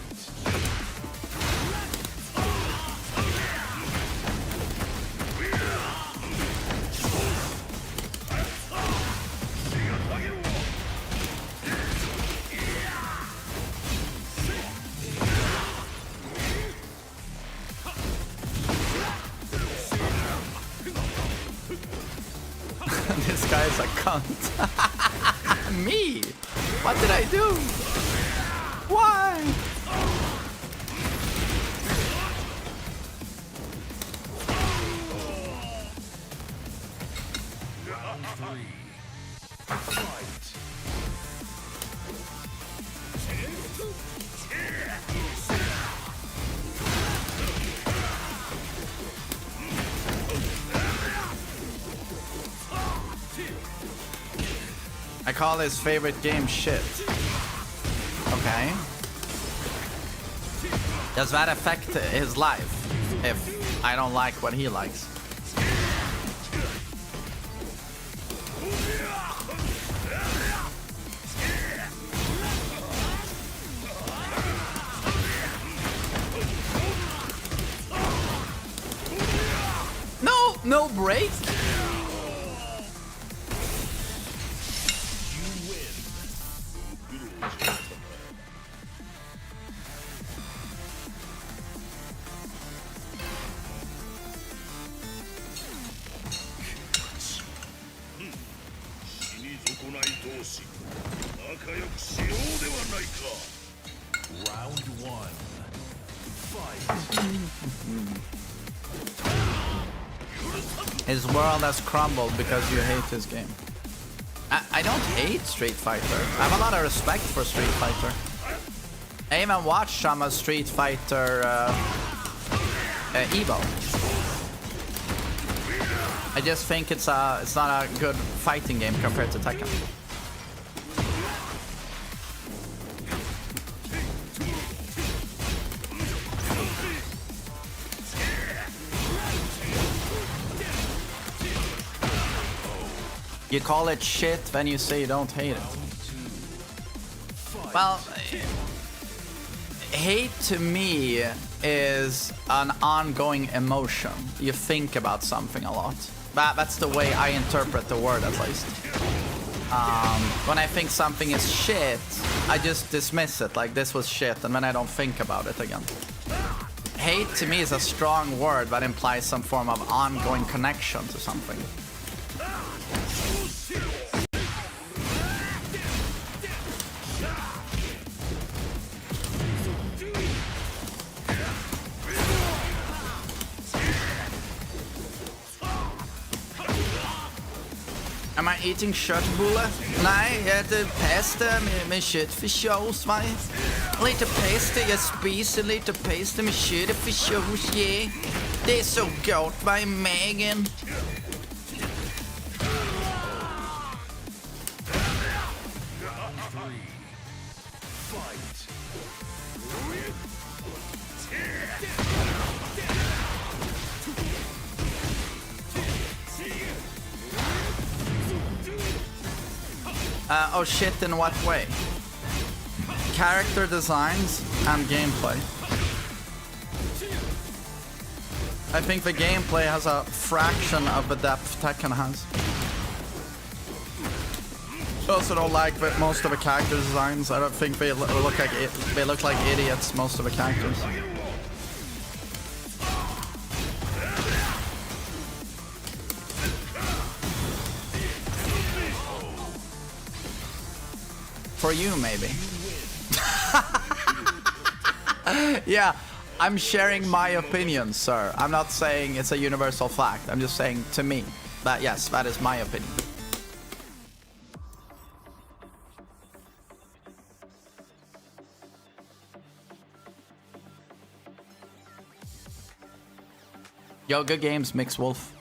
This guy is a cunt. Me? What did I do? Why? Round 3. Fight. I call his favorite game shit. Okay. Does that affect his life if I don't like what he likes? No break? Round 1. Fight. His world has crumbled because you hate his game. I don't hate Street Fighter. I have a lot of respect for Street Fighter. I even watched some of Street Fighter Evo. I just think it's not a good fighting game compared to Tekken. You call it shit when you say you don't hate it. Well, hate to me is an ongoing emotion. You think about something a lot. That's the way I interpret the word, at least. When I think something is shit, I just dismiss it, like this was shit, and then I don't think about it again. Hate to me is a strong word that implies some form of ongoing connection to something. Am I eating köttbullar? Nej, jag äter pasta med köttfärssås, va? Lite pasta, jag spiser lite pasta med köttfärssås, yeah. Det är så gott, va, i magen. Oh shit, in what way? Character designs and gameplay. I think the gameplay has a fraction of the depth Tekken has. I also don't like most of the character designs. I don't think they look like idiots, most of the characters. For you, maybe. Yeah, I'm sharing my opinion, sir. I'm not saying it's a universal fact. I'm just saying to me that yes, that is my opinion. Yo, good games, Mix Wolf.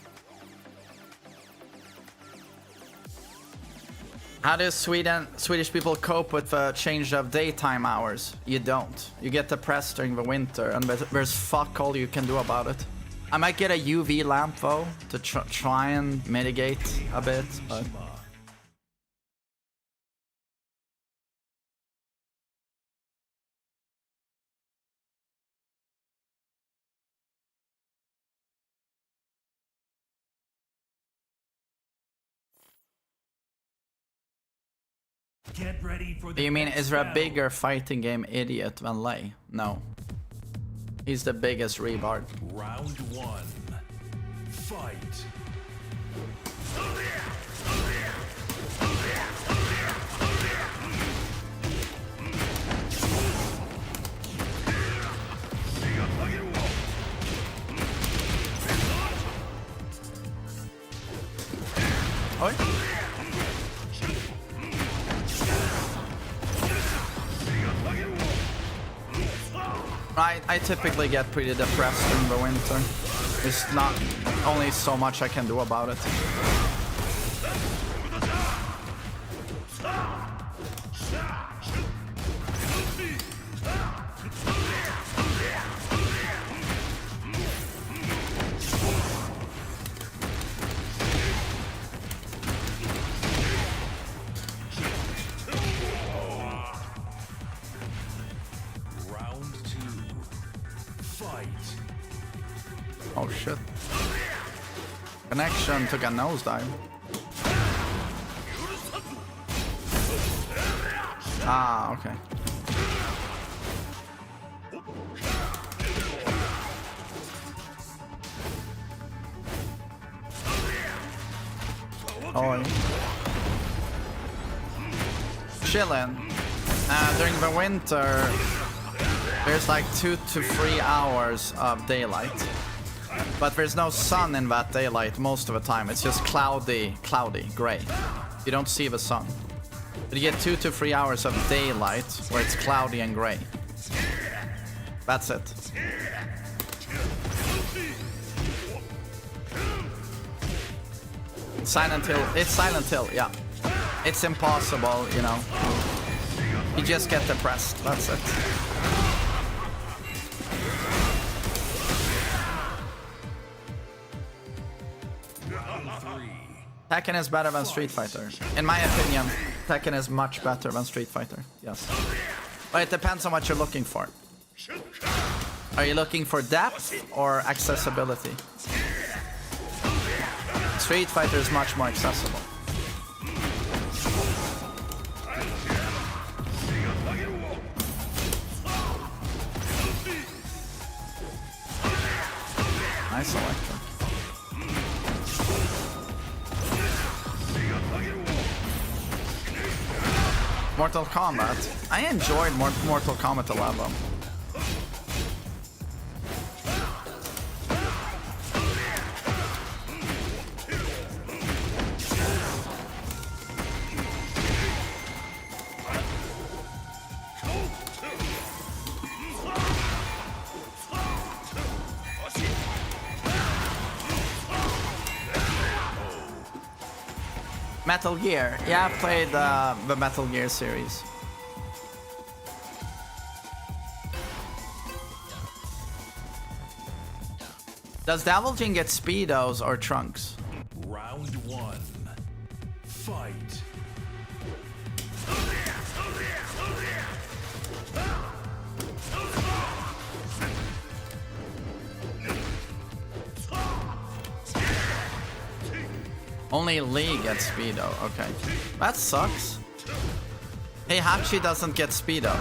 How does Swedish people cope with the change of daytime hours? You don't. You get depressed during the winter, and there's fuck all you can do about it. I might get a UV lamp though to try and mitigate a bit, but. Get ready for the You mean next is there a battle. bigger fighting game idiot than Lei? No. He's the biggest rebard. Round one. Fight. Oi. I typically get pretty depressed in the winter. There's not only so much I can do about it. Oh shit. Connection took a nosedive. Ah, okay. Oh. Chillin'. During the winter, there's like 2 to 3 hours of daylight. But there's no sun in that daylight most of the time. It's just cloudy, gray. You don't see the sun. But you get 2 to 3 hours of daylight where it's cloudy and gray. That's it. Silent Hill. It's Silent Hill, yeah. It's impossible, you know. You just get depressed. That's it. Tekken is better than Street Fighter. In my opinion, Tekken is much better than Street Fighter. Yes. But it depends on what you're looking for. Are you looking for depth or accessibility? Street Fighter is much more accessible. Nice electric. Mortal Kombat. I enjoyed Mortal Kombat 11. Metal Gear. Yeah, I played the Metal Gear series. Does Devil Jin get Speedos or Trunks? Round one. Fight. Only Lee gets Speedo, okay. That sucks. Heihachi doesn't get Speedo.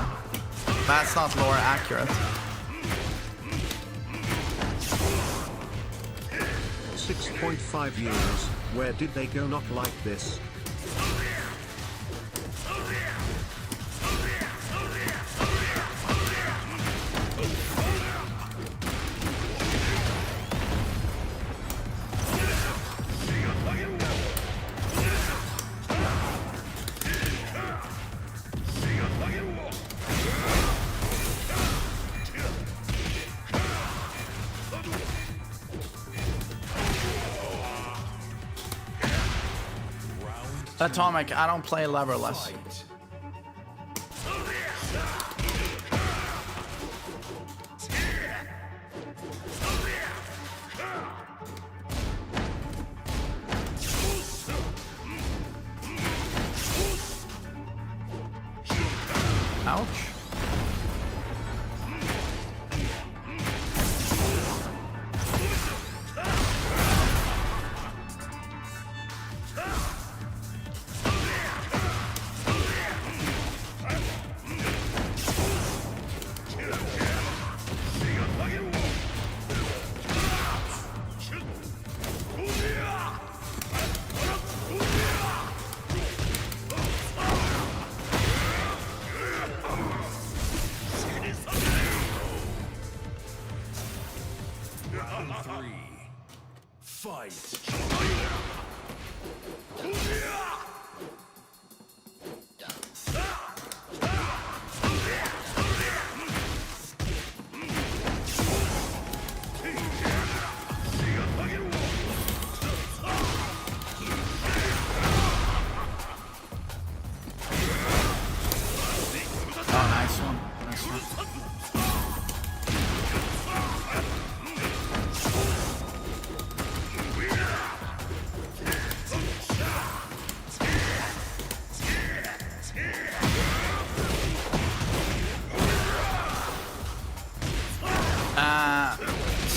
That's not lore accurate. 6.5 years, where did they go not like this? Atomic, I don't play leverless. Ouch.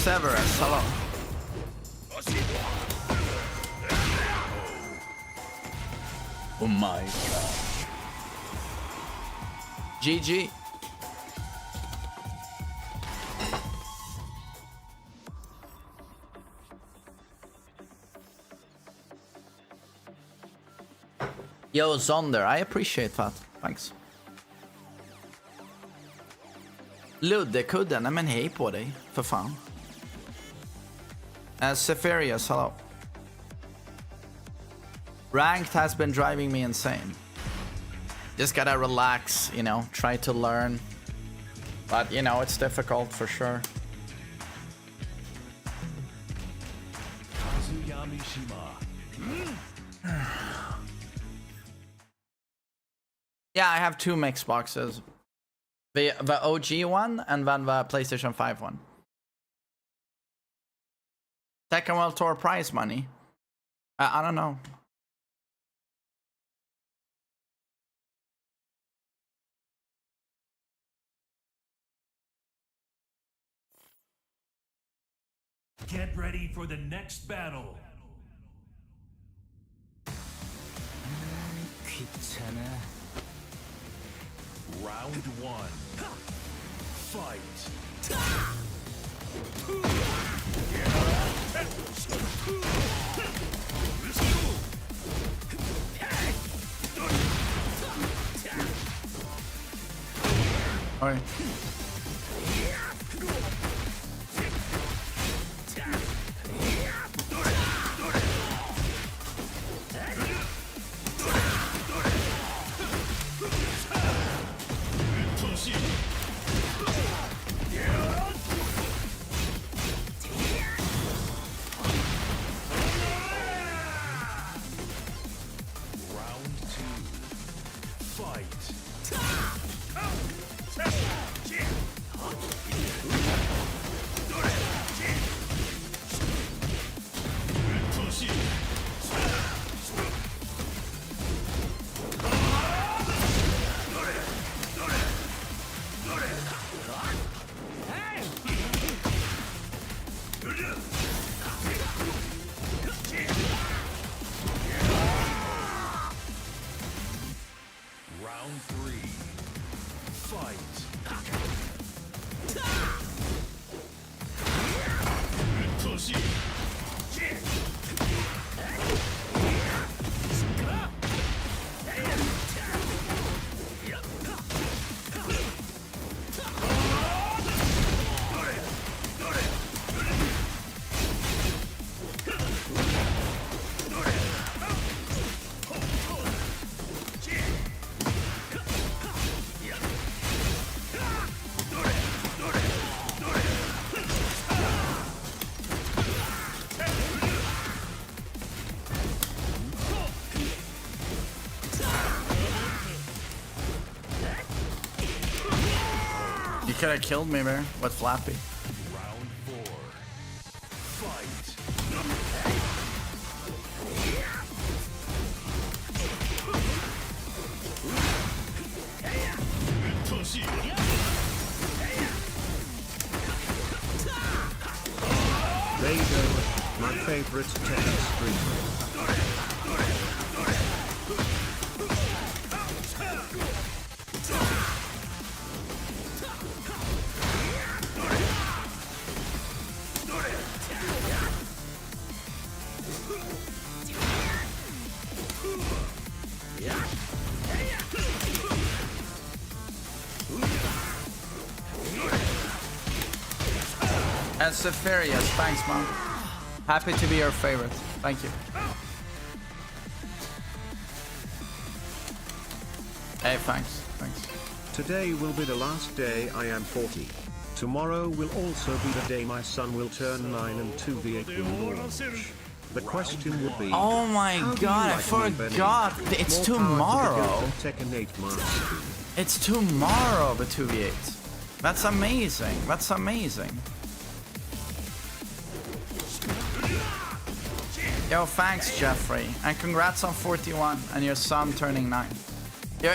Severus, hello. Oh my god. GG. Yo, Zonder, I appreciate that. Thanks. Luddekudden, nej men hej på dig, för fan. Sephirius, hello. Ranked has been driving me insane. Just gotta relax, you know, try to learn. But, you know, it's difficult for sure. Yeah, I have two mix boxes. The OG one and then the PlayStation 5 one. Tekken World Tour prize money. I don't know. Get ready for the next battle. Round one. Fight. Oi. You could have killed me there with Flappy. Round 4. Fight. There you go, my favorite Tekken streamer. And Sephirius, thanks, man. Happy to be your favorite. Thank you. Hey, thanks. Thanks. Today will be the last day I am 40. Tomorrow will also be the day my son will turn 9 and 2v8 will launch. The question would be, Oh my how do god, you I like me, forgot. Benny? It's More power to the tomorrow. girl from Tekken 8 Master. It's tomorrow, the 2v8. That's amazing. That's amazing. Yo, thanks, Jeffrey. And congrats on 41 and your son turning 9.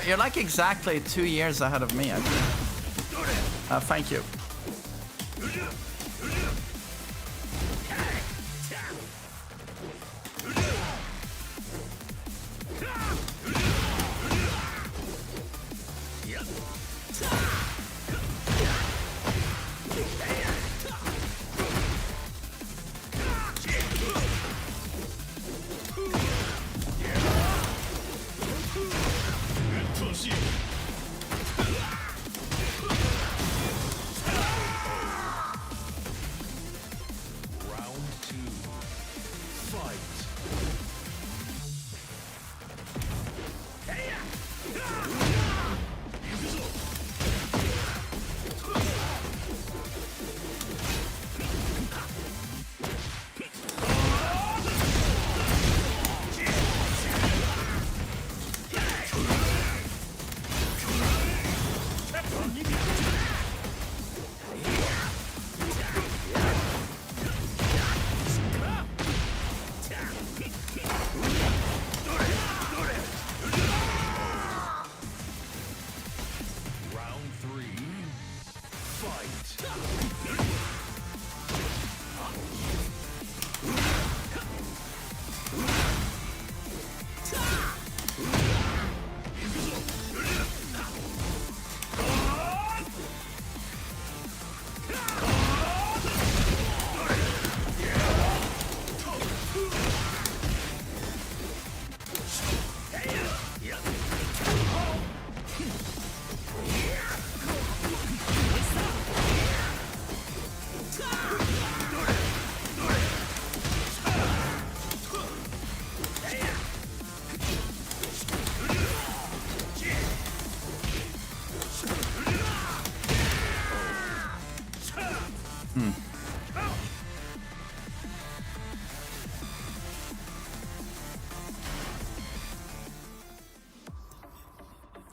You're like exactly 2 years ahead of me, I think. Thank you.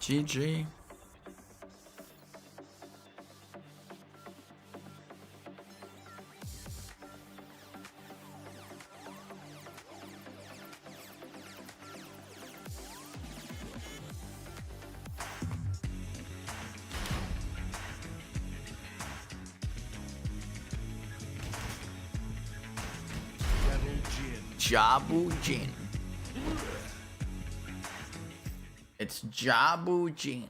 GG. Jabu Jin. It's Jabu Jin.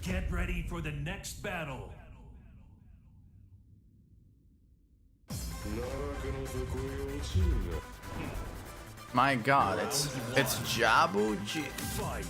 Get ready for the next battle. My god, it's Jabu Jin. Fight.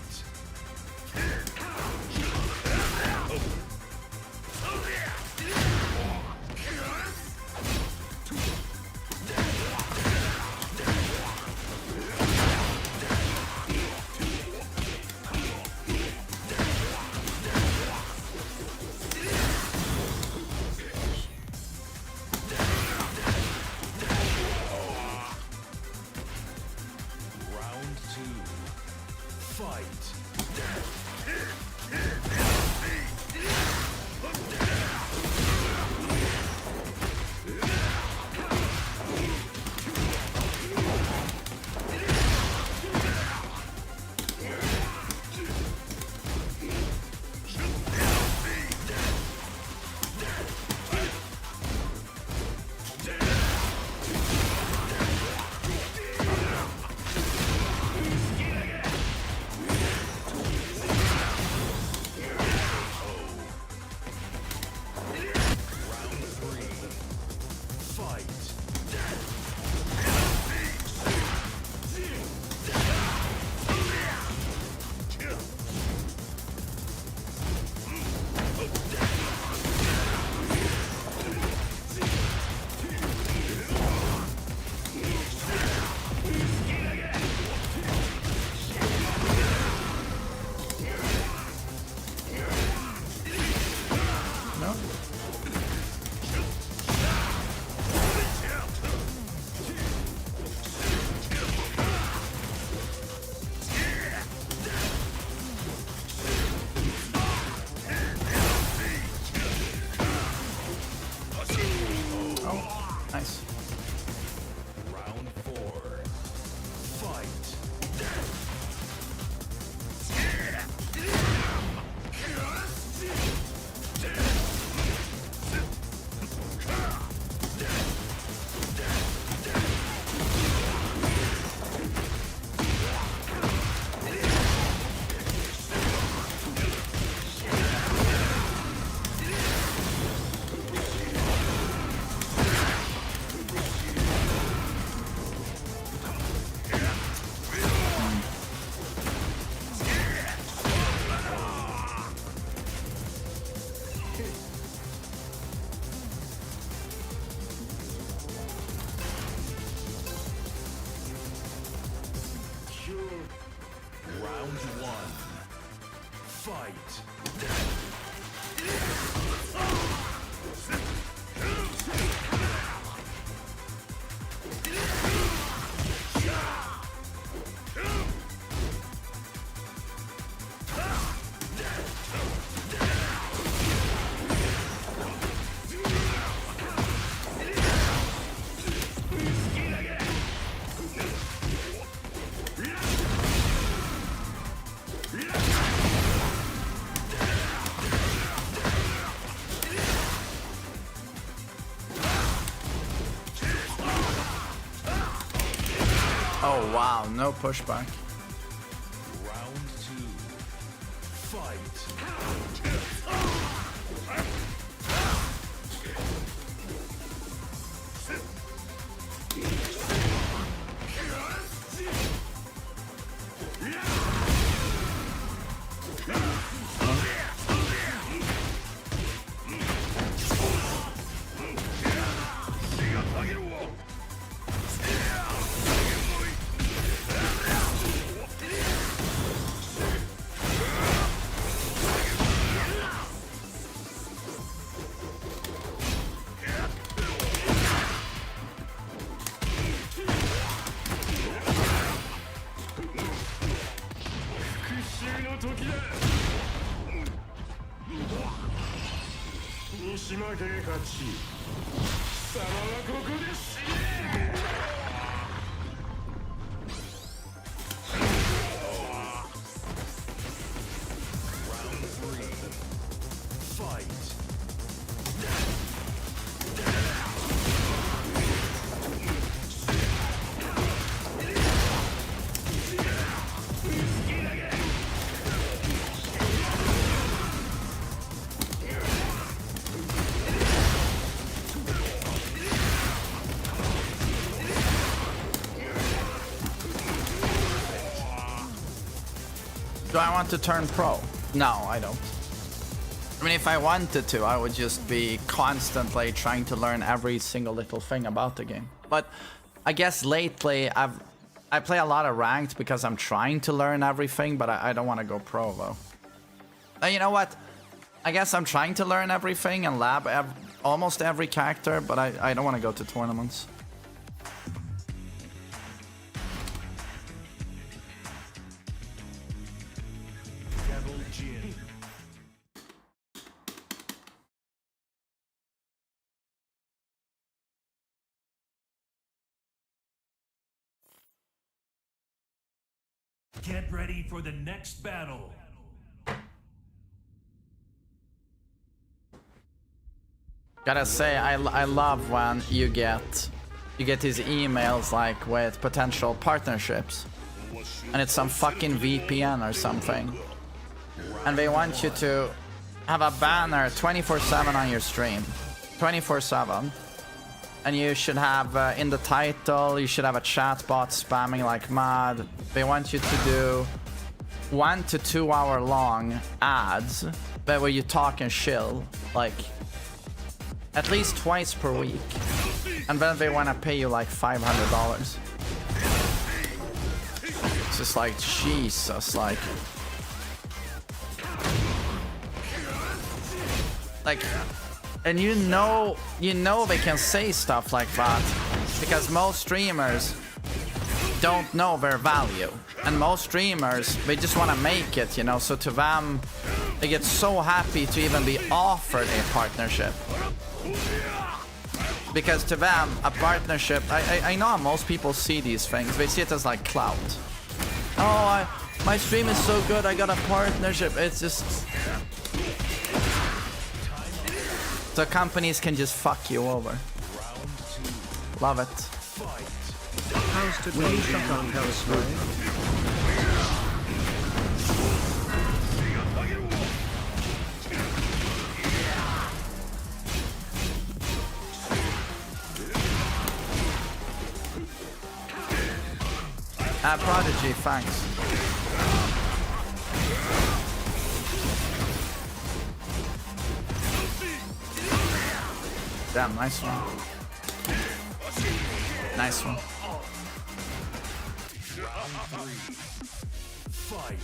Oh wow, no pushback. Round 2. Fight. Do I want to turn pro? No, I don't. I mean, if I wanted to, I would just be constantly trying to learn every single little thing about the game. But I guess lately I play a lot of ranked because I'm trying to learn everything, but I don't want to go pro though. You know what? I guess I'm trying to learn everything and lab almost every character, but I don't want to go to tournaments. JIN. Get ready for the next battle. Gotta say, I love when you get these emails like with potential partnerships, and it's some fucking VPN or something, and they want you to have a banner 24/7 on your stream, 24/7, and you should have in the title you should have a chat bot spamming like mad. They want you to do 1 to 2 hour long ads, but where you talk and chill like at least twice per week, and then they want to pay you like $500. It's just like, Jesus, like, and you know they can say stuff like that because most streamers don't know their value, and most streamers, they just want to make it, you know, so to them they get so happy to even be offered a partnership. Because to them, a partnership, I know how most people see these things. They see it as like clout. Oh, my stream is so good, I got a partnership. It's just... So companies can just fuck you over. Love it. How's today shut on Hellsmith? Prodigy, thanks. Damn, nice one. Nice one. Fight.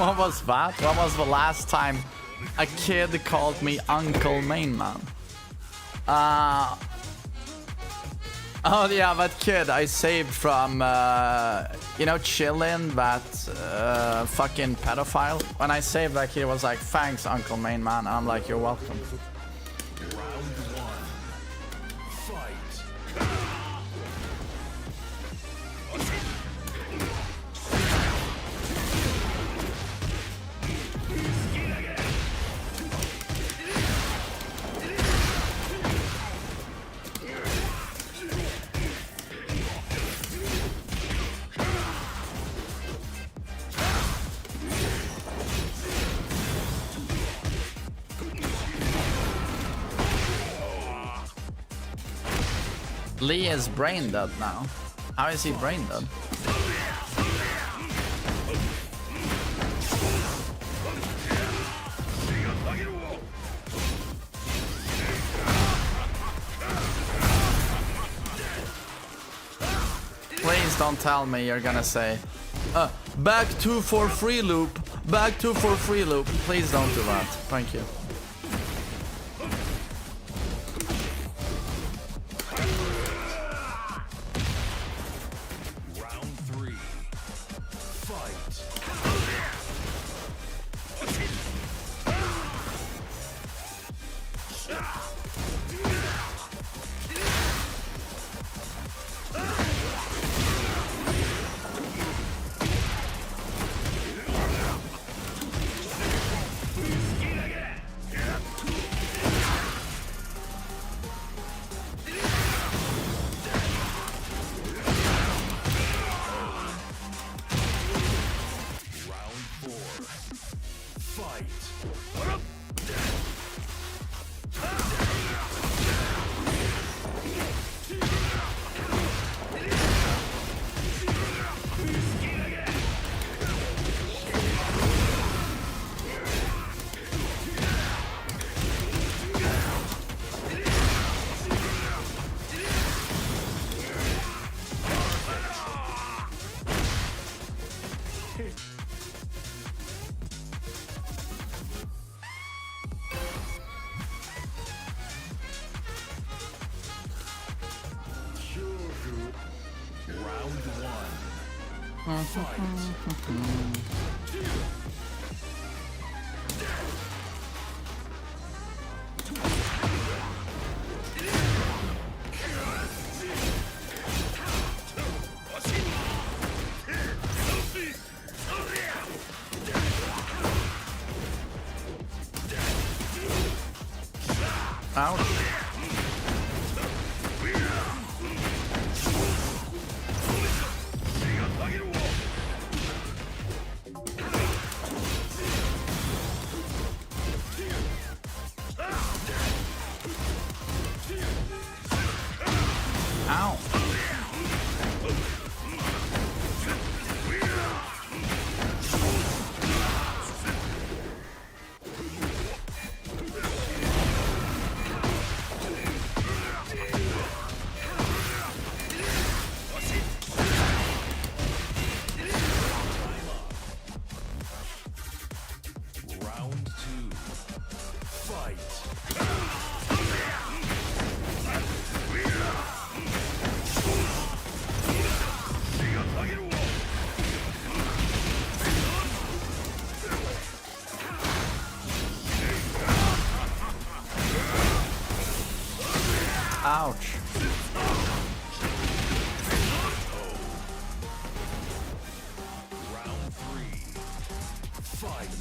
What was that? What was the last time a kid called me Uncle Mainman? Oh yeah, that kid I saved from, you know, Chillin, that fucking pedophile. When I saved that kid, was like, thanks, Uncle Mainman. I'm like, you're welcome. Lee is brain dead now. How is he brain dead? Please don't tell me you're gonna say, back 2 for free loop, back 2 for free loop. Please don't do that. Thank you. Ouch. Ow. Ouch. Round 3. Fight.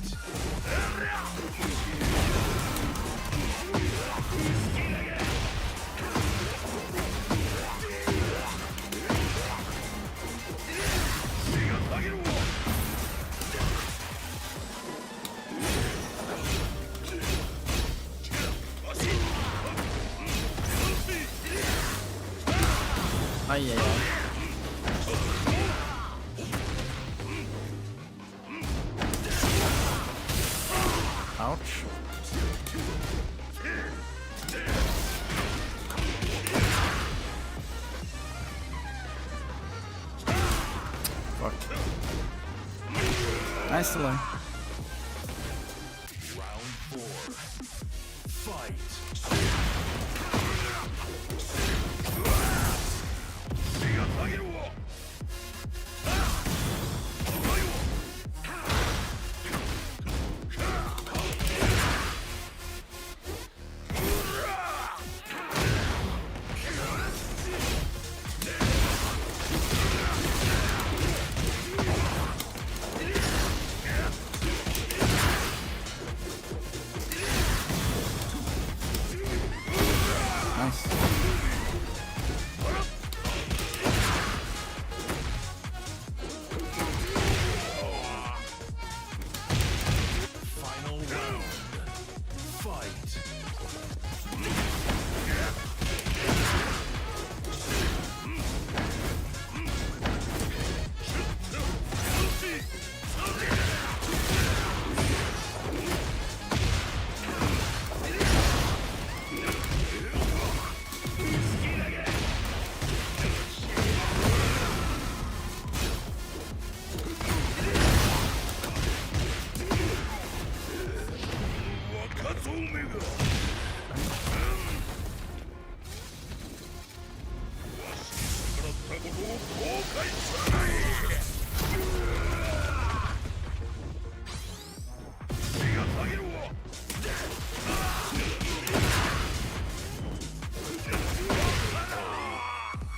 Ay, ay, ay. Ouch. Fuck. Nice to learn.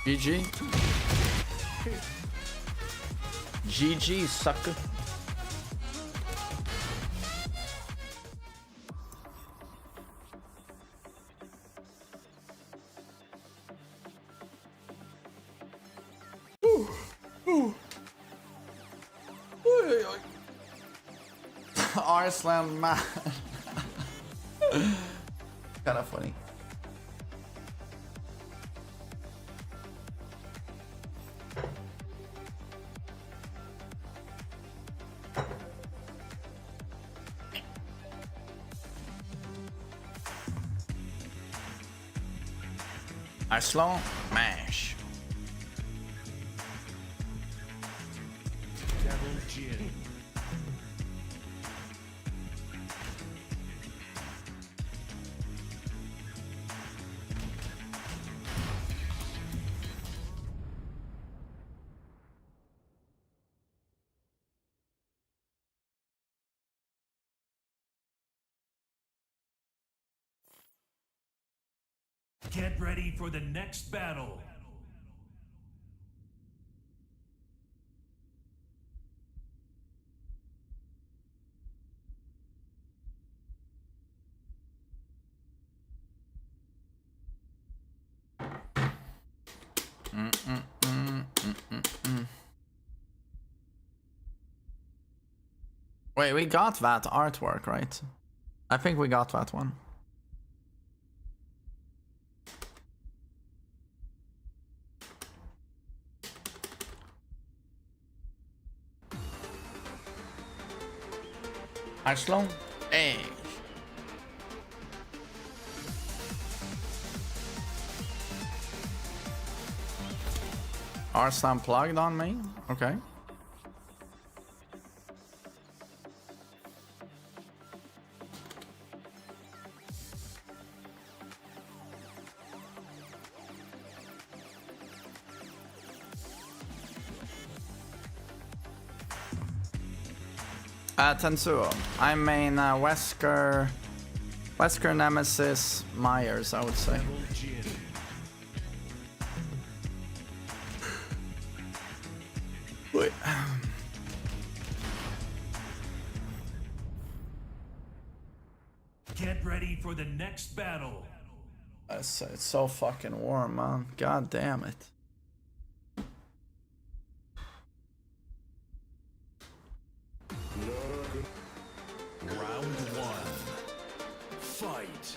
GG. GG, sucker. Iceland man. Kind of funny. Iceland mash. JIN. Get ready for the next battle. Wait, we got that artwork, right? I think we got that one. Iceland? Hey. Arslan plugged on me? Okay. Tensuo. I main Wesker Nemesis Myers, I would say. Wait. Get ready for the next battle. It's so fucking warm, man. God damn it. Round one. Fight.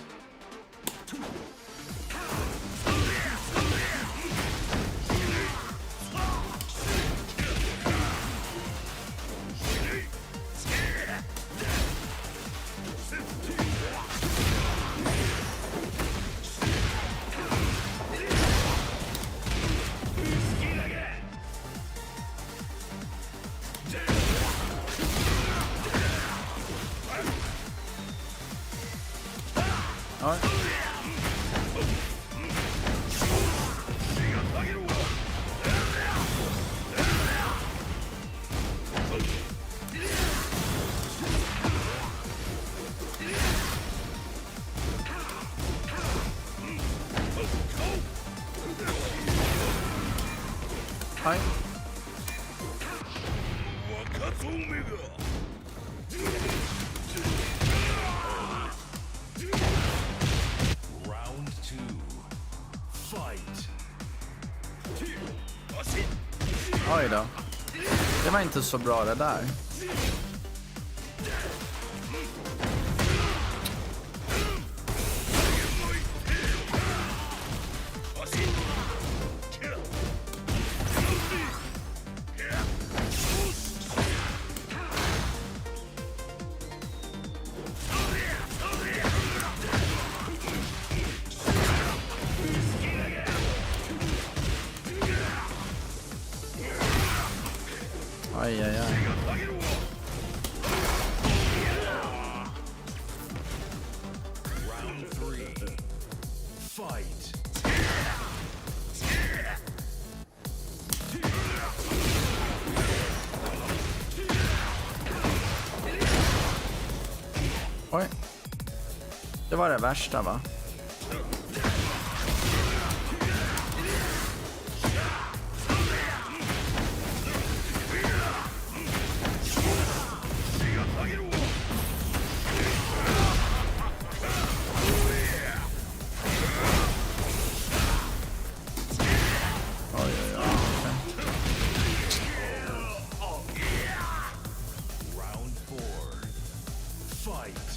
Oj. Oj. Round 2. Fight. Oj då. Det var inte så bra det där. Aj, aj, aj. Round 3. Fight. Oj. Det var det värsta, va? Oj, oj, oj. Round 4. Fight.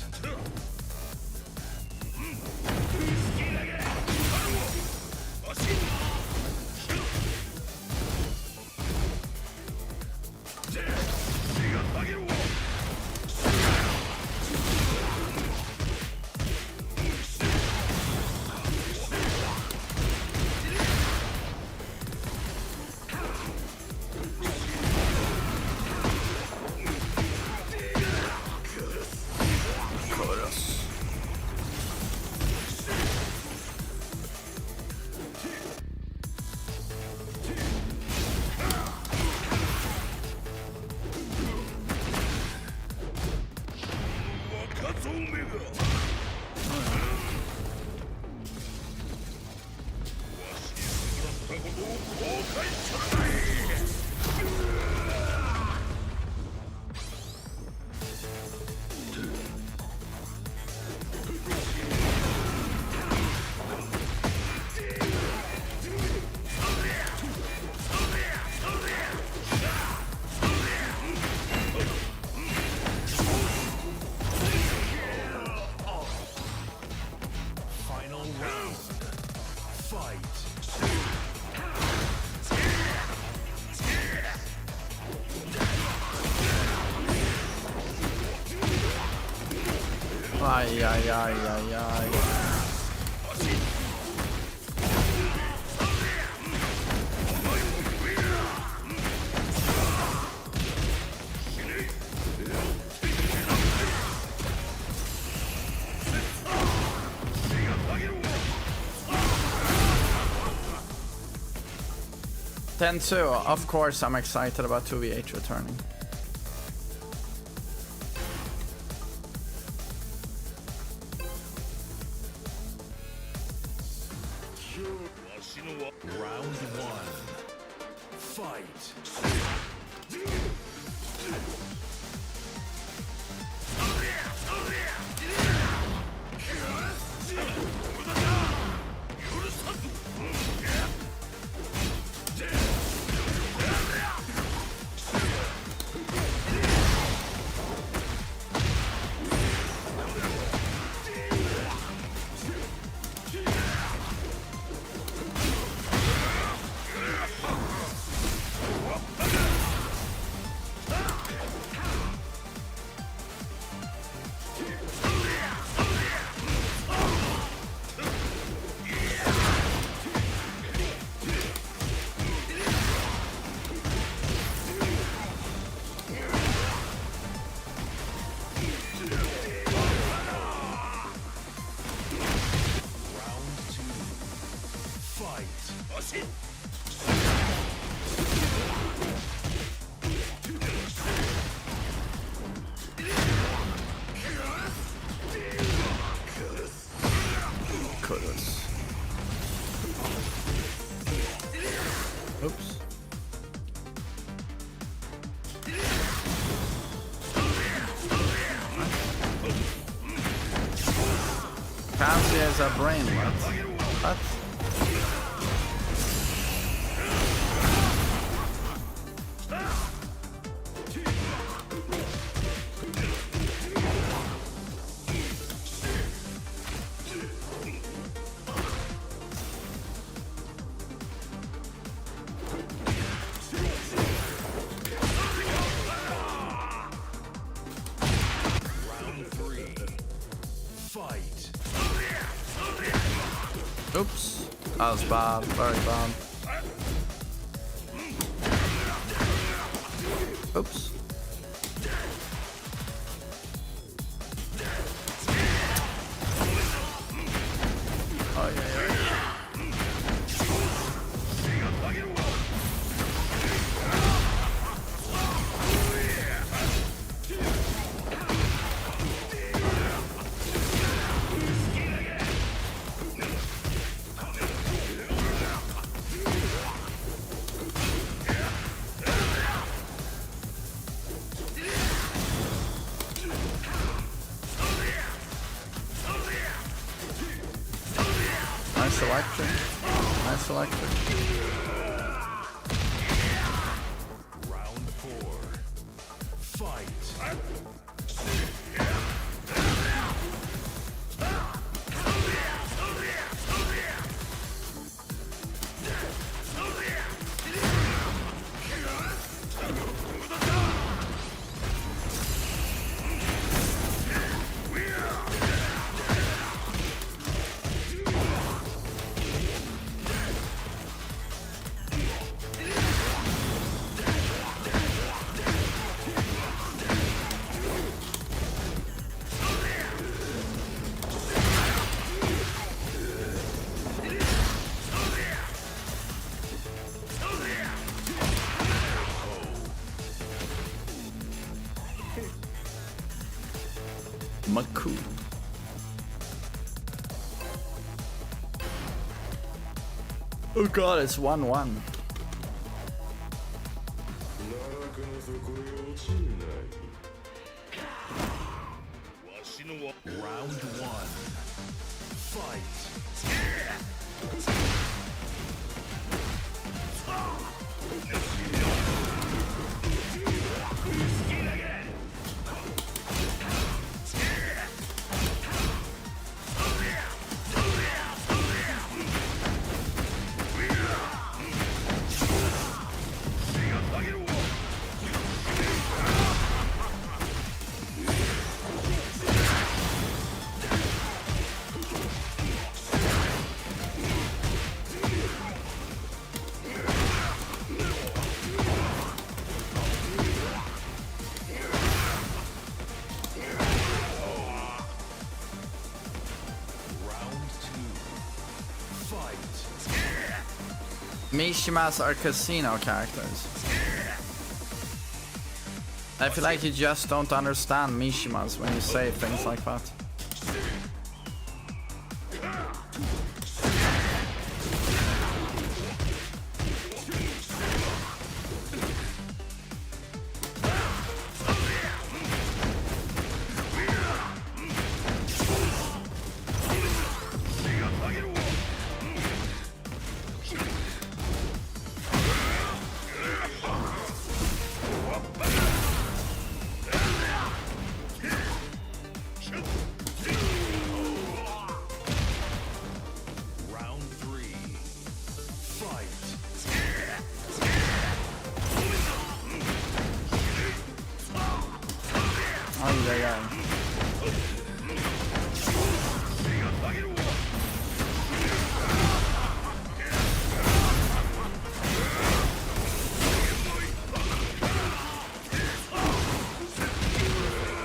Final round. Fight. Aj, aj, aj, aj, aj. Tensu, of course I'm excited about 2v8 returning. Round 1. Fight. Oops. Fancy as a brain, what? Oops, that was bad, very bad. Oops. Oh yeah, yeah. Nice electric. Nice electric. Round 4. Fight. Maku. Oh god, it's 1-1. Round 1. Fight. Mishimas are casino characters. I feel like you just don't understand Mishimas when you say things like that.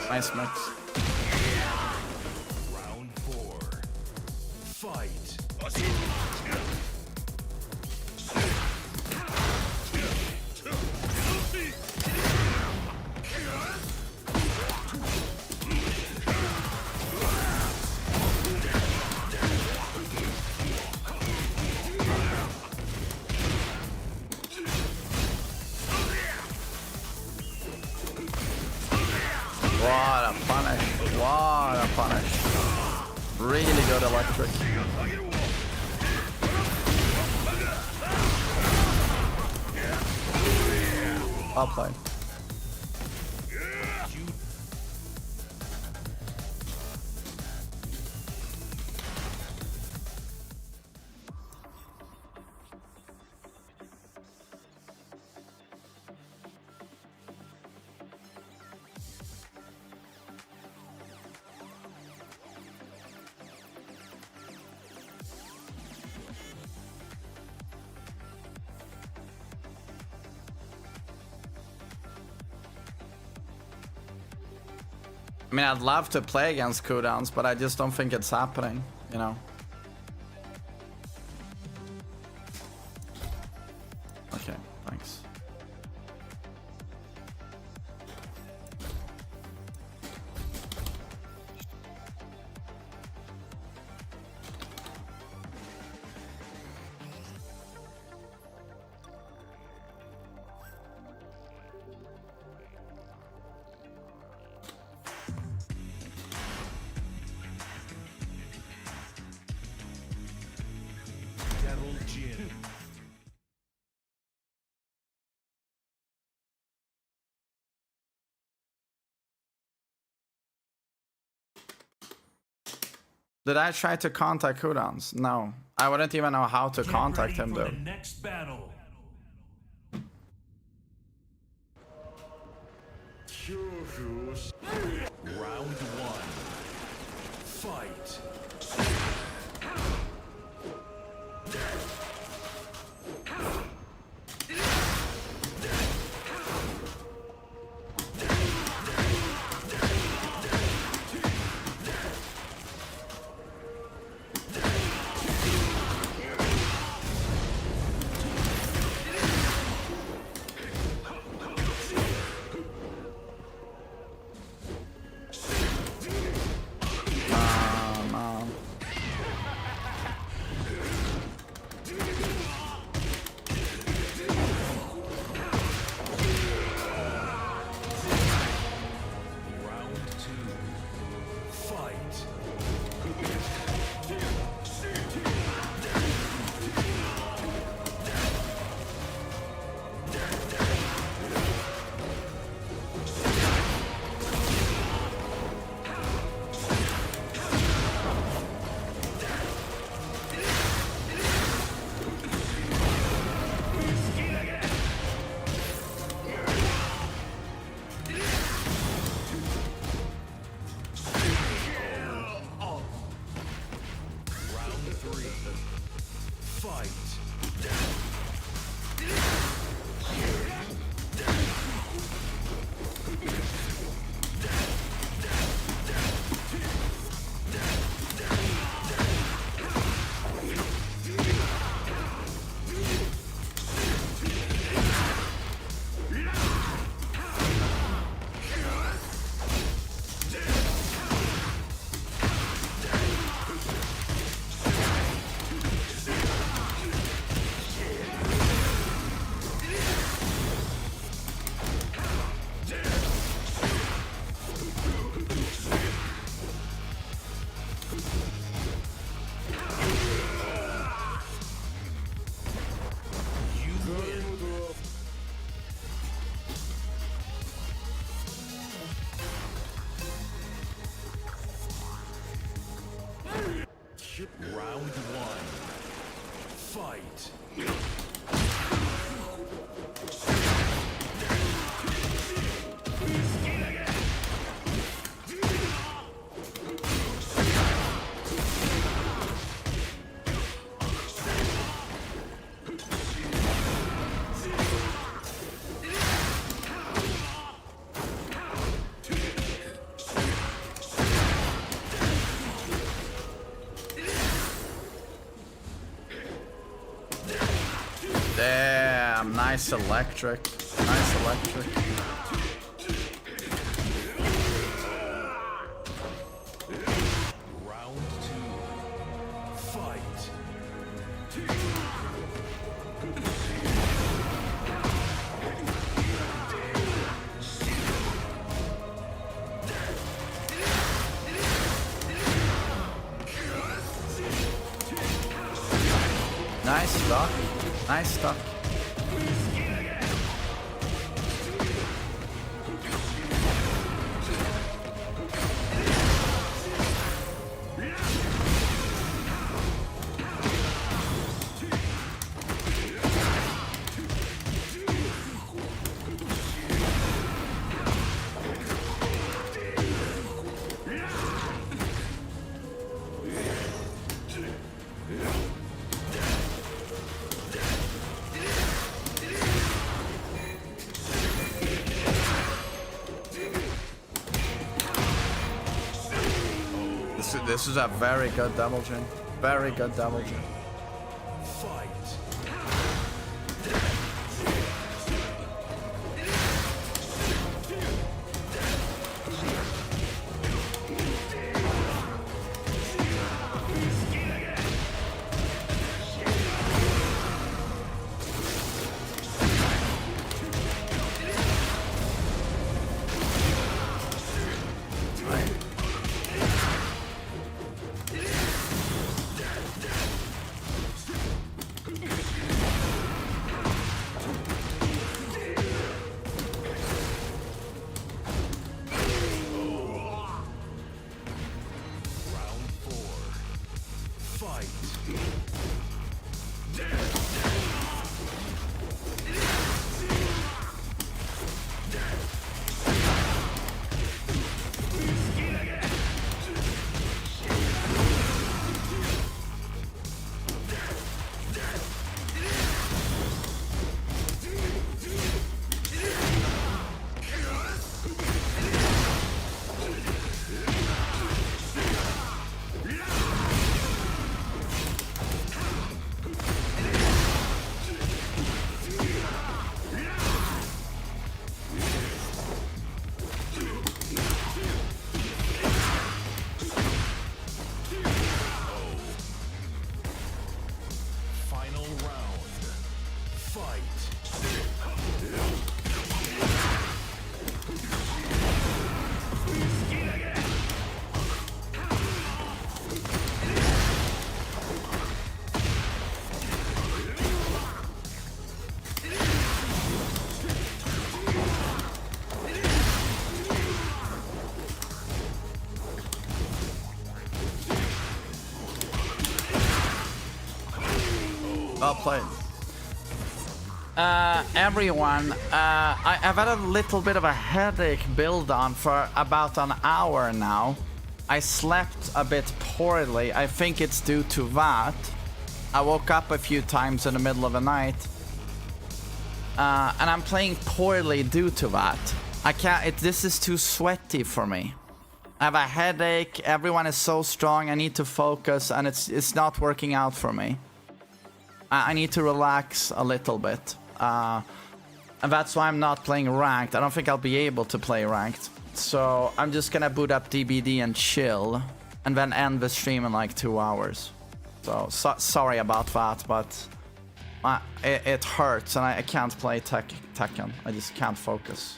Nice mix. Round 4. Fight. What a punish. What a punish. Really good electric. Well played. I mean, I'd love to play against cooldowns, but I just don't think it's happening, you know? Okay, thanks. JIN. Did I try to contact cooldowns? No. I wouldn't even know how to contact him, for though. the next battle. Round 1. Fight. Round 1. Fight. Damn, nice electric. Nice electric. Round 2. Fight. Nice stock. Nice stock. This is a very good double jin. Very good double jin. Well played. Everyone, I've had a little bit of a headache build on for about an hour now. I slept a bit poorly. I think it's due to that. I woke up a few times in the middle of the night. And I'm playing poorly due to that. I can't, this is too sweaty for me. I have a headache, everyone is so strong, I need to focus, and it's not working out for me. I need to relax a little bit. And that's why I'm not playing ranked. I don't think I'll be able to play ranked. So I'm just gonna boot up DBD and chill, and then end the stream in like 2 hours. So sorry about that, but it hurts, and I can't play Tekken. I just can't focus.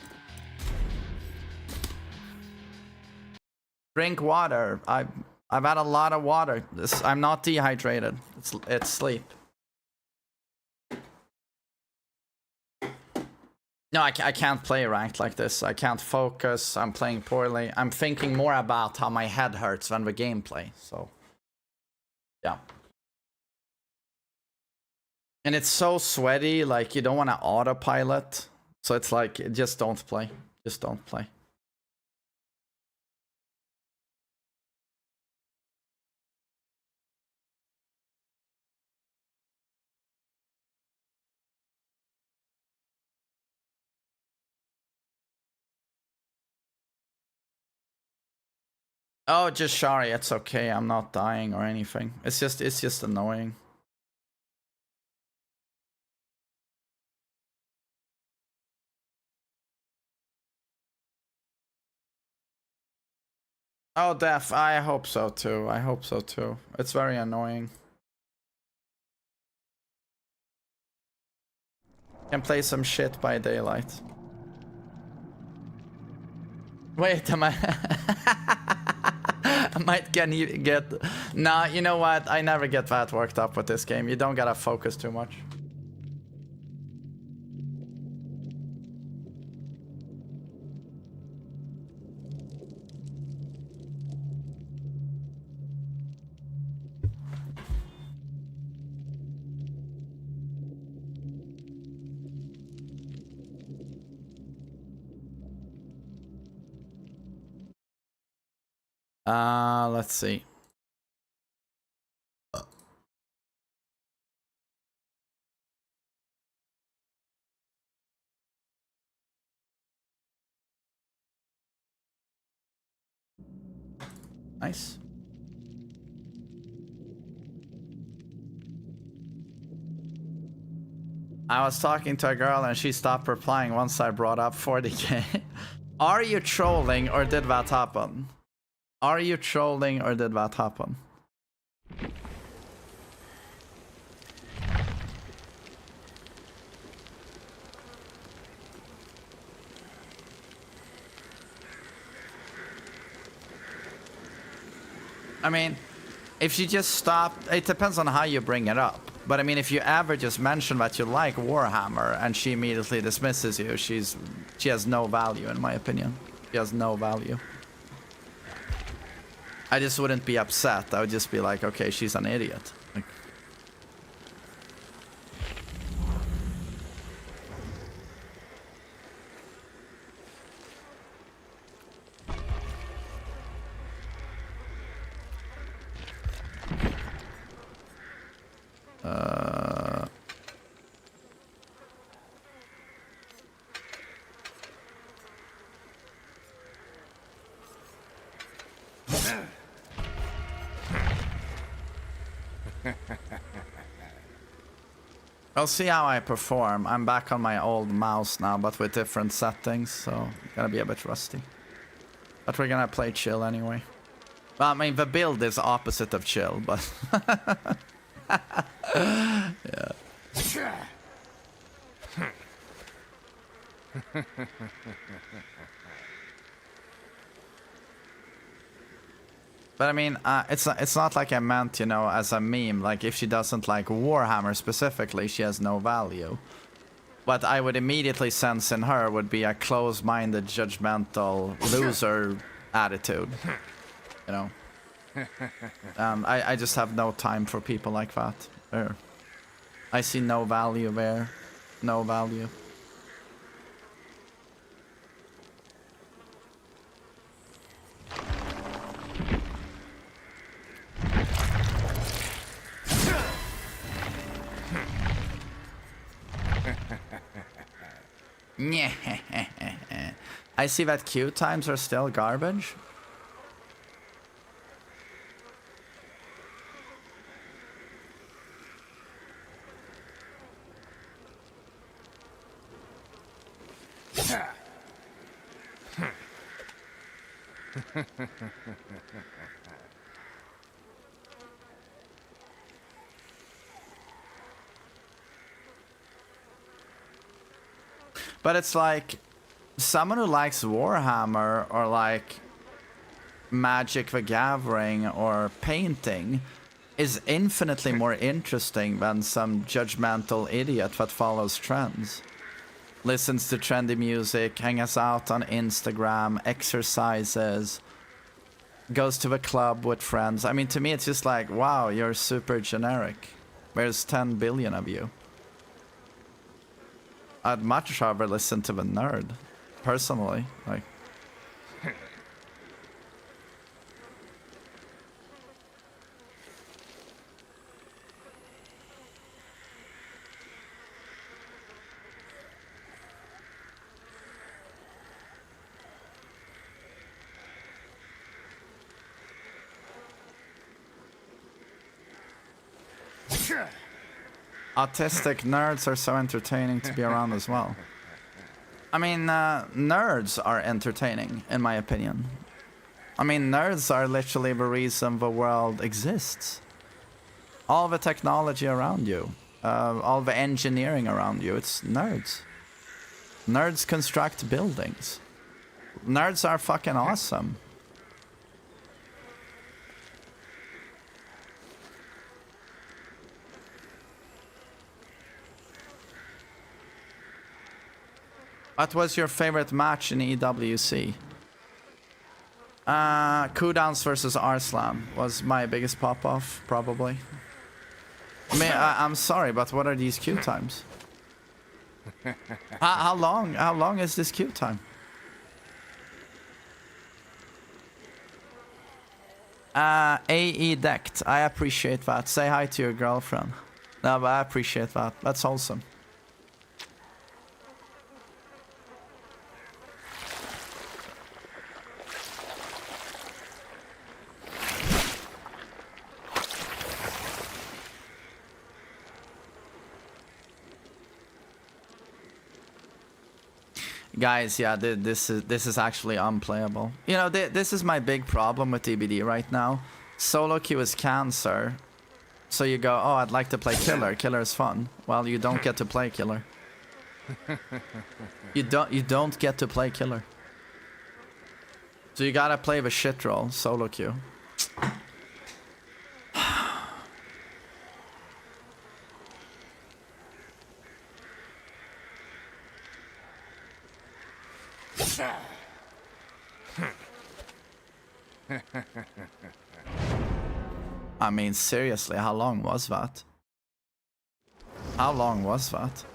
Drink water. I've had a lot of water. I'm not dehydrated. It's sleep. No, I can't play ranked like this. I can't focus. I'm playing poorly. I'm thinking more about how my head hurts than the gameplay. So, yeah. And it's so sweaty, like you don't want to autopilot. So it's like, just don't play. Just don't play. Oh, just Shari, it's okay. I'm not dying or anything. It's just annoying. Oh, Def, I hope so too. I hope so too. It's very annoying. Can play some shit by daylight. Wait, am I? I might get... Nah, you know what? I never get that worked up with this game. You don't gotta focus too much. Let's see. Nice. I was talking to a girl and she stopped replying once I brought up 40k. Are you trolling or did that happen? Are you trolling or did that happen? I mean, if you just stop, it depends on how you bring it up. But I mean, if you ever just mention that you like Warhammer and she immediately dismisses you, she has no value in my opinion. She has no value. I just wouldn't be upset. I would just be like, okay, she's an idiot. Like, I'll see how I perform. I'm back on my old mouse now, but with different settings, so gonna be a bit rusty. But we're gonna play chill anyway. Well, I mean, the build is opposite of chill, but... yeah. But I mean, it's not like I meant, you know, as a meme. Like, if she doesn't like Warhammer specifically, she has no value. What I would immediately sense in her would be a close-minded, judgmental loser attitude. You know? I just have no time for people like that. I see no value there. No value. I see that queue times are still garbage. But it's like, someone who likes Warhammer or like Magic the Gathering or painting is infinitely more interesting than some judgmental idiot that follows trends. Listens to trendy music, hangs out on Instagram, exercises, goes to a club with friends. I mean, to me it's just like, wow, you're super generic. There's 10 billion of you. I'd much rather listen to the nerd, personally. Like, autistic nerds are so entertaining to be around as well. I mean, nerds are entertaining, in my opinion. I mean, nerds are literally the reason the world exists. All the technology around you, all the engineering around you, it's nerds. Nerds construct buildings. Nerds are fucking awesome. What was your favorite match in EWC? Cooldowns versus Arslan was my biggest pop-off, probably. I mean, I'm sorry, but what are these queue times? How long is this queue time? AE decked. I appreciate that. Say hi to your girlfriend. No, but I appreciate that. That's wholesome. Guys, yeah, this is actually unplayable. You know, this is my big problem with DBD right now. Solo queue is cancer. So you go, oh, I'd like to play killer. Killer is fun. Well, you don't get to play killer. You don't get to play killer. So you gotta play the shit roll, solo queue. I mean, seriously, how long was that? How long was that?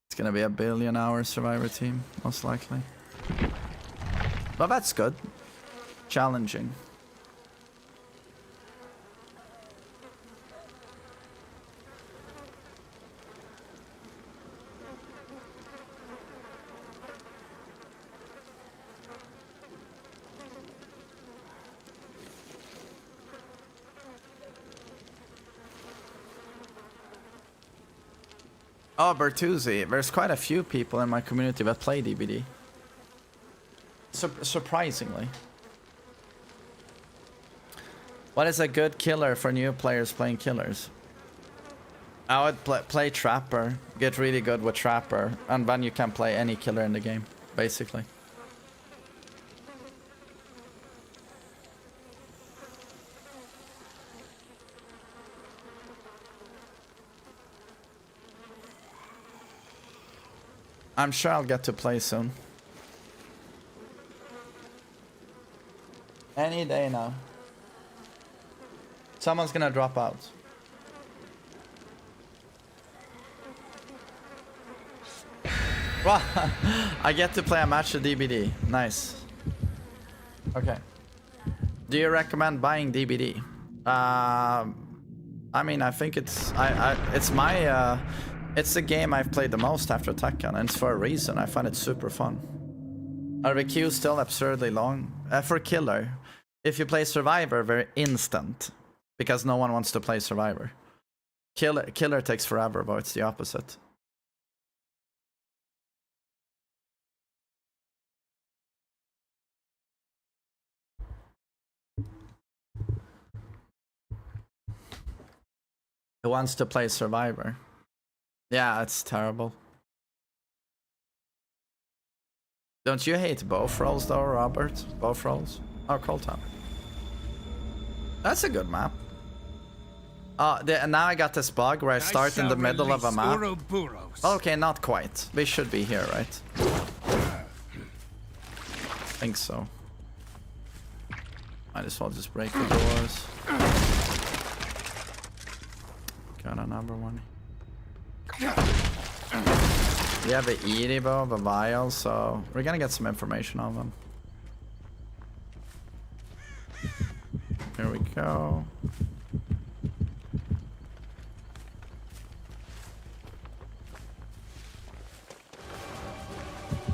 It's gonna be a 1 billion hour Survivor team, most likely. But that's good. Challenging. Oh, Bertuzzi. There's quite a few people in my community that play DBD. Surprisingly. What is a good killer for new players playing killers? I would play Trapper. Get really good with Trapper. And then you can play any killer in the game, basically. I'm sure I'll get to play soon. Any day now. Someone's gonna drop out. Wow, I get to play a match of DBD. Nice. Okay. Do you recommend buying DBD? I mean, I think it's it's the game I've played the most after Tekken, and it's for a reason. I find it super fun. Are the queues still absurdly long? For killer, if you play Survivor, very instant, because no one wants to play Survivor. Killer takes forever, but it's the opposite. Who wants to play Survivor? Yeah, it's terrible. Don't you hate both roles though, Robert? Both roles? Oh, Cold Town. That's a good map. And now I got this bug where I start in the middle of a map. Okay, not quite. We should be here, right? Think so. Might as well just break the doors. Got another one. We have the Iribo, the Vial, so we're gonna get some information on them. Here we go.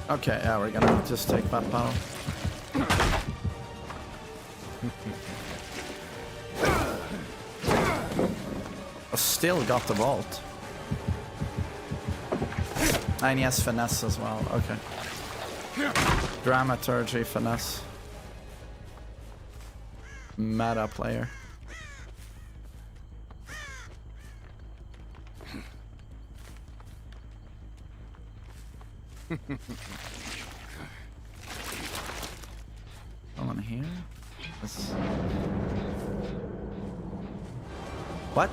Okay, yeah, we're gonna just take that battle. Still got the vault. And yes, finesse as well. Okay. Dramaturgy, finesse. Meta player. Someone here? Yes. What?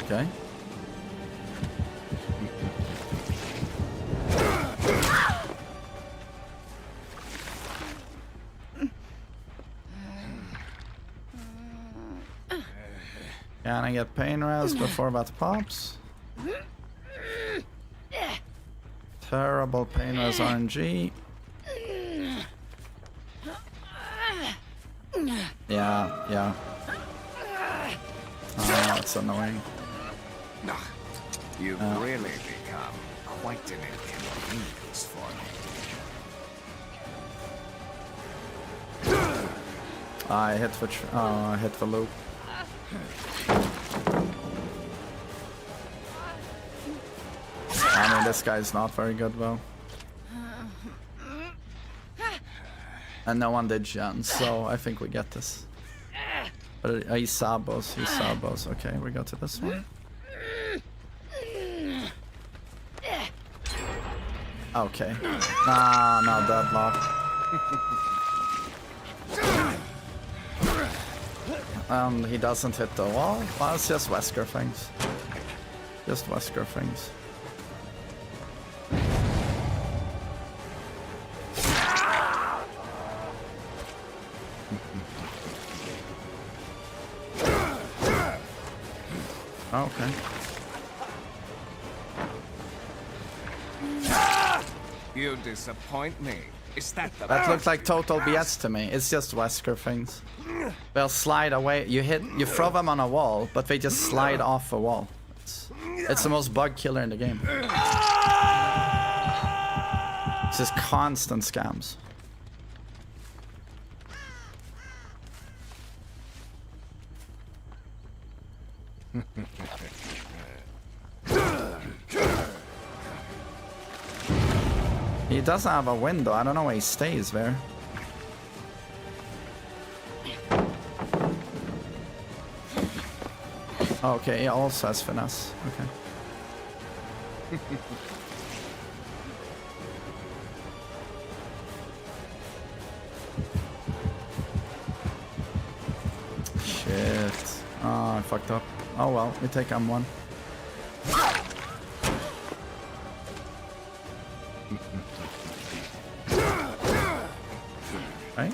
Okay. Can I get pain res before that pops? Terrible pain res RNG. Yeah. Oh, that's annoying. You've really become quite an inconvenience for me. I hit the I hit the loop. I mean, this guy's not very good though. And no one did Jen, so I think we get this. But he's Sabos, Okay, we go to this one. Okay. Ah, no, deadlock. He doesn't hit the wall. Well, it's just Wesker things. Just Wesker things. Okay. You disappoint me. Is that the... That looks like total BS to me. It's just Wesker things. They'll slide away. You throw them on a wall, but they just slide off a wall. It's the most bug killer in the game. It's just constant scams. He doesn't have a window. I don't know why he stays there. Okay, he also has finesse. Okay. Shit. Oh, I fucked up. Oh well, we take M1. Right?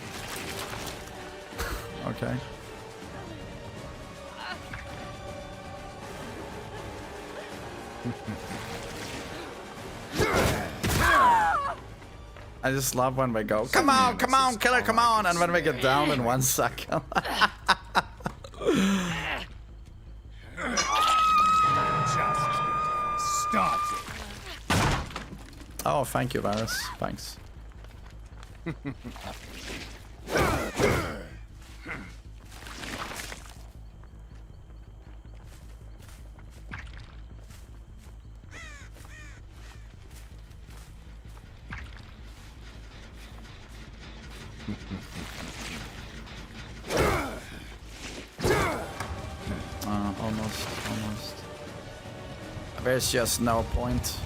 Okay. I just love when we go, come on, killer, come on, and when we get down in 1 second. Stop it. Oh, thank you, Varus. Thanks. Almost. There's just no point.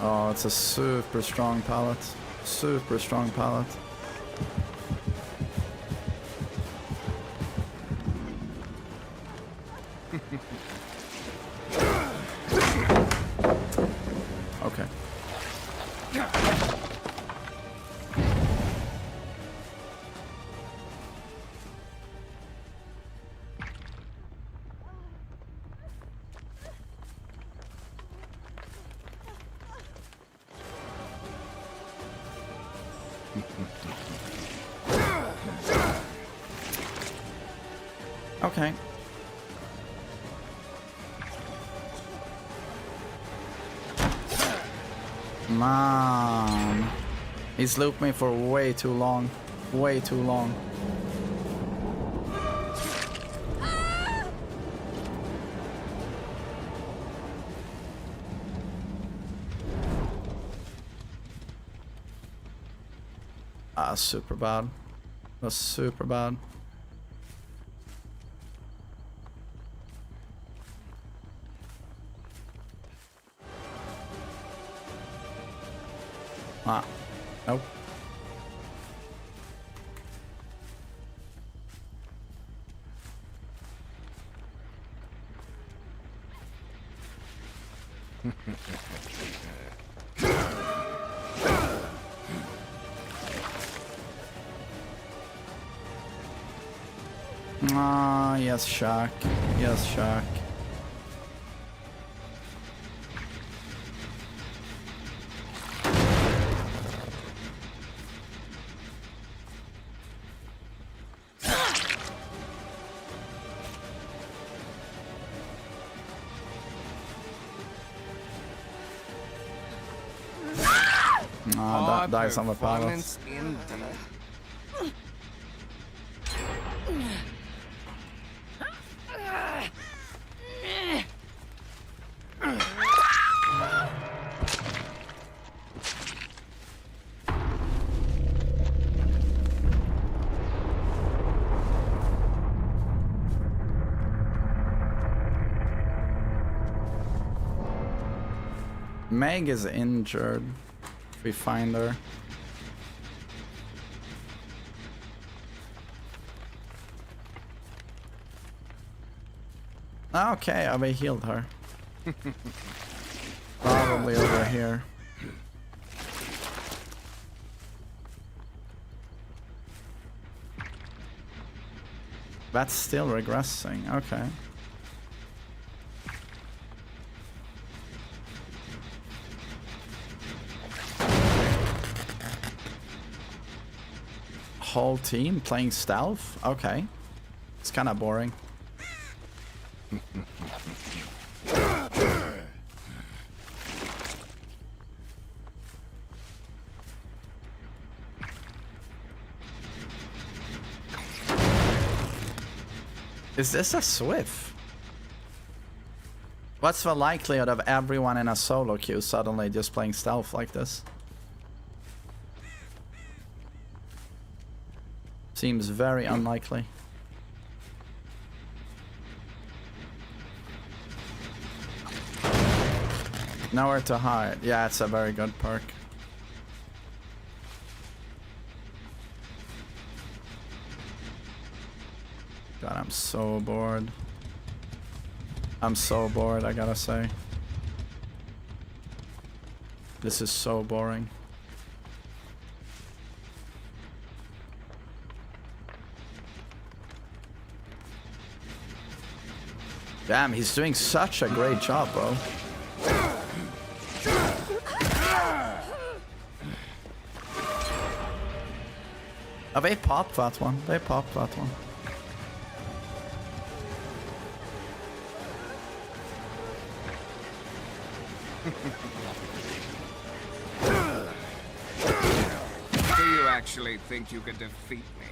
Oh, it's a super strong pallet. Super strong pallet. Okay. Okay. Man. He's looped me for way too long. Way too long. Ah, super bad. That's super bad. Ah, nope. Ah, yes, Shaq. Yes, Shaq. Ah, that dies on the pallet. Performance indeed. Meg is injured. If we find her. Okay, I healed her. Probably over here. That's still regressing. Okay. Whole team playing stealth? Okay. It's kind of boring. Is this a Swift? What's the likelihood of everyone in a solo queue suddenly just playing stealth like this? Seems very unlikely. Nowhere to hide. Yeah, it's a very good perk. God, I'm so bored. I'm so bored, I gotta say. This is so boring. Damn, he's doing such a great job, bro. Oh, they popped that one. They popped that one. Do you actually think you can defeat me?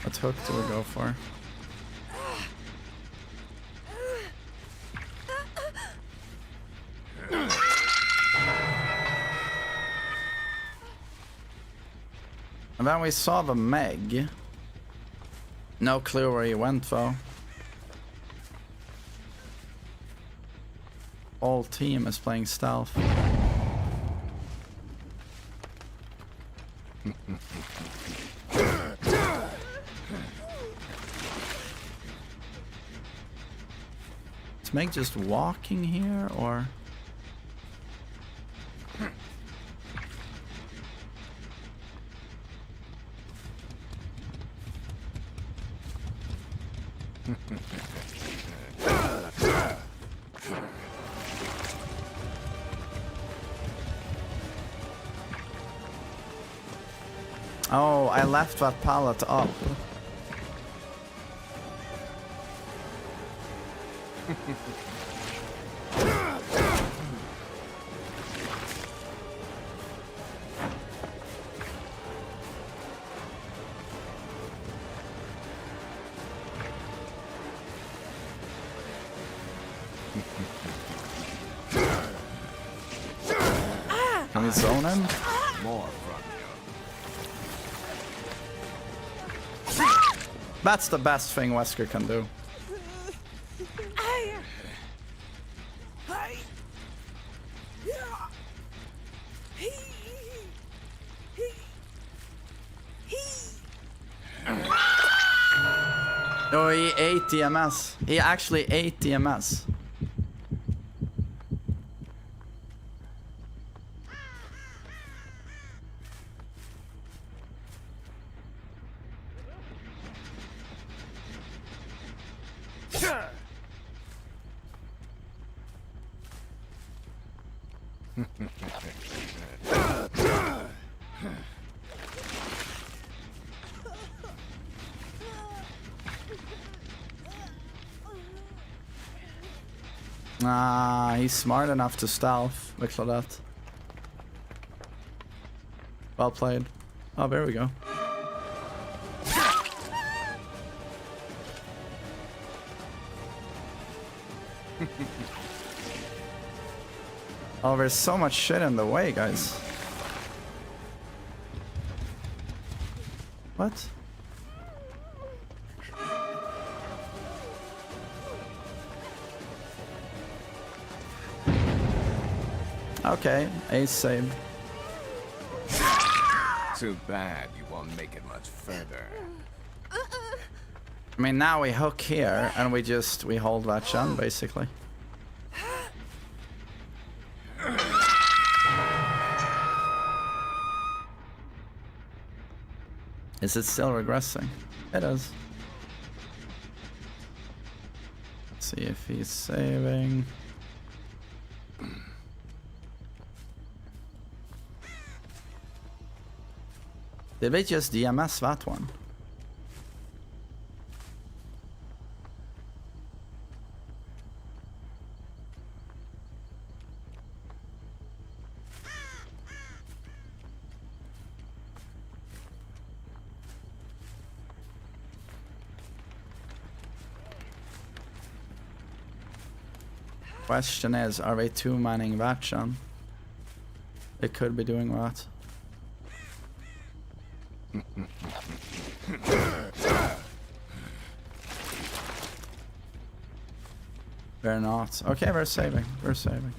What hook do we go for? And then we saw the Meg. No clue where he went though. Whole team is playing stealth. Is Meg just walking here or? Oh, I left that pallet up. Can we zone him? More from you. That's the best thing Wesker can do. Oh, he ate DMS. He actually ate DMS. Ah, he's smart enough to stealth. Look at that. Well played. Oh, there we go. Oh, there's so much shit in the way, guys. What? Okay, ace save. Too bad you won't make it much further. I mean, now we hook here and we hold that shun basically. Is it still regressing? It is. Let's see if he's saving. Did we just DMS that one? Question is, are they two-manning that, Sean? They could be doing that. They're not. Okay, we're saving. We're saving.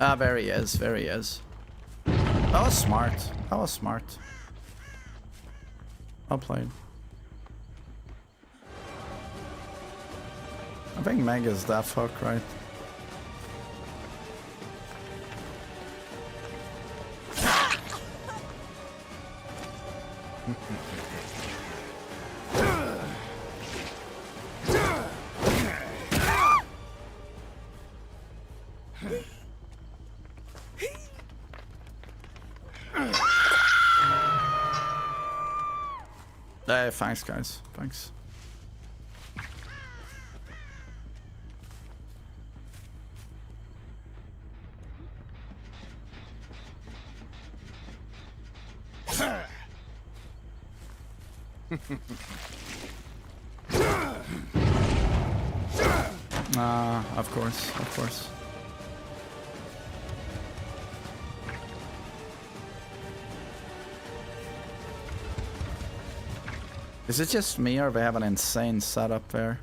Ah, there he is. There he is. That was smart. That was smart. Well played. I think Meg is death hook, right? Hey, thanks guys. Thanks. Of course, of course. Is it just me or they have an insane setup there?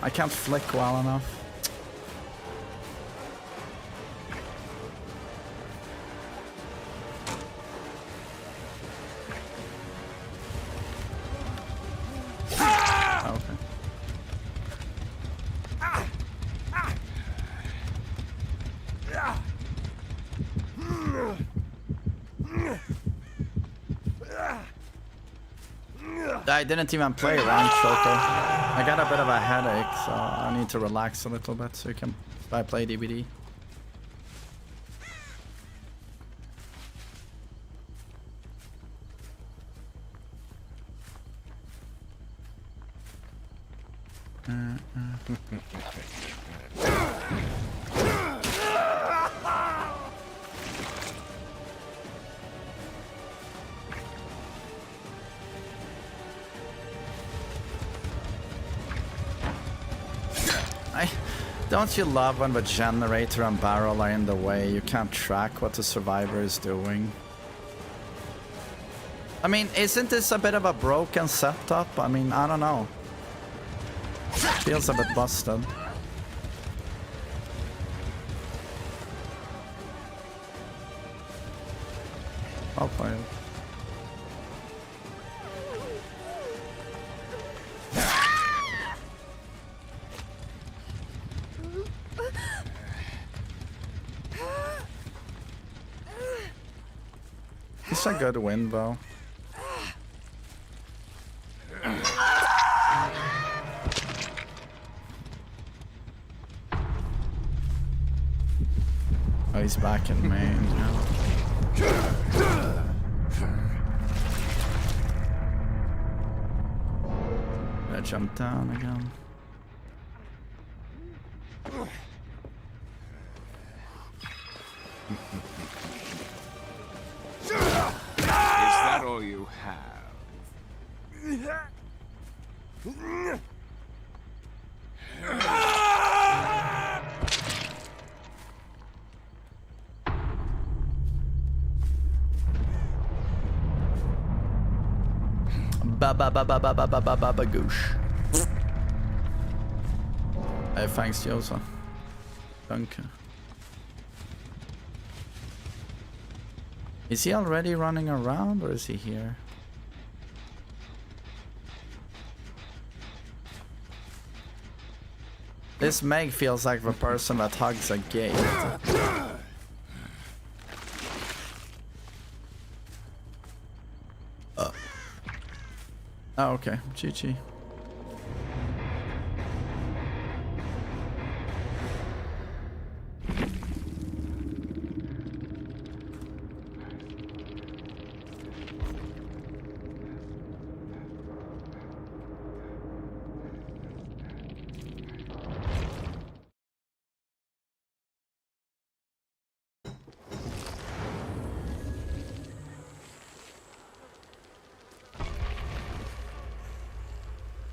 I can't flick well enough. I didn't even play rant, Shoto. I got a bit of a headache, so I need to relax a little bit so I play DVD. Don't you love when the generator and barrel are in the way? You can't track what the survivor is doing. I mean, isn't this a bit of a broken setup? I mean, I don't know. Feels a bit busted. I'll play it. It's a good win, though. Oh, he's back in main now. Gonna jump down again. Is that all you have? Ba goosh. Hey, thanks, Josa. Danke. Is he already running around, or is he here? This Meg feels like the person that hugs a gate. Oh, okay. GG.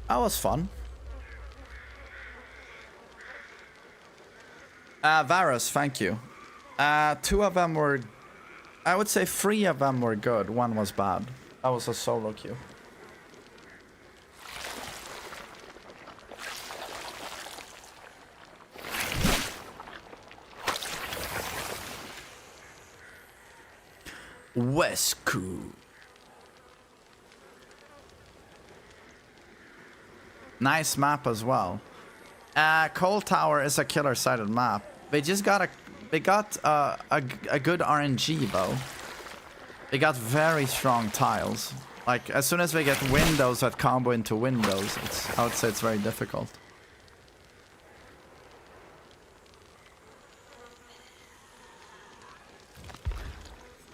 That was fun. Varus, thank you. 2 of them were... I would say 3 of them were good. 1 was bad. That was a solo queue. Wesku. Nice map as well. Cold Tower is a killer-sided map. They just got a good RNG though. They got very strong tiles. Like as soon as they get windows that combo into windows, I would say it's very difficult.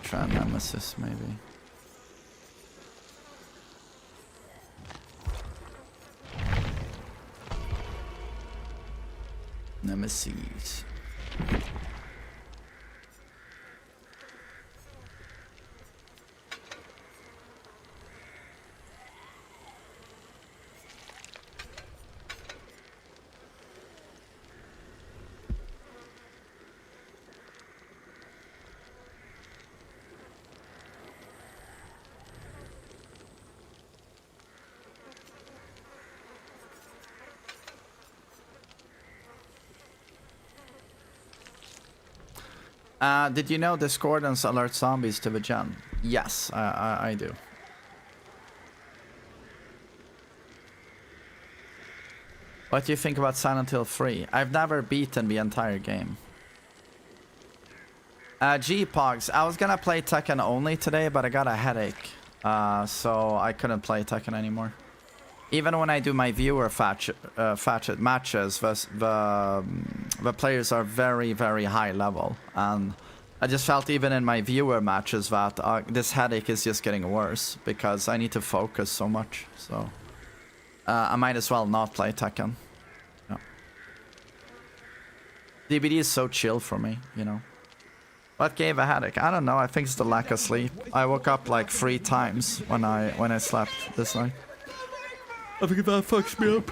Try Nemesis maybe. Nemesis. Did you know Discordance alert zombies to the gen? Yes, I do. What do you think about Silent Hill 3? I've never beaten the entire game. G-Pogs, I was gonna play Tekken only today, but I got a headache. So I couldn't play Tekken anymore. Even when I do my viewer matches, the players are very, very high level. And I just felt even in my viewer matches that this headache is just getting worse because I need to focus so much. So I might as well not play Tekken. DBD is so chill for me, you know. What gave a headache? I don't know. I think it's the lack of sleep. I woke up like 3 times when I slept this night. I think that fucks me up.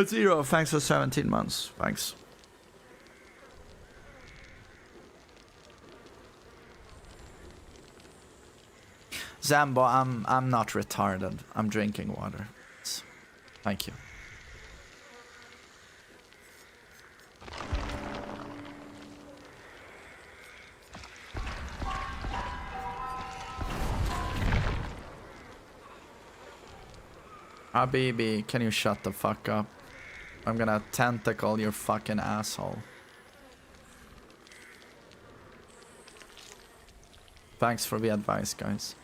Zero. Thanks for 17 months. Thanks. Zambo, I'm not retarded. I'm drinking water. Thank you. Habibi, can you shut the fuck up? I'm gonna tentacle your fucking asshole. Thanks for the advice, guys.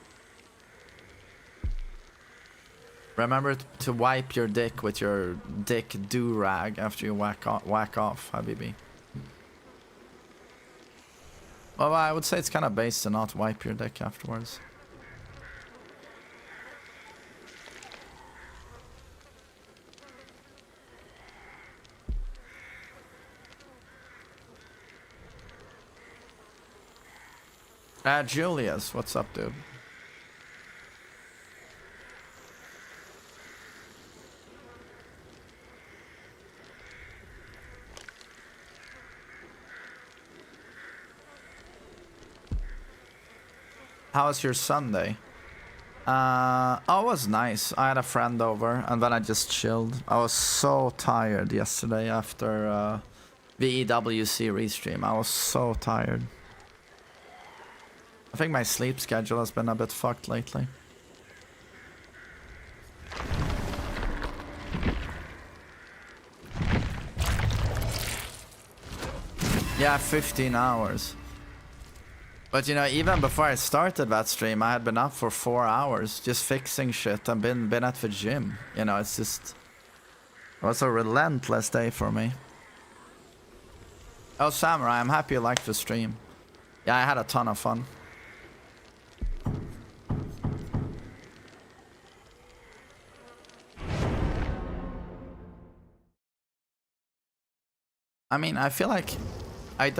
Remember to wipe your dick with your dick do-rag after you whack off, Habibi. Well, I would say it's kind of base to not wipe your dick afterwards. Julius, what's up, dude? How was your Sunday? Oh, it was nice. I had a friend over and then I just chilled. I was so tired yesterday after the EWC restream. I was so tired. I think my sleep schedule has been a bit fucked lately. Yeah, 15 hours. But you know, even before I started that stream, I had been up for 4 hours just fixing shit and been at the gym. You know, it's just... It was a relentless day for me. Oh, Samurai, I'm happy you liked the stream. Yeah, I had a ton of fun. I mean, I feel like I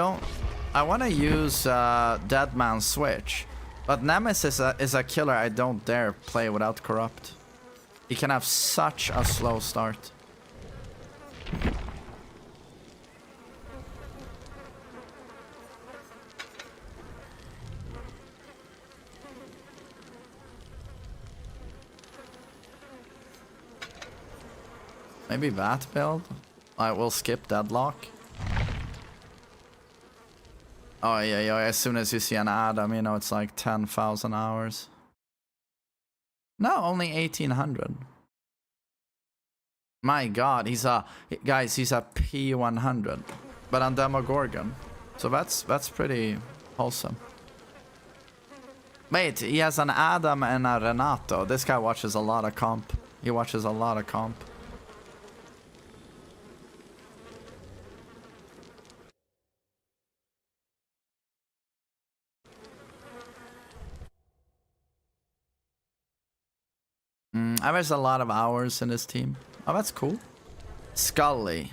want to use TheMainManSWE, but Nemesis is a killer I don't dare play without Corrupt. He can have such a slow start. Maybe that build? I will skip Deadlock. Oh yeah, as soon as you see an Adam, you know, it's like 10,000 hours. No, only 1,800. My god, he's a P100. But on Demogorgon. So that's pretty wholesome. Wait, he has an Adam and a Renato. This guy watches a lot of comp. He watches a lot of comp. There's a lot of hours in this team. Oh, that's cool. Scully.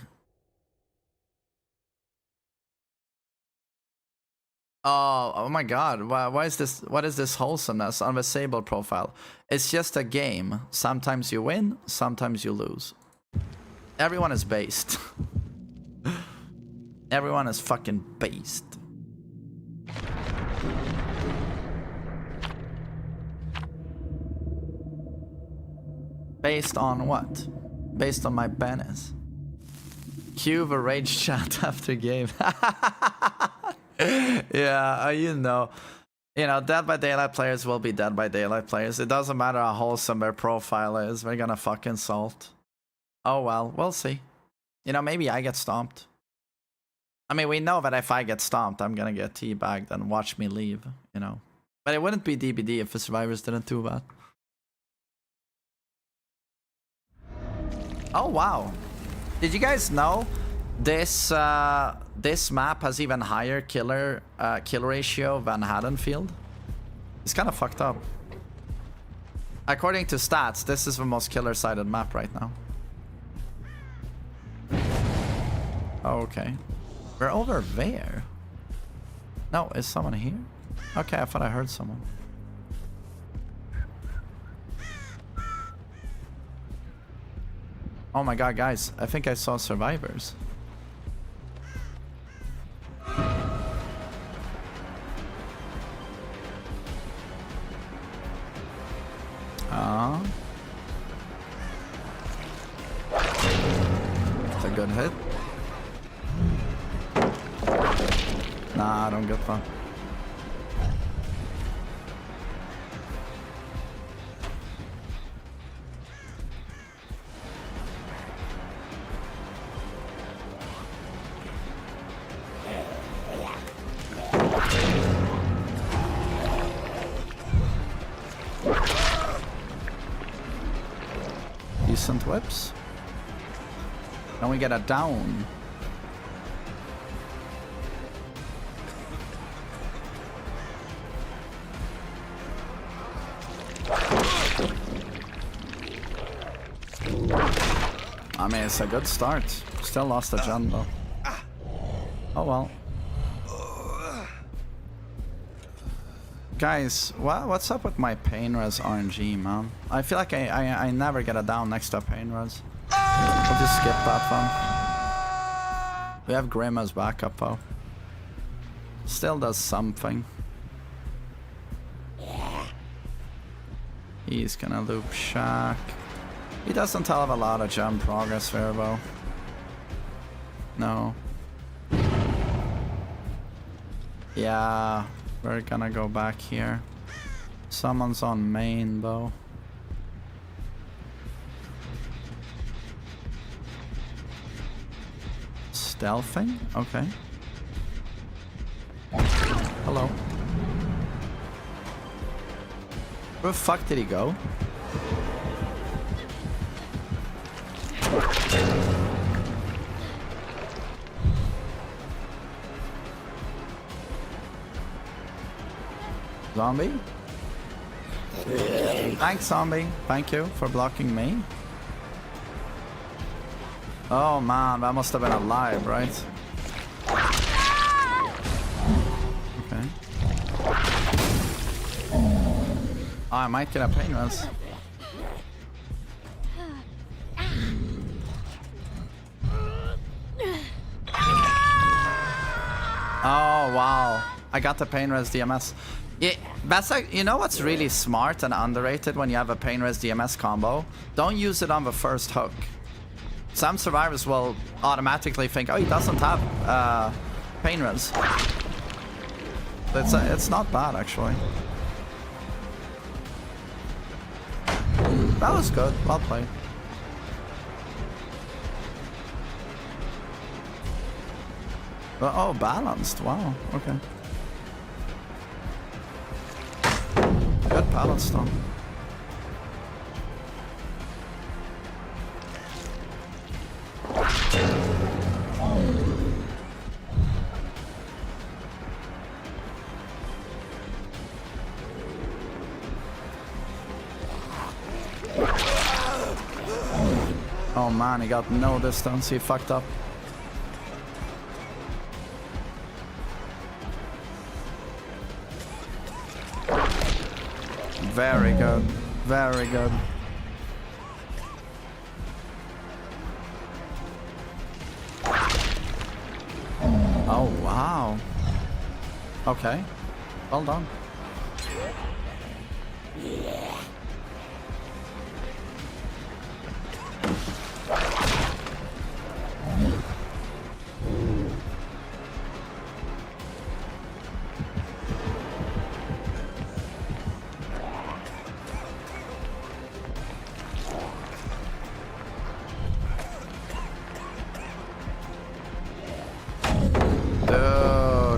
Oh my god. Why is this? What is this wholesomeness on the Sable profile? It's just a game. Sometimes you win, sometimes you lose. Everyone is based. Everyone is fucking based. Based on what? Based on my banners. Cue the rage chat after game. Yeah, you know, Dead by Daylight players will be Dead by Daylight players. It doesn't matter how wholesome their profile is. They're gonna fucking salt. Oh well, we'll see. You know, maybe I get stomped. I mean, we know that if I get stomped, I'm gonna get teabagged and watch me leave, you know. But it wouldn't be DBD if the survivors didn't do that. Oh wow, did you guys know this this map has even higher kill ratio than Haddonfield? It's kind of fucked up. According to stats, this is the most killer-sided map right now. Oh, okay. We're over there. No, is someone here? Okay, I thought I heard someone. Oh my god, guys. I think I saw survivors. It's a good hit. Nah, I don't get that. Decent whips. Then we get a down. I mean, it's a good start. Still lost a gen though. Oh well. Guys, what's up with my pain res RNG, man? I feel like I never get a down next to a pain res. We'll just skip that one. We have Grim as backup though. Still does something. He's gonna loop Shack. He doesn't have a lot of jump progress there though. No. Yeah, we're gonna go back here. Someone's on main though. Stealthing? Okay. Hello. Where the fuck did he go? Zombie? Thanks, zombie. Thank you for blocking me. Oh man, that must have been alive, right? Okay. Oh, I might get a pain res. Oh wow, I got the pain res DMS. Yeah, that's like, you know what's really smart and underrated when you have a pain res DMS combo? Don't use it on the first hook. Some survivors will automatically think, oh, he doesn't have pain res. It's not bad actually. That was good, well played. Oh, balanced, wow, okay. Good balance though. Oh man, he got no distance, he fucked up. Very good, very good. Oh wow. Okay, well done.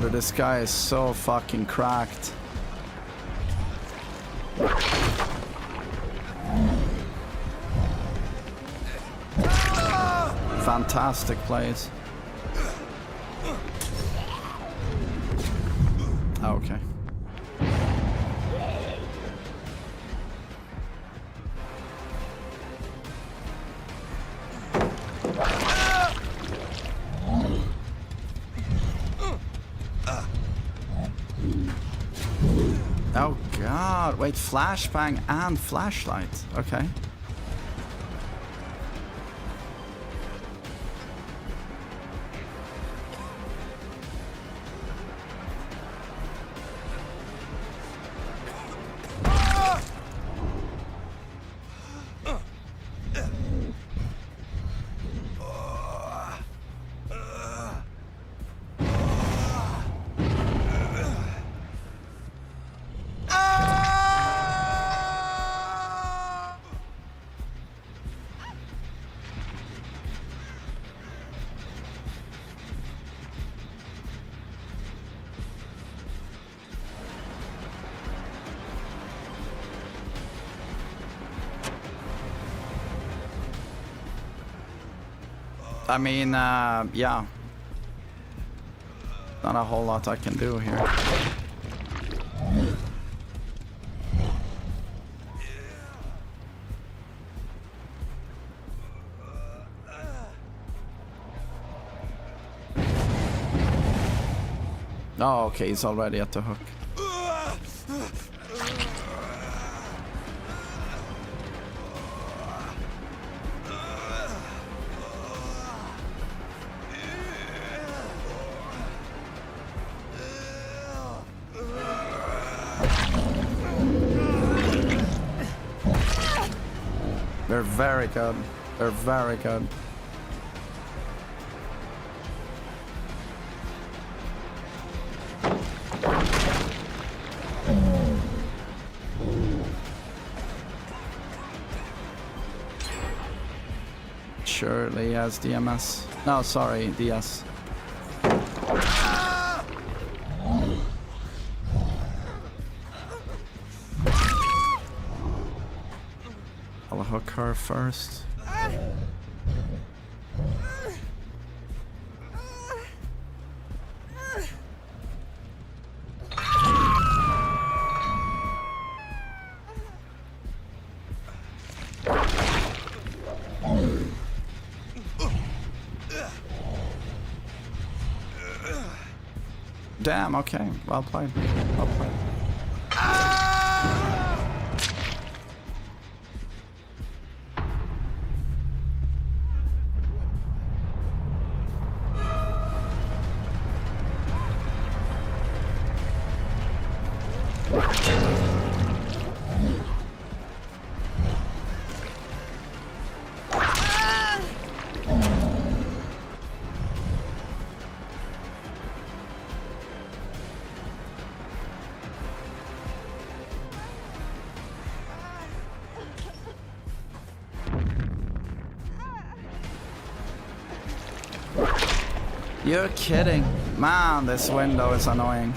Dude, this guy is so fucking cracked. Fantastic plays. Oh, okay. Oh god, wait, flashbang and flashlight. Okay. I mean, yeah. Not a whole lot I can do here. Oh, okay, he's already at the hook. They're very good. They're very good. Surely has DMS. No, sorry, DS. I'll hook her first. Damn, okay. Well played. Well played. You're kidding. Man, this window is annoying.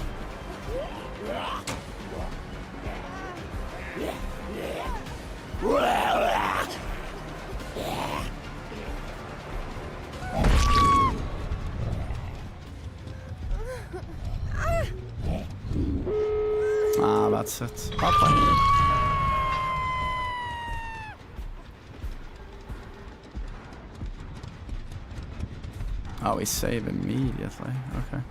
Ah, that's it. I'll play. Oh, we save immediately. Okay.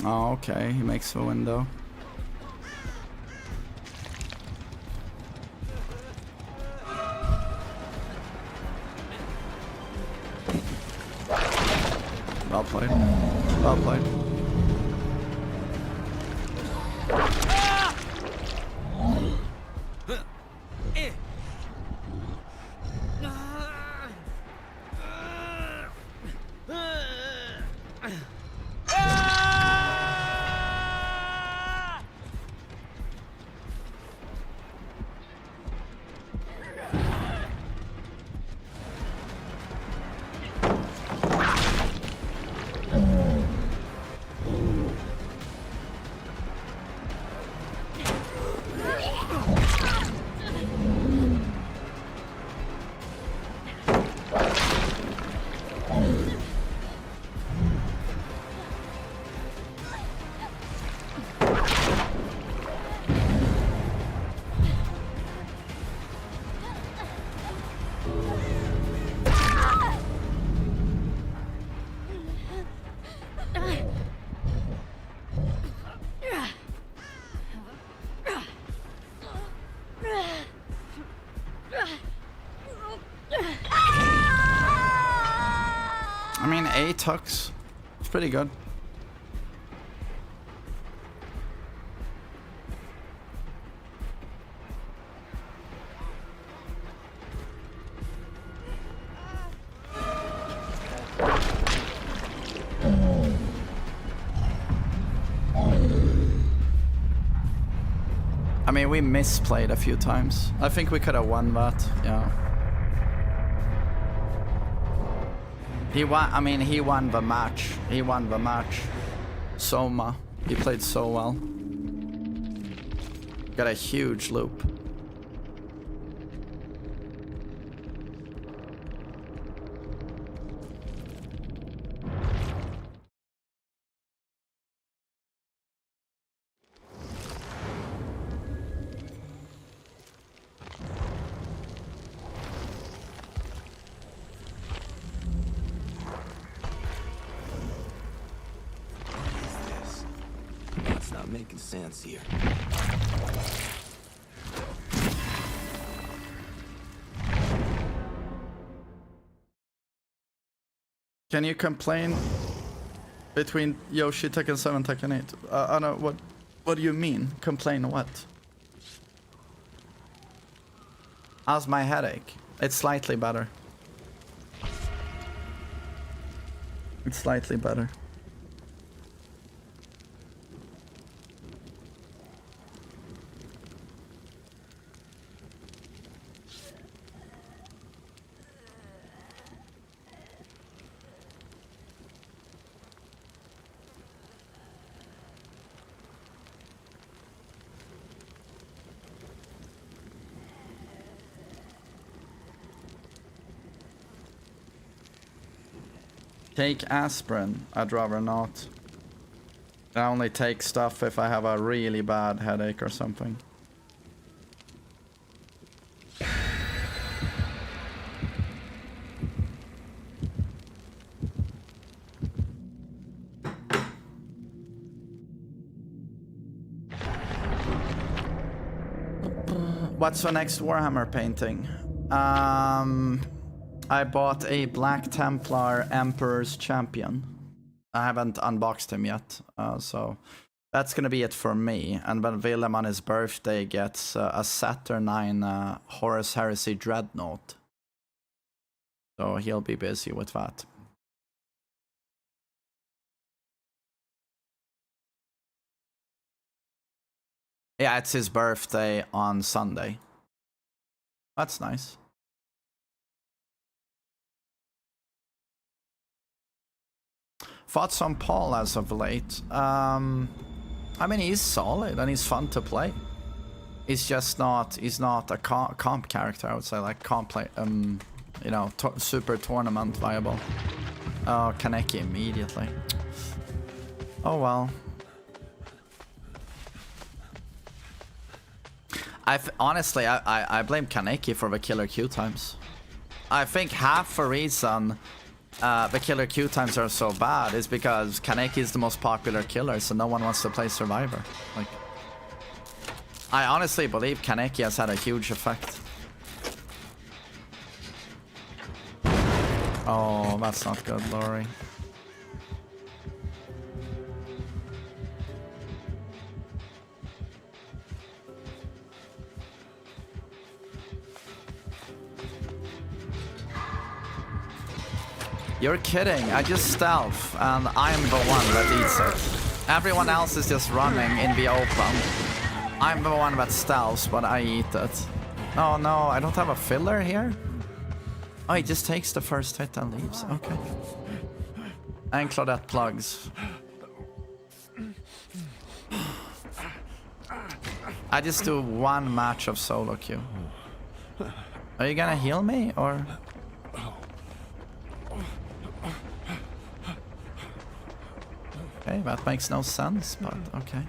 Oh, okay, he makes a window. Well played. Well played. I mean, 8 hooks. It's pretty good. I mean, we misplayed a few times. I think we could have won that, yeah. He won, I mean, he won the match. He won the match. Soma, he played so well. Got a huge loop. Making sense here. Can you complain between Yoshi, Tekken 7, Tekken 8? I don't know, what do you mean? Complain what? How's my headache? It's slightly better. It's slightly better. Take aspirin. I'd rather not. I only take stuff if I have a really bad headache or something. What's the next Warhammer painting? I bought a Black Templar Emperor's Champion. I haven't unboxed him yet, so that's gonna be it for me. And when Willem on his birthday gets a Saturnine Horus Heresy Dreadnought, so he'll be busy with that. Yeah, it's his birthday on Sunday. That's nice. Thoughts on Paul as of late? I mean, he's solid and he's fun to play. He's just not, he's not a comp character, I would say, like comp play, you know, super tournament viable. Oh, Kaneki immediately. Oh well. Honestly, I blame Kaneki for the killer Q times. I think half the reason the killer Q times are so bad is because Kaneki is the most popular killer, so no one wants to play Survivor. Like, I honestly believe Kaneki has had a huge effect. Oh, that's not good, Lori. You're kidding, I just stealth, and I'm the one that eats it. Everyone else is just running in the open. I'm the one that stealths, but I eat it. Oh no, I don't have a filler here? Oh, he just takes the first hit and leaves, okay. And Claudette plugs. I just do one match of solo queue. Are you gonna heal me, or...? Okay, that makes no sense, but okay.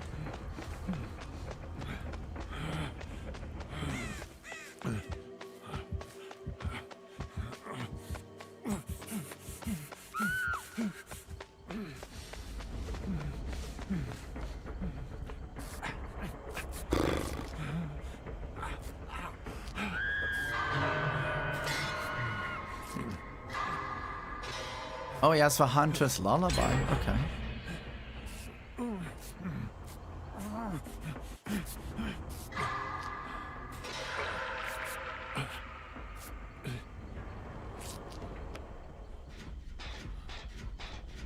Oh, yes, for Huntress Lullaby. Okay.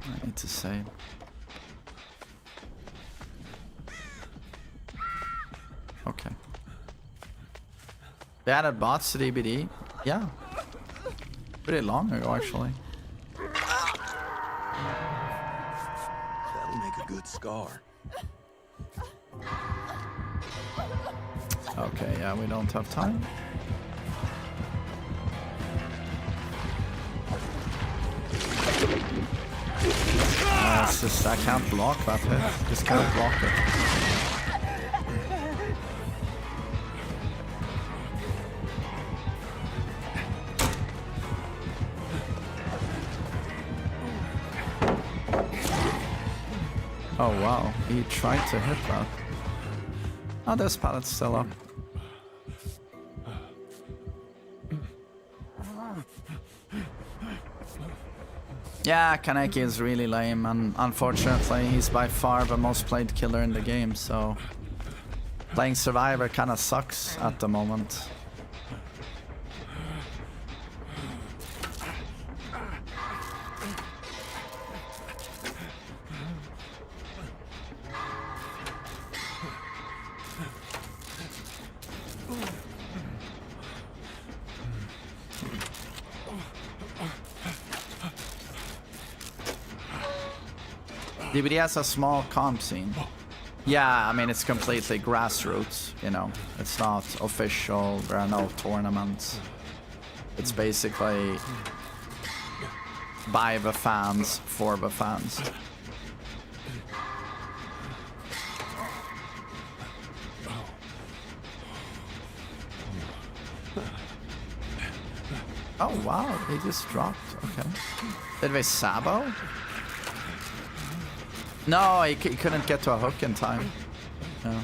I need to save. Okay. They added bots to DBD? Yeah. Pretty long ago, actually. That'll make a good scar. Okay, yeah, we don't have time. It's just, I can't block that hit. Just can't block it. Oh wow, he tried to hit that. Oh, this pallet's still up. Yeah, Kaneki is really lame, and unfortunately he's by far the most played killer in the game, so playing Survivor kinda sucks at the moment. DBD has a small comp scene. Yeah, I mean, it's completely grassroots, you know. It's not official, there are no tournaments. It's basically by the fans, for the fans. Oh wow, he just dropped, okay. Did they sabo? No, he couldn't get to a hook in time. No.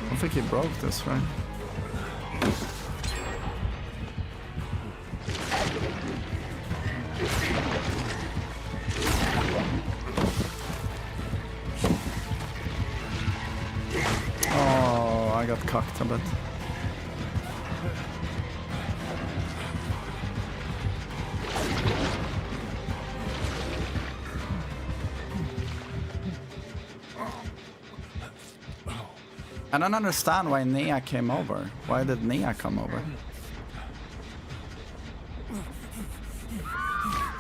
I think he broke this, right? Oh, I got cocked a bit. I don't understand why Nia came over. Why did Nia come over?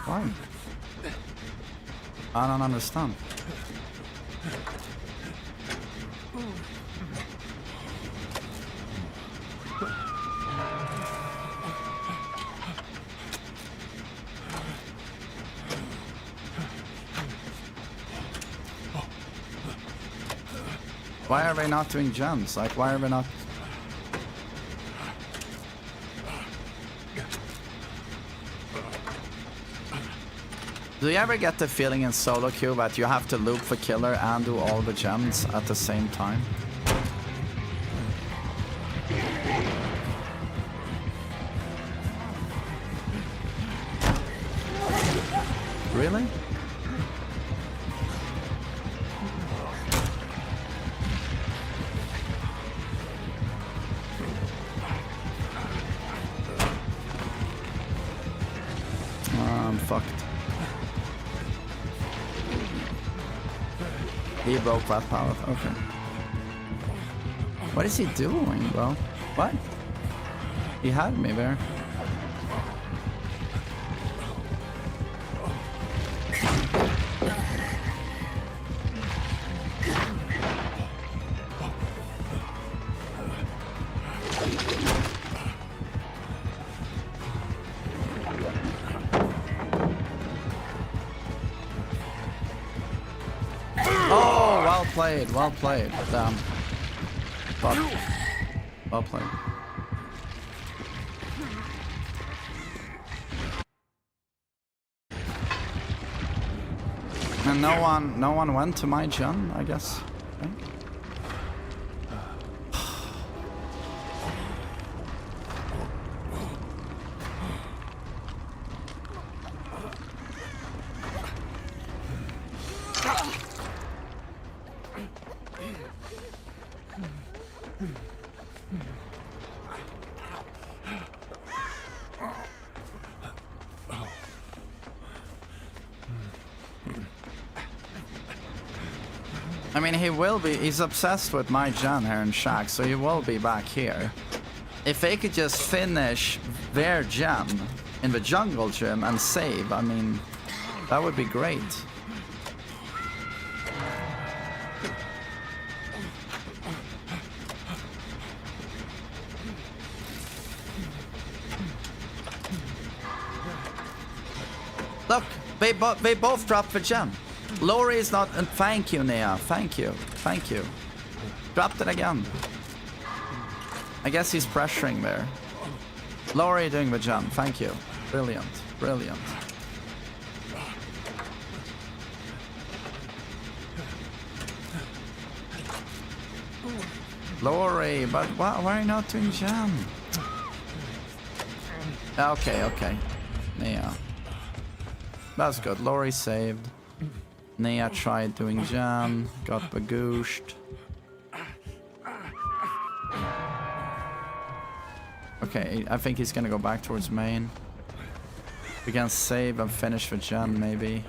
Why? I don't understand. Why are they not doing gems? Like, why are they not... Do you ever get the feeling in solo queue that you have to loop the killer and do all the gems at the same time? Really? I'm fucked. He broke that pallet, okay. What is he doing, bro? What? He had me there. played, well played. Damn. Well played. And no one went to my Jin, I guess. Okay. I mean, he will be, he's obsessed with my Jin here in Shaq, so he will be back here. If they could just finish their Jin in the jungle gym and save, I mean, that would be great. Look, they both dropped the gem. Lori is not. Thank you, Nia. Thank you. Thank you. Dropped it again. I guess he's pressuring there. Lori doing the gem. Thank you. Brilliant. Brilliant. Lori, but why are you not doing gem? Okay, okay. Nia. That's good. Lori saved. Nia tried doing jam, got bagooshed. Okay, I think he's gonna go back towards main. We can save and finish the jam, maybe.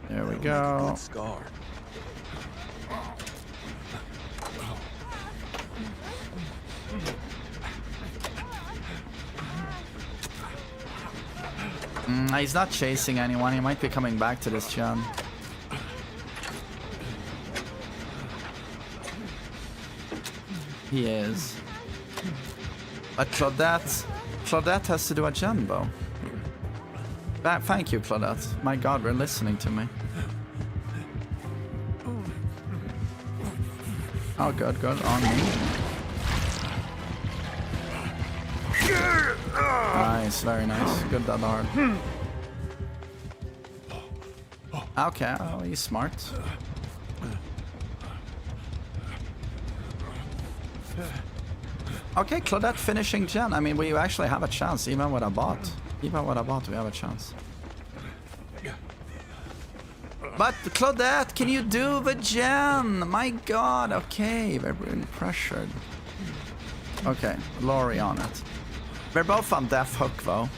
There we go. He's not chasing anyone. He might be coming back to this jam. He is. But Claudette has to do a jam though. Thank you, Claudette. My God, we're listening to me. Oh, good, good. On me. Nice, very nice. Good that hard. Okay, oh, he's smart. Okay, Claudette finishing gen. I mean, we actually have a chance, even with a bot. Even with a bot, we have a chance. But Claudette, can you do the gen? My God, okay, we're being pressured. Okay, Lori on it. We're both on Death Hook though.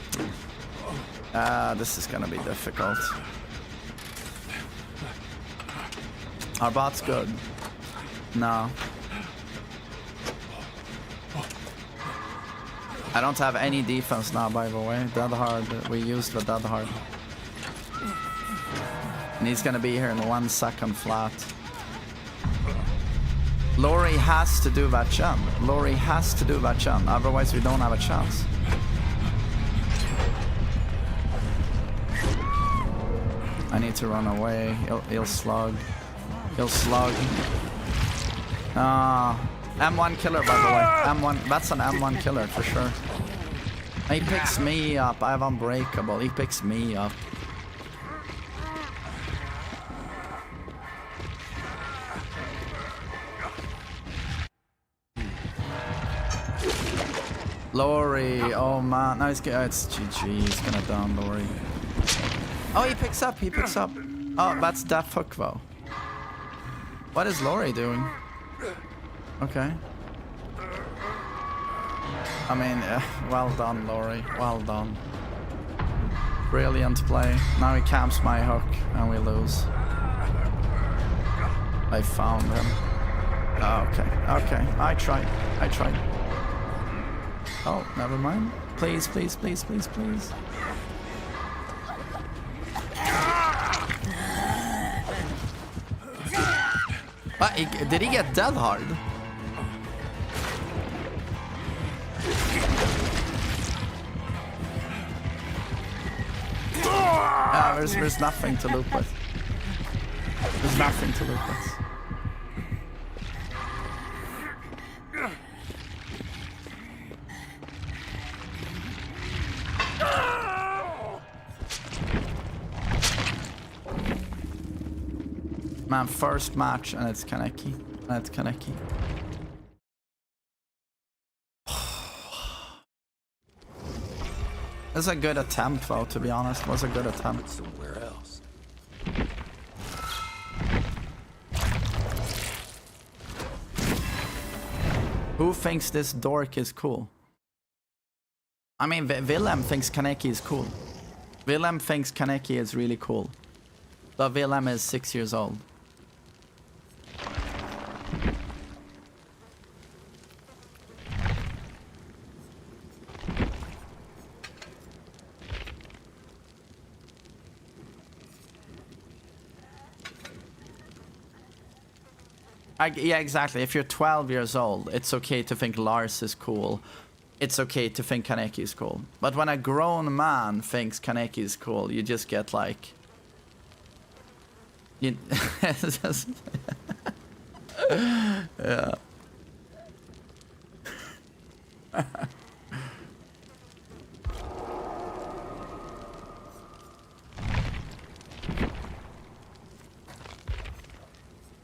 This is gonna be difficult. Our bot's good. No. I don't have any defense now, by the way. Dead hard. We used the dead hard. And he's gonna be here in 1 second flat. Lori has to do that jump. Lori has to do that jump. Otherwise, we don't have a chance. I need to run away. He'll slug. He'll slug. M1 killer, by the way. M1. That's an M1 killer for sure. He picks me up. I have unbreakable. He picks me up. Lori, oh man, no, it's GG, he's gonna down Lori. Oh, he picks up, he picks up. Oh, that's Death Hook though. What is Lori doing? Okay. I mean, well done, Lori, well done. Brilliant play. Now he camps my hook and we lose. I found him. Oh, okay, I tried. Oh, never mind. Please, please, please, please, please. Did he get dead hard? No, there's nothing to loop with. There's nothing to loop with. Man, first match and it's Kaneki. That's Kaneki. That's a good attempt though, to be honest. It was a good attempt. Somewhere else. Who thinks this dork is cool? I mean, Willem thinks Kaneki is cool. Willem thinks Kaneki is really cool. But Willem is 6 years old. Yeah, exactly. If you're 12 years old, it's okay to think Lars is cool. It's okay to think Kaneki is cool. But when a grown man thinks Kaneki is cool, you just get like... You... just... yeah.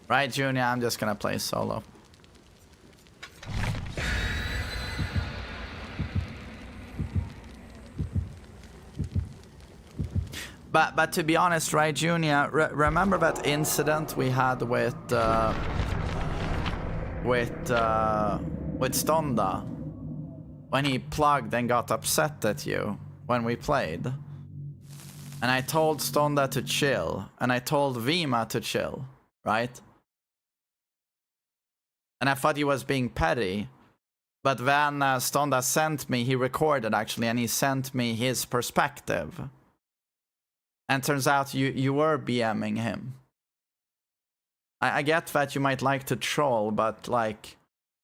Right, Junior, I'm just gonna play solo. But to be honest, right, Junior, remember that incident we had with Stonda? When he plugged and got upset at you when we played? And I told Stonda to chill, and I told Vima to chill, right? And I thought he was being petty. But then Stonda sent me, he recorded actually, and he sent me his perspective. And turns out you were BMing him. I get that you might like to troll, but like,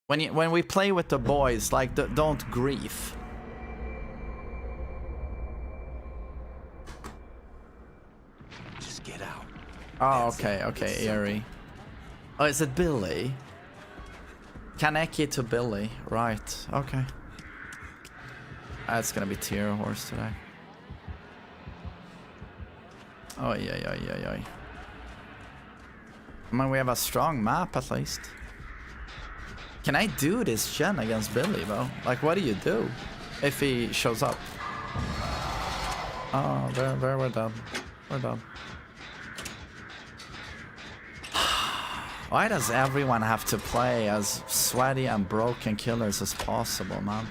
when we play with the boys, like, don't grief. Just get out. Oh, okay, Eerie. Oh, is it Billy? Kaneki to Billy, right, okay. It's gonna be tier horse today. Oh, yeah. I mean, we have a strong map at least. Can I do this gen against Billy though? Like, what do you do if he shows up? Oh, there we're done. We're done. Why does everyone have to play as sweaty and broken killers as possible, man?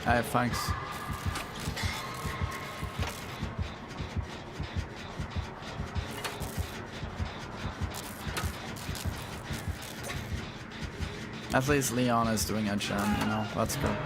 Hey, thanks. At least Leon is doing a gen, you know, that's good.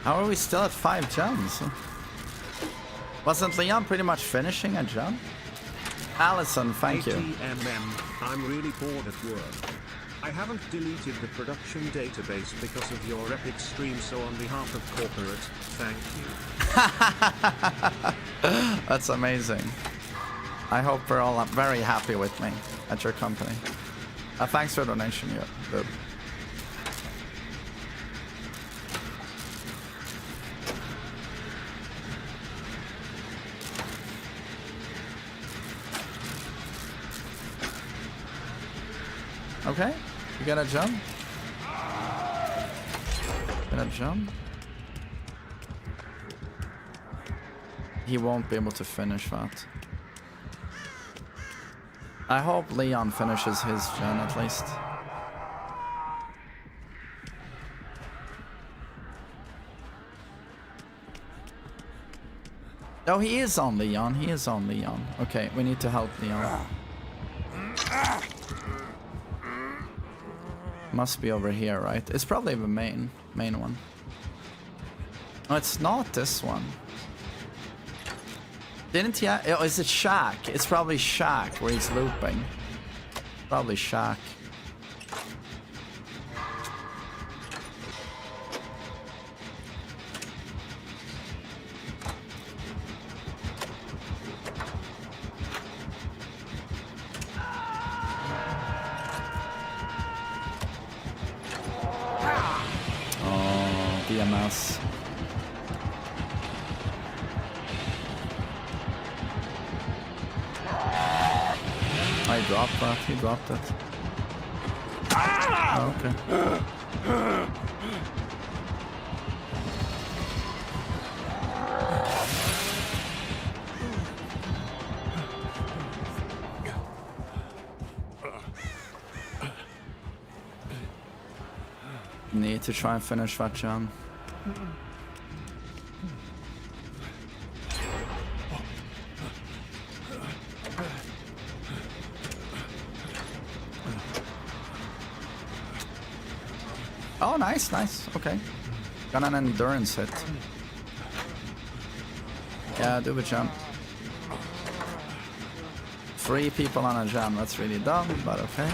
How are we still at 5 gems? Wasn't Leon pretty much finishing a gem? Allison, thank you. I'm really bored at work. I haven't deleted the production database because of your epic stream, so on behalf of corporate, thank you. That's amazing. I hope we're all very happy with me at your company. Thanks for the donation, dude. Okay, you gotta jump. Gonna jump. He won't be able to finish that. I hope Leon finishes his gen at least. Oh, he is on Leon. He is on Leon. Okay, we need to help Leon. Must be over here, right? It's probably the main one. No, it's not this one. Didn't he? Oh, is it Shaq? It's probably Shaq where he's looping. Probably Shaq. DMS. I dropped that. He dropped it. Oh, okay. Need to try and finish that jump. Oh, nice, nice. Okay. Got an endurance hit. Yeah, do the jump. 3 people on a jump. That's really dumb, but okay.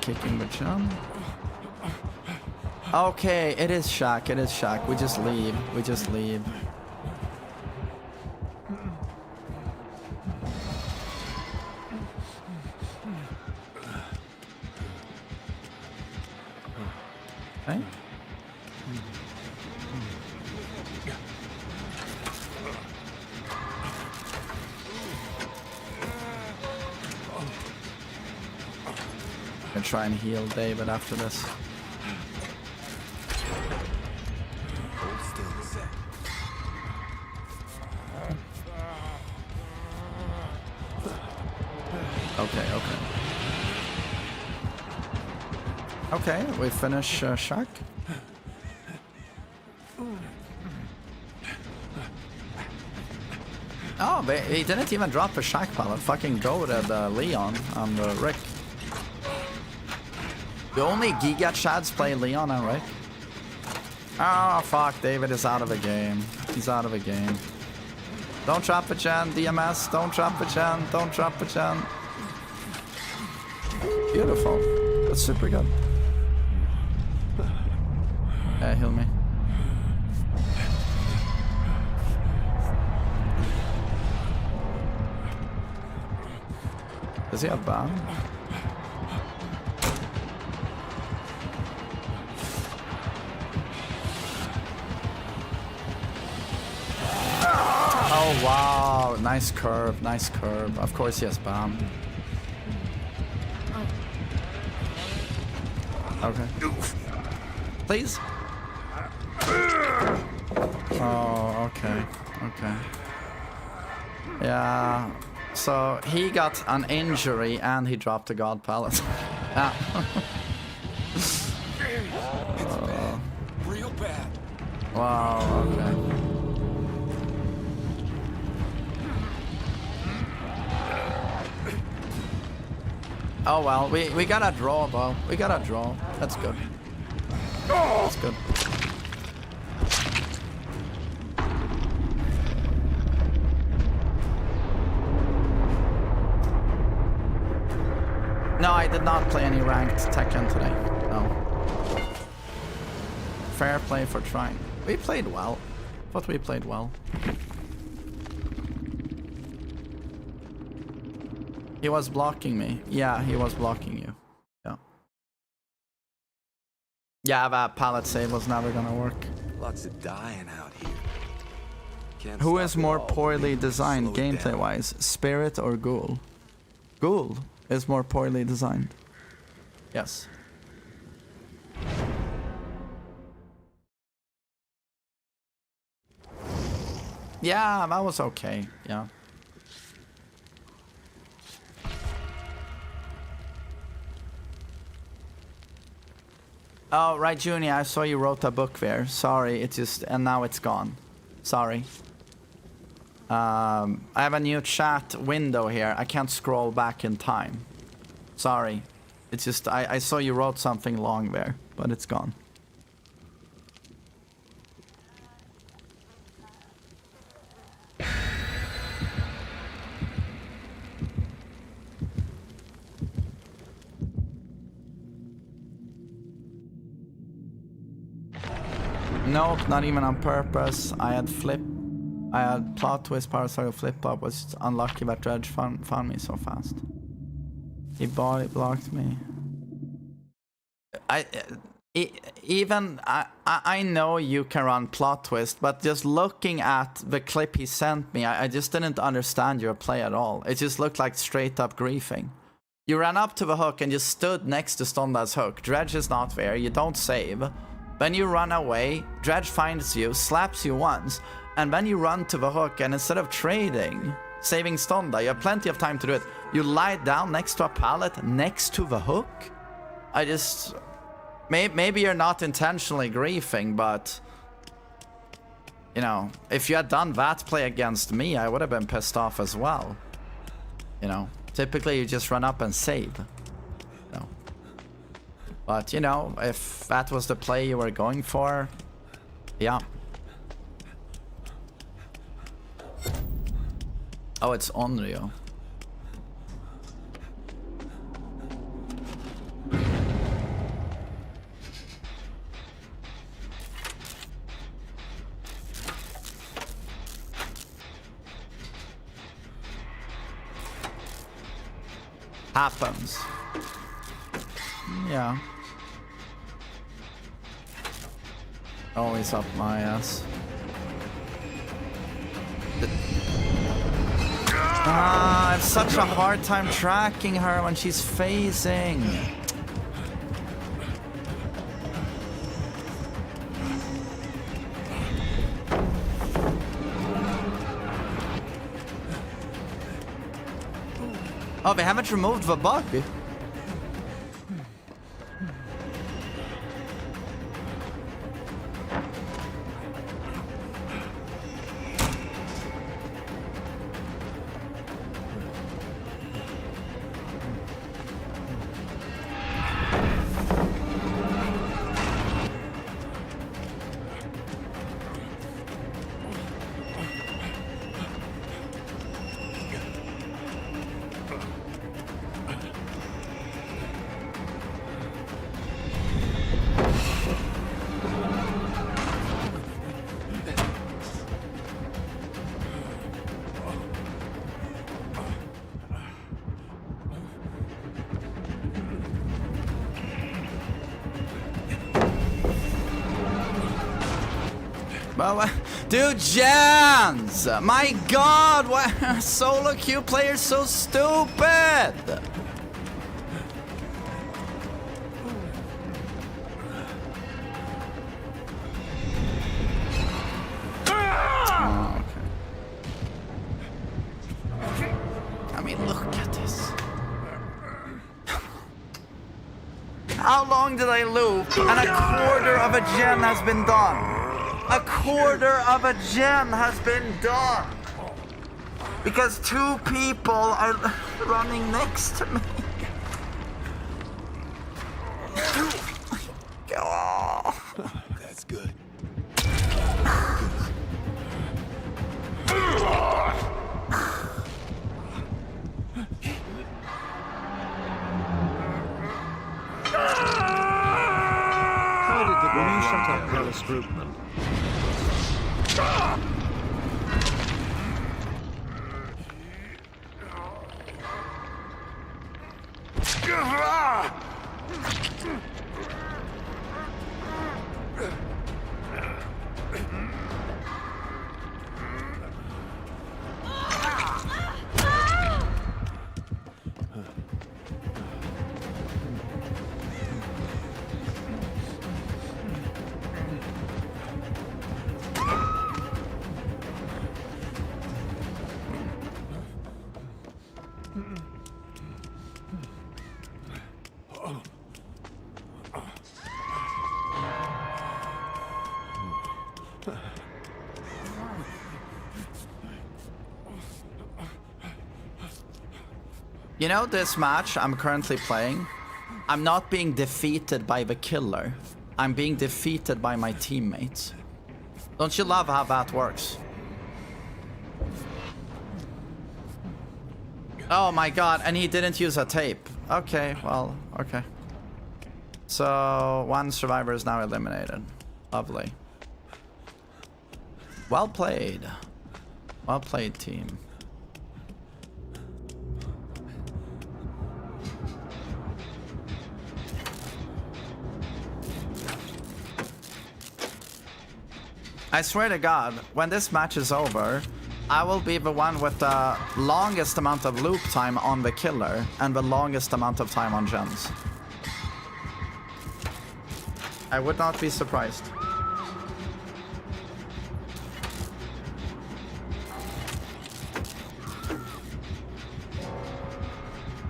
Kicking the jump. Okay, it is Shaq. It is Shaq. We just leave. We just leave. Okay. Gonna try and heal David after this. Okay, okay. Okay, we finish Shaq. Oh, but he didn't even drop a Shaq pallet. Fucking go to Leon and Rick. The only Giga Chads play Leon and Rick. Oh, fuck. David is out of the game. He's out of the game. Don't drop a gen, DMS. Don't drop a gen. Don't drop a gen. Beautiful. That's super good. Yeah, heal me. Does he have ban? Oh wow, nice curve, nice curve. Of course he has BAM. Okay. Please. Oh, okay. Okay. Yeah. So he got an injury and he dropped the God Pallet. Yeah. Real bad. Wow, okay. Oh well, we got a draw, bro. We got a draw. That's good. That's good. No, I did not play any ranked Tekken today. No. Fair play for trying. We played well. But we played well. He was blocking me. Yeah, he was blocking you. Yeah. Yeah, that pallet save was never gonna work. Lots of dying out here. Can't Who stop is it more all. poorly designed Slow it down. gameplay-wise? Spirit or Ghoul? Ghoul is more poorly designed. Yes. Yeah, that was okay. Yeah. Oh, right, Junior, I saw you wrote a book there. Sorry, it just... and now it's gone. Sorry. I have a new chat window here. I can't scroll back in time. Sorry. It's just... I saw you wrote something long there, but it's gone. Nope, not even on purpose. I had plot twist, power circle, flip up. Was just unlucky that Dredge found me so fast. He body blocked me. I know you can run plot twist, but just looking at the clip he sent me, I just didn't understand your play at all. It just looked like straight up griefing. You ran up to the hook and just stood next to Stonda's hook. Dredge is not there, you don't save. Then you run away, Dredge finds you, slaps you once, and then you run to the hook, and instead of trading, saving Stonda, you have plenty of time to do it. You lie down next to a pallet, next to the hook? I just... Maybe you're not intentionally griefing, but... You know, if you had done that play against me, I would have been pissed off as well. You know, typically you just run up and save. You know. But, you know, if that was the play you were going for, yeah. Oh, it's Onryo. Happens. Yeah. Always up my ass. I have such a hard time tracking her when she's phasing. Oh, they haven't removed the bug. Dude, Jans! My god, why solo queue players so stupid? How long did I loop? And a quarter of a gen has been done. A quarter of a gen has been done. Because 2 people are running next to me. Oh. That's good. How did the Will you shut up, Alice Groupman? You know, this match I'm currently playing, I'm not being defeated by the killer. I'm being defeated by my teammates. Don't you love how that works? Oh my god, and he didn't use a tape. Okay, well, okay. So, 1 survivor is now eliminated. Lovely. Well played. Well played, team. I swear to God, when this match is over, I will be the one with the longest amount of loop time on the killer and the longest amount of time on gens. I would not be surprised.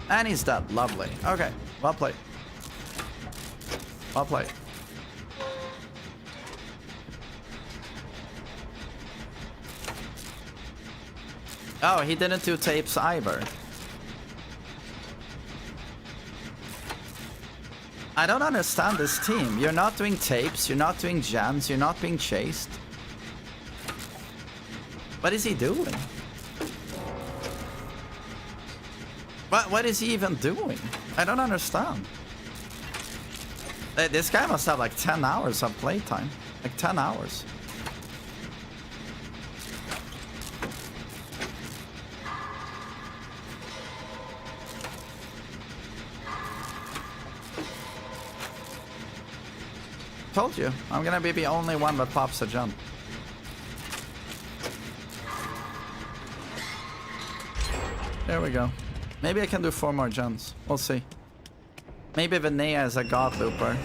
And he's dead. Lovely. Okay. Well played. Well played. Oh, he didn't do tapes either. I don't understand this team. You're not doing tapes, you're not doing jams, you're not being chased. What is he doing? What is he even doing? I don't understand. This guy must have like 10 hours of playtime. Like 10 hours. Told you, I'm gonna be the only one that pops a jump. There we go. Maybe I can do 4 more jumps. We'll see. Maybe Vinaya is a god looper.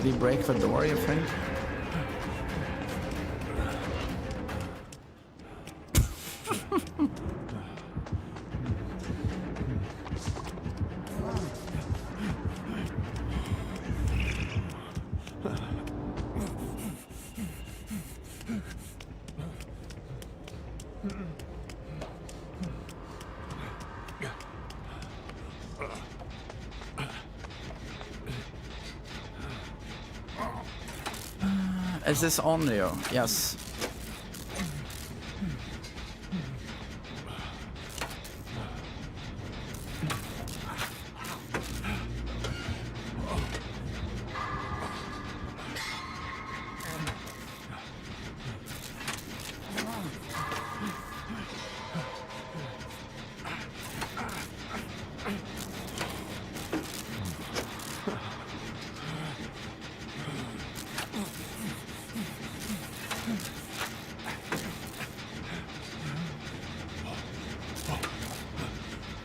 Did he break the door, you think? Is this Onryo? Yes.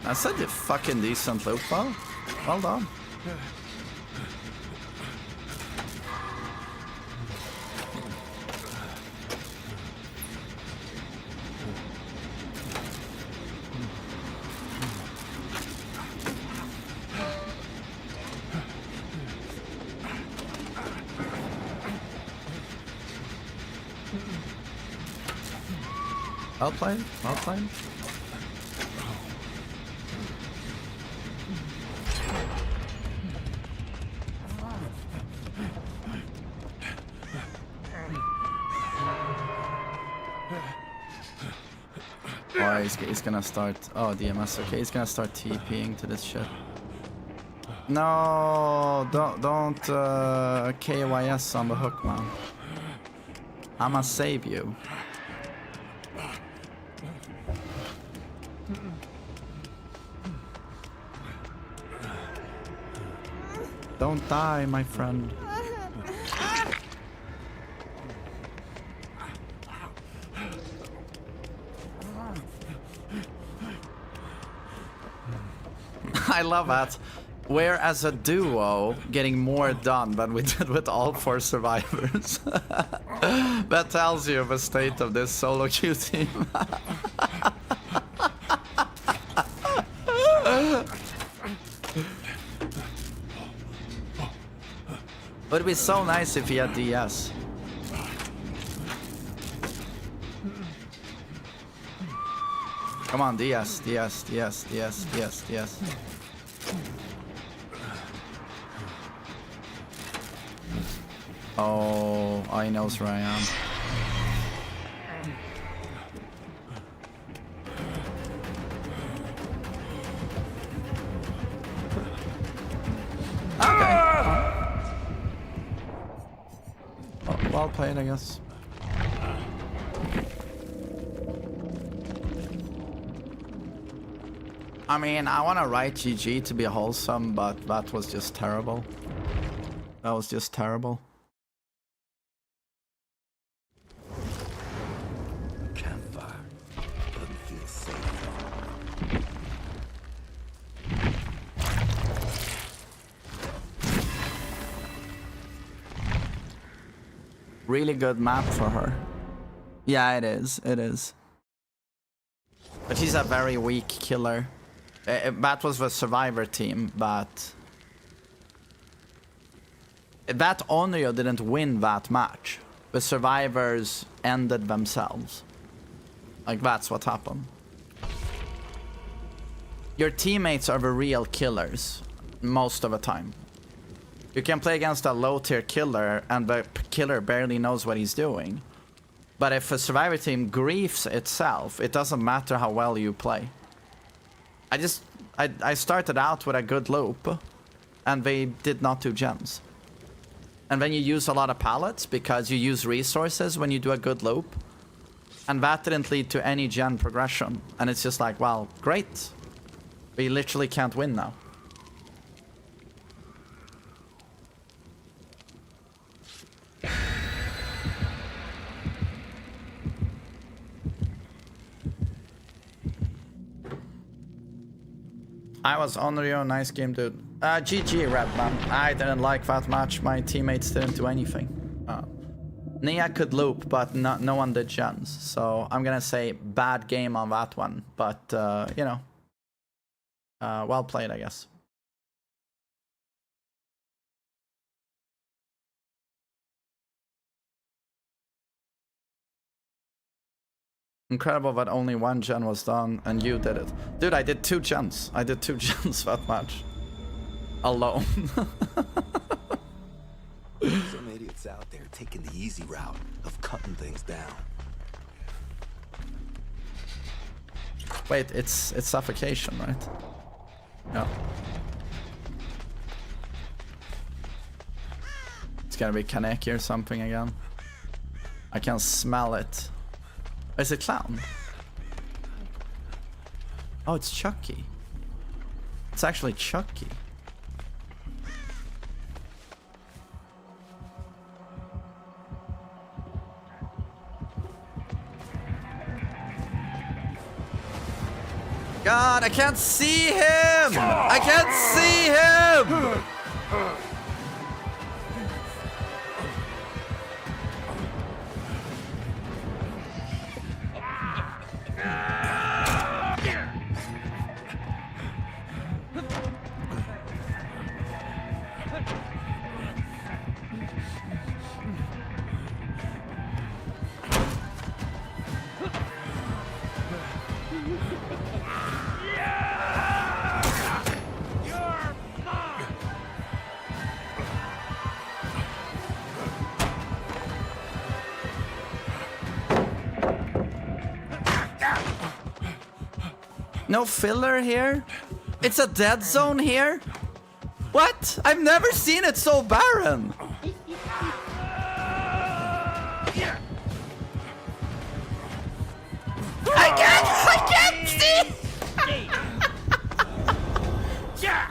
That's a fucking decent loop, though. Well done. Well played, well played. Oh, he's gonna start. Oh, DMS. Okay, he's gonna start TPing to this shit. No, don't KYS on the hook, man. I'ma save you. Don't die, my friend. I love that. We're as a duo getting more done than we did with all 4 survivors. That tells you the state of this solo queue team. It would be so nice if he had DS. Come on, DS, DS, DS, DS, DS, DS. Oh, he knows where I am. Okay. Well played, I guess. I mean, I want to write GG to be wholesome, but that was just terrible. That was just terrible. Campfire. Doesn't feel safe. Really good map for her. Yeah, it is. It is. But she's a very weak killer. That was the survivor team, but that Onryo didn't win that match. The survivors ended themselves. Like, that's what happened. Your teammates are the real killers most of the time. You can play against a low tier killer and the killer barely knows what he's doing. But if a survivor team griefs itself, it doesn't matter how well you play. I started out with a good loop and they did not do gens. And then you use a lot of pallets because you use resources when you do a good loop. And that didn't lead to any gen progression. And it's just like, well, great. We literally can't win now. I was Onryo, nice game, dude. GG, Redman. I didn't like that match. My teammates didn't do anything. Nia could loop, but no one did gens. So I'm gonna say bad game on that one. But, you know, well played, I guess. Incredible that only 1 gen was done and you did it. Dude, I did 2 gens. I did 2 gens that match. Alone. Some idiots out there taking the easy route of cutting things down. Wait, it's suffocation, right? Yeah. It's gonna be Kaneki or something again. I can smell it. Is it Clown? Oh, it's Chucky. It's actually Chucky. God, I can't see him! I can't see him! No filler here? It's a dead zone here? What? I've never seen it so barren. I can't see.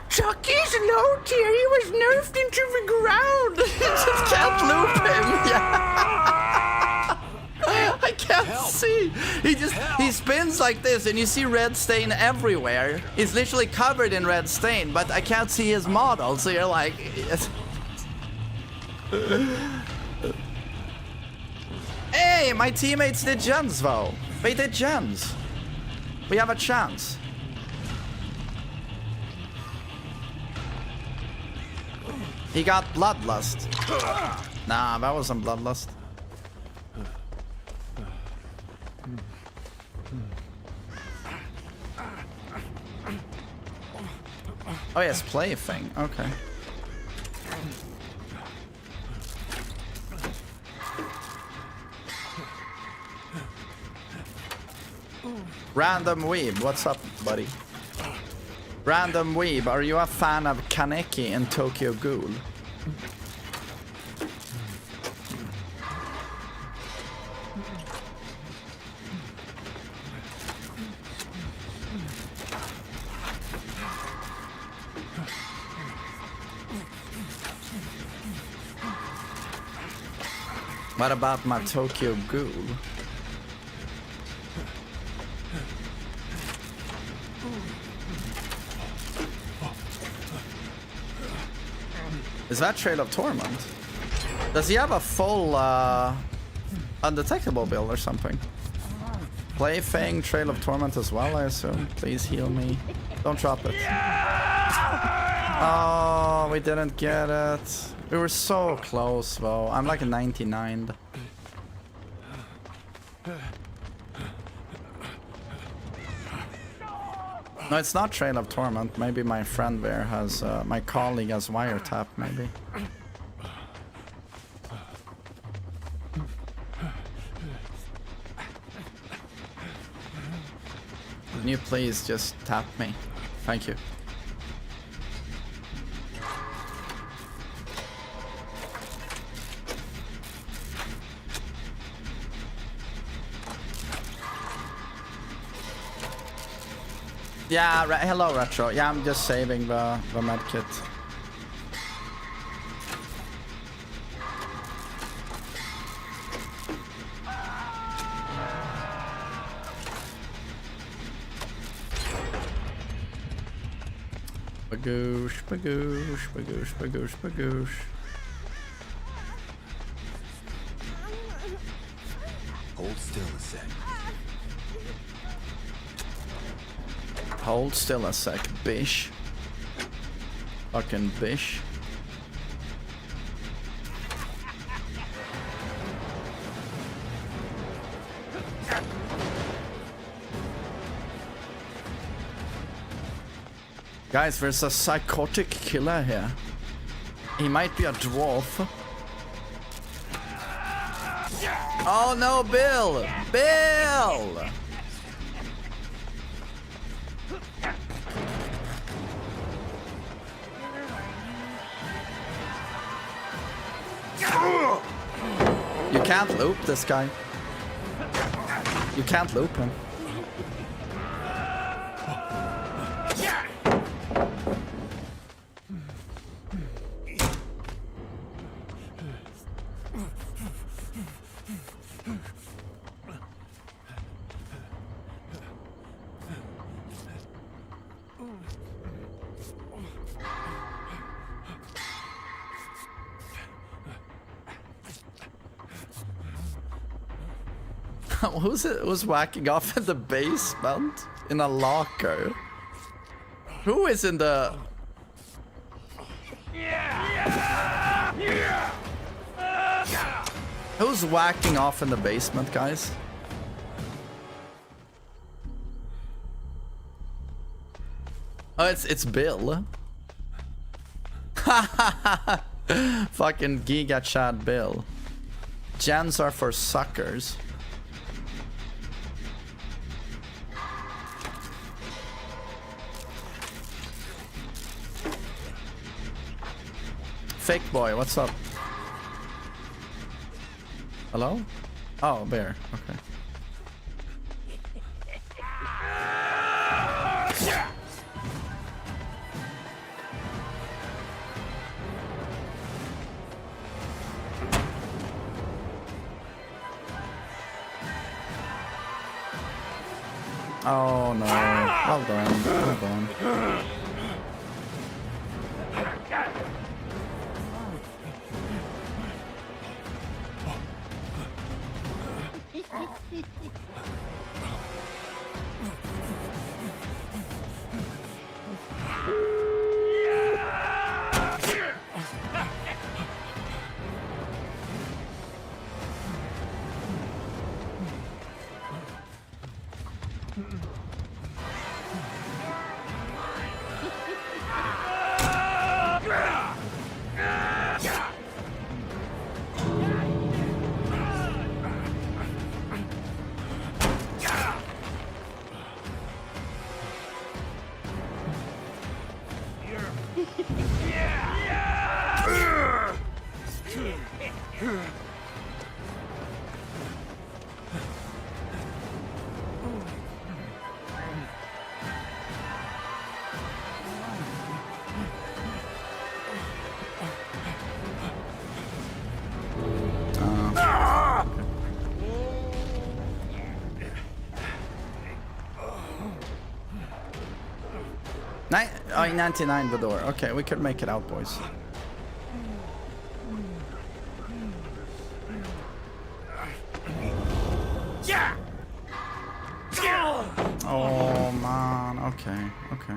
Chucky's low tier. He was nerfed into the ground. Just can't loop him. Yeah. I can't see. He spins like this, and you see red stain everywhere. He's literally covered in red stain, but I can't see his model. So you're like, hey, my teammates did gens though. They did gens. We have a chance. He got bloodlust. Nah, that wasn't bloodlust. Oh yes, plaything. Okay. Random Weeb, what's up, buddy? Random Weeb, are you a fan of Kaneki and Tokyo Ghoul? What about my Tokyo Ghoul? Is that Trail of Torment? Does he have a full undetectable build or something? Plaything, Trail of Torment as well, I assume. Please heal me. Don't drop it. Oh, we didn't get it. We were so close though. I'm like a 99. No, it's not Trail of Torment. Maybe my friend there has, my colleague has wiretap, maybe. Can you please just tap me? Thank you. Yeah, hello Retro. Yeah, I'm just saving the medkit. Bagoosh, bagoosh, bagoosh, bagoosh, bagoosh. Hold still a sec. Hold still a sec, bish. Fucking bish. Guys, there's a psychotic killer here. He might be a dwarf. Oh no, Bill! Bill! You can't loop this guy. You can't loop him. Who's whacking off in the basement? In a locker? Who is in the... Who's whacking off in the basement, guys? Oh, it's Bill. Fucking Giga Chad Bill. Gens are for suckers. Fake boy, what's up? Hello? Oh, bear. Okay. Oh no. Well done. Well done. Oh, 99 the door. Okay, we could make it out, boys. Oh man, okay, okay.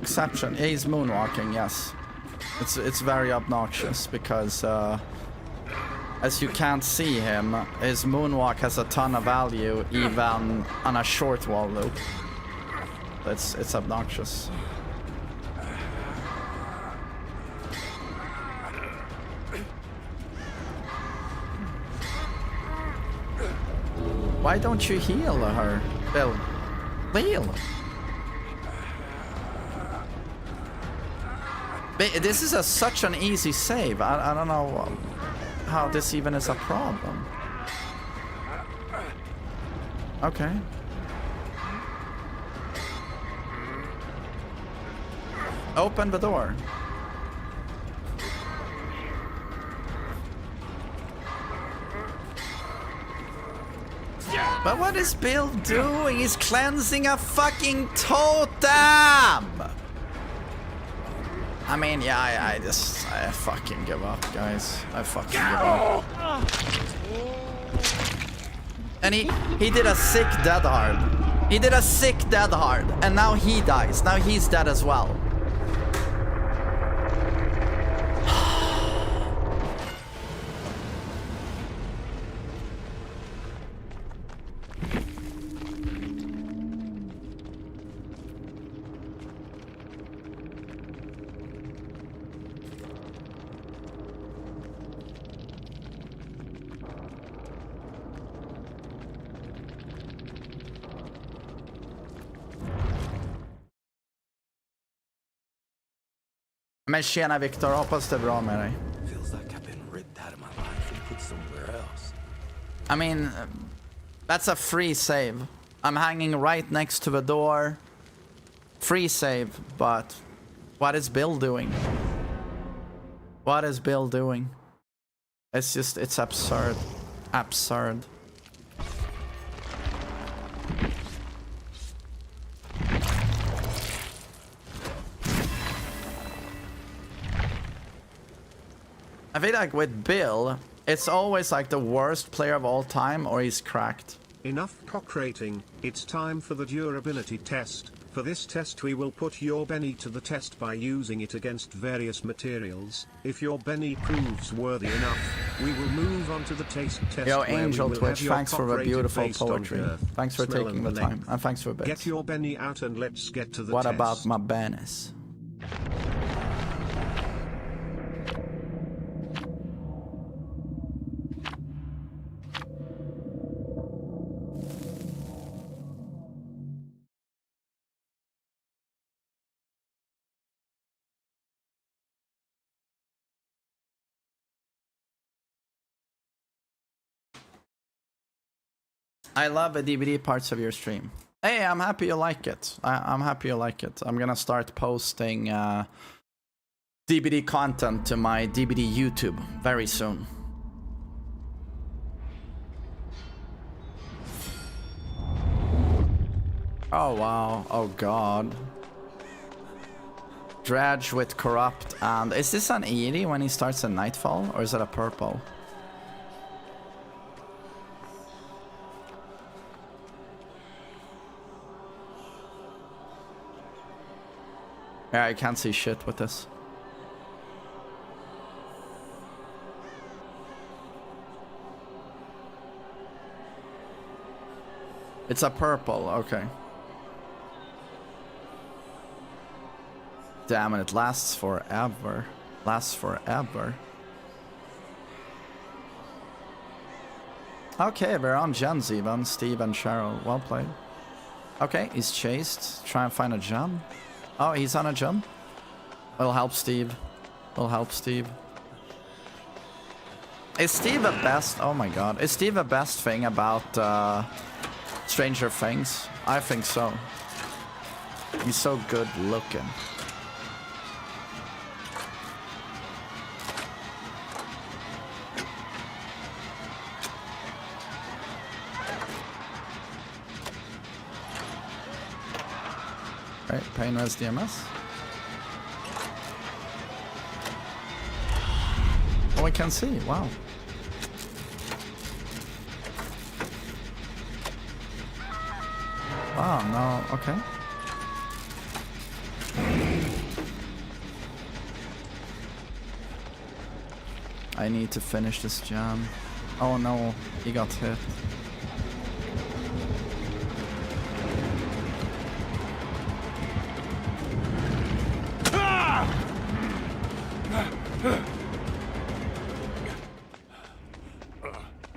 Exception. He's moonwalking, yes. It's very obnoxious because as you can't see him, his moonwalk has a ton of value even on a short wall loop. It's obnoxious. Why don't you heal her, Bill? Heal. This is such an easy save. I don't know how this even is a problem. Okay. Open the door. But what is Bill doing? He's cleansing a fucking totem! I mean, yeah, I fucking give up, guys. I fucking give up. And he did a sick dead hard. He did a sick dead hard. And now he dies. Now he's dead as well. Men tjena Viktor, hoppas det är bra med dig. Feels like I've been ripped out of my life and put somewhere else. I mean, that's a free save. I'm hanging right next to the door. Free save, but what is Bill doing? What is Bill doing? It's just, it's absurd. Absurd. I feel like with Bill, it's always like the worst player of all time or he's cracked. Enough cock rating, it's time for the durability test. For this test we will put your Benny to the test by using it against various materials. If your Benny proves worthy enough, we will move on to the taste test. Yo, where Angel we will Twitch, have your thanks for the cock beautiful rated based on poetry. girth, Thanks for smell, taking the and time. length. And thanks for bits. Get your Benny out and let's get to the What test. about my Bennis? I love the DVD parts of your stream. Hey, I'm happy you like it. I'm happy you like it. I'm gonna start posting DVD content to my DVD YouTube very soon. Oh wow, oh god. Dredge with corrupt and... Is this an 80 when he starts at Nightfall or is it a purple? Yeah, I can't see shit with this. It's a purple, okay. Damn, and it lasts forever. Lasts forever. Okay, we're on gens even. Steve and Cheryl, well played. Okay, he's chased. Try and find a gem. Oh, he's on a jump. It'll help Steve. It'll help Steve. Is Steve the best? Oh my god. Is Steve the best thing about Stranger Things? I think so. He's so good looking. Right, Pain Res DMS. Oh, I can see. Wow. Oh, no. Okay. I need to finish this jam. Oh no, he got hit.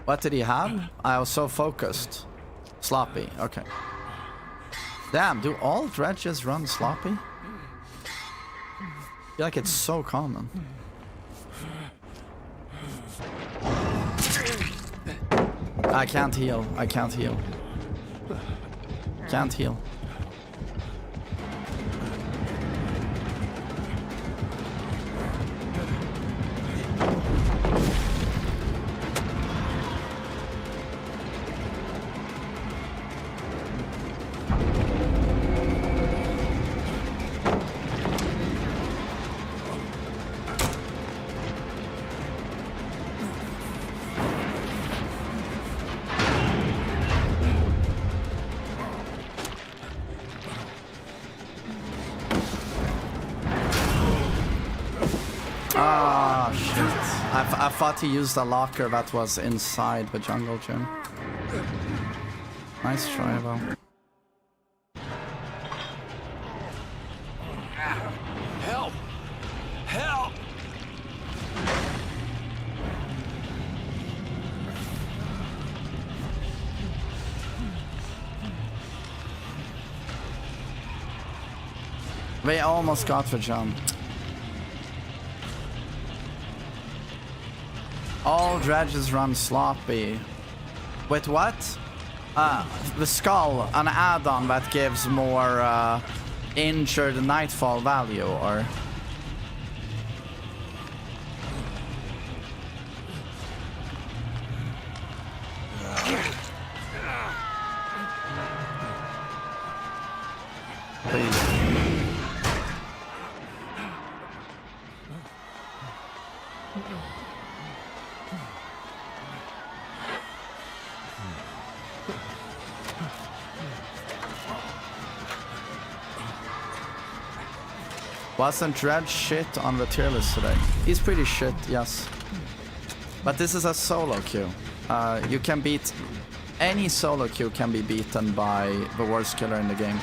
What did he have? I was so focused. Sloppy, okay. Damn, do all dredges run sloppy? I feel like it's so common. I can't heal, I can't heal. Can't heal. Ah, shit. I thought he used a locker that was inside the jungle gym. Nice try, though. Help! Help! They almost got the jump. All dredges run sloppy. With what? The skull, an add-on that gives more injured nightfall value, or... Please. Wasn't Dread shit on the tier list today? He's pretty shit, yes. But this is a solo queue. You can beat... Any solo queue can be beaten by the worst killer in the game.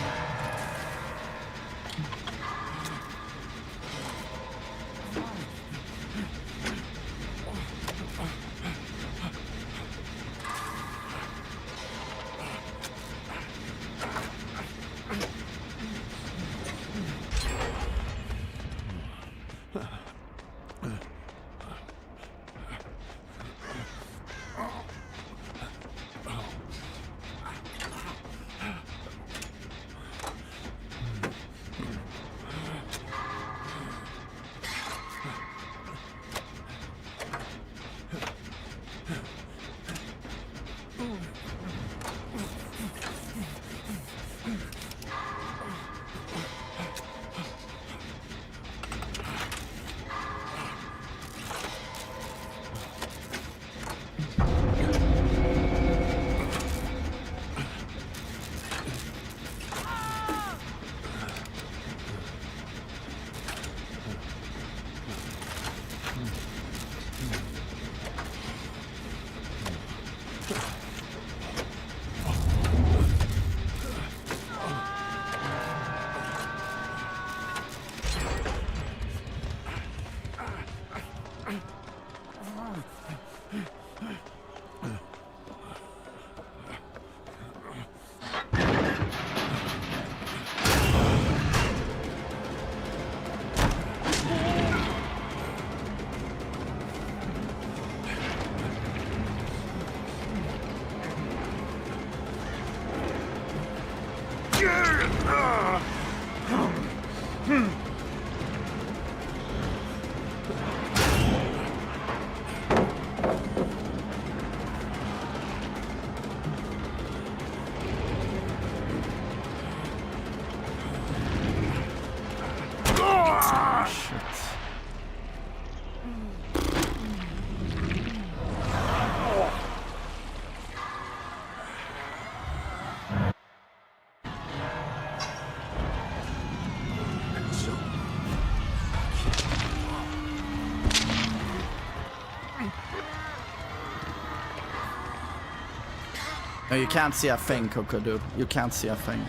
No, you can't see a thing, Coco, dude. You can't see a thing.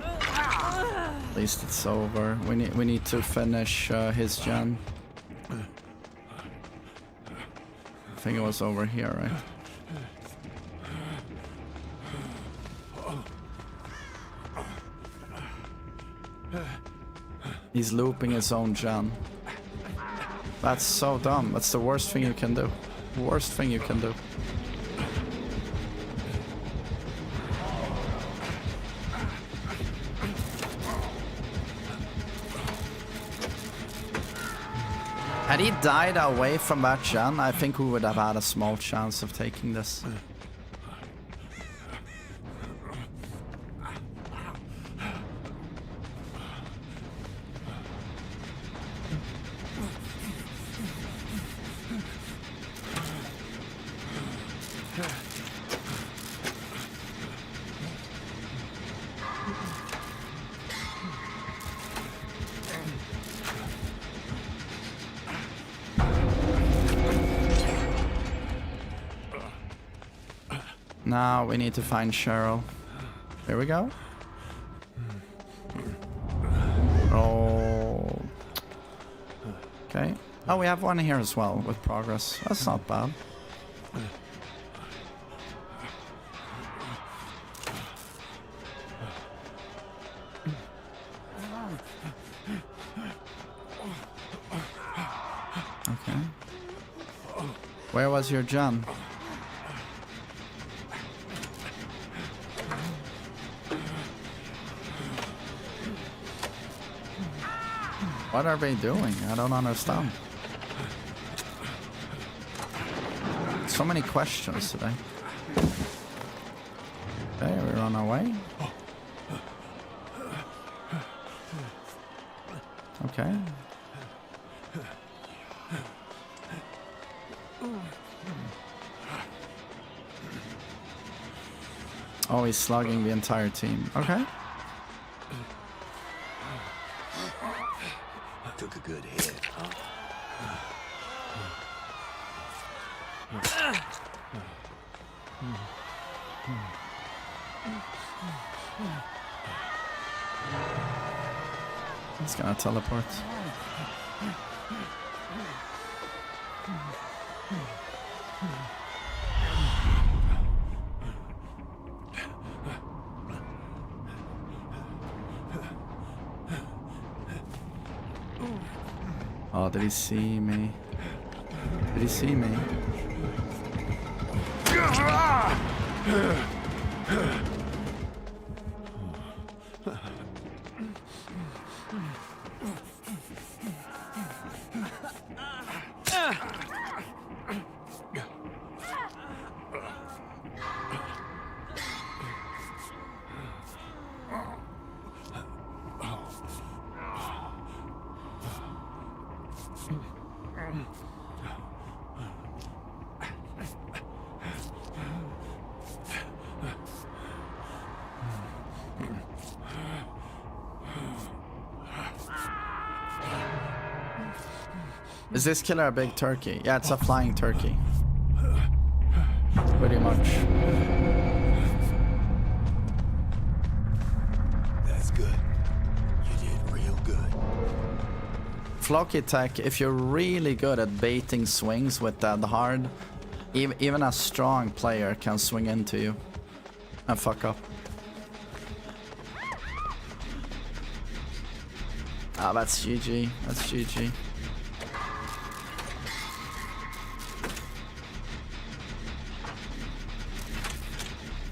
At least it's over. We need to finish his gen. I think it was over here, right? He's looping his own gen. That's so dumb. That's the worst thing you can do. Worst thing you can do. Had he died away from that gen, I think we would have had a small chance of taking this. Now we need to find Cheryl. Here we go. Oh. Okay. Oh, we have one here as well with progress. That's not bad. Okay. Where was your gen? What are they doing? I don't understand. So many questions today. Okay, we run away. Okay. Oh, he's slugging the entire team. Okay. Took a good hit. He's gonna teleport. Oh, did he see me? Did he see me? Is this killer a big turkey? Yeah, it's a flying turkey. Pretty much. That's good. You did real good. Flocky tech, if you're really good at baiting swings with that hard, even a strong player can swing into you and fuck up. Ah, that's GG. That's GG.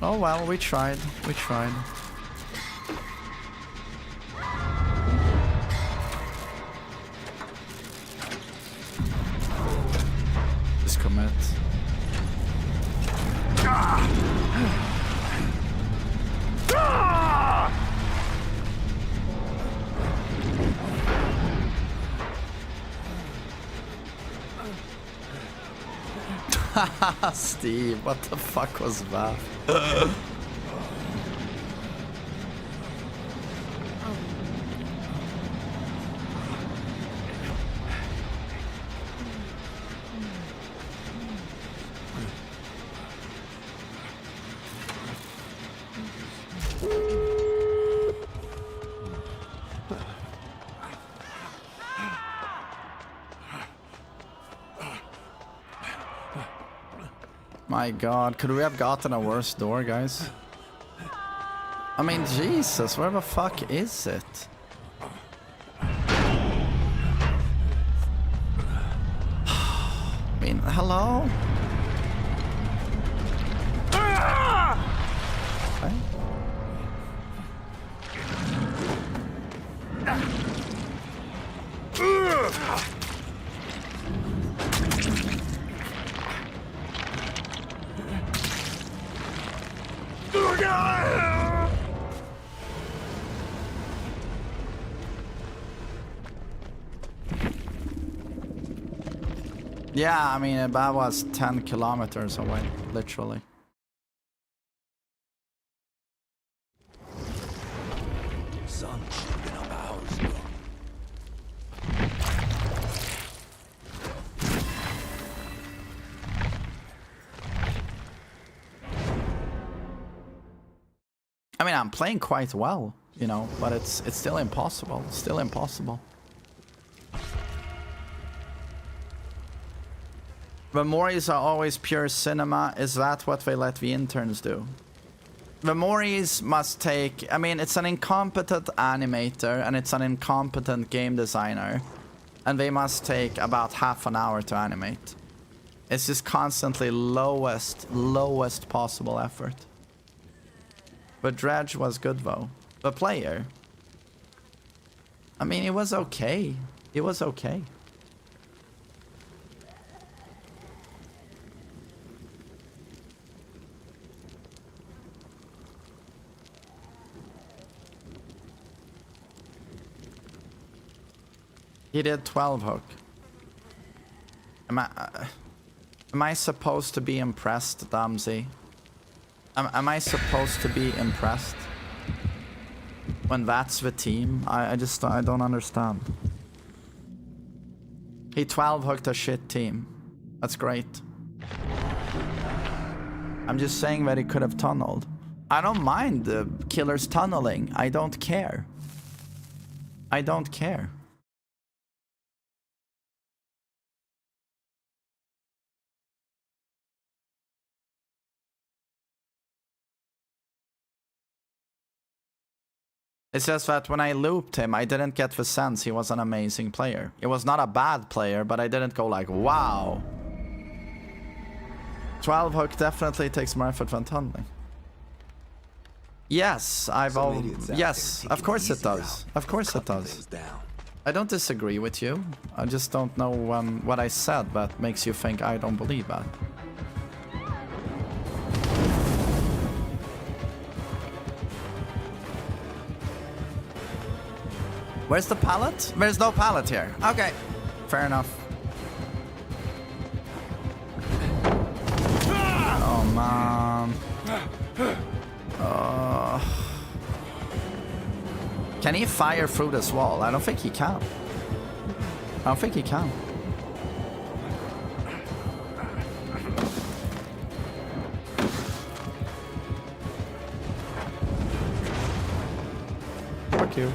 Oh well, we tried. We tried. Just commit. Steve, what the fuck was that? My god, could we have gotten a worse door, guys? I mean, Jesus, where the fuck is it? I mean, hello? Okay. Yeah, I mean, that was 10 kilometers away, literally. Son, been up a house, bro. I mean, I'm playing quite well, you know, but it's still impossible. It's still impossible. The Moris are always pure cinema. Is that what they let the interns do? The Moris must take... I mean, it's an incompetent animator and it's an incompetent game designer. And they must take about half an hour to animate. It's just constantly lowest possible effort. But Dredge was good though. The player. I mean, it was okay. It was okay. He did 12 hook. Am I supposed to be impressed, Damsey? Am I supposed to be impressed when that's the team? I don't understand. He 12 hooked a shit team. That's great. I'm just saying that he could have tunneled. I don't mind the killers tunneling. I don't care. I don't care. It's just that when I looped him, I didn't get the sense he was an amazing player. He was not a bad player, but I didn't go like, wow. 12 hook definitely takes more effort than tunneling. Yes, yes, of course it does. Of course it does. I don't disagree with you. I just don't know what I said that makes you think I don't believe that. Where's the pallet? There's no pallet here. Okay, fair enough. Oh man. Can he fire through this wall? I don't think he can. I don't think he can. Fuck you.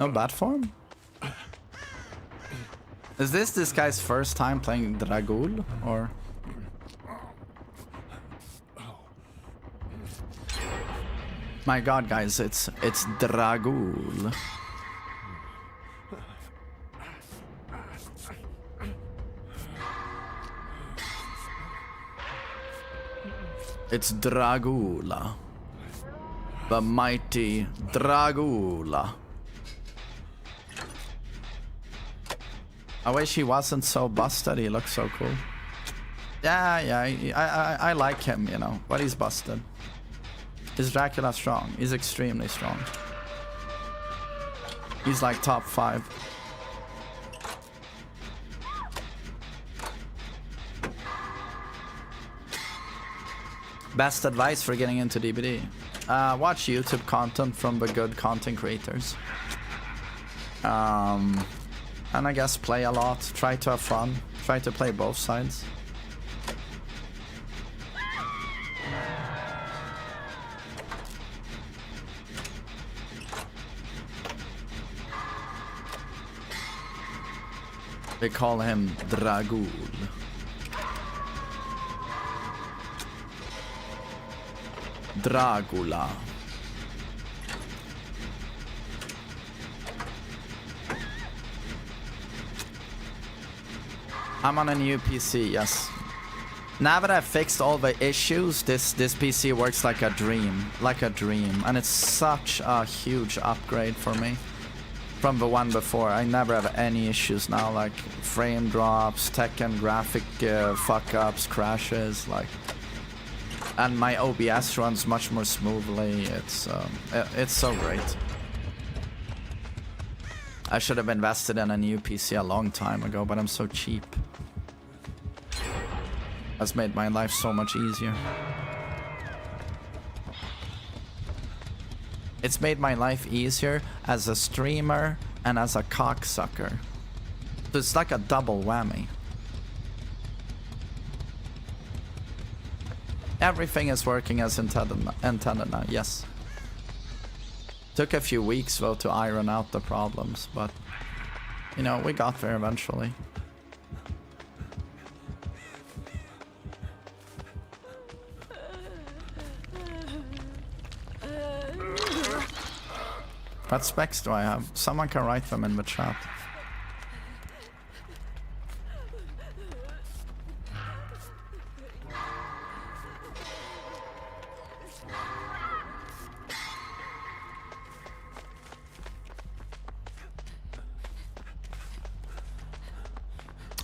No bat form? Is this guy's first time playing Dragul, or? My god, guys, it's Dragul. It's Dragula. The mighty Dragula. I wish he wasn't so busted. He looks so cool. Yeah, I like him, you know, but he's busted. Is Dracula strong? He's extremely strong. He's like top 5. Best advice for getting into DBD? Watch YouTube content from the good content creators. And I guess play a lot, try to have fun, try to play both sides. They call him Dragul. Dragula. I'm on a new PC, yes. Now that I've fixed all the issues, this PC works like a dream. Like a dream. And it's such a huge upgrade for me from the one before. I never have any issues now, like frame drops, Tekken graphic fuck-ups, crashes, like... And my OBS runs much more smoothly. It's so great. I should have invested in a new PC a long time ago, but I'm so cheap. That's made my life so much easier. It's made my life easier as a streamer and as a cocksucker. So it's like a double whammy. Everything is working as intended now, yes. Took a few weeks though to iron out the problems, but you know, we got there eventually. What specs do I have? Someone can write them in the chat.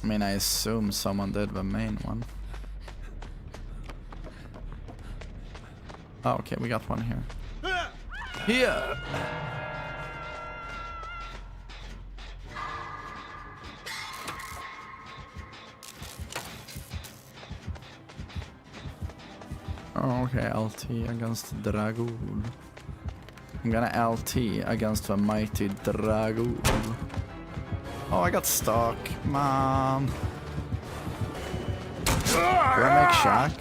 I mean, I assume someone did the main one. Oh, okay, we got one here. Here! Okay, LT against Dragoon. I'm gonna LT against the mighty Dragoon. Oh, I got stuck, man. Do I make Shack?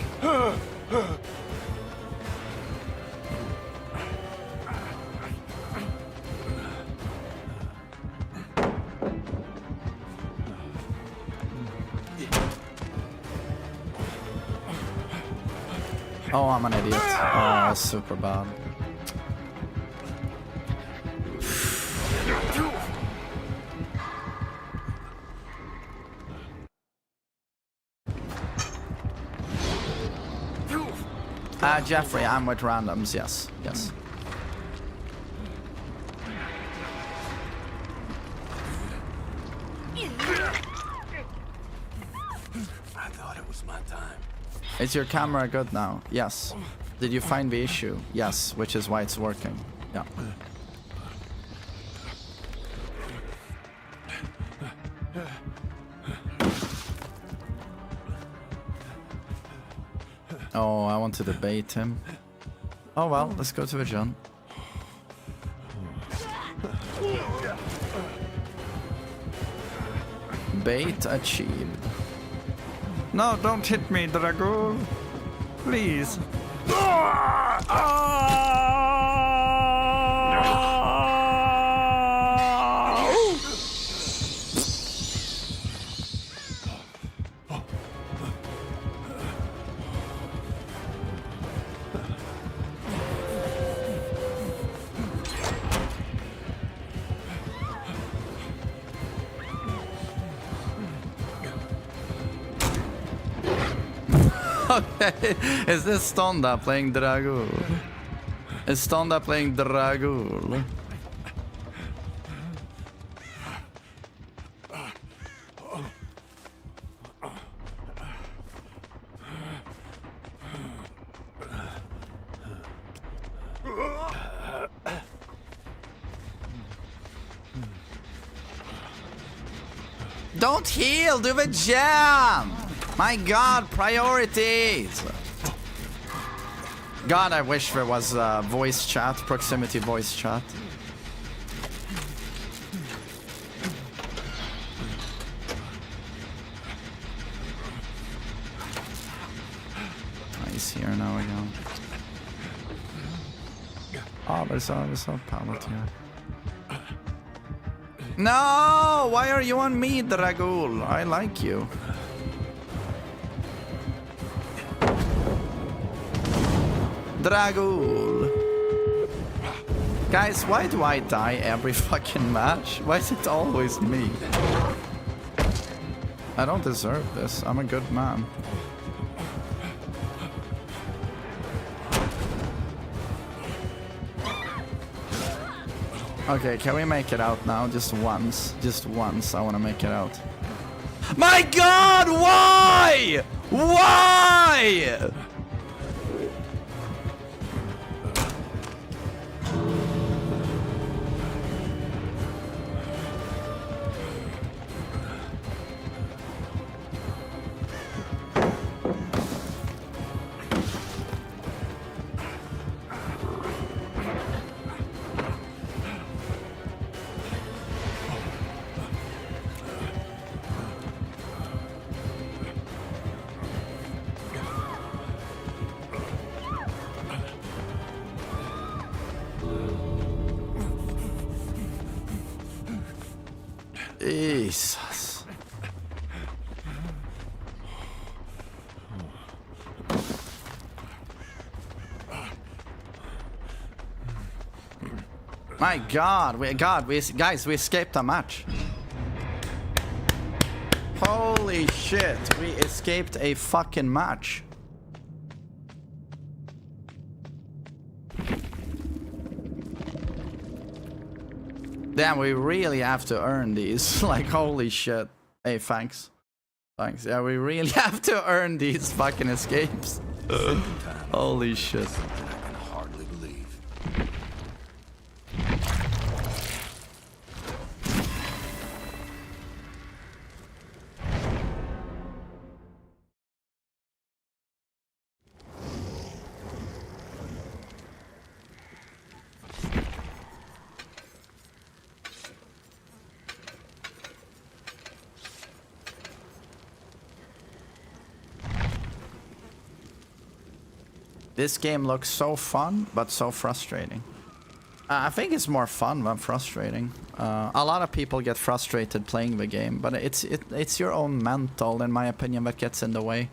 Oh, I'm an idiot. Oh, super bad. Jeffrey, I'm with randoms, yes, yes. I thought it was my time. Is your camera good now? Yes. Did you find the issue? Yes, which is why it's working. Yeah. Oh, I want to debate him. Oh well, let's go to the John. Bait achieved. No, don't hit me, Dragoon. Please. Okay, is this Stonda playing Dragul? Is Stonda playing Dragul? Don't heal, do the jam! My god, priorities! God, I wish there was voice chat, proximity voice chat. He's here now again. Oh, there's a pallet here. No! Why are you on me, Dragul? I like you. Dragul. Guys, why do I die every fucking match? Why is it always me? I don't deserve this. I'm a good man. Okay, can we make it out now? Just once. Just once, I want to make it out. My god, why? Why? Jesus. My God, guys, we escaped a match. Holy shit, we escaped a fucking match. Damn, we really have to earn these. Like, holy shit. Hey, thanks. Thanks. Yeah, we really have to earn these fucking escapes. Holy shit. I can hardly believe. This game looks so fun, but so frustrating. I think it's more fun than frustrating. A lot of people get frustrated playing the game, but it's your own mental, in my opinion, that gets in the way.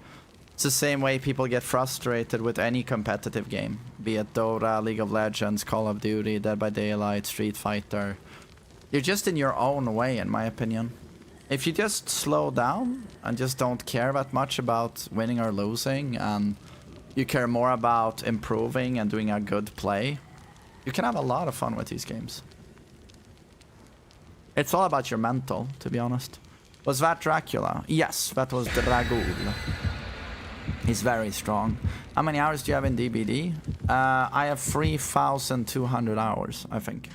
It's the same way people get frustrated with any competitive game, be it Dota, League of Legends, Call of Duty, Dead by Daylight, Street Fighter. You're just in your own way, in my opinion. If you just slow down and just don't care that much about winning or losing, and you care more about improving and doing a good play, you can have a lot of fun with these games. It's all about your mental, to be honest. Was that Dracula? Yes, that was Dragul. He's very strong. How many hours do you have in DBD? I have 3,200 hours, I think.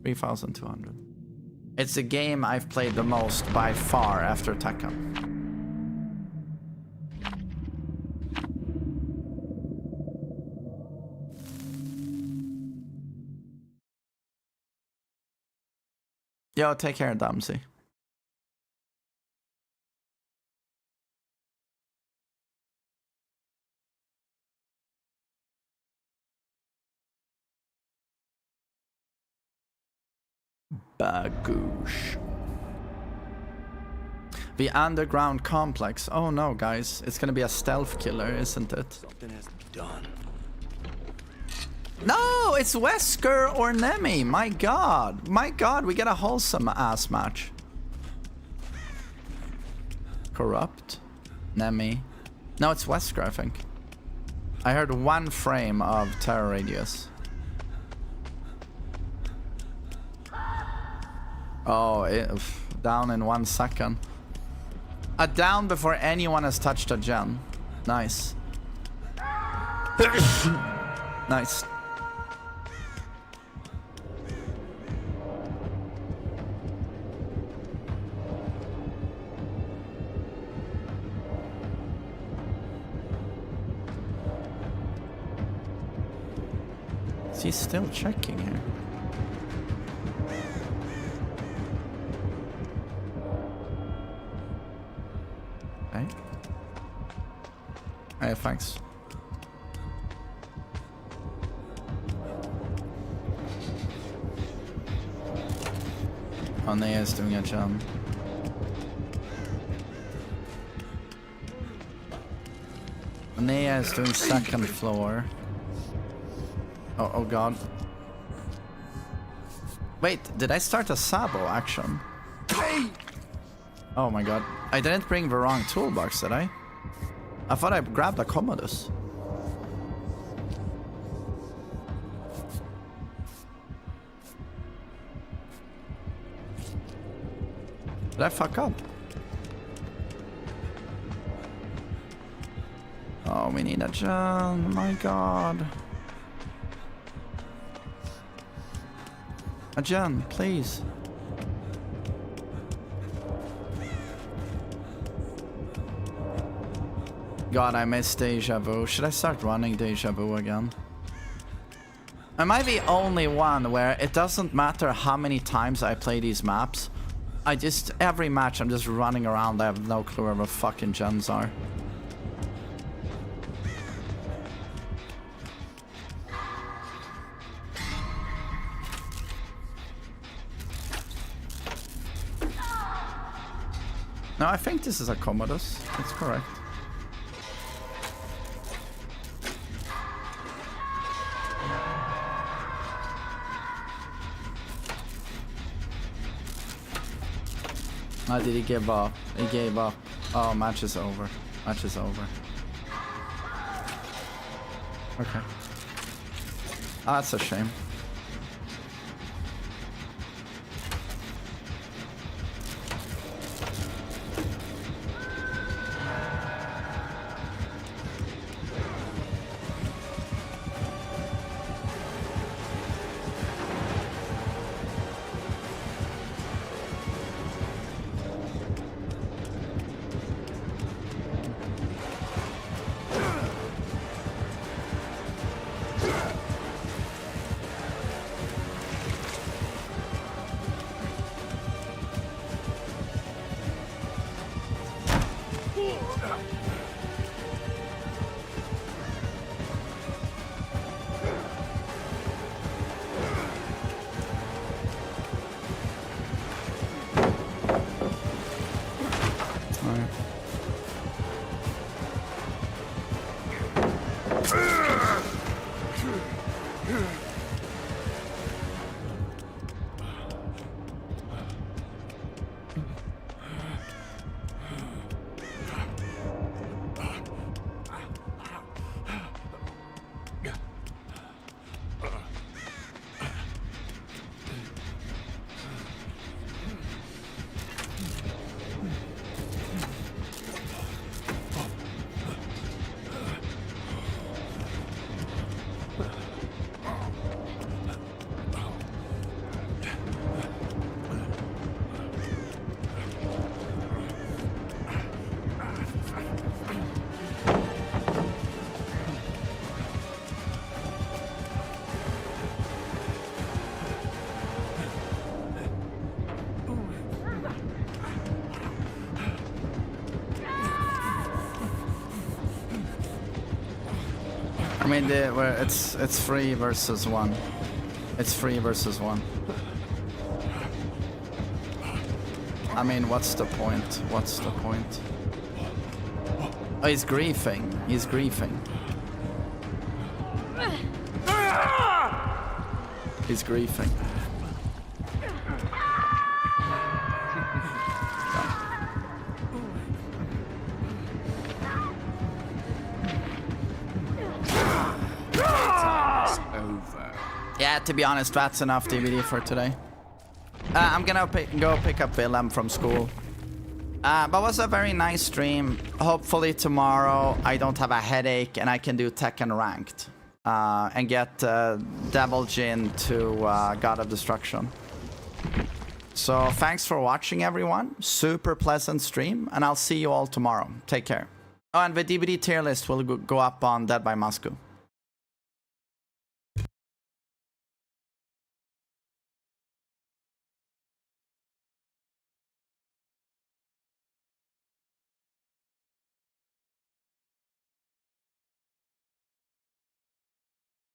3,200. It's the game I've played the most by far after Tekken. Yo, take care, Damsey. Bagoosh. The underground complex. Oh no, guys. It's gonna be a stealth killer, isn't it? Something has to be done. No, it's Wesker or Nemi. My god. My god, we get a wholesome ass match. Corrupt. Nemi. No, it's Wesker, I think. I heard 1 frame of Terror Radius. Oh, down in 1 second. A down before anyone has touched a gen. Nice. Nice. He's still checking here. Okay. Hey, thanks. Oh, Nea is doing a jump. Nea is doing 2nd floor. Oh god. Wait, did I start a Sabo action? Oh my god. I didn't bring the wrong toolbox, did I? I thought I grabbed a Commodus. Did I fuck up? Oh, we need a gen. My god. A gen, please. God, I missed Deja Vu. Should I start running Deja Vu again? Am I the only one where it doesn't matter how many times I play these maps? Every match I'm just running around. I have no clue where the fucking gens are. No, I think this is a Commodus. That's correct. Oh, did he give up? He gave up. Oh, match is over. Match is over. Okay. Oh, that's a shame. mean, it's 3 versus 1. It's 3 versus 1. I mean, what's the point? What's the point? Oh, he's griefing. He's griefing. He's griefing. Yeah, to be honest, that's enough DVD for today. I'm gonna go pick up Willem from school. But it was a very nice stream. Hopefully tomorrow I don't have a headache and I can do Tekken ranked. And get Devil Jin to God of Destruction. So thanks for watching, everyone. Super pleasant stream, and I'll see you all tomorrow. Take care. Oh, and the DVD tier list will go up on Dead by Moscow.